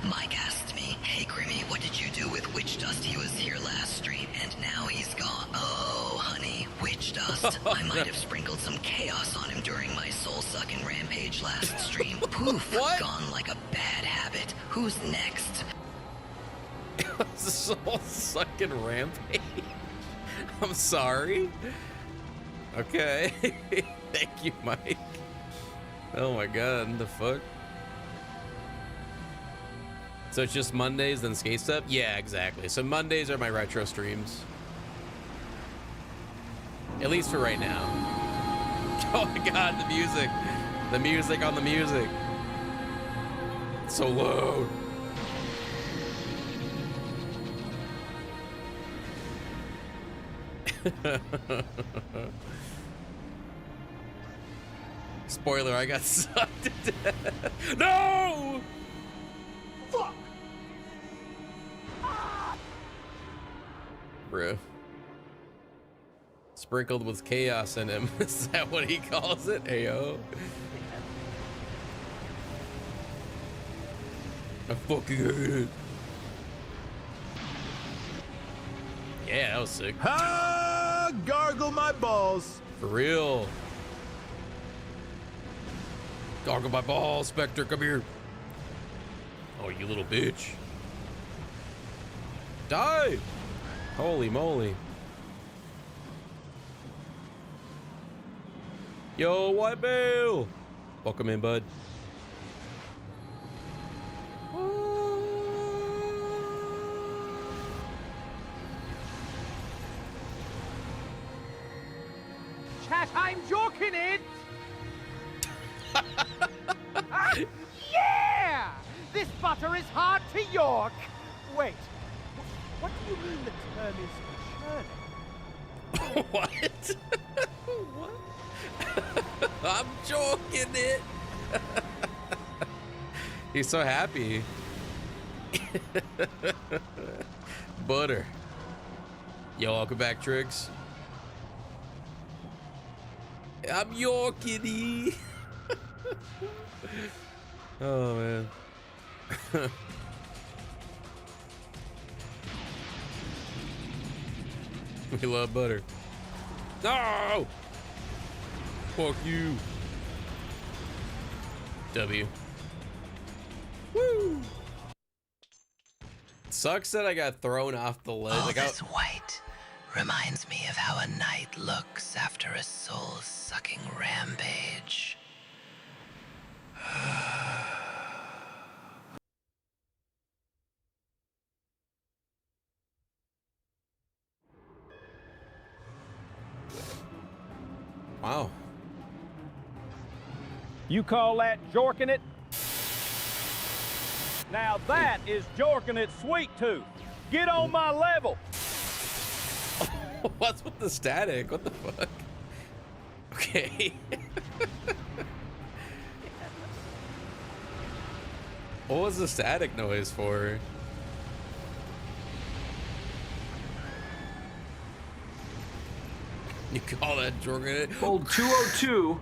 Mike asked me, hey Grimmy, what did you do with Witch Dust? He was here last stream, and now he's gone. Oh, honey, Witch Dust. I might have sprinkled some chaos on him during my soul-sucking rampage last stream. Poof, what? Gone like a bad habit. Who's next? Soul-sucking rampage? I'm sorry? Okay. Thank you, Mike. Oh my god, the fuck? So it's just Mondays, then skate stuff? Yeah, exactly. So Mondays are my retro streams. At least for right now. Oh my god, the music. The music on the music. It's so loud. Spoiler, I got sucked to death. No! Fuck! Bruh. Sprinkled with chaos in him. Is that what he calls it? Ayo. I fucking hate it. Yeah, that was sick. Ah, gargle my balls. For real. Gargle my balls, Spectre, come here. Oh, you little bitch. Die! Holy moly. Yo, White Bale! Welcome in, bud. Chat, I I'm joking it! Yeah! This butter is hard to York! Wait, what do you mean the term is churning? What? What? I'm joking it. He's so happy. Butter. Yo, welcome back, Triggs. I'm your kitty. Oh man. We love butter. No! Fuck you. W. Woo! Sucks that I got thrown off the ledge. All this white reminds me of how a knight looks after a soul-sucking rampage. Wow. You call that jorking it? Now that is jorking it, sweet tooth. Get on my level. What's with the static? What the fuck? Okay. What was the static noise for? You call that jorking it? Old 202,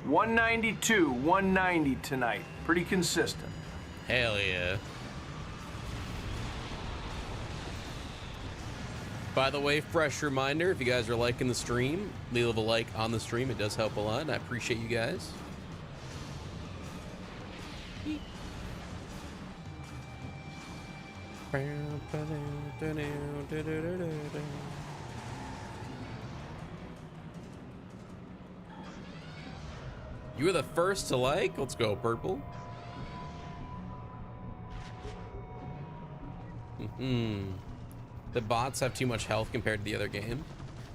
192, 190 tonight. Pretty consistent. Hell yeah. By the way, fresh reminder, if you guys are liking the stream, leave a like on the stream. It does help a lot, and I appreciate you guys. You were the first to like? Let's go, purple. The bots have too much health compared to the other game.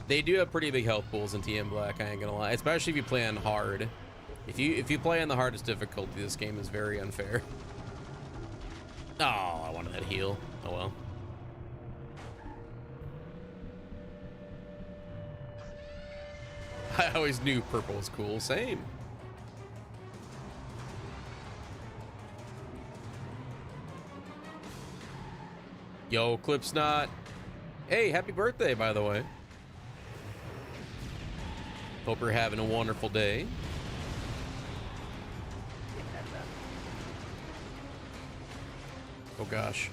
They do have pretty big health pools in TM Black, I ain't gonna lie. Especially if you play on hard. If you play on the hardest difficulty, this game is very unfair. Oh, I wanted that heal. Oh well. I always knew purple was cool. Same. Yo, Clipsnot. Hey, happy birthday, by the way. Hope you're having a wonderful day. Oh gosh.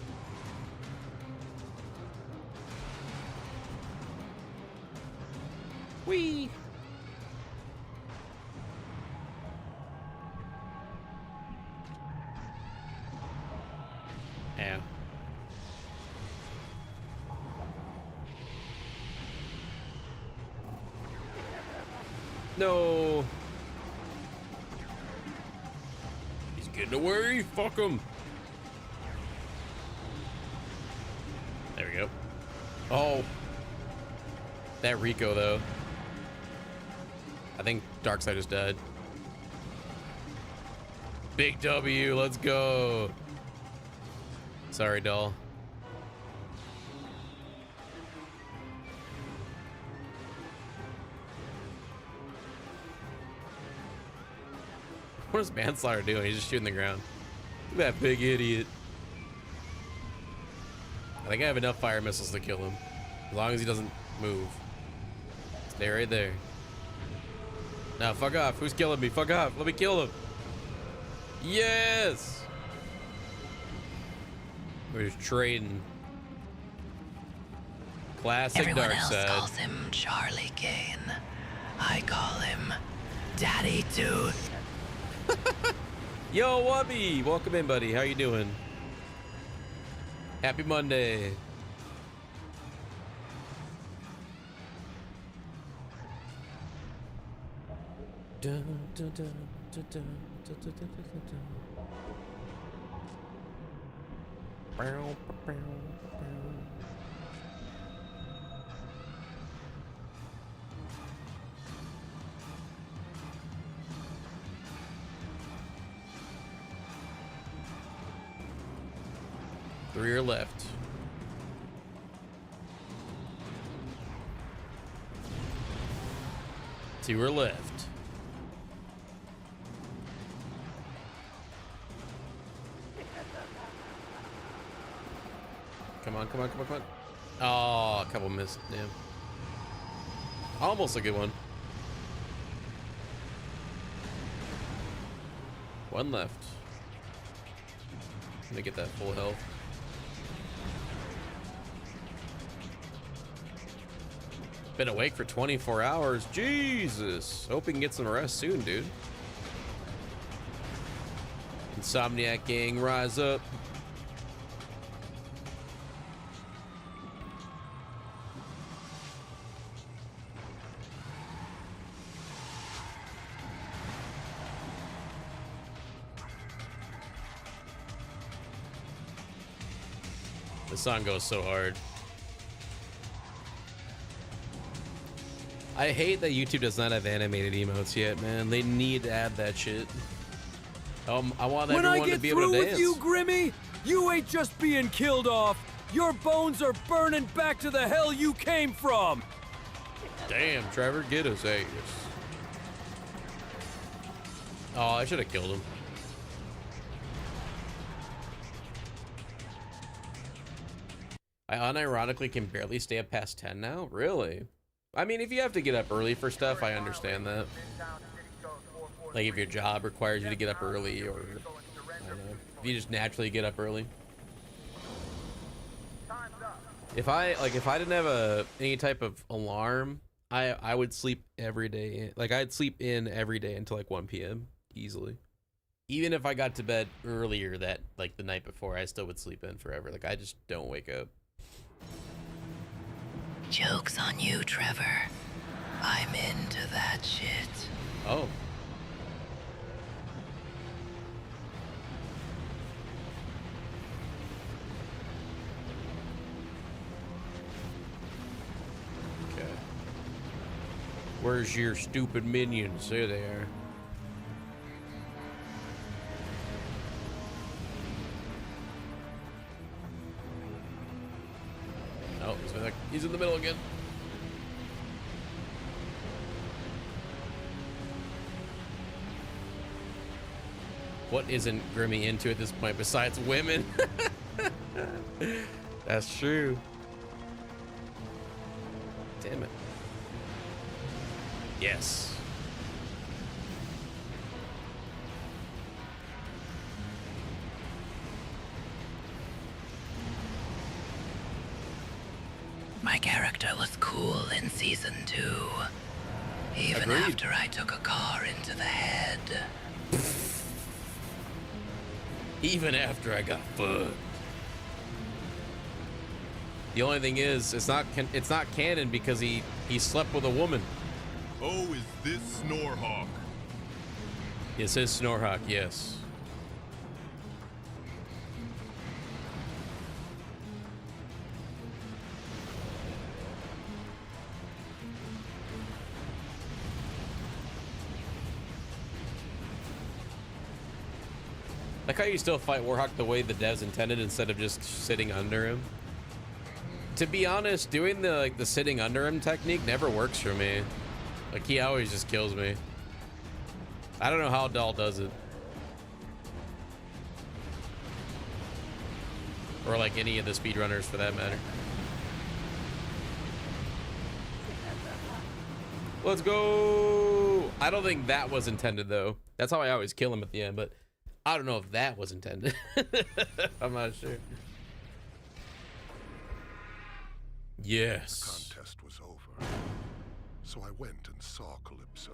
Whee! Yeah. No. He's getting away. Fuck him. There we go. Oh. That Rico, though. I think Darkseid is dead. Big W. Let's go. Sorry, doll. What is Manslaughter doing? He's just shooting the ground. Look at that big idiot. I think I have enough fire missiles to kill him. As long as he doesn't move. Stay right there. Now, fuck off. Who's killing me? Fuck off. Let me kill him. Yes! We're just trading. Classic Everyone Darkseid. else calls him Charlie Kane. I call him Daddy Tooth. Yo, Wubby! Welcome in, buddy. How you doing? Happy Monday. Dun, dun, dun, dun, dun, dun, dun, dun, dun, dun. Bow, bow, bow. 3 are left. Two are left. Come on, come on, come on, come on. Oh, a couple missed. Damn. Almost a good one. One left. Let me get that full health. Been awake for 24 hours. Jesus. Hope we can get some rest soon, dude. Insomniac gang, rise up. The song goes so hard. I hate that YouTube does not have animated emotes yet, man. They need to add that shit. I want everyone to be able to dance. When I get through with you, Grimmy, you ain't just being killed off. Your bones are burning back to the hell you came from. Damn, Trevor, get us. Hey. Oh, I should have killed him. I unironically can barely stay up past 10 now? Really? I mean, if you have to get up early for stuff, I understand that. Like if your job requires you to get up early, or I don't know, if you just naturally get up early. If I didn't have any type of alarm, I would sleep every day. Like I'd sleep in every day until like 1 p.m. easily. Even if I got to bed earlier that like the night before, I still would sleep in forever. Like I just don't wake up. Joke's on you, Trevor. I'm into that shit. Oh. Okay. Where's your stupid minions? There they are. Oh, he's in the middle again. What isn't Grimmy into at this point besides women? That's true. Damn it. Yes. My character was cool in season 2. Even Agreed. After I took a car into the head. Even after I got fucked. The only thing is, it's not canon because he slept with a woman. Oh, is this Snorhawk? It says Snorhawk, yes. Like how you still fight Warhawk the way the devs intended instead of just sitting under him. To be honest, doing the sitting under him technique never works for me. Like he always just kills me. I don't know how Dahl does it. Or like any of the speedrunners for that matter. Let's go. I don't think that was intended though. That's how I always kill him at the end, but I don't know if that was intended. I'm not sure. Yes. The contest was over, so I went and saw Calypso.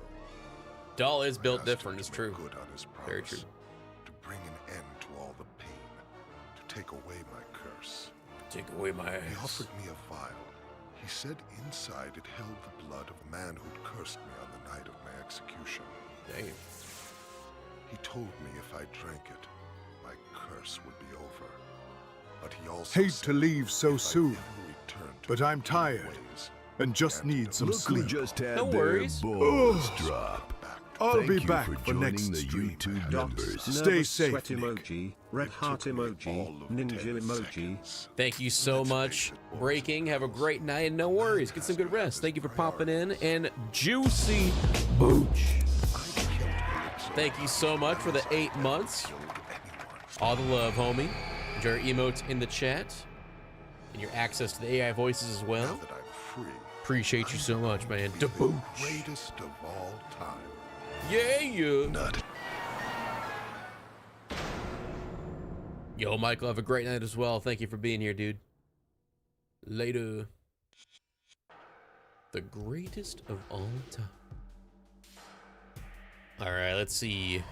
Dahl is built different, it's true. Good on his promise, very true. To bring an end to all the pain, to take away my curse. Take away my ass. He offered me a vial. He said inside it held the blood of a man who'd cursed me on the night of my execution. Damn. He told me if I drank it, my curse would be over. But he also Hate to leave so soon, but I'm tired and just need some Look who sleep. just had No their worries. balls drop. I'll Thank be you back for for joining next the stream. YouTube members. Stay safe, Sweat Nick. emoji, red heart emoji, ninja emoji. Thank you so much, Breaking. Have a great night, and no worries. Get some good rest. Thank you for popping in. And Juicy Booch. Thank you so much for the 8 months. All the love, homie. Enjoy your emotes in the chat. And your access to the AI voices as well. Now that I'm free, Appreciate you so much, man. the Da-booch. greatest of all time. Yeah. Nut. Yo, Michael, have a great night as well. Thank you for being here, dude. Later. The greatest of all time. All right, let's see.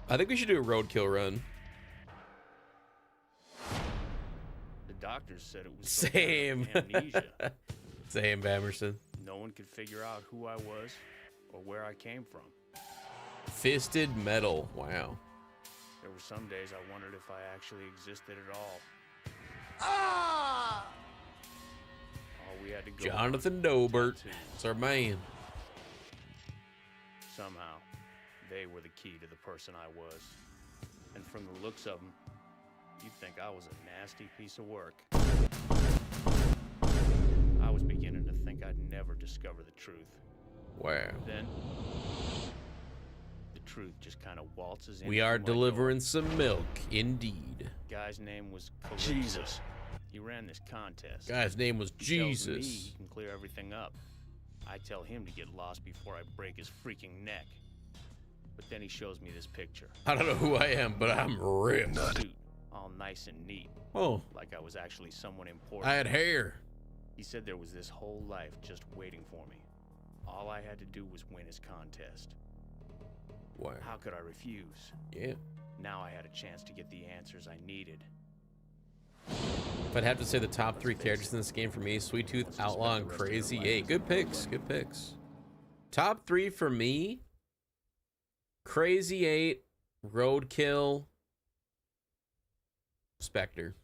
I think we should do a roadkill run. The doctors said it was Same. amnesia. Same, Bamerson. No one could figure out who I was or where I came from. Fisted metal. Wow. There were some days I wondered if I actually existed at all. Ah! All we had to go Jonathan Dobert. It's our man. Somehow, they were the key to the person I was. And from the looks of them, you'd think I was a nasty piece of work. I was beginning to think I'd never discover the truth. Wow. Then, the truth just kind of waltzes in. We are delivering some milk, indeed. Guy's name was Calypso. Jesus. He ran this contest. Guy's name was He tells me Jesus. he can clear everything up. I tell him to get lost before I break his freaking neck. But then he shows me this picture. I don't know who I am, but I'm ripped. Suit, all nice and neat. Oh. Like I was actually someone important. I had hair. He said there was this whole life just waiting for me. All I had to do was win his contest. Wow. How could I refuse? Yeah. Now I had a chance to get the answers I needed. If I'd have to say the top 3 characters in this game for me, Sweet Tooth, Outlaw, and Crazy 8. Good picks. Good picks. Top 3 for me: Crazy 8, Roadkill, Spectre.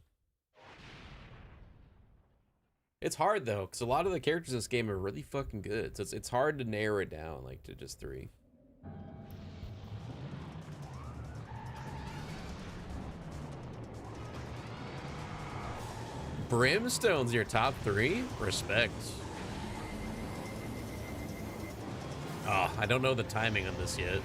It's hard though, because a lot of the characters in this game are really fucking good. So it's hard to narrow it down like to just 3. Brimstone's your top 3? Respect. Oh, I don't know the timing on this yet.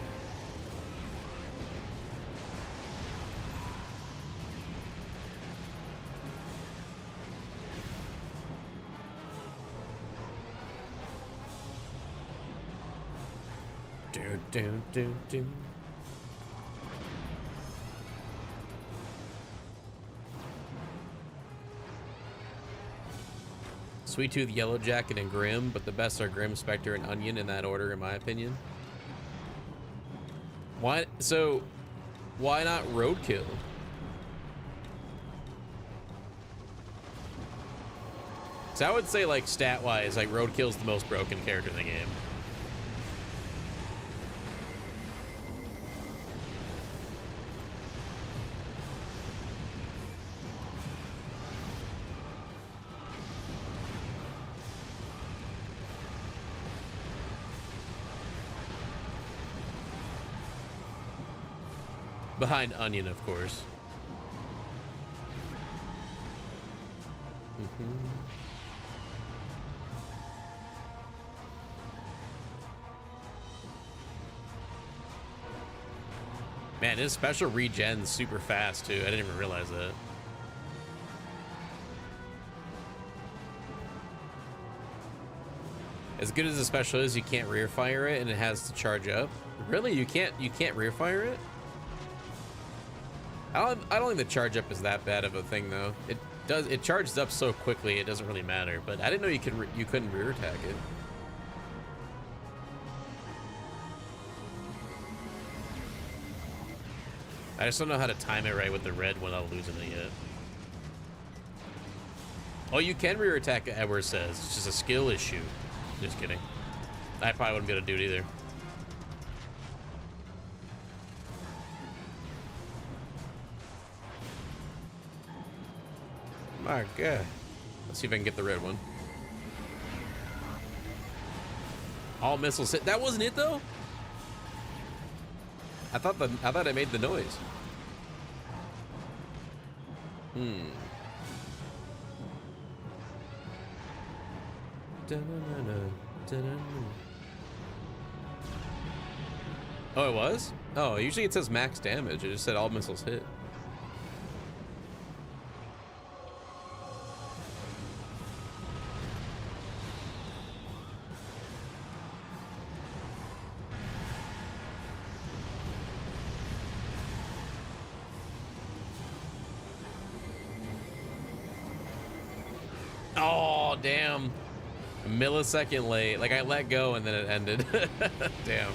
Do. Sweet Tooth, Yellow Jacket, and Grimm, but the best are Grimm, Spectre, and Onion in that order, in my opinion. Why? So, why not Roadkill? So I would say, like, stat-wise, like, Roadkill's the most broken character in the game. Behind Onion, of course. Man, his special regen's super fast, too. I didn't even realize that. As good as the special is, you can't rear fire it, and it has to charge up. Really? You can't rear fire it? I don't think the charge up is that bad of a thing though. It charges up so quickly it doesn't really matter. But I didn't know you couldn't rear attack it. I just don't know how to time it right with the red without losing it yet. Oh, you can rear attack it, Edward says. It's just a skill issue. Just kidding. I probably wouldn't be able to do it either. My God. Let's see if I can get the red one. All missiles hit. That wasn't it though. I thought I made the noise. Oh, it was? Oh, usually it says max damage. It just said all missiles hit. Oh, damn. A millisecond late. Like, I let go and then it ended. Damn.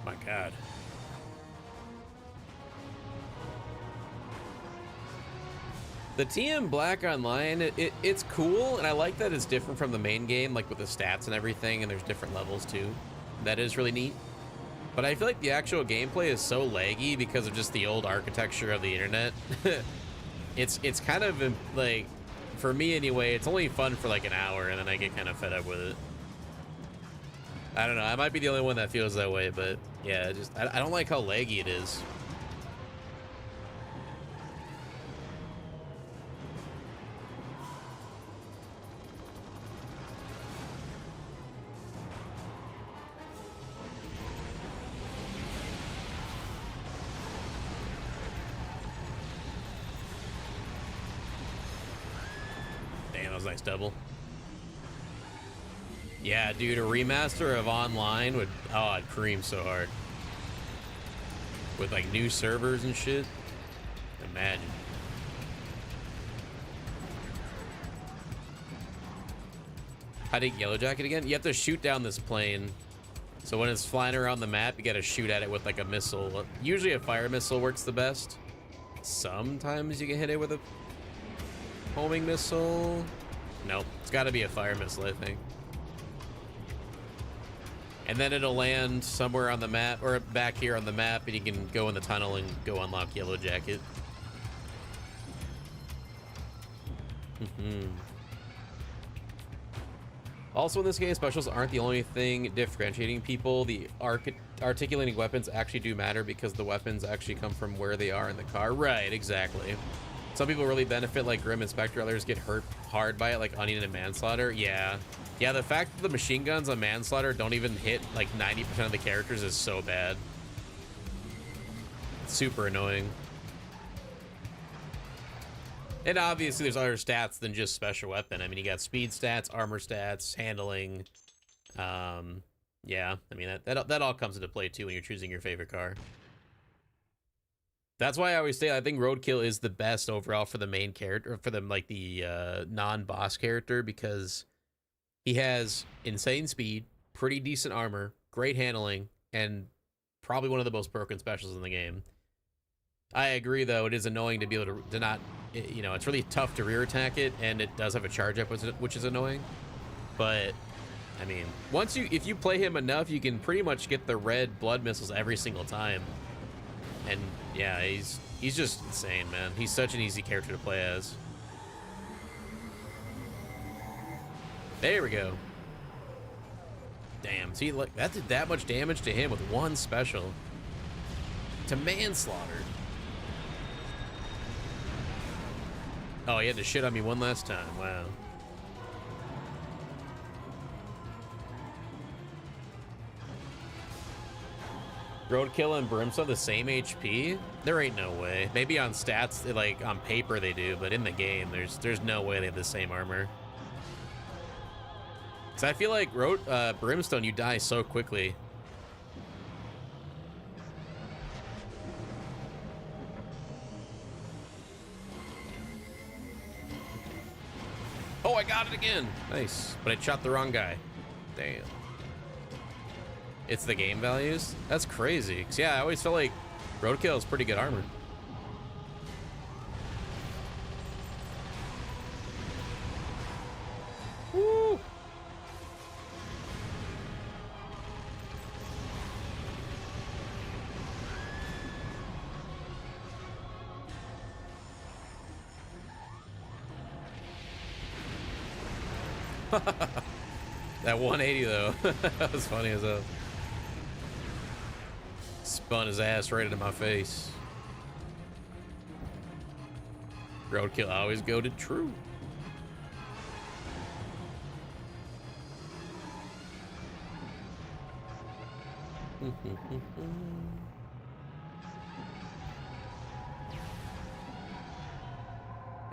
My God. The TM Black Online, it's cool, and I like that it's different from the main game, like with the stats and everything, and there's different levels too. That is really neat. But I feel like the actual gameplay is so laggy because of just the old architecture of the internet. It's kind of like, for me anyway, it's only fun for like an hour, and then I get kind of fed up with it. I don't know, I might be the only one that feels that way, but yeah, just I don't like how laggy it is. Nice double. Yeah, dude, a remaster of Online would, oh, I'd cream so hard. With like new servers and shit. Imagine. How to get Yellow Jacket again? You have to shoot down this plane. So when it's flying around the map, you gotta shoot at it with like a missile. Usually a fire missile works the best. Sometimes you can hit it with a homing missile. Nope, it's gotta be a fire missile, I think. And then it'll land somewhere on the map, or back here on the map, and you can go in the tunnel and go unlock Yellow Jacket. Also in this game, specials aren't the only thing differentiating people. The articulating weapons actually do matter because the weapons actually come from where they are in the car. Right, exactly. Some people really benefit, like Grimm and Spectre. Others get hurt hard by it, like Onion and Manslaughter. Yeah, the fact that the machine guns on Manslaughter don't even hit like 90% of the characters is so bad. It's super annoying. And obviously there's other stats than just special weapon. I mean, you got speed stats, armor stats, handling. Yeah, I mean, that all comes into play too when you're choosing your favorite car. That's why I always say I think Roadkill is the best overall for the main character, for the like the non-boss character, because he has insane speed, pretty decent armor, great handling, and probably one of the most broken specials in the game. I agree, though, it is annoying to be able to not, you know, it's really tough to rear attack it, and it does have a charge up, which is annoying. But I mean, if you play him enough, you can pretty much get the red blood missiles every single time. And yeah, he's just insane, man. He's such an easy character to play as. There we go. Damn, see, look, that did that much damage to him with one special. To Manslaughter. Oh, he had to shit on me one last time. Wow. Roadkill and Brimstone the same HP? There ain't no way. Maybe on stats, like on paper they do, but in the game, there's no way they have the same armor. Cause I feel like Brimstone, you die so quickly. Oh, I got it again. Nice, but I shot the wrong guy. Damn. It's the game values? That's crazy. 'Cause yeah, I always felt like Roadkill is pretty good armor. Woo! That 180 though, that was funny as hell. Spun his ass right into my face. Roadkill always go to true.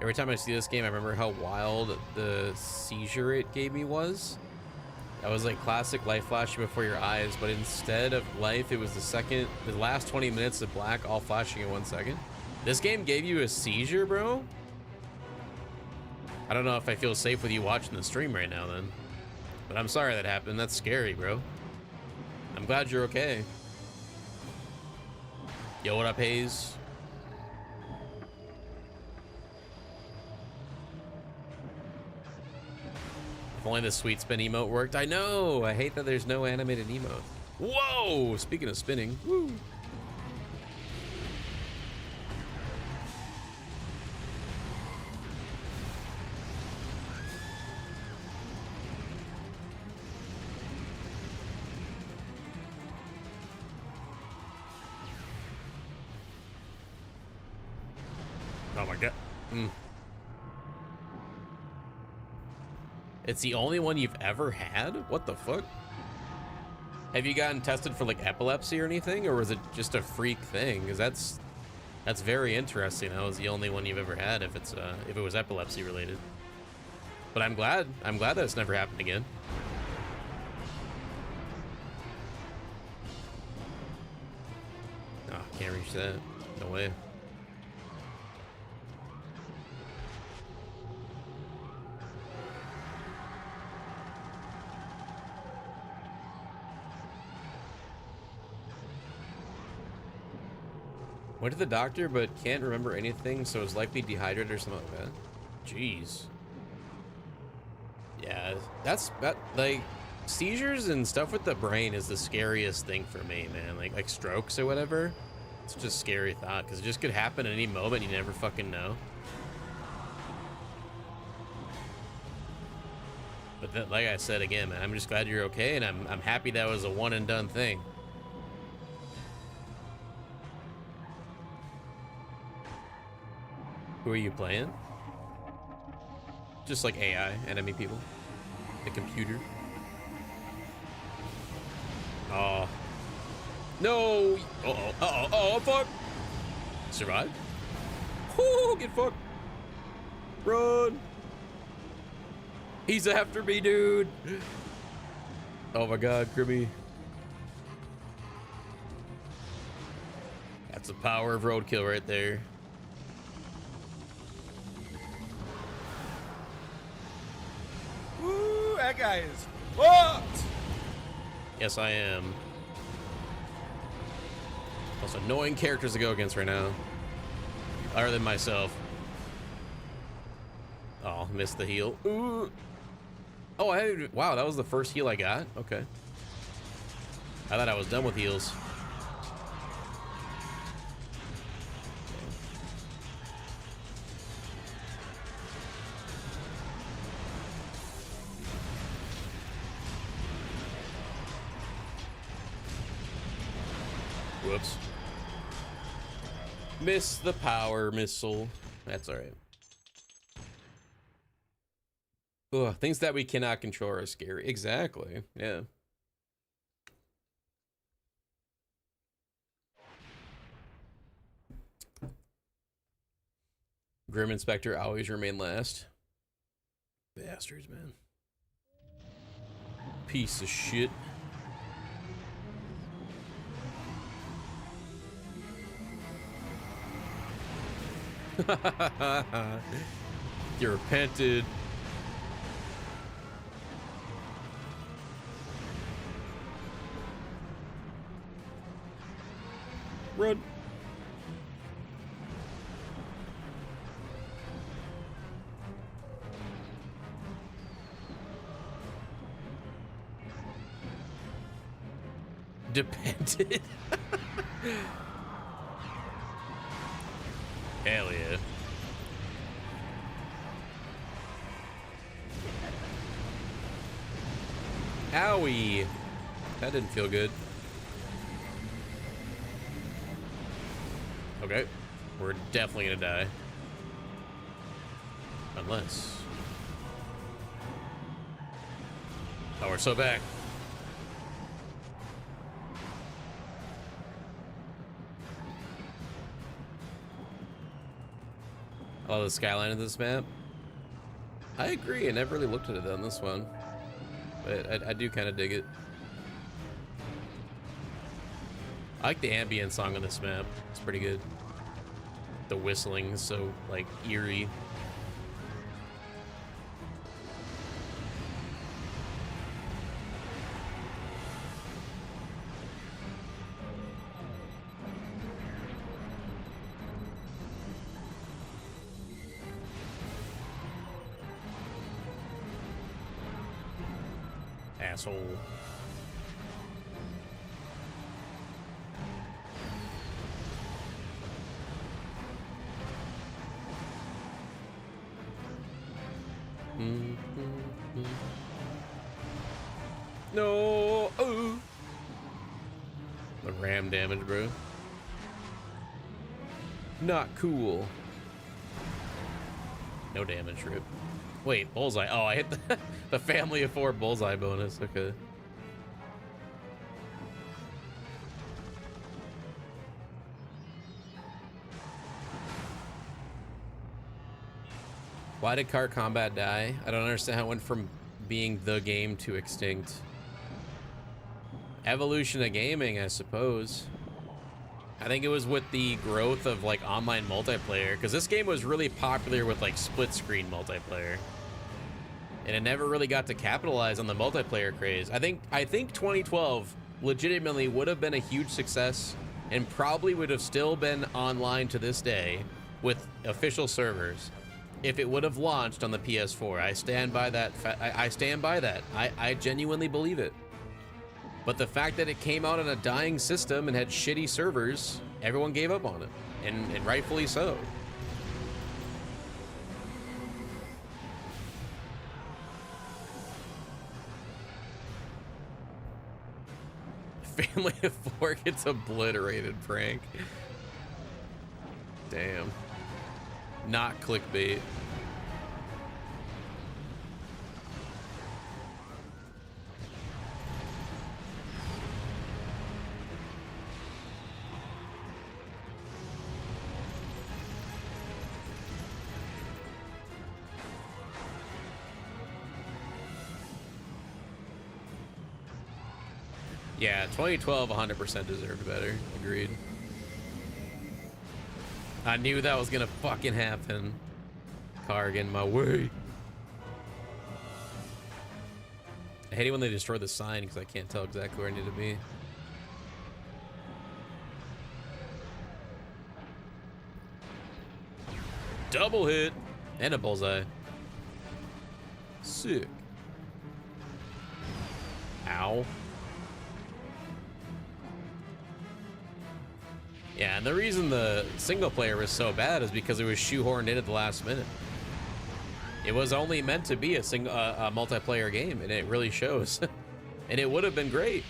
Every time I see this game, I remember how wild the seizure it gave me was. That was like classic light flashing before your eyes, but instead of life, it was the last 20 minutes of black all flashing in 1 second. This game gave you a seizure, bro? I don't know if I feel safe with you watching the stream right now then. But I'm sorry that happened. That's scary, bro. I'm glad you're okay. Yo, what up, Hayes? If only the sweet spin emote worked. I know. I hate that there's no animated emote. Whoa! Speaking of spinning. Woo! Oh my god. It's the only one you've ever had? What the fuck? Have you gotten tested for like epilepsy or anything, or was it just a freak thing? Because that's very interesting. That was the only one you've ever had if it was epilepsy related. But I'm glad that it's never happened again. Oh, can't reach that. No way. Went to the doctor, but can't remember anything, so it's likely dehydrated or something like that. Jeez. Yeah, like seizures and stuff with the brain is the scariest thing for me, man. Like strokes or whatever. It's just a scary thought because it just could happen at any moment. You never fucking know. But then, like I said again, man, I'm just glad you're okay, and I'm happy that was a one and done thing. Who are you playing? Just like AI, enemy people. The computer. Oh. No! Uh-oh, uh-oh, oh, fuck! Survive? Whoo, get fucked! Run! He's after me, dude! Oh my god, Grimmy. That's the power of Roadkill right there. Woo, that guy is fucked! Yes, I am. Most annoying characters to go against right now. Other than myself. Oh, missed the heal. Ooh. Oh, wow, that was the first heal I got? Okay. I thought I was done with heals. Whoops. Miss the power missile. That's all right. Ugh, things that we cannot control are scary. Exactly. Yeah. Grimm and Spectre always remain last. Bastards, man. Piece of shit. You repented. Run. Depended. Hell yeah. Owie. That didn't feel good. Okay. We're definitely gonna die. Unless... Oh, we're so back. I love the skyline of this map. I agree. I never really looked at it on this one. But I do kind of dig it. I like the ambient song on this map. It's pretty good. The whistling is so, like, eerie. Asshole. No. Oh. The ram damage, bro. Not cool. No damage, Rip. Wait, bullseye. Oh, I hit the family of 4 bullseye bonus. Okay. Why did car combat die? I don't understand how it went from being the game to extinct. Evolution of gaming, I suppose. I think it was with the growth of like online multiplayer, because this game was really popular with like split screen multiplayer. And it never really got to capitalize on the multiplayer craze. I think 2012 legitimately would have been a huge success and probably would have still been online to this day with official servers if it would have launched on the PS4. I stand by that. I stand by that. I genuinely believe it. But the fact that it came out on a dying system and had shitty servers, everyone gave up on it, and rightfully so. Family of 4 gets obliterated, prank. Damn. Not clickbait. Yeah, 2012 100% deserved better. Agreed. I knew that was gonna fucking happen. Car getting in my way. I hate it when they destroy the sign because I can't tell exactly where I need to be. Double hit and a bullseye. Sick. Ow. Yeah, and the reason the single player was so bad is because it was shoehorned in at the last minute. It was only meant to be a multiplayer game, and it really shows. And it would have been great,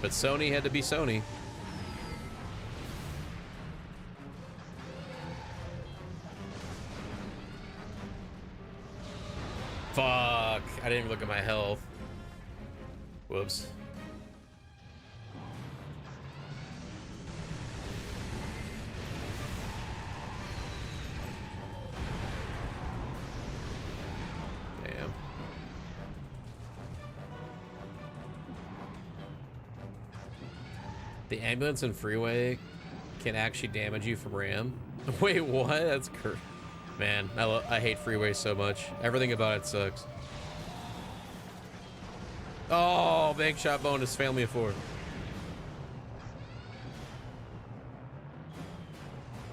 but Sony had to be Sony. Fuck! I didn't even look at my health. Whoops. The ambulance and freeway can actually damage you from RAM. Wait, what? That's man, I hate freeways so much. Everything about it sucks. Oh, bank shot bonus, family of 4.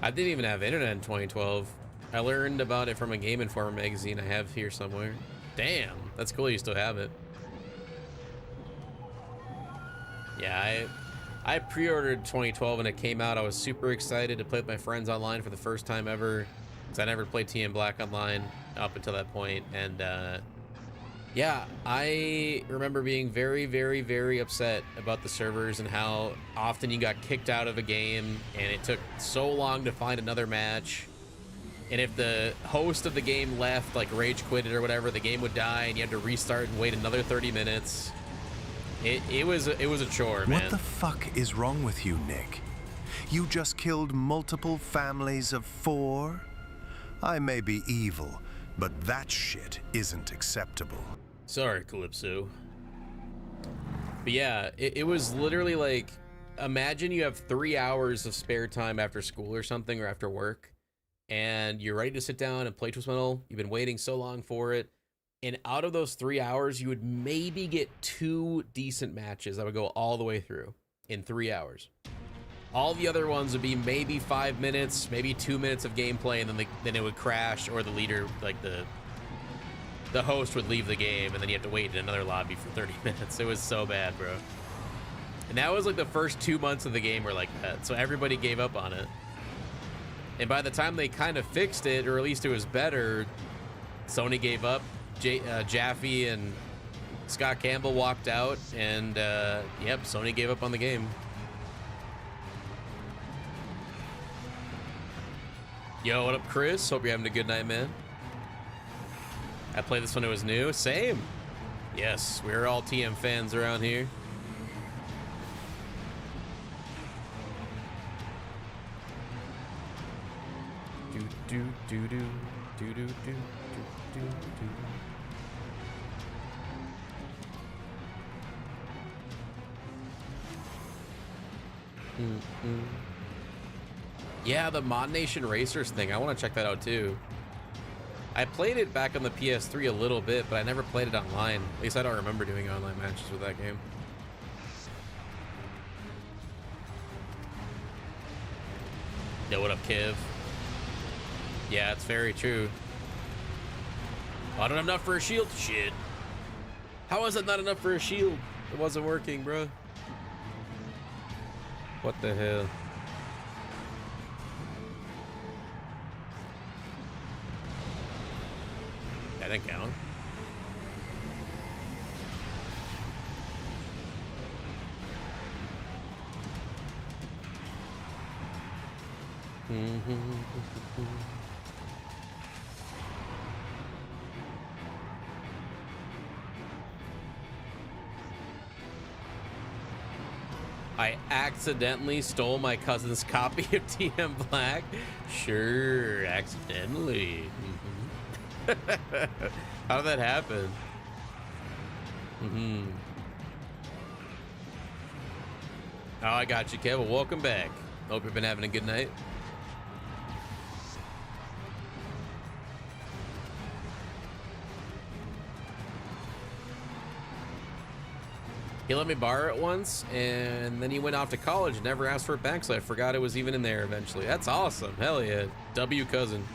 I didn't even have internet in 2012. I learned about it from a Game Informer magazine I have here somewhere. Damn, that's cool you still have it. Yeah, I pre-ordered 2012 when it came out. I was super excited to play with my friends online for the first time ever, because I never played TM Black online up until that point. And yeah, I remember being very, very, very upset about the servers and how often you got kicked out of a game and it took so long to find another match. And if the host of the game left, like rage quitted or whatever, the game would die and you had to restart and wait another 30 minutes. It was a chore, man. What the fuck is wrong with you, Nick? You just killed multiple families of 4? I may be evil, but that shit isn't acceptable. Sorry, Calypso. But yeah, it was literally like, imagine you have 3 hours of spare time after school or something, or after work, and you're ready to sit down and play Twist Metal. You've been waiting so long for it. And out of those 3 hours, you would maybe get 2 decent matches that would go all the way through in 3 hours. All the other ones would be maybe 5 minutes, maybe 2 minutes of gameplay, and then it would crash, or the leader, like the host, would leave the game, and then you have to wait in another lobby for 30 minutes. It was so bad, bro. And that was like the first 2 months of the game were like that, so everybody gave up on it. And by the time they kind of fixed it, or at least it was better, Sony gave up. Jaffe and Scott Campbell walked out, and yep, Sony gave up on the game. Yo, what up, Chris? Hope you're having a good night, man. I played this when it was new. Same. Yes, we're all TM fans around here. Do do do do do do do. Yeah, the Mod Nation Racers thing, I want to check that out too. I played it back on the PS3 a little bit, but I never played it online. At least I don't remember doing online matches with that game. Yo, what up, Kiv? Yeah, it's very true. I don't have enough for a shield. Shit. How is it not enough for a shield? It wasn't working, bro. What the hell? That didn't count. I accidentally stole my cousin's copy of TM Black. Sure, accidentally. How did that happen? Oh, I got you, Kev. Well, welcome back. Hope you've been having a good night. He let me borrow it once, and then he went off to college and never asked for it back, so I forgot it was even in there eventually. That's awesome. Hell yeah. W cousin.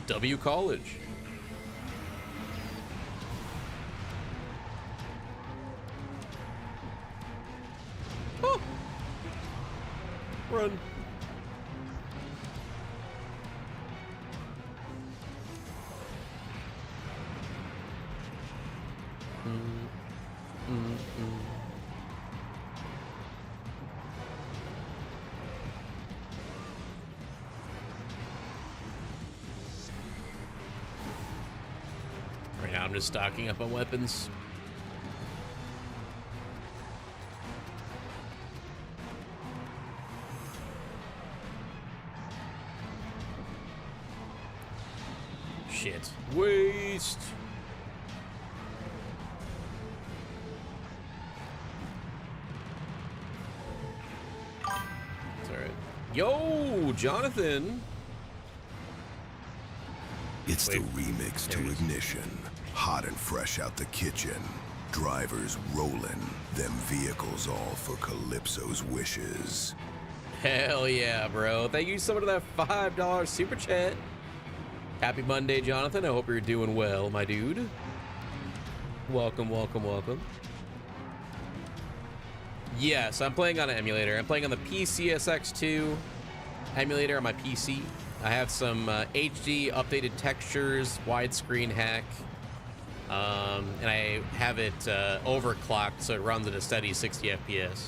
W college. Oh. Run. Right now I'm just stocking up on weapons. Shit. Waste. It's alright. Yo, Jonathan. It's the remix to Ignition. Hot and fresh out the kitchen. Drivers rolling. Them vehicles all for Calypso's wishes. Hell yeah, bro. Thank you so much for that $5 super chat. Happy Monday, Jonathan. I hope you're doing well, my dude. Welcome, welcome, welcome. Yes, I'm playing on an emulator. I'm playing on the PCSX2 emulator on my PC. I have some HD updated textures, widescreen hack, and I have it overclocked so it runs at a steady 60 FPS.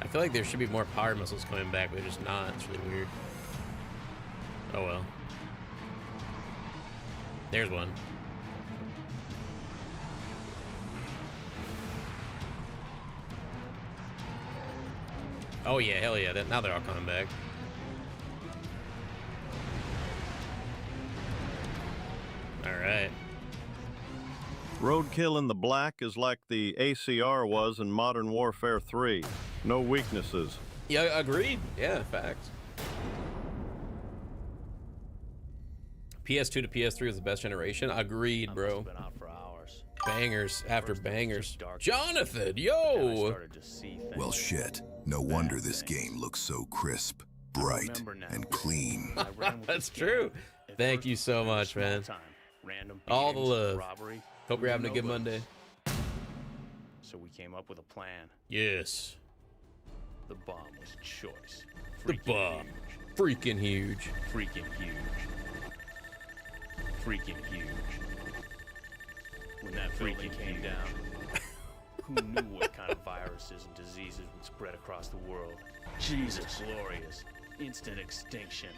I feel like there should be more power missiles coming back, but they're just not. It's really weird. Oh well. There's one. Oh yeah, hell yeah. Now they're all coming back. Alright. Roadkill in the black is like the ACR was in Modern Warfare 3. No weaknesses. Yeah, agreed. Yeah, facts. PS2 to PS3 was the best generation. Agreed, bro. Been out for hours. Bangers after bangers. Jonathan, yo! Well, shit. No wonder this game looks so crisp, bright, and clean. That's true. Thank you so much, man. All the love. Hope you're having a good Monday. So we came up with a plan. Yes. The bomb was choice. The bomb. Freaking huge. Freaking huge. Freaking huge. When that freaking came down, who knew what kind of viruses and diseases would spread across the world? Jesus glorious. Instant extinction.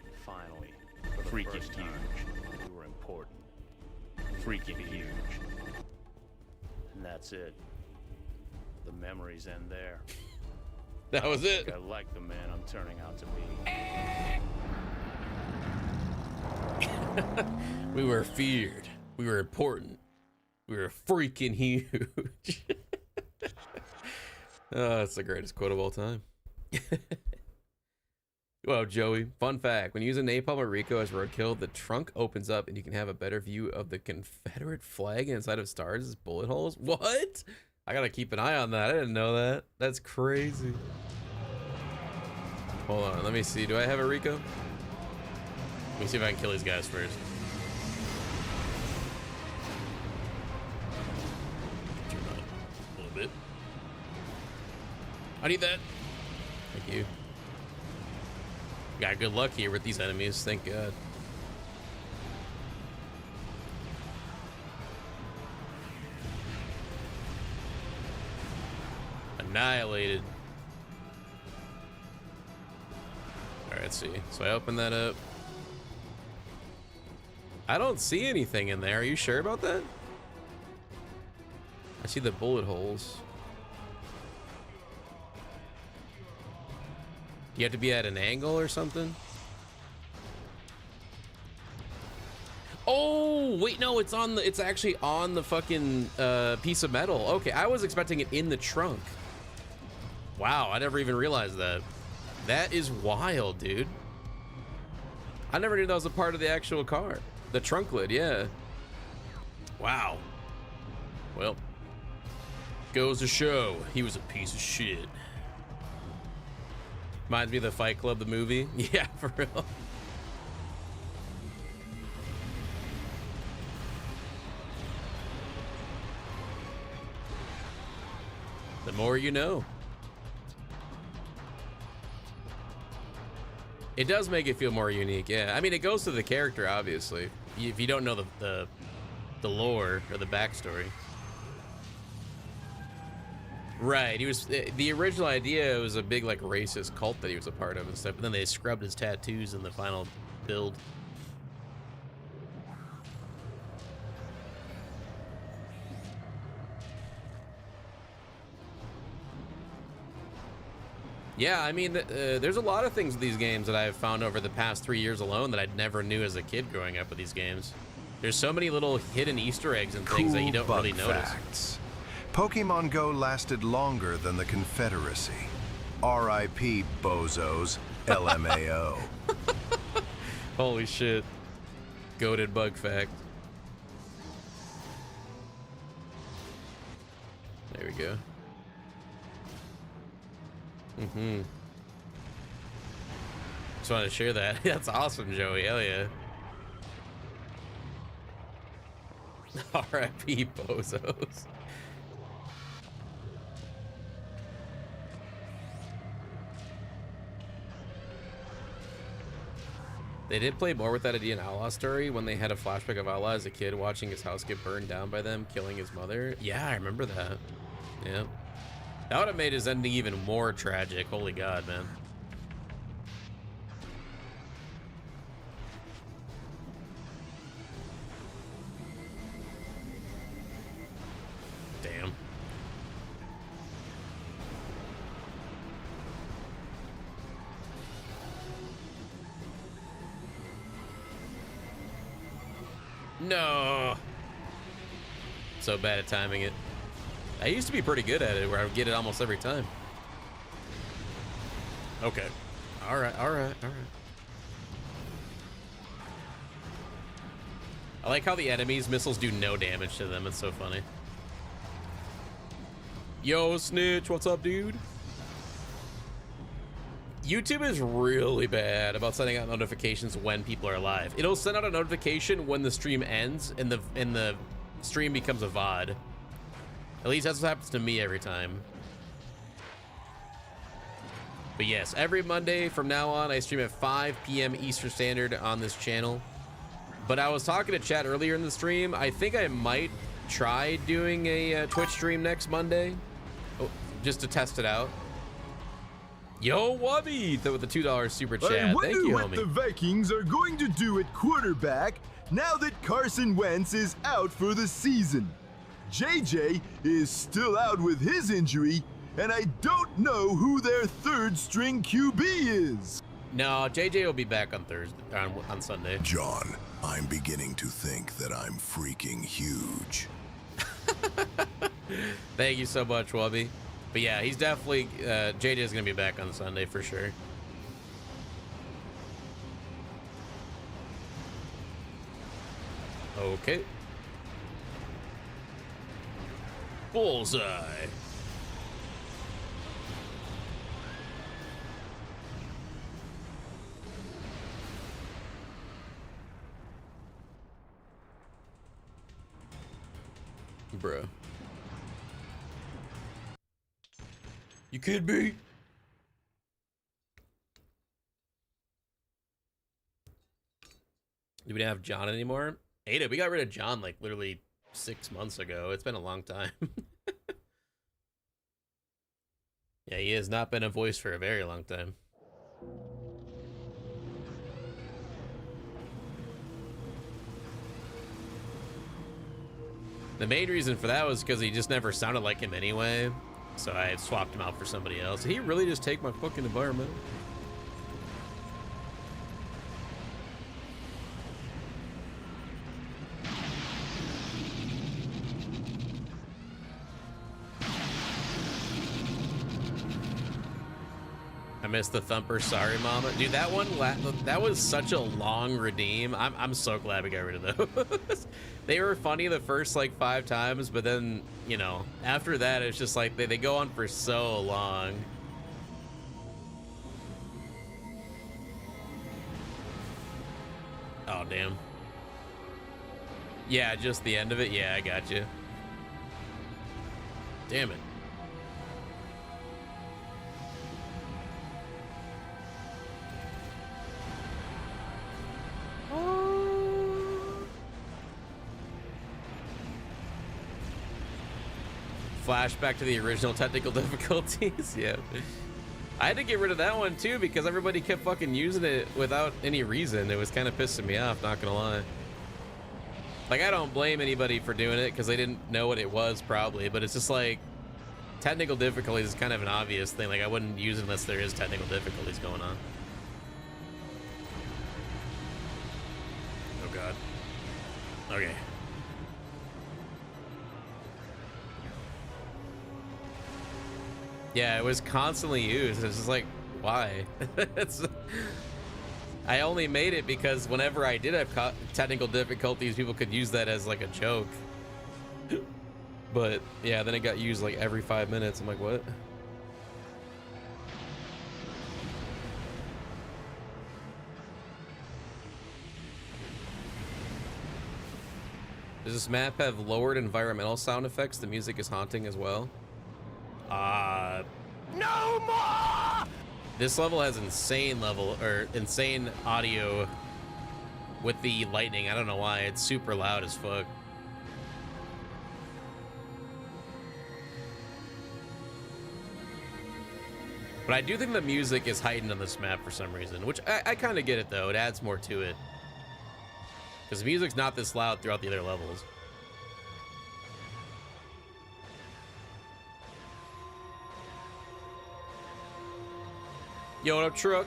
And finally, for the freaking huge, we were important. Freaking huge. And that's it. The memories end there. That was it. I like the man I'm turning out to be. We were feared. We were important. We were freaking huge. Oh, that's the greatest quote of all time. Well, Joey, fun fact. When using napalm or Rico as roadkill, the trunk opens up and you can have a better view of the Confederate flag inside of stars' bullet holes. What? I gotta keep an eye on that. I didn't know that. That's crazy. Hold on, let me see. Do I have a Rico? Let me see if I can kill these guys first. Turn up a little bit. I need that. Thank you. Got good luck here with these enemies, thank God. Annihilated. Alright, let's see. So I open that up. I don't see anything in there. Are you sure about that? I see the bullet holes. You have to be at an angle or something? Oh, wait, no, it's on the, it's actually on the fucking piece of metal. Okay, I was expecting it in the trunk. Wow, I never even realized that. That is wild, dude. I never knew that was a part of the actual car. The trunk lid, yeah. Wow. Well, goes to show he was a piece of shit. Reminds me of the Fight Club, the movie. Yeah, for real. The more you know. It does make it feel more unique, yeah. I mean, it goes to the character, obviously. If you don't know the lore or the backstory. Right, he was, the original idea was a big like racist cult that he was a part of and stuff, but then they scrubbed his tattoos in the final build. Yeah, I mean, there's a lot of things in these games that I've found over the past 3 years alone that I never knew as a kid growing up with these games. There's so many little hidden Easter eggs and things that you don't really notice. Facts. Pokemon Go lasted longer than the Confederacy. R.I.P. bozos. LMAO. Holy shit. Goated bug fact. There we go. just wanted to share that. That's awesome, Joey. Hell yeah. R.I.P. bozos. They did play more with that idea in Outlaw Story when they had a flashback of Outlaw as a kid watching his house get burned down by them, killing his mother. Yeah, I remember that. Yeah. That would have made his ending even more tragic. Holy God, man. Damn. No. So bad at timing it. I used to be pretty good at it, where I would get it almost every time. Okay. All right, all right, all right. I like how the enemies' missiles do no damage to them. It's so funny. Yo, Snitch, what's up, dude? YouTube is really bad about sending out notifications when people are live. It'll send out a notification when the stream ends and the stream becomes a VOD. At least that's what happens to me every time. But yes, every Monday from now on, I stream at 5 p.m. Eastern Standard on this channel. But I was talking to chat earlier in the stream. I think I might try doing a Twitch stream next Monday, just to test it out. Yo, Wubby, with the $2 super chat. I wonder Thank you, what homie. the Vikings are going to do at quarterback now that Carson Wentz is out for the season. JJ is still out with his injury, and I don't know who their third string QB is. No, JJ will be back on Thursday, on Sunday. John, I'm beginning to think that I'm freaking huge. Thank you so much, Wubby. But yeah, he's definitely, JJ is going to be back on Sunday for sure. Okay. Bullseye. Bruh. You kidding me? Do we not have John anymore? Ada, we got rid of John like literally 6 months ago. It's been a long time. Yeah, he has not been a voice for a very long time. The main reason for that was because he just never sounded like him anyway. So I swapped him out for somebody else. Did he really just take my fucking environment? I missed the thumper. Sorry, mama. Dude, that one, that was such a long redeem. I'm so glad we got rid of those. They were funny the first like 5 times, but then, you know, after that, it's just like they go on for so long. Oh, damn. Yeah, just the end of it. Yeah, I got you. Damn it. Flashback to the original technical difficulties. Yeah, I had to get rid of that one too because everybody kept fucking using it without any reason. It was kind of pissing me off, not gonna lie. Like, I don't blame anybody for doing it because they didn't know what it was probably, but it's just like technical difficulties is kind of an obvious thing. Like, I wouldn't use it unless there is technical difficulties going on. Oh god. Okay. Yeah, it was constantly used. It's just like, why? I only made it because whenever I did have technical difficulties, people could use that as like a joke. But yeah, then it got used like every 5 minutes. I'm like, what? Does this map have lowered environmental sound effects? The music is haunting as well. No more! This level has insane audio with the lightning. I don't know why. It's super loud as fuck. But I do think the music is heightened on this map for some reason, which I kind of get it though. It adds more to it. Because the music's not this loud throughout the other levels. Yo, what up, truck?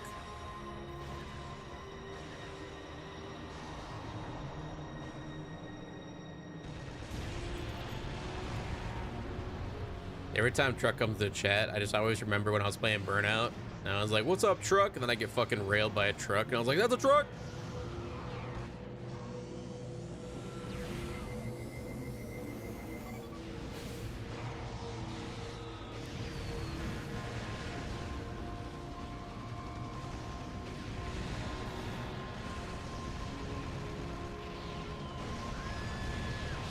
Every time Truck comes to the chat, I just always remember when I was playing Burnout. And I was like, what's up, Truck? And then I get fucking railed by a truck. And I was like, that's a truck!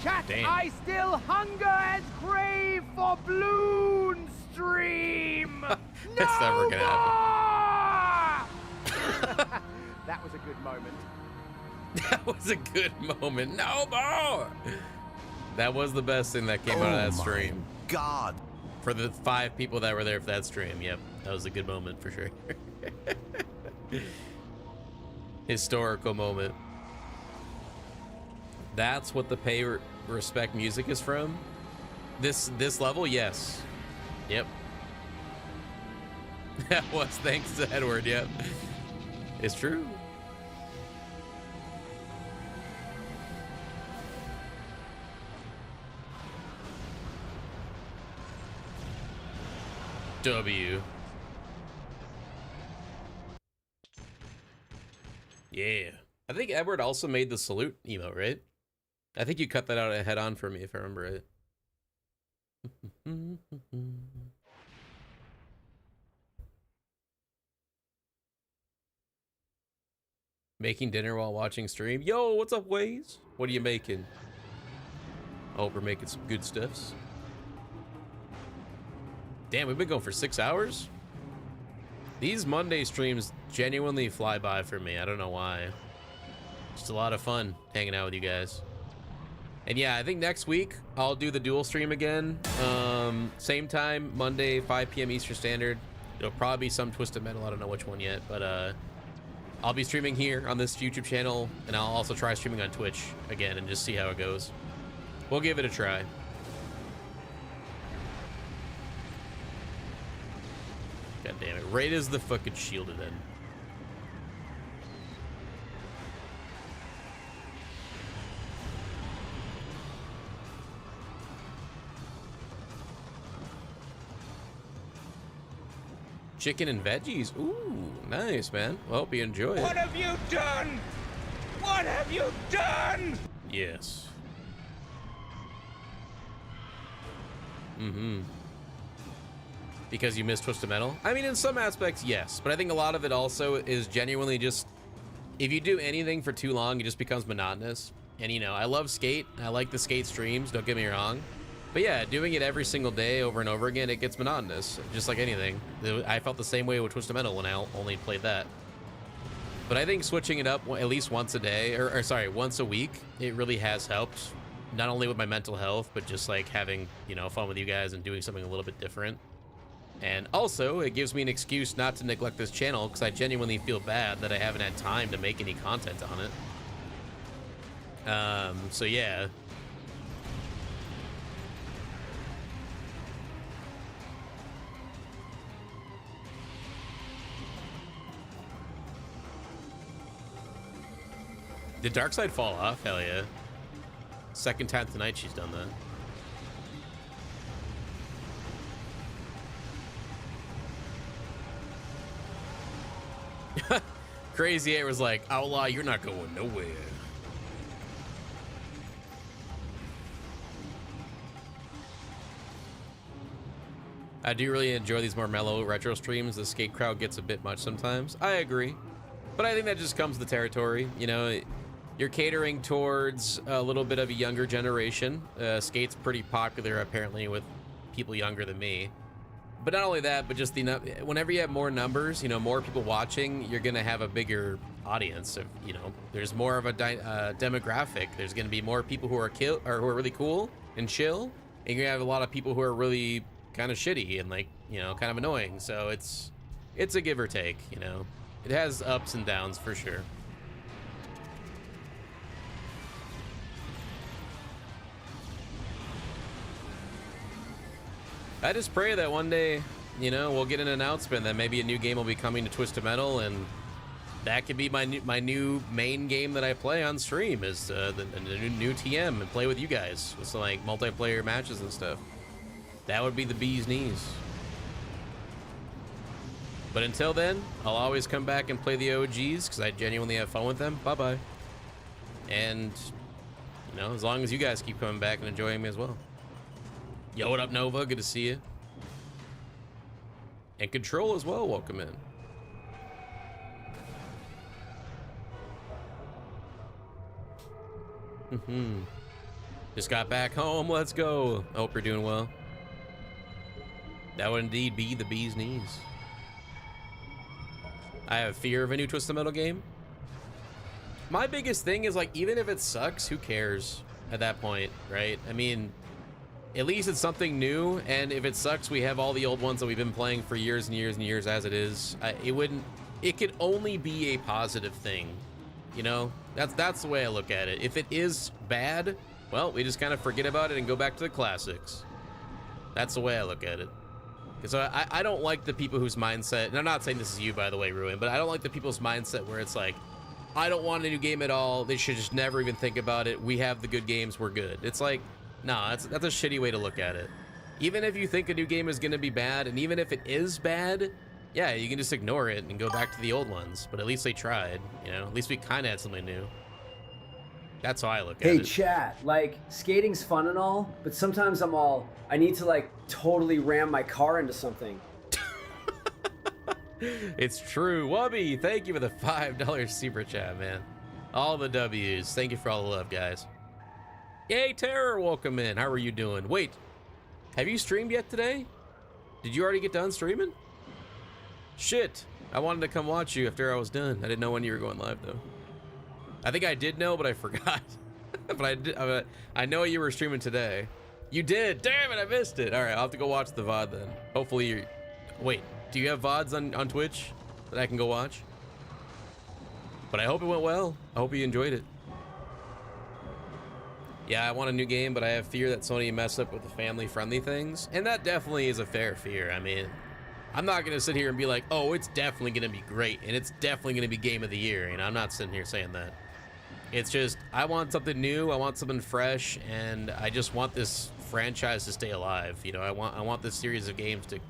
Chat, Damn. I still hunger and crave for Bloon Stream. That's never gonna happen. That was a good moment. That was a good moment. No more! That was the best thing that came out of that stream. God. For the 5 people that were there for that stream, yep. That was a good moment for sure. Historical moment. That's what the pay respect music is from. This level, yes. Yep. That was thanks to Edward. Yep. It's true. W. Yeah. I think Edward also made the salute emote, right? I think you cut that out head on for me if I remember it. Making dinner while watching stream. Yo, what's up, Waze? What are you making? I hope we're making some good stuffs. Damn, we've been going for 6 hours? These Monday streams genuinely fly by for me. I don't know why. Just a lot of fun hanging out with you guys. And yeah, I think next week I'll do the dual stream again. Same time, Monday, 5 p.m. Eastern Standard. It'll probably be some Twisted Metal. I don't know which one yet, but I'll be streaming here on this YouTube channel, and I'll also try streaming on Twitch again and just see how it goes. We'll give it a try. God damn it. Right as the fucking shielded end. Chicken and veggies. Ooh, nice, man. Well, hope you enjoy it. What have you done? What have you done? Yes. Mm-hmm. Because you missed Twisted Metal? I mean, in some aspects, yes. But I think a lot of it also is genuinely just, if you do anything for too long, it just becomes monotonous. And, you know, I love Skate. I like the Skate streams, don't get me wrong. But yeah, doing it every single day over and over again, it gets monotonous, just like anything. I felt the same way with Twisted Metal when I only played that. But I think switching it up at least once a day, or sorry, once a week, it really has helped. Not only with my mental health, but just like having, you know, fun with you guys and doing something a little bit different. And also, it gives me an excuse not to neglect this channel, because I genuinely feel bad that I haven't had time to make any content on it. So yeah. Did Darkseid fall off? Hell yeah. Second time tonight she's done that. Crazy Air was like, Outlaw, you're not going nowhere. I do really enjoy these more mellow retro streams. The Skate crowd gets a bit much sometimes. I agree. But I think that just comes with the territory. You know, you're catering towards a little bit of a younger generation. Skate's pretty popular apparently with people younger than me. But not only that, but just whenever you have more numbers, you know, more people watching, you're gonna have a bigger audience. Of, you know, there's more of a demographic. There's gonna be more people who are who are really cool and chill, and you're gonna have a lot of people who are really kind of shitty and like, you know, kind of annoying. So it's a give or take. You know, it has ups and downs for sure. I just pray that one day, you know, we'll get an announcement that maybe a new game will be coming to Twisted Metal, and that could be my new main game that I play on stream is the new TM and play with you guys with some like multiplayer matches and stuff. That would be the bee's knees. But until then, I'll always come back and play the OGs because I genuinely have fun with them. Bye-bye. And, you know, as long as you guys keep coming back and enjoying me as well. Yo, what up, Nova? Good to see you. And Control as well. Welcome in. Just got back home. Let's go. Hope you're doing well. That would indeed be the bee's knees. I have fear of a new Twisted Metal game. My biggest thing is, like, even if it sucks, who cares at that point, right? I mean, at least it's something new, and if it sucks, we have all the old ones that we've been playing for years and years and years as it is. It could only be a positive thing, you know? That's the way I look at it. If it is bad, well, we just kind of forget about it and go back to the classics. That's the way I look at it. Because I don't like the people whose mindset, and I'm not saying this is you, by the way, Ruin, but I don't like the people's mindset where it's like, I don't want a new game at all. They should just never even think about it. We have the good games. We're good. It's like, nah, that's a shitty way to look at it. Even if you think a new game is going to be bad, and even if it is bad, yeah, you can just ignore it and go back to the old ones. But at least they tried, you know? At least we kind of had something new. That's how I look at it. Hey, chat, like, skating's fun and all, but sometimes I need to, like, totally ram my car into something. It's true. Wubby, thank you for the $5 super chat, man. All the W's. Thank you for all the love, guys. Yay, Terror, welcome in. How are you doing? Wait, have you streamed yet today? Did you already get done streaming? Shit, I wanted to come watch you after I was done. I didn't know when you were going live, though. I think I did know, but I forgot. But I know you were streaming today. You did. Damn it, I missed it. All right, I'll have to go watch the VOD then. Hopefully you're... Wait, do you have VODs on Twitch that I can go watch? But I hope it went well. I hope you enjoyed it. Yeah, I want a new game, but I have fear that Sony messed up with the family-friendly things. And that definitely is a fair fear. I mean, I'm not going to sit here and be like, oh, it's definitely going to be great, and it's definitely going to be Game of the Year. You know, I'm not sitting here saying that. It's just, I want something new, I want something fresh, and I just want this franchise to stay alive. You know, I want this series of games to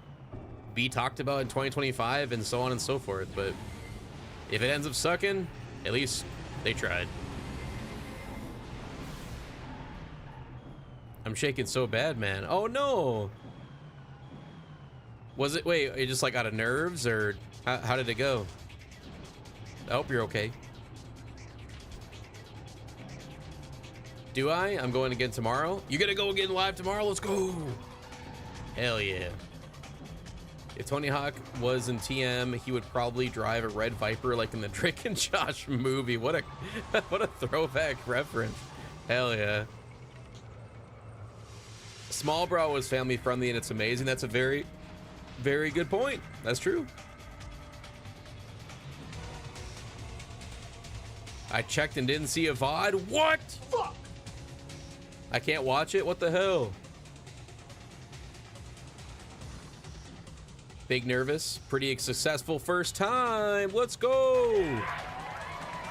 be talked about in 2025 and so on and so forth. But if it ends up sucking, at least they tried. I'm shaking so bad, man. Oh no. Was it, wait, you just like out of nerves, or how did it go? I hope you're okay. Do I? I'm going again tomorrow. You gonna go again live tomorrow? Let's go. Hell yeah. If Tony Hawk was in TM, he would probably drive a red Viper like in the Drake and Josh movie. What a throwback reference. Hell yeah. Small Bro was family friendly and it's amazing. That's a very, very good point. That's true. I checked and didn't see a VOD. What? Fuck. I can't watch it? What the hell? Big nervous. Pretty successful first time. Let's go.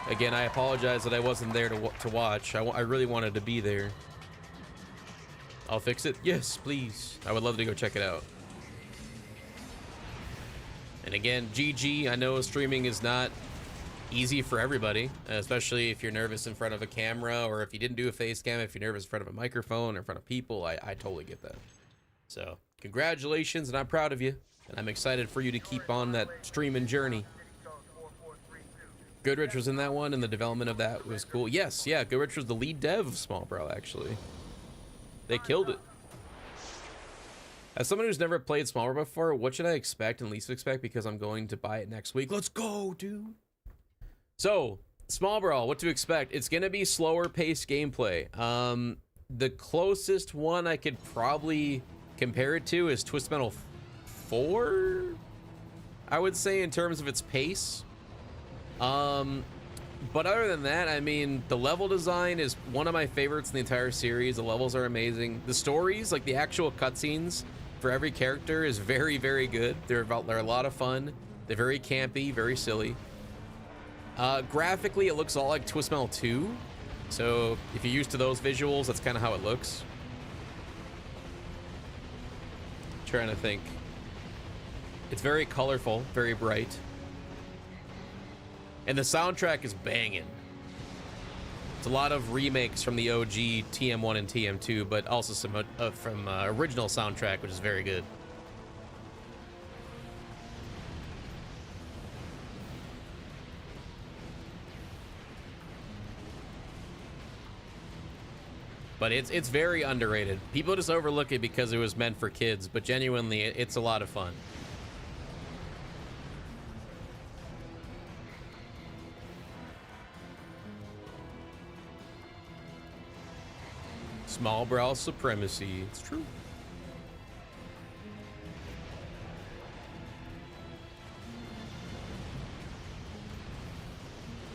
Again, I apologize that I wasn't there to watch. I really wanted to be there. I'll fix it. Yes, please. I would love to go check it out. And again, GG. I know streaming is not easy for everybody, especially if you're nervous in front of a camera, or if you didn't do a face cam, if you're nervous in front of a microphone or in front of people. I totally get that. So congratulations, and I'm proud of you, and I'm excited for you to keep on that streaming journey. Goodrich was in that one, and the development of that was cool. Yes, yeah, Goodrich was the lead dev of Small Brawl, actually. They killed it. As someone who's never played Small Brawl before, what should I expect and least expect? Because I'm going to buy it next week. Let's go, dude. So, Small Brawl, what to expect? It's going to be slower paced gameplay. The closest one I could probably compare it to is Twist Metal 4, I would say, in terms of its pace. But other than that, I mean, the level design is one of my favorites in the entire series. The levels are amazing. The stories, like the actual cutscenes for every character, is very, very good. They're a lot of fun. They're very campy, very silly. Graphically, it looks all like Twist Metal 2. So if you're used to those visuals, that's kind of how it looks. Trying to think. It's very colorful, very bright. And the soundtrack is banging. It's a lot of remakes from the OG TM1 and TM2, but also some from original soundtrack, which is very good. But it's very underrated. People just overlook it because it was meant for kids, but genuinely, it's a lot of fun. Small Brawl supremacy. It's true.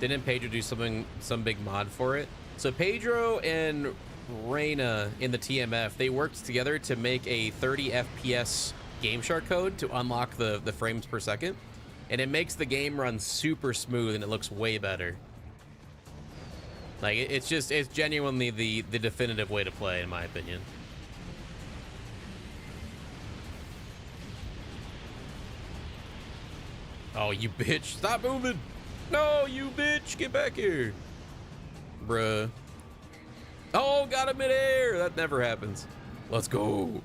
Didn't Pedro do some big mod for it? So Pedro and Reyna in the TMF, they worked together to make a 30 FPS Game Shark code to unlock the frames per second, and it makes the game run super smooth and it looks way better. Like, it's genuinely the definitive way to play, in my opinion. Oh, you bitch. Stop moving. No, you bitch. Get back here. Bruh. Oh, got him midair. That never happens. Let's go.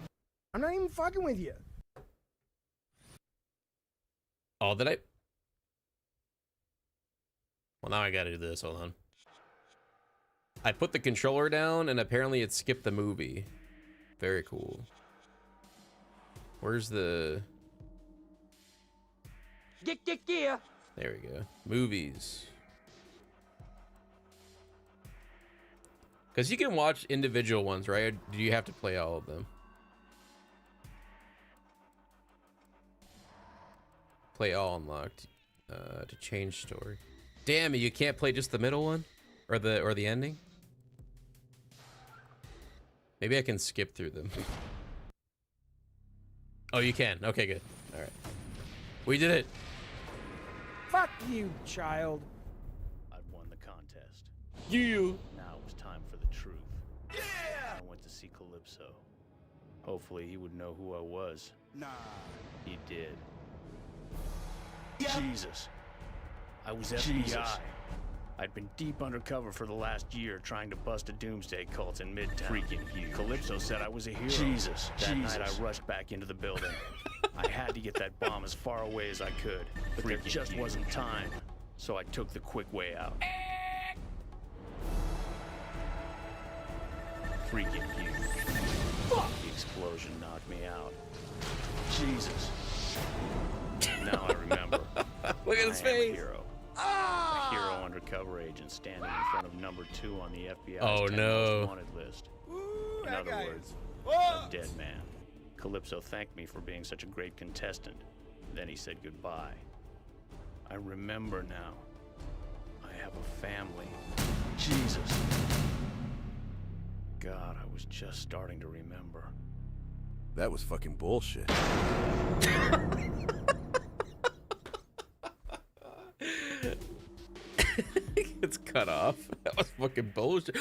I'm not even fucking with you. Oh, did I? Well, now I gotta do this. Hold on. I put the controller down, and apparently it skipped the movie. Very cool. Where's the... Yeah. There we go. Movies. Because you can watch individual ones, right? Or do you have to play all of them? Play all unlocked. To change story. Damn it, you can't play just the middle one? Or the ending? Maybe I can skip through them. Oh, you can. Okay, good. All right. We did it. Fuck you, child. I'd won the contest. You. Now it was time for the truth. Yeah! I went to see Calypso. Hopefully he would know who I was. Nah. He did. Yeah. Jesus. I was FBI. I'd been deep undercover for the last year trying to bust a doomsday cult in Midtown. Freaking huge. Calypso said I was a hero. Jesus. That night I rushed back into the building. I had to get that bomb as far away as I could, but there just wasn't time. So I took the quick way out. Freaking huge. The explosion knocked me out. Jesus. Now I remember. Look at his face. A hero. A hero undercover agent standing in front of number 2 on the FBI's 10 most wanted list. In other words, a dead man. Calypso thanked me for being such a great contestant. Then he said goodbye. I remember now. I have a family. Jesus. God, I was just starting to remember. That was fucking bullshit. It's cut off. That was fucking bullshit.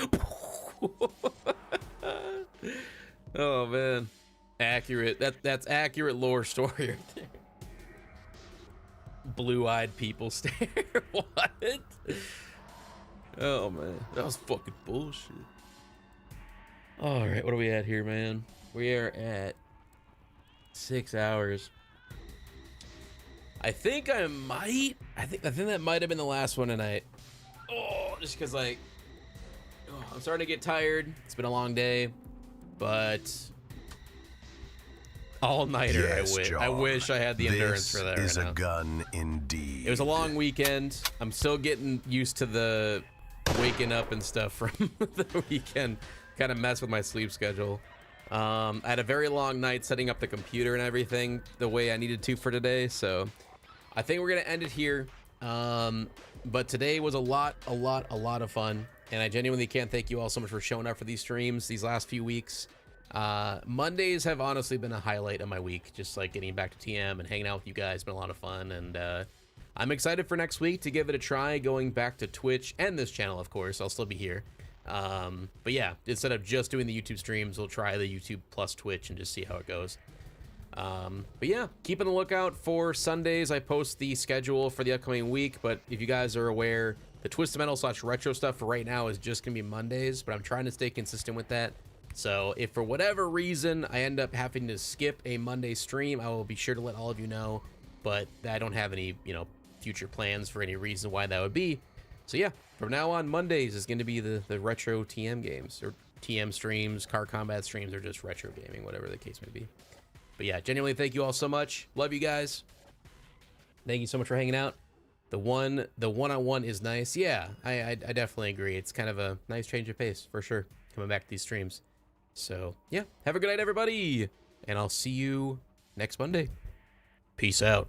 Oh man, accurate. That's accurate lore story right there. Blue-eyed people stare. What? Oh man, that was fucking bullshit. All right, what are we at here, man? We are at 6 hours. I think I think that might have been the last one tonight. Oh, just because like, I'm starting to get tired. It's been a long day, but all-nighter. Yes, I wish I had the endurance for that. This is right a now. gun indeed. It was a long weekend. I'm still getting used to the waking up and stuff from the weekend. Kind of mess with my sleep schedule. I had a very long night setting up the computer and everything the way I needed to for today, so I think we're gonna end it here. But today was a lot of fun, and I genuinely can't thank you all so much for showing up for these streams these last few weeks. Mondays have honestly been a highlight of my week, just like getting back to TM and hanging out with you guys. Been a lot of fun, and I'm excited for next week to give it a try, going back to Twitch and this channel. Of course, I'll still be here. But yeah, instead of just doing the YouTube streams, we'll try the YouTube plus Twitch and just see how it goes. But yeah, keep on the lookout for Sundays. I post the schedule for the upcoming week, but if you guys are aware, the Twisted Metal / retro stuff for right now is just gonna be Mondays, but I'm trying to stay consistent with that. So if for whatever reason I end up having to skip a Monday stream, I will be sure to let all of you know, but I don't have any, future plans for any reason why that would be. So yeah, from now on, Mondays is going to be the retro TM games, or TM streams, car combat streams, or just retro gaming, whatever the case may be. But yeah, genuinely thank you all so much. Love you guys. Thank you so much for hanging out. The one-on-one is nice. Yeah, I definitely agree. It's kind of a nice change of pace for sure, coming back to these streams. So yeah, have a good night, everybody, and I'll see you next Monday. Peace out.